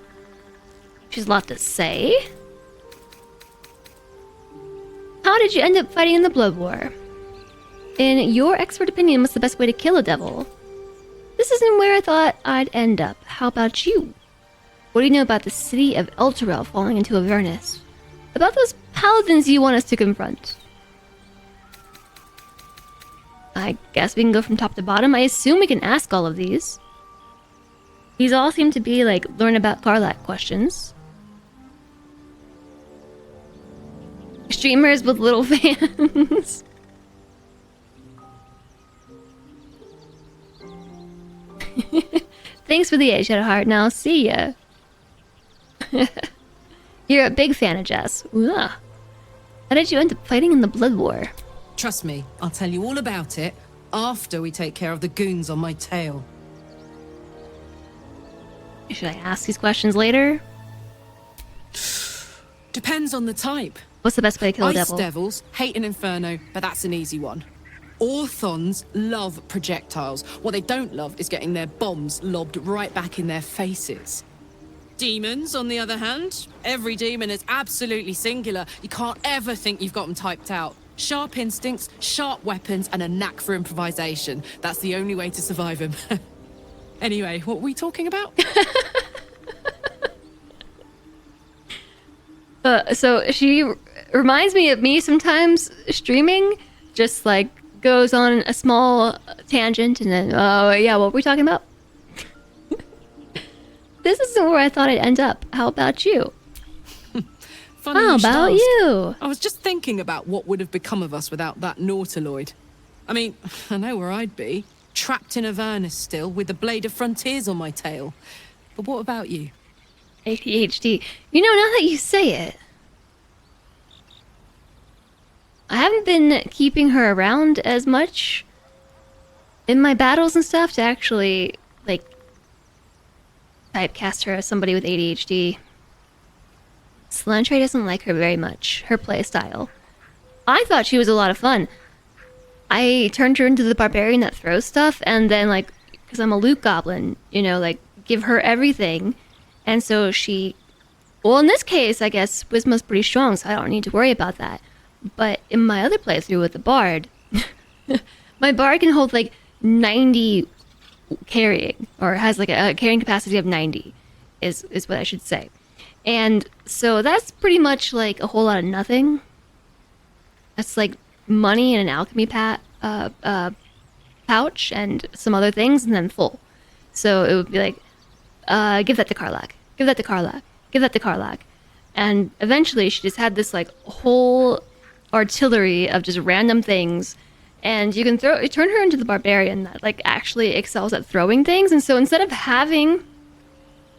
She's a lot to say. How did you end up fighting in the Blood War? In your expert opinion, what's the best way to kill a devil? This isn't where I thought I'd end up. How about you? What do you know about the city of Elturel falling into Avernus? About those paladins you want us to confront? I guess we can go from top to bottom. I assume we can ask all of these. These all seem to be like learn about Karlach questions. Streamers with little fans. Thanks for the age, Shadowheart. Now, see ya. You're a big fan of Jess. Ugh. How did you end up fighting in the Blood War? Trust me, I'll tell you all about it after we take care of the goons on my tail. Should I ask these questions later? Depends on the type. What's the best way to kill a Ice devil? devils hate an inferno, but that's an easy one. Orthons love projectiles. What they don't love is getting their bombs lobbed right back in their faces. Demons, on the other hand, every demon is absolutely singular. You can't ever think you've got them typed out. Sharp instincts, sharp weapons, and a knack for improvisation. That's the only way to survive them. Anyway, what were we talking about? So she reminds me of me sometimes streaming, just like goes on a small tangent and then, yeah, what were we talking about? This isn't where I thought I'd end up. How about you? Funny How you should about ask. you? I was just thinking about what would have become of us without that Nautiloid. I mean, I know where I'd be. Trapped in Avernus still, with the Blade of Frontiers on my tail. But what about you? ADHD. You know, now that you say it, I haven't been keeping her around as much in my battles and stuff to actually, like, typecast her as somebody with ADHD. Slentre doesn't like her very much, her play style. I thought she was a lot of fun. I turned her into the barbarian that throws stuff, and then, like, because I'm a loot goblin, you know, like, give her everything. And so she, well, in this case, I guess Wisma's pretty strong, so I don't need to worry about that. But in my other playthrough with the Bard, my Bard can hold like 90 carrying, or has like a carrying capacity of 90, is what I should say. And so that's pretty much like a whole lot of nothing. That's like money in an alchemy pouch and some other things, and then full. So it would be like, give that to Karlach, give that to Karlach, give that to Karlach. And eventually she just had this like whole artillery of just random things, and you can turn her into the barbarian that like actually excels at throwing things. And so instead of having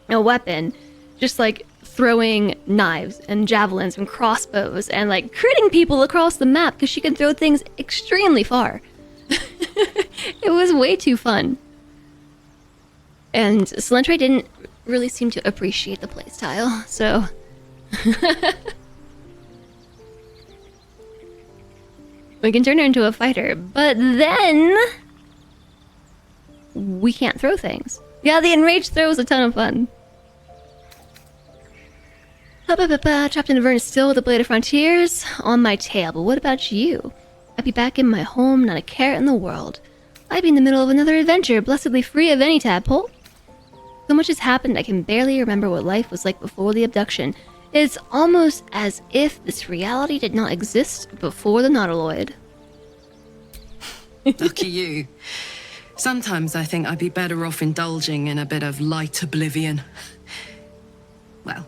a weapon, just like throwing knives and javelins and crossbows and like critting people across the map because she can throw things extremely far. It was way too fun. And Slentre didn't really seem to appreciate the playstyle, so we can turn her into a fighter, but then we can't throw things. Yeah, the enraged throw was a ton of fun. Trapped in Avernus still with the Blade of Frontiers on my tail, but what about you? I'd be back in my home, not a care in the world. I'd be in the middle of another adventure, blessedly free of any tadpole. So much has happened, I can barely remember what life was like before the abduction. It's almost as if this reality did not exist before the Nautiloid. Lucky you. Sometimes I think I'd be better off indulging in a bit of light oblivion. Well,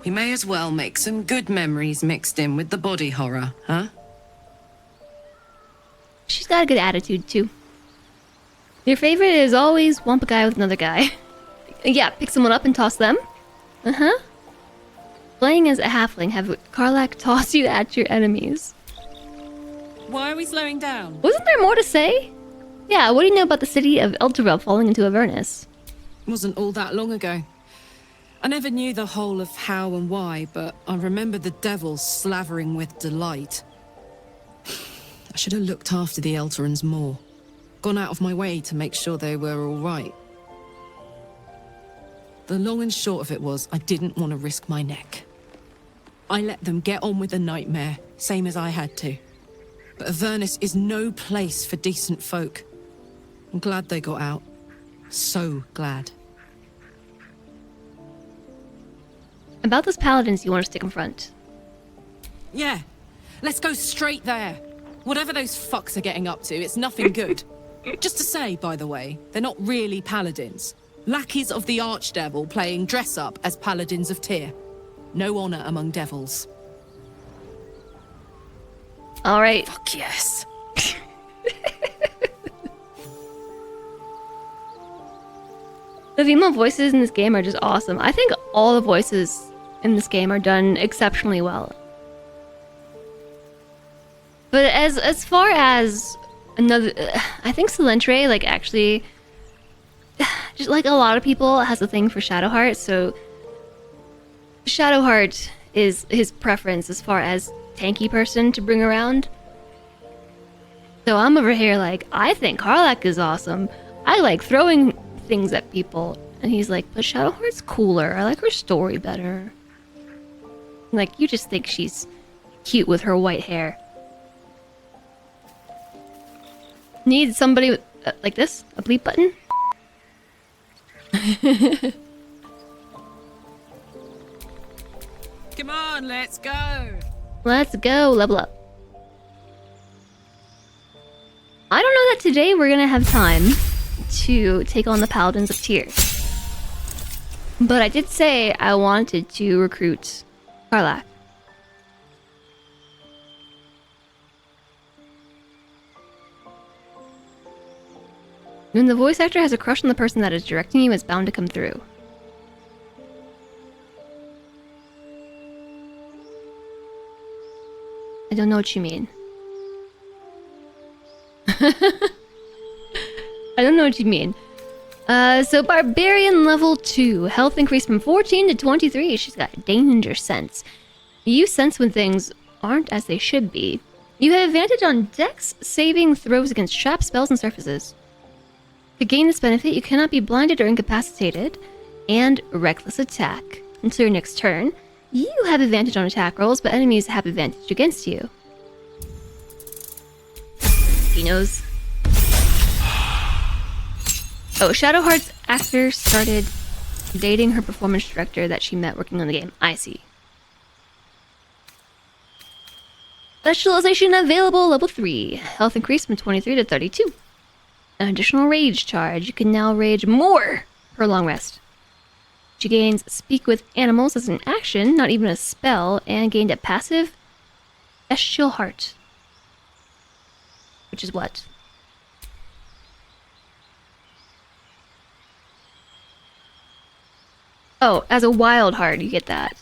we may as well make some good memories mixed in with the body horror, huh? She's got a good attitude, too. Your favorite is always whomp a guy with another guy. Yeah, pick someone up and toss them. Uh-huh. Playing as a halfling, have Karlach toss you at your enemies. Why are we slowing down? Wasn't there more to say? Yeah, what do you know about the city of Elturel falling into Avernus? Wasn't all that long ago. I never knew the whole of how and why, but I remember the devils slavering with delight. I should have looked after the Elturans more. Gone out of my way to make sure they were all right. The long and short of it was, I didn't want to risk my neck. I let them get on with the nightmare, same as I had to. But Avernus is no place for decent folk. I'm glad they got out. So glad. About those paladins you want us to confront. Yeah, let's go straight there. Whatever those fucks are getting up to, it's nothing good. Just to say, by the way, they're not really paladins. Lackeys of the Archdevil playing dress-up as paladins of Tyr. No honor among devils. All right. Fuck yes. The female voices in this game are just awesome. I think all the voices in this game are done exceptionally well. But as far as another, I think Slentre, like, actually, just like a lot of people, has a thing for Shadowheart, so Shadowheart is his preference as far as tanky person to bring around. So I'm over here like, I think Karlach is awesome. I like throwing things at people. And he's like, but Shadowheart's cooler. I like her story better. Like, you just think she's cute with her white hair. Need somebody with, like this? A bleep button? Come on, let's go. Let's go, level up. I don't know that today we're gonna have time to take on the Paladins of Tears. But I did say I wanted to recruit Karlach. When the voice actor has a crush on the person that is directing you, it's bound to come through. I don't know what you mean. I don't know what you mean. So Barbarian level 2. Health increased from 14 to 23. She's got danger sense. You sense when things aren't as they should be. You have advantage on dex saving throws against traps, spells, and surfaces. To gain this benefit, you cannot be blinded or incapacitated. And reckless attack. Until your next turn, you have advantage on attack rolls, but enemies have advantage against you. He knows. Oh, Shadowheart's actor started dating her performance director that she met working on the game. I see. Specialization available, level 3. Health increased from 23 to 32. An additional rage charge. You can now rage more per long rest. She gains speak with animals as an action, not even a spell, and gained a passive bestial heart. Which is what? Oh, as a wild heart, you get that.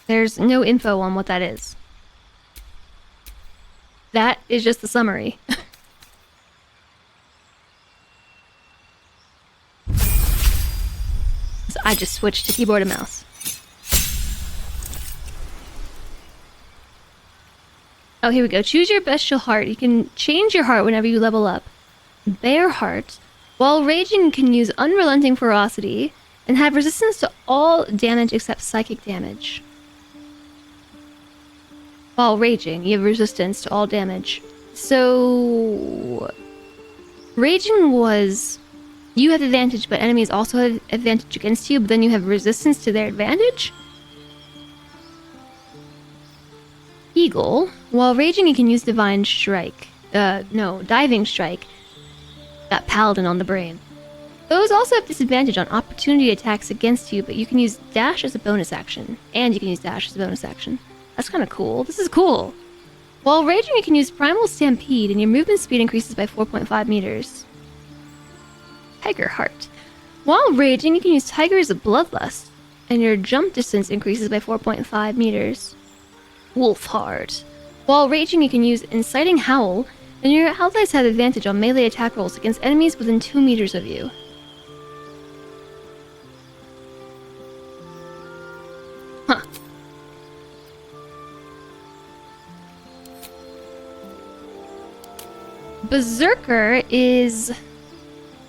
There's no info on what that is. That is just the summary. So I just switched to keyboard and mouse. Oh, here we go. Choose your bestial heart. You can change your heart whenever you level up. Bear heart. While raging, you can use unrelenting ferocity and have resistance to all damage except psychic damage. While raging, you have resistance to all damage. So raging was you have advantage, but enemies also have advantage against you, but then you have resistance to their advantage? Eagle. While raging, you can use Divine Strike. Diving Strike. Got Paladin on the brain. Those also have disadvantage on opportunity attacks against you, but you can use Dash as a bonus action. And you can use Dash as a bonus action. That's kind of cool. This is cool. While raging, you can use Primal Stampede, and your movement speed increases by 4.5 meters. Tiger Heart. While raging, you can use Tiger's Bloodlust, and your jump distance increases by 4.5 meters. Wolf Heart. While raging, you can use Inciting Howl, and your allies have advantage on melee attack rolls against enemies within 2 meters of you. Huh. Berserker is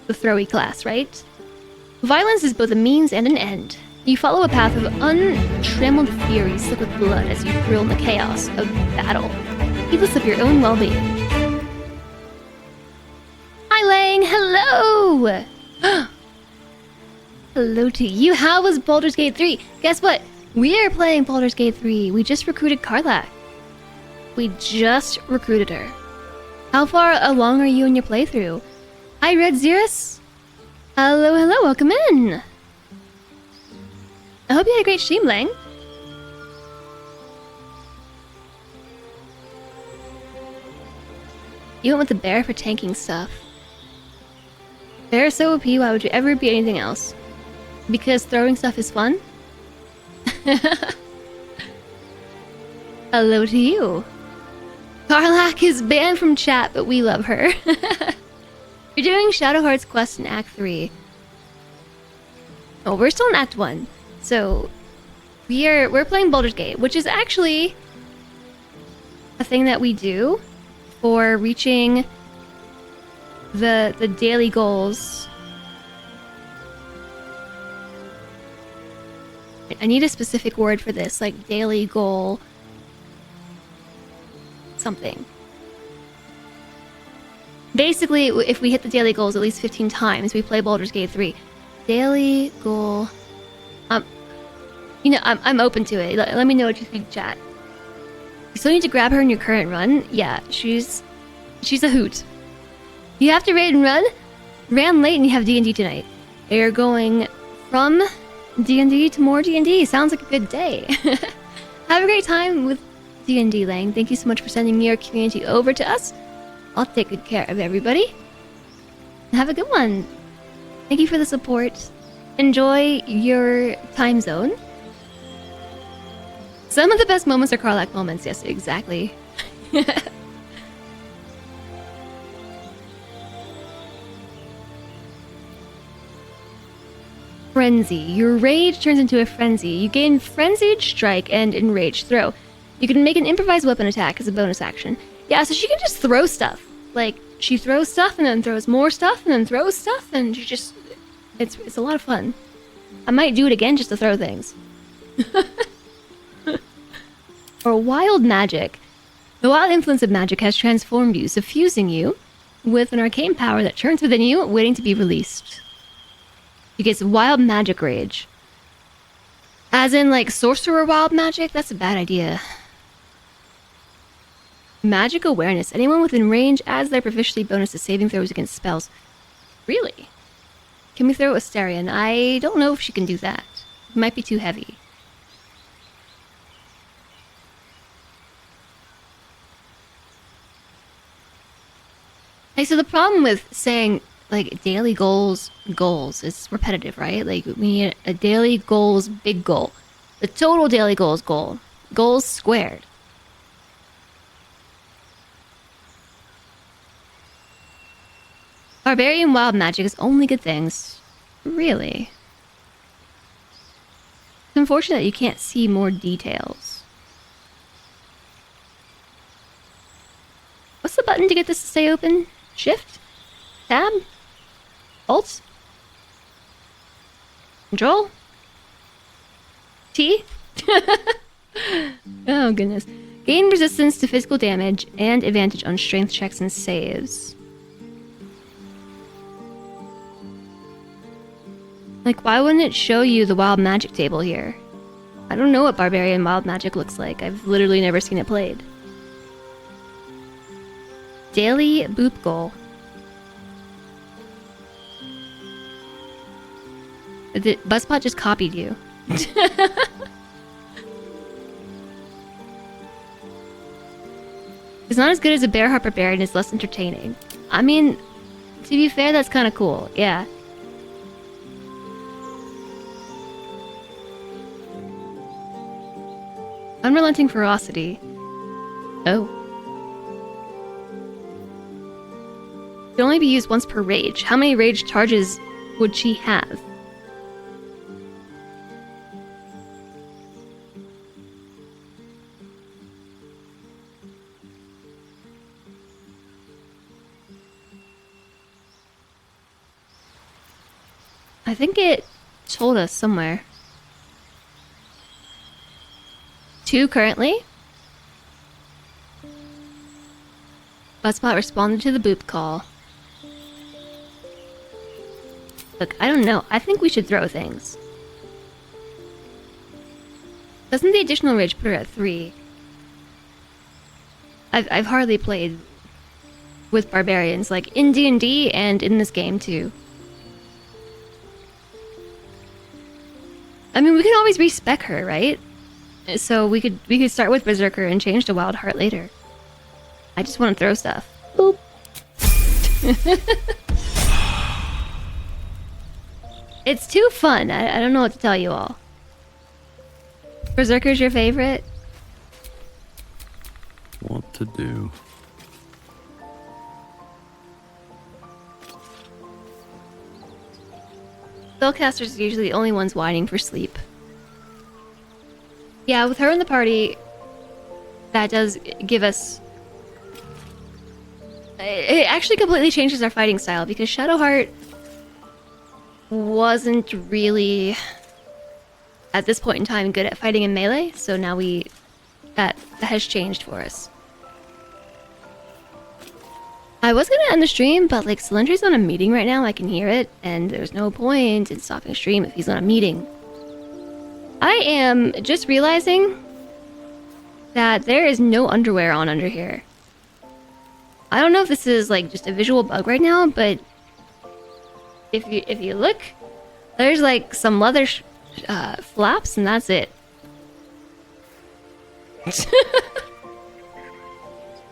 the throwy class, right? Violence is both a means and an end. You follow a path of untrammeled fury slick with blood as you thrill in the chaos of battle, heedless of your own well-being. Hi Lang, hello! Hello to you. How was Baldur's Gate 3? Guess what? We're playing Baldur's Gate 3. We just recruited Karlach. We just recruited her. How far along are you in your playthrough? Hi Red Xerus. Hello, hello, welcome in. I hope you had a great stream, Lang. You went with the bear for tanking stuff. Bear is so OP, why would you ever be anything else? Because throwing stuff is fun? Hello to you. Karlach is banned from chat, but we love her. You're doing Shadow Heart's quest in Act 3. Oh, we're still in Act 1. So we're playing Baldur's Gate, which is actually a thing that we do for reaching the daily goals. I need a specific word for this, like daily goal something. Basically, if we hit the daily goals at least 15 times, we play Baldur's Gate 3. Daily goal. You know, I'm open to it. Let me know what you think, chat. You still need to grab her in your current run? Yeah, she's a hoot. You have to raid and run? Ran late and you have D&D tonight. You're going from D&D to more D&D. Sounds like a good day. Have a great time with D&D, Lang. Thank you so much for sending your community over to us. I'll take good care of everybody. Have a good one. Thank you for the support. Enjoy your time zone. Some of the best moments are Karlach moments. Yes, exactly. Frenzy. Your rage turns into a frenzy. You gain Frenzied Strike and Enraged Throw. You can make an improvised weapon attack as a bonus action. Yeah, so she can just throw stuff. Like, she throws stuff and then throws more stuff and then throws stuff and she just... It's a lot of fun. I might do it again just to throw things. Or wild magic. The wild influence of magic has transformed you, suffusing you with an arcane power that churns within you, waiting to be released. You get wild magic rage. As in, like, sorcerer wild magic? That's a bad idea. Magic awareness. Anyone within range adds their proficiency bonus to saving throws against spells. Really? Can we throw Astarion? I don't know if she can do that. It might be too heavy. Hey, so the problem with saying, like, daily goals is repetitive, right? Like, we need a daily goals big goal. The total daily goals goal. Goals squared. Barbarian wild magic is only good things. Really? It's unfortunate that you can't see more details. What's the button to get this to stay open? Shift? Tab? Alt? Control? T? Oh goodness. Gain resistance to physical damage and advantage on strength checks and saves. Like, why wouldn't it show you the wild magic table here? I don't know what barbarian wild magic looks like. I've literally never seen it played. Daily boop goal. Buzzspot just copied you. It's not as good as a bear heart barbarian. It's less entertaining. I mean, to be fair, that's kind of cool. Yeah. Unrelenting ferocity. Oh. Can only be used once per rage. How many rage charges would she have? I think it told us somewhere. 2 currently. Buzzspot responded to the boop call. Look, I don't know. I think we should throw things. Doesn't the additional rage put her at 3? I've hardly played with barbarians, like in D&D and in this game too. I mean, we can always respec her, right? So we could start with Berserker and change to Wild Heart later. I just want to throw stuff. Boop. It's too fun. I don't know what to tell you all. Berserker's your favorite? What to do. Spellcasters are usually the only ones whining for sleep. Yeah, with her in the party, that does give us... It actually completely changes our fighting style, because Shadowheart wasn't really, at this point in time, good at fighting in melee, so now that has changed for us. I was gonna end the stream, but like Cylindri's on a meeting right now, I can hear it, and there's no point in stopping stream if he's on a meeting. I am just realizing that there is no underwear on under here. I don't know if this is like just a visual bug right now, but if you look, there's like some leather flaps, and that's it.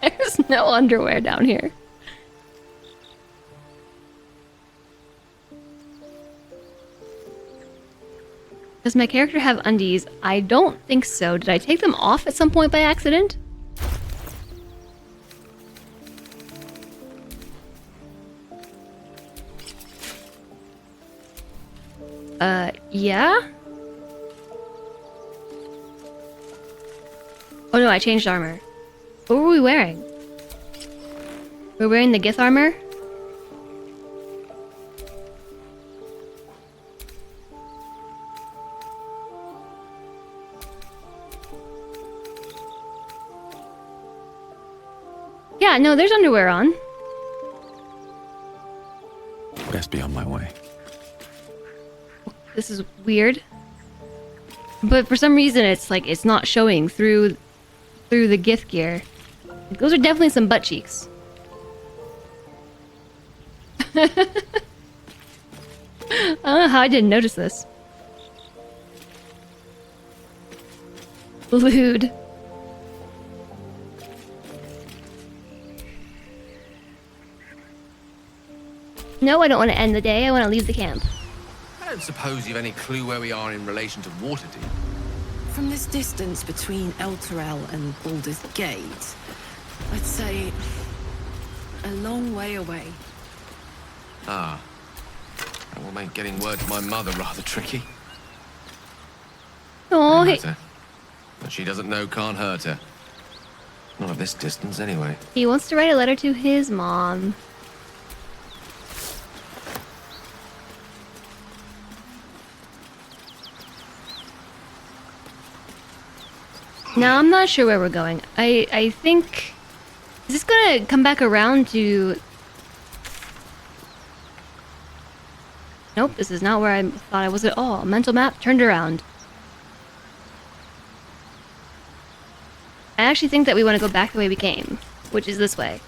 There's no underwear down here. Does my character have undies? I don't think so. Did I take them off at some point by accident? Yeah? Oh no, I changed armor. What were we wearing? We're wearing the Gith armor? Yeah, no, there's underwear on. Best be on my way. This is weird. But for some reason it's like it's not showing through the Gith gear. Those are definitely some butt cheeks. I don't know how I didn't notice this. Lewd. No, I don't want to end the day. I want to leave the camp. I don't suppose you've any clue where we are in relation to Waterdeep. From this distance between Elturel and Baldur's Gate, I'd say a long way away. Ah. That will make getting word to my mother rather tricky. Oh, hey. But she doesn't know can't hurt her. Not at this distance, anyway. He wants to write a letter to his mom. Now, I'm not sure where we're going. I think... Is this gonna come back around to... Nope, this is not where I thought I was at all. Mental map turned around. I actually think that we want to go back the way we came, which is this way.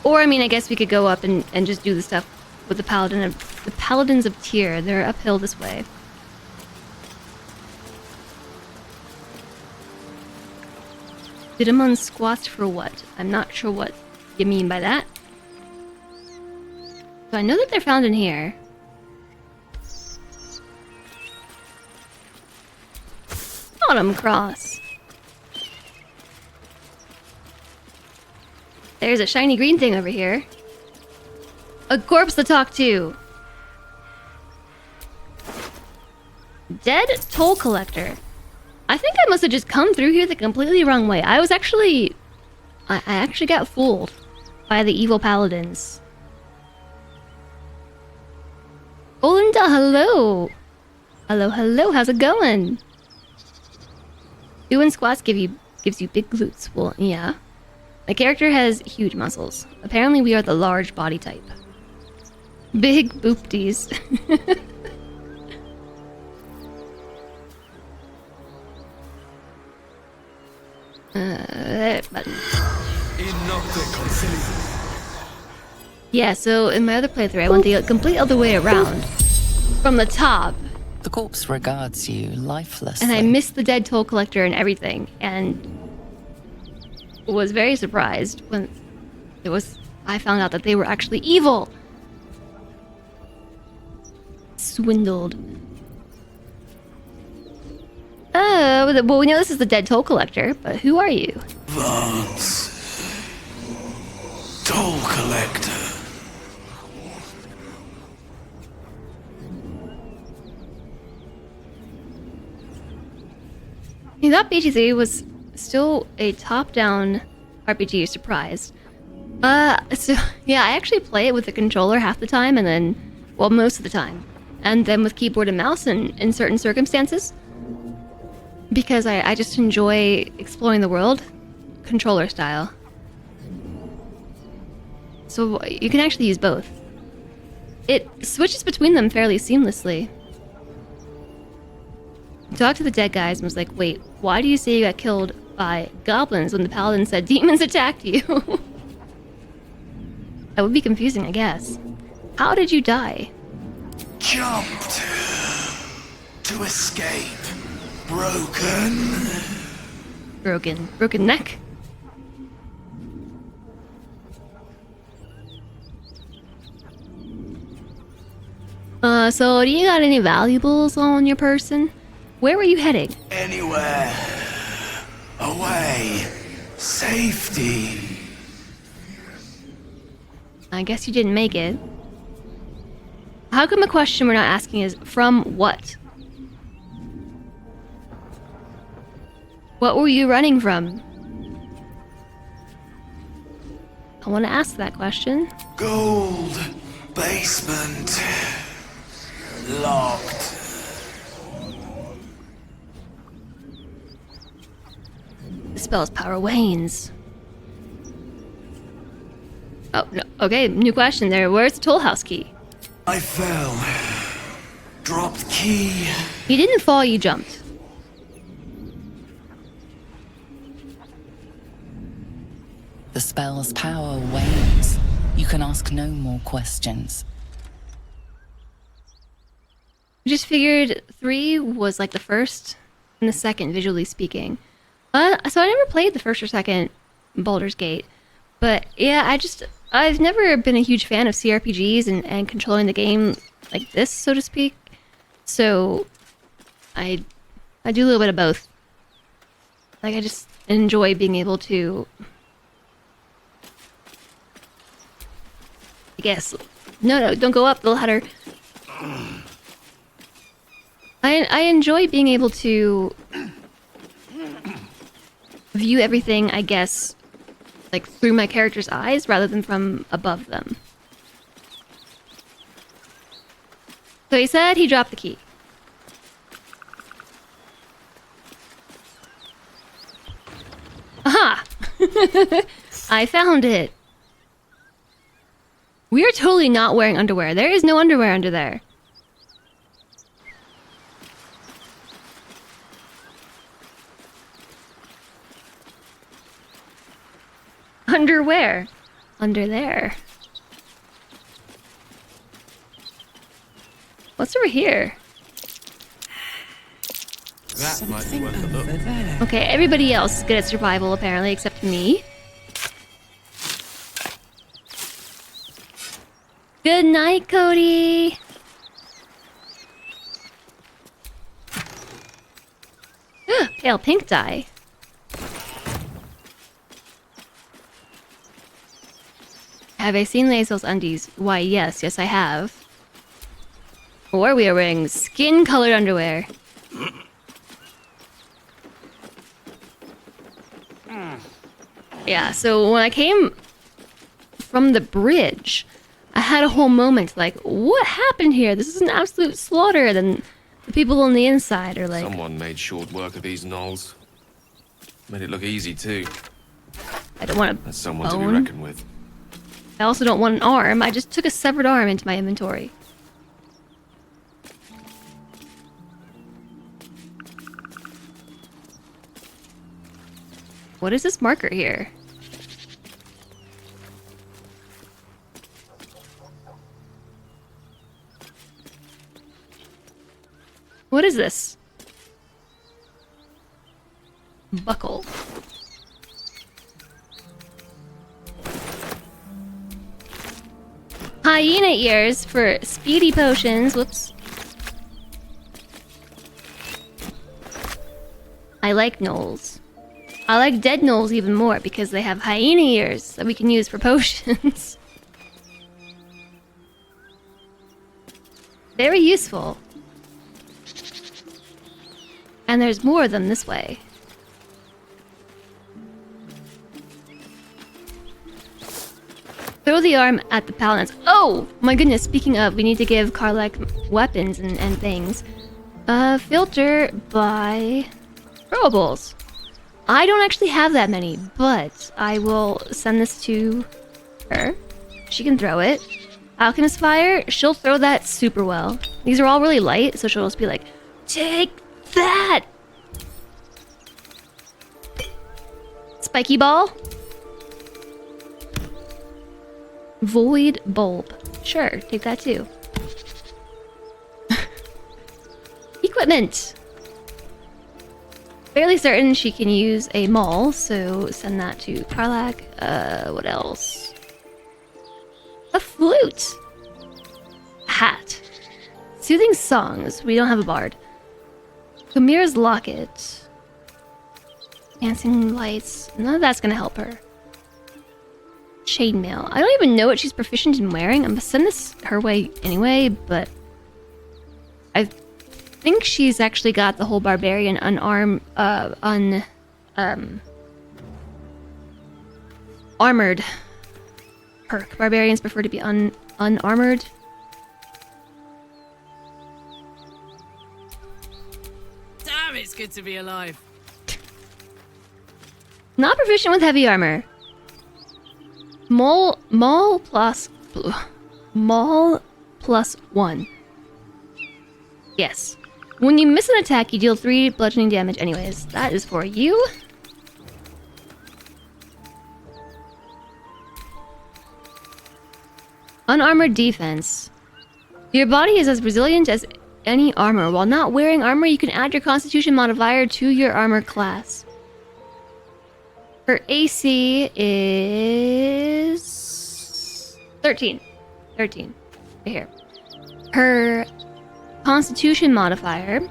Or, I mean, I guess we could go up and just do the stuff with the Paladins of Tyr. They're uphill this way. Dittamon squats for what? I'm not sure what you mean by that. So I know that they're found in here. Autumn Cross. There's a shiny green thing over here. A corpse to talk to. Dead toll collector. I think I must have just come through here the completely wrong way. I actually got fooled by the evil paladins. Olinda, hello. Hello, hello, how's it going? Doing squats gives you big glutes. Well, yeah. My character has huge muscles. Apparently we are the large body type. Big boopties. Button. Yeah, so in my other playthrough, I went the complete other way around. From the top. The corpse regards you lifeless. And I missed the dead toll collector and everything, and was very surprised when I found out that they were actually evil. Swindled. Well, we know this is the dead toll collector, but who are you? Vance. Toll collector. You thought BG3 was still a top-down RPG, you're surprised. So, yeah, I actually play it with the controller half the time, and then, well, most of the time. And then with keyboard and mouse in certain circumstances. Because I just enjoy exploring the world, controller style. So you can actually use both. It switches between them fairly seamlessly. Talked to the dead guys and was like, wait, why do you say you got killed by goblins when the paladin said demons attacked you? That would be confusing, I guess. How did you die? Jumped. To escape. Broken. Broken neck? So do you got any valuables on your person? Where were you heading? Anywhere. Away. Safety. I guess you didn't make it. How come a question we're not asking is from what? What were you running from? I want to ask that question. Gold. Basement. Locked. The spell's power wanes. Oh, no. Okay, new question there. Where's the toll house key? I fell. Dropped key. You didn't fall, you jumped. The spell's power wanes. You can ask no more questions. I just figured 3 was like the first and the second, visually speaking. So I never played the first or second Baldur's Gate. But yeah, I've never been a huge fan of CRPGs and controlling the game like this, so to speak. So I do a little bit of both. Like, I just enjoy being able to, I guess. No, don't go up the ladder. I enjoy being able to view everything, I guess, like through my character's eyes rather than from above them. So he said he dropped the key. Aha! I found it. We are totally not wearing underwear. There is no underwear under there. Underwear. Under there. What's over here? That might be worth a look. Okay, everybody else is good at survival apparently, except me. Good night, Cody. Pale pink dye. Have I seen Lae'zel's undies? Why, yes, I have. Or we are wearing skin-colored underwear. Yeah, so when I came from the bridge, I had a whole moment like, what happened here? This is an absolute slaughter. Then the people on the inside are like... Someone made short work of these gnolls. Made it look easy, too. I don't want to That's someone to be reckoned with. I also don't want an arm. I just took a severed arm into my inventory. What is this marker here? What is this? Buckle. Hyena ears for speedy potions. Whoops. I like gnolls. I like dead gnolls even more because they have hyena ears that we can use for potions. Very useful. And there's more of them this way. Throw the arm at the paladins. Oh my goodness, speaking of, we need to give Karlach weapons and things. Filter by throwables. I don't actually have that many, but I will send this to her. She can throw it. Alchemist Fire, she'll throw that super well. These are all really light, so she'll just be like, take that! Spiky Ball. Void Bulb. Sure, take that too. Equipment! Fairly certain she can use a maul, so send that to Karlach. What else? A flute! A hat. Soothing songs. We don't have a bard. Kamira's locket. Dancing lights. None of that's gonna help her. Chainmail. I don't even know what she's proficient in wearing. I'm gonna send this her way anyway, but I think she's actually got the whole barbarian armored perk. Barbarians prefer to be unarmored. Damn, it's good to be alive. Not proficient with heavy armor. Maul plus 1. Yes. When you miss an attack, you deal 3 bludgeoning damage anyways. That is for you. Unarmored defense. Your body is as resilient as any armor. While not wearing armor, you can add your constitution modifier to your armor class. Her AC is 13. 13. Right here. Her constitution modifier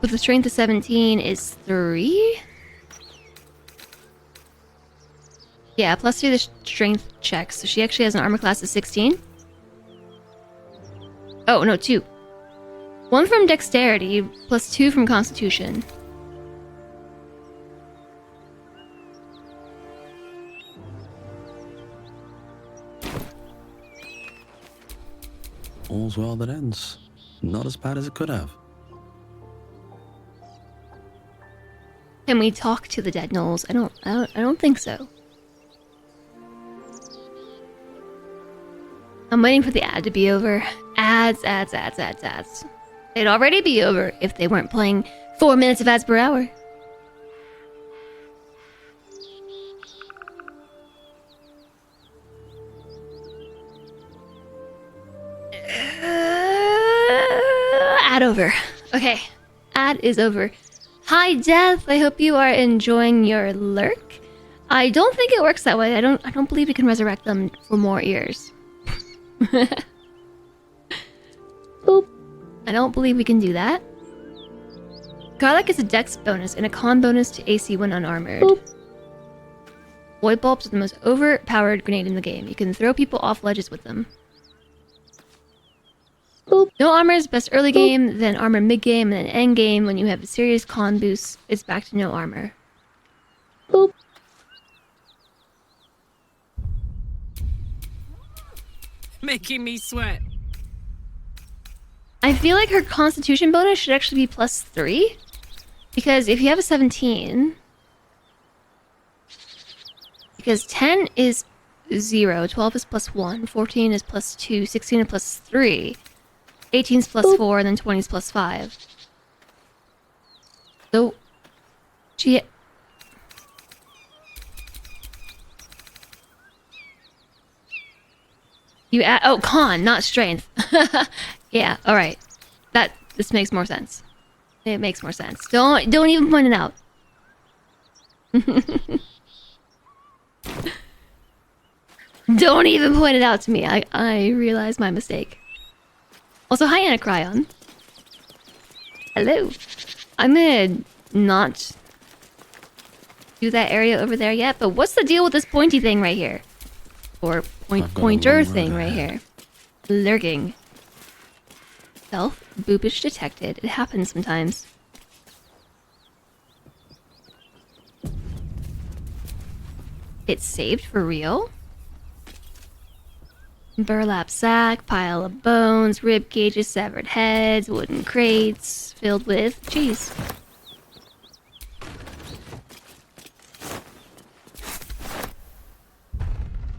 with a strength of 17 is 3. Yeah, plus 3 the strength checks. So she actually has an armor class of 16. Oh, no, 2. 1 from dexterity, plus 2 from constitution. All's well that ends. Not as bad as it could have. Can we talk to the dead gnolls? I don't think so. I'm waiting for the ad to be over. Ads. They'd already be over if they weren't playing 4 minutes of ads per hour. Ad over. Okay, ad is over. Hi, Death. I hope you are enjoying your lurk. I don't think it works that way. I don't believe we can resurrect them for more ears. Boop. I don't believe we can do that. Karlach is a dex bonus and a con bonus to AC when unarmored. Boop. Void bulbs are the most overpowered grenade in the game. You can throw people off ledges with them. Boop. No armor is best early game, then armor mid game, and then end game. When you have a serious con boost, it's back to no armor. Boop. Making me sweat. I feel like her constitution bonus should actually be plus 3. Because if you have a 17... Because 10 is 0, 12 is plus 1, 14 is plus 2, 16 is plus 3, 18 is plus 4, and then 20 is plus 5. So... She... You add... Oh, con, not strength. Yeah, alright. This makes more sense. It makes more sense. Don't even point it out. Don't even point it out to me. I realize my mistake. Also, hi, Anacryon. Hello. I'm gonna not do that area over there yet. But what's the deal with this pointy thing right here? Or pointer thing right here? Lurking. Self-boopage detected. It happens sometimes. It's saved for real? Burlap sack, pile of bones, rib cages, severed heads, wooden crates filled with cheese.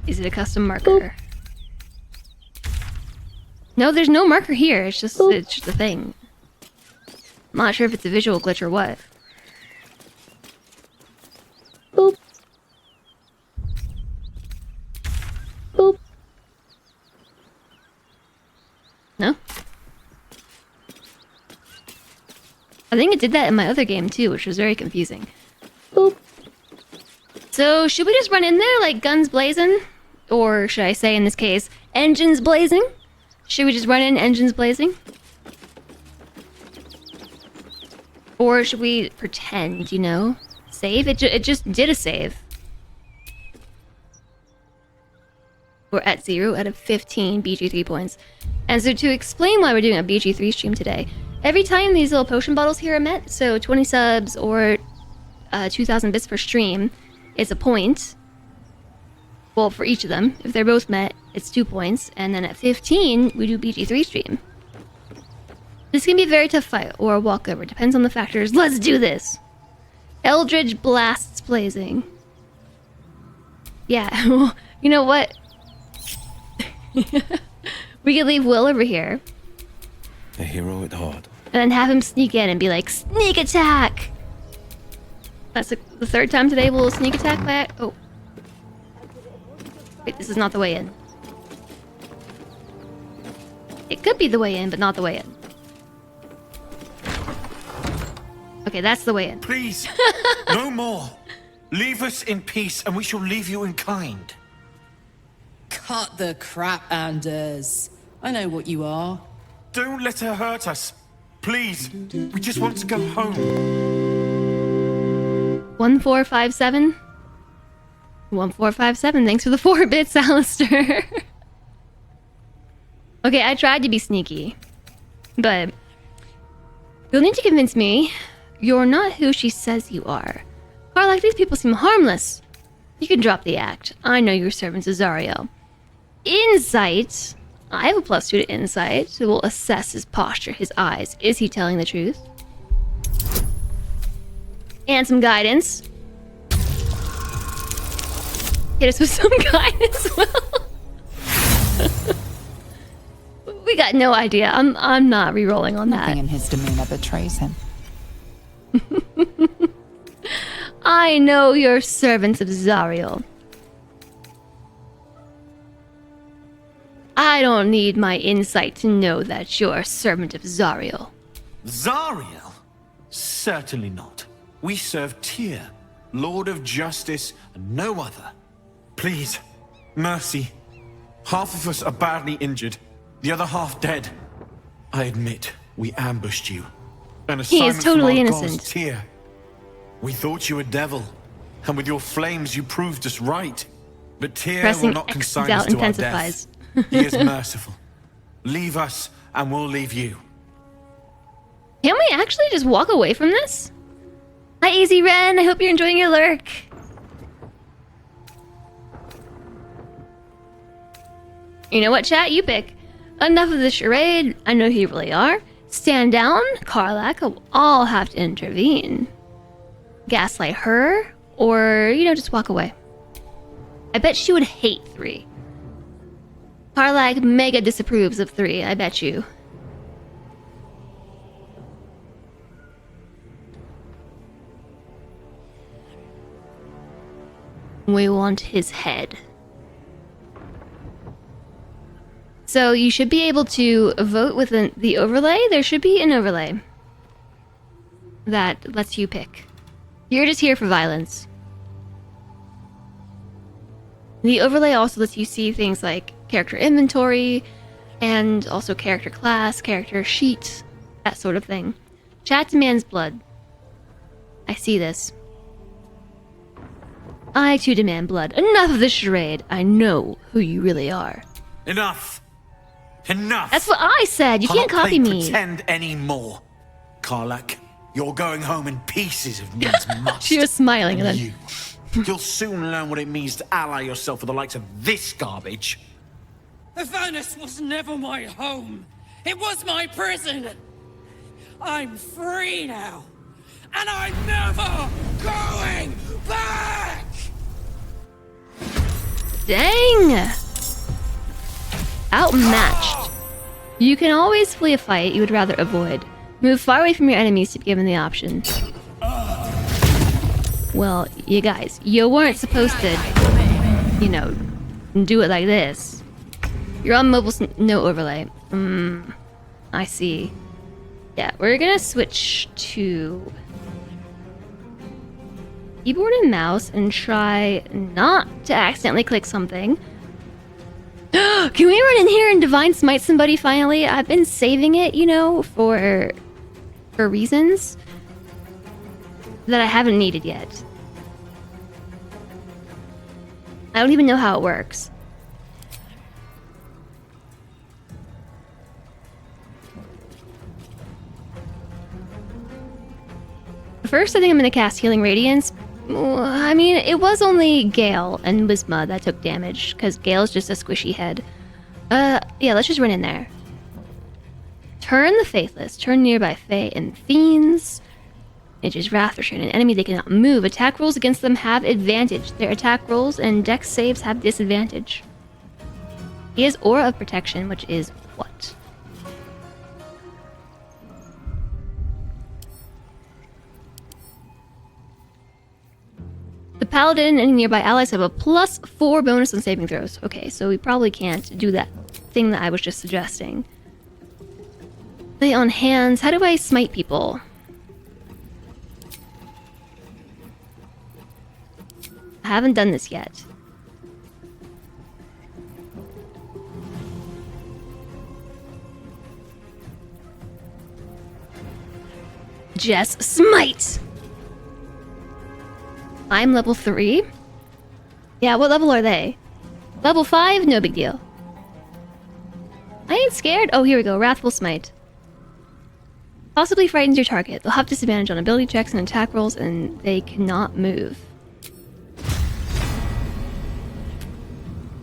Is it a custom marker? No, there's no marker here. It's just a thing. I'm not sure if it's a visual glitch or what. Boop. Boop. No? I think it did that in my other game too, which was very confusing. Boop. So, should we just run in there like guns blazing? Or should I say in this case, engines blazing? Should we just run in engines blazing? Or should we pretend, you know? Save? It just did a save. We're at 0 out of 15 BG3 points. And so to explain why we're doing a BG3 stream today, every time these little potion bottles here are met, so 20 subs or 2,000 bits per stream, it's a point. Well, for each of them. If they're both met, it's 2 points. And then at 15, we do BG3 stream. This can be a very tough fight or a walkover. Depends on the factors. Let's do this! Eldritch blasts blazing. Yeah, well, you know what? We could leave Will over here. A hero at heart. And then have him sneak in and be like, sneak attack! That's the third time today we'll sneak attack back. Oh. Wait, this is not the way in. It could be the way in, but not the way in. Okay, that's the way in. Please, no more. Leave us in peace, and we shall leave you in kind. Cut the crap, Anders. I know what you are. Don't let her hurt us. Please, we just want to go home. 1457? 1457, thanks for the 4 bits, Alistair. Okay, I tried to be sneaky. But you'll need to convince me you're not who she says you are. Karlach, these people seem harmless. You can drop the act. I know your servant Azariel. Insight. I have a +2 to insight, so we'll assess his posture, his eyes. Is he telling the truth? And some guidance. Hit us with some guidance, Will. We got no idea. I'm not re-rolling on that. Nothing in his demeanor betrays him. I know you're servants of Zariel. I don't need my insight to know that you're a servant of Zariel. Zariel? Certainly not. We serve Tyr, Lord of Justice, and no other. Please, mercy. Half of us are badly injured, the other half dead. I admit, we ambushed you. An He is assignment totally from our innocent. gods, Tyr. We thought you a devil, and with your flames you proved us right. But Tyr Pressing will not X consign doubt us to our intensifies. death. He is merciful. Leave us, and we'll leave you. Can we actually just walk away from this? Hi, Easy Ren. I hope you're enjoying your lurk. You know what, chat? You pick. Enough of the charade. I know who you really are. Stand down. Karlach will all have to intervene. Gaslight her, or, you know, just walk away. I bet she would hate 3. Karlach mega disapproves of 3, I bet you. We want his head. So you should be able to vote with the overlay. There should be an overlay that lets you pick. You're just here for violence. The overlay also lets you see things like character inventory and also character class, character sheet, that sort of thing. Chat demands blood. I see this. I too demand blood. Enough of this charade. I know who you really are. Enough! Enough! That's what I said. You can't copy me. Pretend anymore. Karlach, you're going home in pieces if needs must. She was smiling and then... You'll soon learn what it means to ally yourself with the likes of this garbage. Avernus was never my home. It was my prison. I'm free now. And I'm never going back! Dang! Outmatched. You can always flee a fight you would rather avoid. Move far away from your enemies to be given the option. Well, you guys, you weren't supposed to, you know, do it like this. You're on mobile no overlay. I see. Yeah, we're gonna switch to keyboard and mouse and try not to accidentally click something. Can we run in here and Divine Smite somebody finally? I've been saving it, you know, for reasons that I haven't needed yet. I don't even know how it works. First, I think I'm gonna cast Healing Radiance. I mean, it was only Gale and Wisma that took damage, because Gale's just a squishy head. Yeah, let's just run in there. Turn the Faithless. Turn nearby Fae and Fiends. Nature's Wrath. Restrain an enemy they cannot move. Attack rolls against them have advantage. Their attack rolls and dex saves have disadvantage. He has Aura of Protection, which is what? The Paladin and nearby allies have a +4 bonus on saving throws. Okay, so we probably can't do that thing that I was just suggesting. Lay on hands. How do I smite people? I haven't done this yet. Jess, smite! I'm level 3. Yeah, what level are they? Level 5? No big deal. I ain't scared. Oh, here we go. Wrathful Smite. Possibly frightens your target. They'll have disadvantage on ability checks and attack rolls, and they cannot move.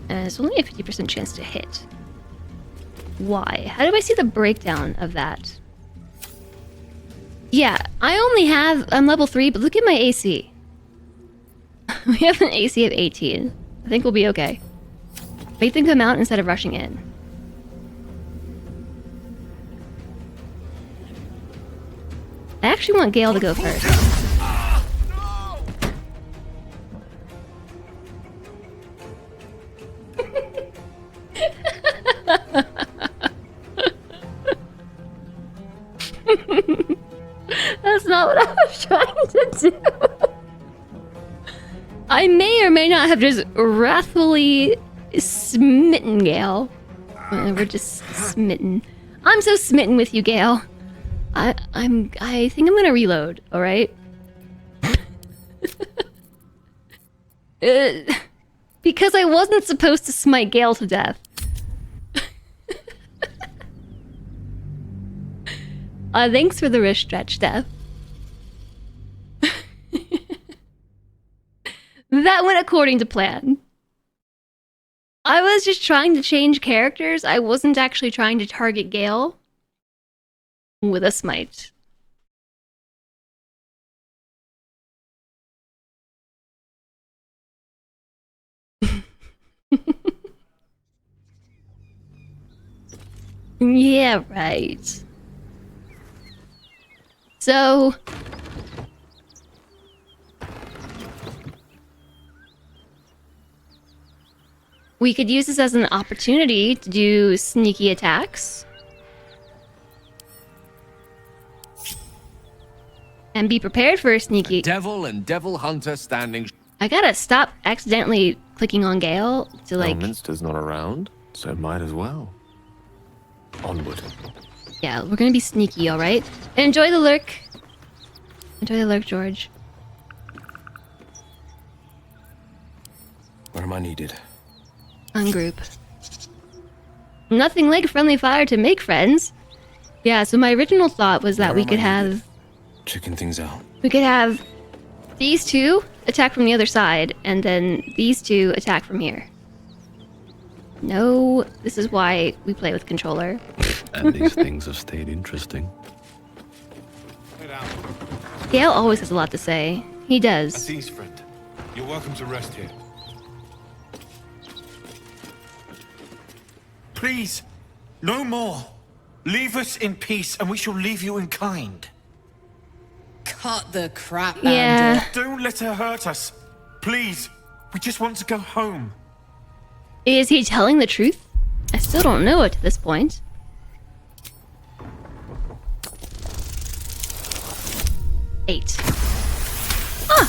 And it's only a 50% chance to hit. Why? How do I see the breakdown of that? Yeah, I'm level 3, but look at my AC. We have an AC of 18. I think we'll be okay. Make them come out instead of rushing in. I actually want Gale to go first. That's not what I was trying to do. I may or may not have just wrathfully smitten Gale. We're just smitten. I'm so smitten with you, Gale. I think I'm gonna reload, alright? Because I wasn't supposed to smite Gale to death. Thanks for the wrist stretch, Death. That went according to plan. I was just trying to change characters. I wasn't actually trying to target Gale with a smite. Yeah, right. So... we could use this as an opportunity to do sneaky attacks. And be prepared for a sneaky... Devil and Devil Hunter standing... I gotta stop accidentally clicking on Gale to like... Elminster's not around, so might as well. Onward. Yeah, we're gonna be sneaky, alright? Enjoy the lurk. Enjoy the lurk, George. needed. Ungroup. Nothing like friendly fire to make friends. Yeah, so my original thought was that we could have... Checking things out. We could have these two attack from the other side, and then these two attack from here. No, this is why we play with controller. And these things have stayed interesting. Gale always has a lot to say. He does. At ease, friend. You're welcome to rest here. Please, no more. Leave us in peace, and we shall leave you in kind. Cut the crap, Baldur. Yeah. Don't let her hurt us. Please, we just want to go home. Is he telling the truth? I still don't know it at this point. Eight. Ah!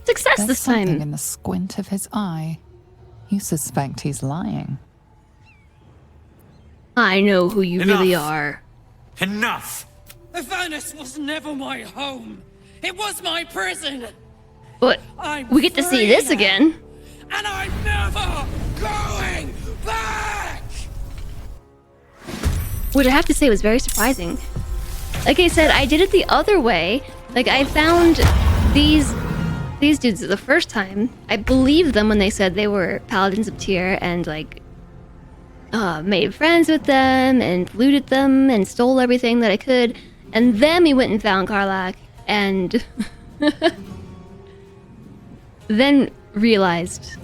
Success There's this something time. in the squint of his eye. You suspect he's lying. I know who you Enough. really are. Enough! Avernus was never my home. It was my prison. But I'm we get to see free this now, again. And I'm never going back! Which I have to say was very surprising. Like I said, I did it the other way. Like, I found these dudes the first time. I believed them when they said they were Paladins of Tyr and, like, made friends with them and looted them and stole everything that I could. And then we went and found Karlach and then realized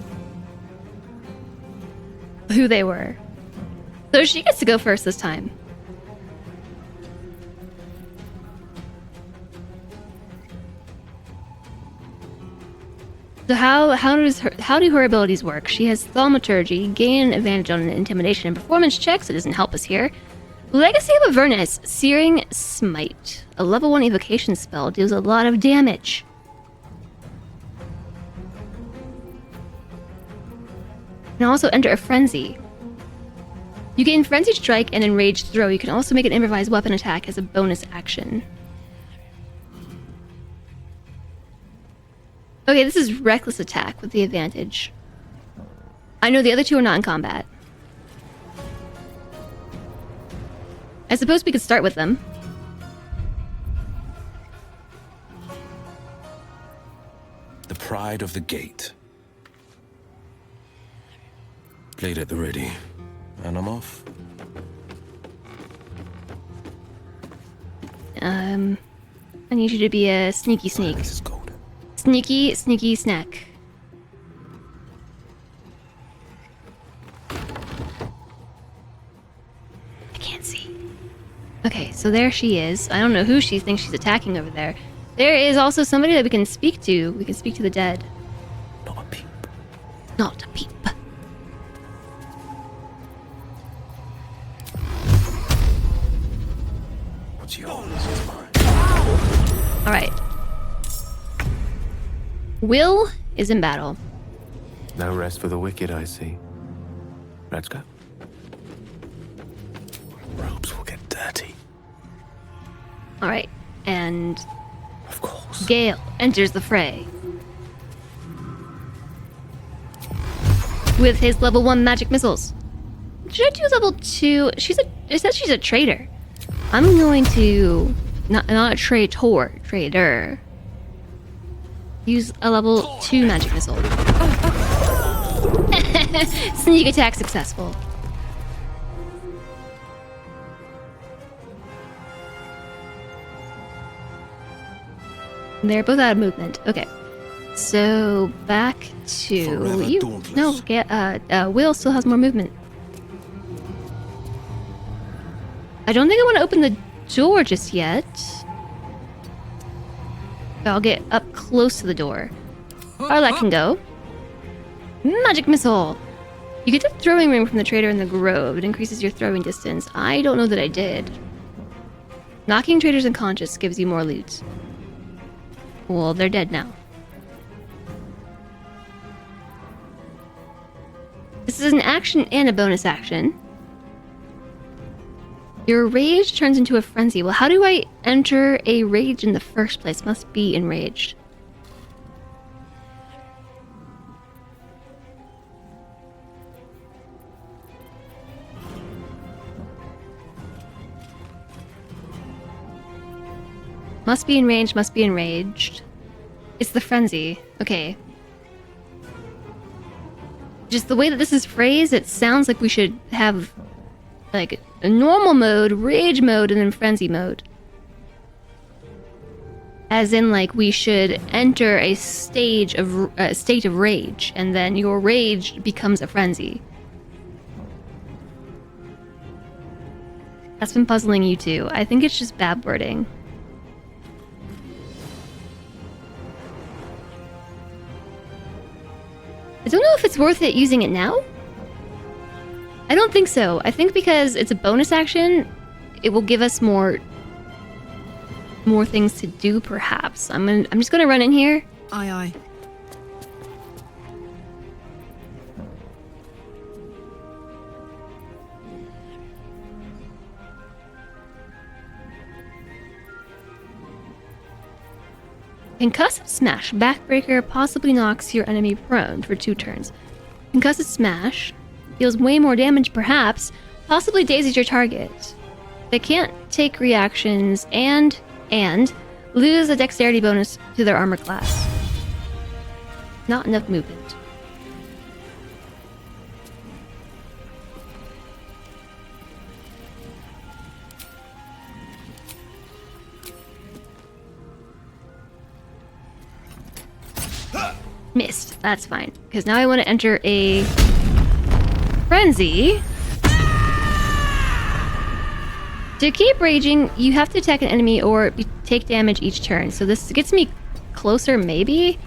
who they were. So she gets to go first this time. So how do her abilities work? She has thaumaturgy, gain an advantage on intimidation and performance checks. It doesn't help us here. Legacy of Avernus, Searing Smite. A level 1 evocation spell deals a lot of damage. You can also enter a frenzy. You gain frenzied strike and enraged throw. You can also make an improvised weapon attack as a bonus action. Okay, this is reckless attack with the advantage. I know the other two are not in combat. I suppose we could start with them. The pride of the gate. Blade at the ready. And I'm off. I need you to be a sneaky sneak. This is gold. Sneaky, sneaky snack. I can't see. Okay, so there she is. I don't know who she thinks she's attacking over there. There is also somebody that we can speak to. We can speak to the dead. Not a peep. Not a peep. What's yours? Alright. Will is in battle. No rest for the wicked, I see. Let's go. Robes will get dirty. Alright, and Of course. Gale enters the fray. With his level 1 magic missiles. Should I do level 2? It says she's a traitor. I'm going to... Not a traitor. Traitor. Use a level 2 magic missile. Sneak attack successful. They're both out of movement. Okay. So back to Forever you. dauntless. No, Will still has more movement. I don't think I want to open the door just yet. I'll get up close to the door. Karlach can go. Magic missile. You get the throwing ring from the trader in the grove. It increases your throwing distance. I don't know that I did. Knocking traders unconscious gives you more loot. Well, they're dead now. This is an action and a bonus action. Your rage turns into a frenzy. Well, how do I enter a rage in the first place? Must be enraged. Must be enraged, must be enraged. It's the frenzy. Okay. Just the way that this is phrased, it sounds like we should have like a normal mode, rage mode, and then frenzy mode. As in, like, we should enter a state of rage, and then your rage becomes a frenzy. That's been puzzling you too. I think it's just bad wording. I don't know if it's worth it using it now. I don't think so. I think because it's a bonus action, it will give us more things to do, perhaps. I'm just gonna run in here. Aye, aye. Concussive Smash. Backbreaker possibly knocks your enemy prone for 2 turns. Concussive Smash deals way more damage, perhaps. Possibly dazes your target. They can't take reactions and lose a dexterity bonus to their armor class. Not enough movement. Missed. That's fine. Because now I want to enter a frenzy. To keep raging, you have to attack an enemy or take damage each turn. So this gets me closer, maybe.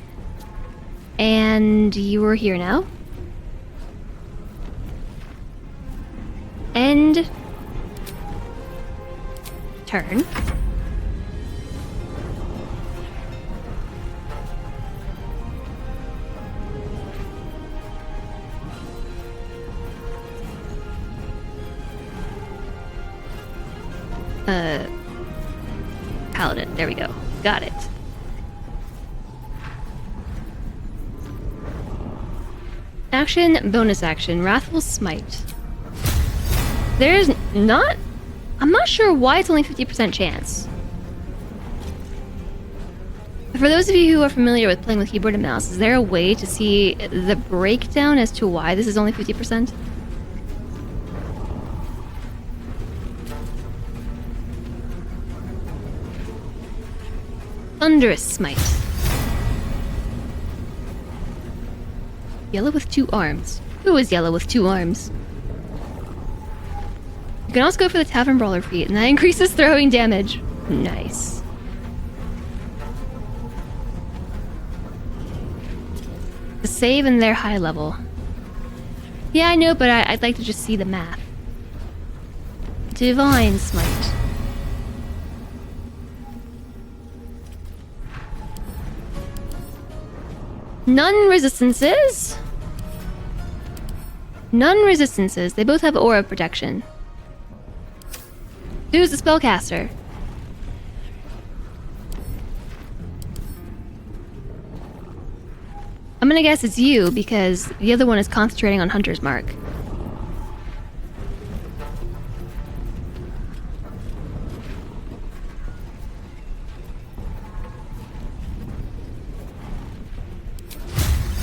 And you are here now. End turn. Paladin. There we go. Got it. Action, bonus action, Wrathful Smite. There's not... I'm not sure why it's only 50% chance. For those of you who are familiar with playing with keyboard and mouse, is there a way to see the breakdown as to why this is only 50%? Thunderous Smite. Yellow with 2 arms. Who is yellow with 2 arms? You can also go for the Tavern Brawler feat, and that increases throwing damage. Nice. The save in their high level. Yeah, I know, but I'd like to just see the math. Divine Smite. None resistances. None resistances. They both have aura protection. Who's the spellcaster? I'm gonna guess it's you because the other one is concentrating on Hunter's Mark.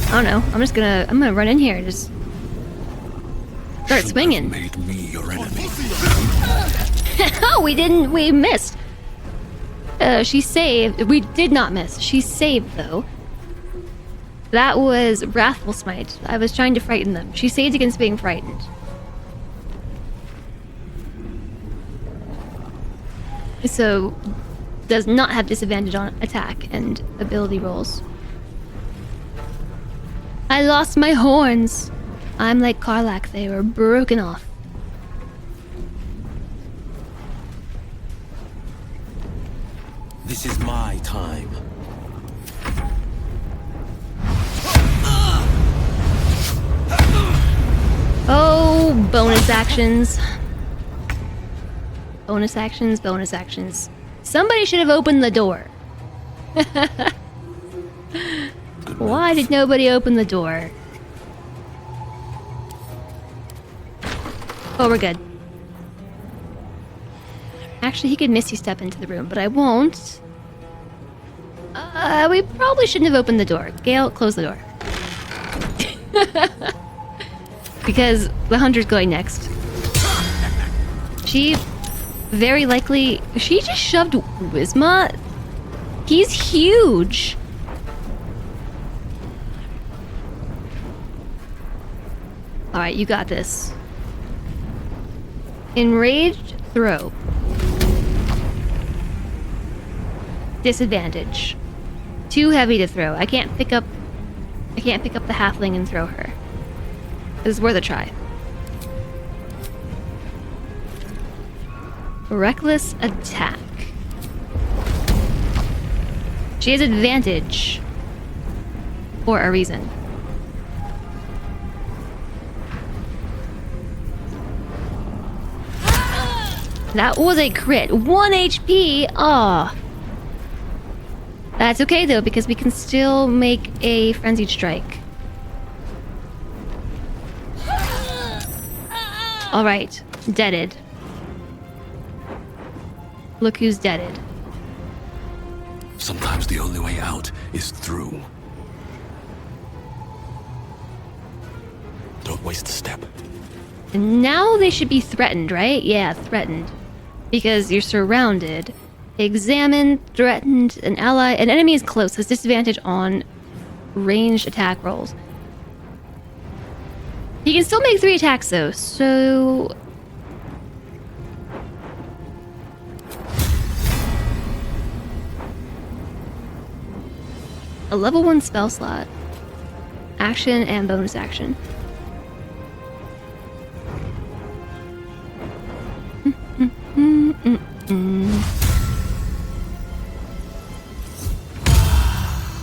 I don't know. I'm gonna run in here and just start swinging. Made me your enemy. Oh, we missed. She saved. We did not miss. She saved though. That was Wrathful Smite. I was trying to frighten them. She saved against being frightened. So does not have disadvantage on attack and ability rolls. I lost my horns. I'm like Karlach, they were broken off. This is my time. Oh, bonus actions. Bonus actions, bonus actions. Somebody should have opened the door. Why did nobody open the door? Oh, we're good. Actually, he could Misty Step into the room, but I won't. We probably shouldn't have opened the door. Gale, close the door. Because the hunter's going next. She very likely... She just shoved Wisma? He's huge. Alright, you got this. Enraged throw. Disadvantage. Too heavy to throw. I can't pick up the halfling and throw her. It's worth a try. Reckless attack. She has advantage. For a reason. That was a crit. 1 HP. Aw. That's okay though, because we can still make a frenzied strike. Alright. Deaded. Look who's deaded. Sometimes the only way out is through. Don't waste a step. And now they should be threatened, right? Yeah, threatened. Because you're surrounded. Examine, threatened, an enemy is close, has disadvantage on ranged attack rolls. He can still make 3 attacks though, so... A level 1 spell slot. Action and bonus action.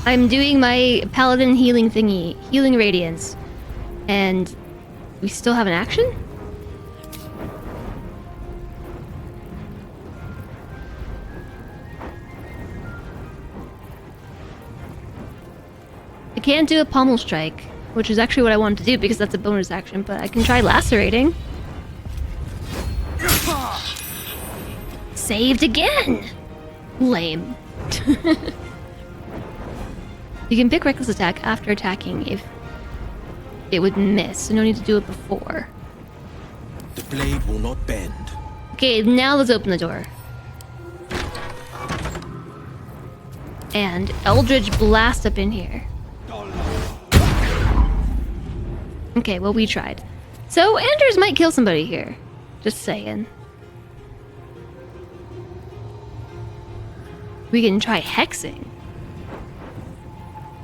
I'm doing my paladin healing thingy, healing radiance, and we still have an action? I can't do a pommel strike, which is actually what I wanted to do because that's a bonus action, but I can try lacerating. Saved again! Lame. You can pick reckless attack after attacking if it would miss, so no need to do it before. The blade will not bend. Okay, now let's open the door. And Eldritch Blast up in here. Okay, well we tried. So Anders might kill somebody here. Just saying. We can try hexing.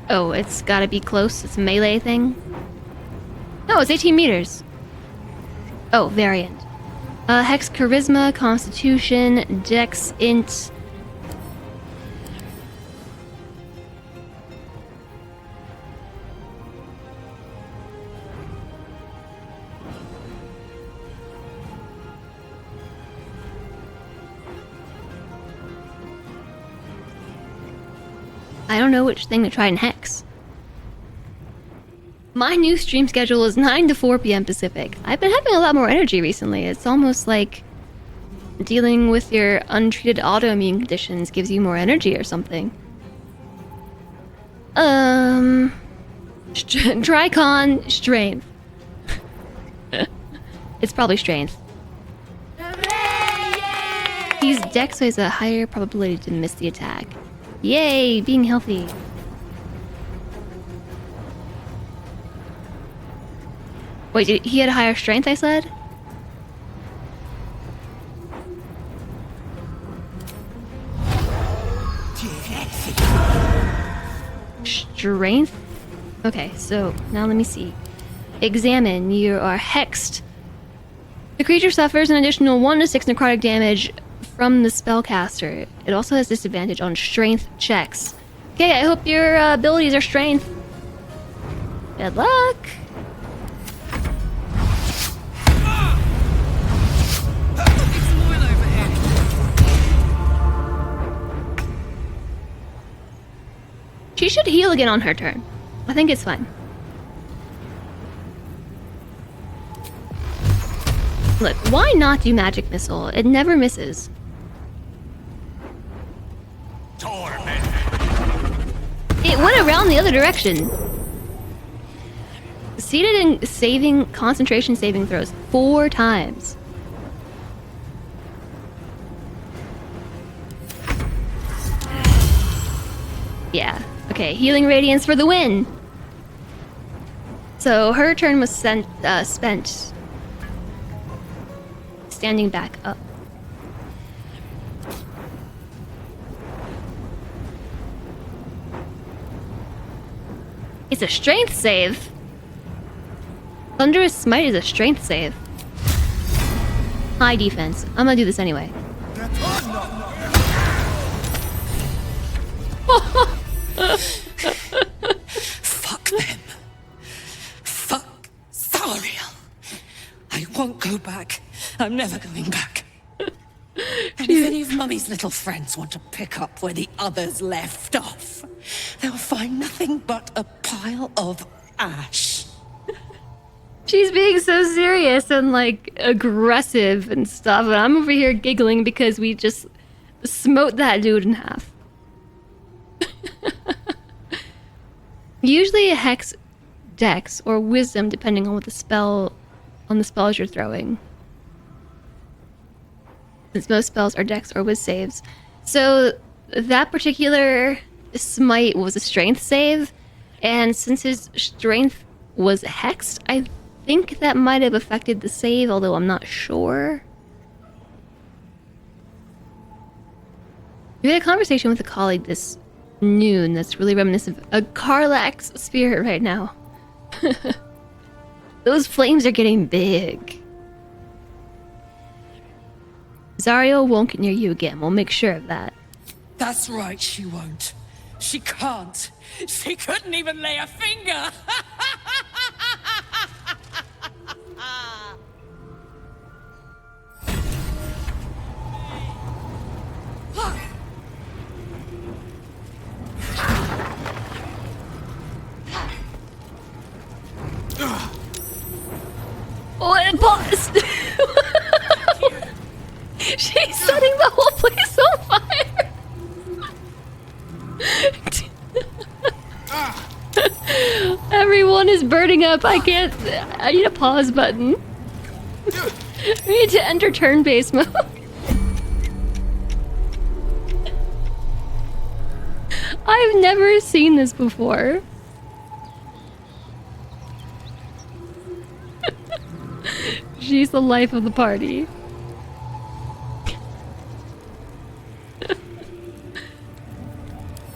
Oh, it's gotta be close. It's a melee thing. No, it's 18 meters. Oh, variant. Hex Charisma, Constitution, Dex, Int. I don't know which thing to try and hex. My new stream schedule is 9 to 4 p.m. Pacific. I've been having a lot more energy recently. It's almost like dealing with your untreated autoimmune conditions gives you more energy or something. Tricon strength. It's probably strength. He's dex, so he has a higher probability to miss the attack. Yay, being healthy. Wait, he had a higher strength, I said? Strength? Okay, so now let me see. Examine. You are hexed. The creature suffers an additional 1 to 6 necrotic damage from the spellcaster. It also has disadvantage on strength checks. Okay, I hope your abilities are strength. Good luck. She should heal again on her turn. I think it's fine. Look, why not do magic missile? It never misses. It went around the other direction. Succeeded in saving concentration saving throws 4 times. Yeah. Okay, healing radiance for the win. So her turn was spent standing back up. It's a strength save. Thunderous Smite is a strength save. High defense. I'm gonna do this anyway. Fuck them. Fuck Zariel. I won't go back. I'm never going back. And if any of Mummy's little friends want to pick up where the others left off, they'll find nothing but a pile of ash. She's being so serious and like aggressive and stuff, and I'm over here giggling because we just smote that dude in half. Usually a hex, dex, or wisdom, depending on what the spells you're throwing. Since most spells are dex or whiz saves. So that particular smite was a strength save, and since his strength was hexed, I think that might have affected the save, although I'm not sure. We had a conversation with a colleague this noon that's really reminiscent of a Karlach's spirit right now. Those flames are getting big. Zariel won't get near you again. We'll make sure of that. That's right, she won't. She can't. She couldn't even lay a finger. Oh, it paused! She's setting the whole place on fire! Everyone is burning up. I need a pause button. We need to enter turn-based mode. I've never seen this before. She's the life of the party.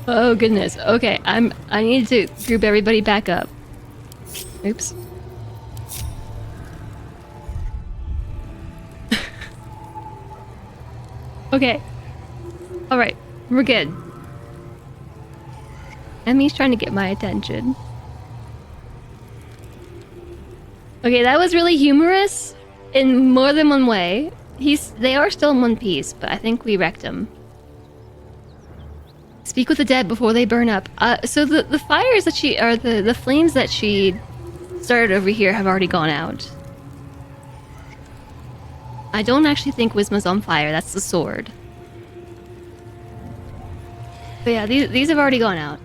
Oh goodness. Okay, I need to group everybody back up. Oops. Okay. Alright, we're good. Emmy's trying to get my attention. Okay, that was really humorous in more than one way. They are still in one piece, but I think we wrecked them. Speak with the dead before they burn up. So the fires that the flames that she started over here have already gone out. I don't actually think Wisma's on fire. That's the sword. But yeah, these have already gone out.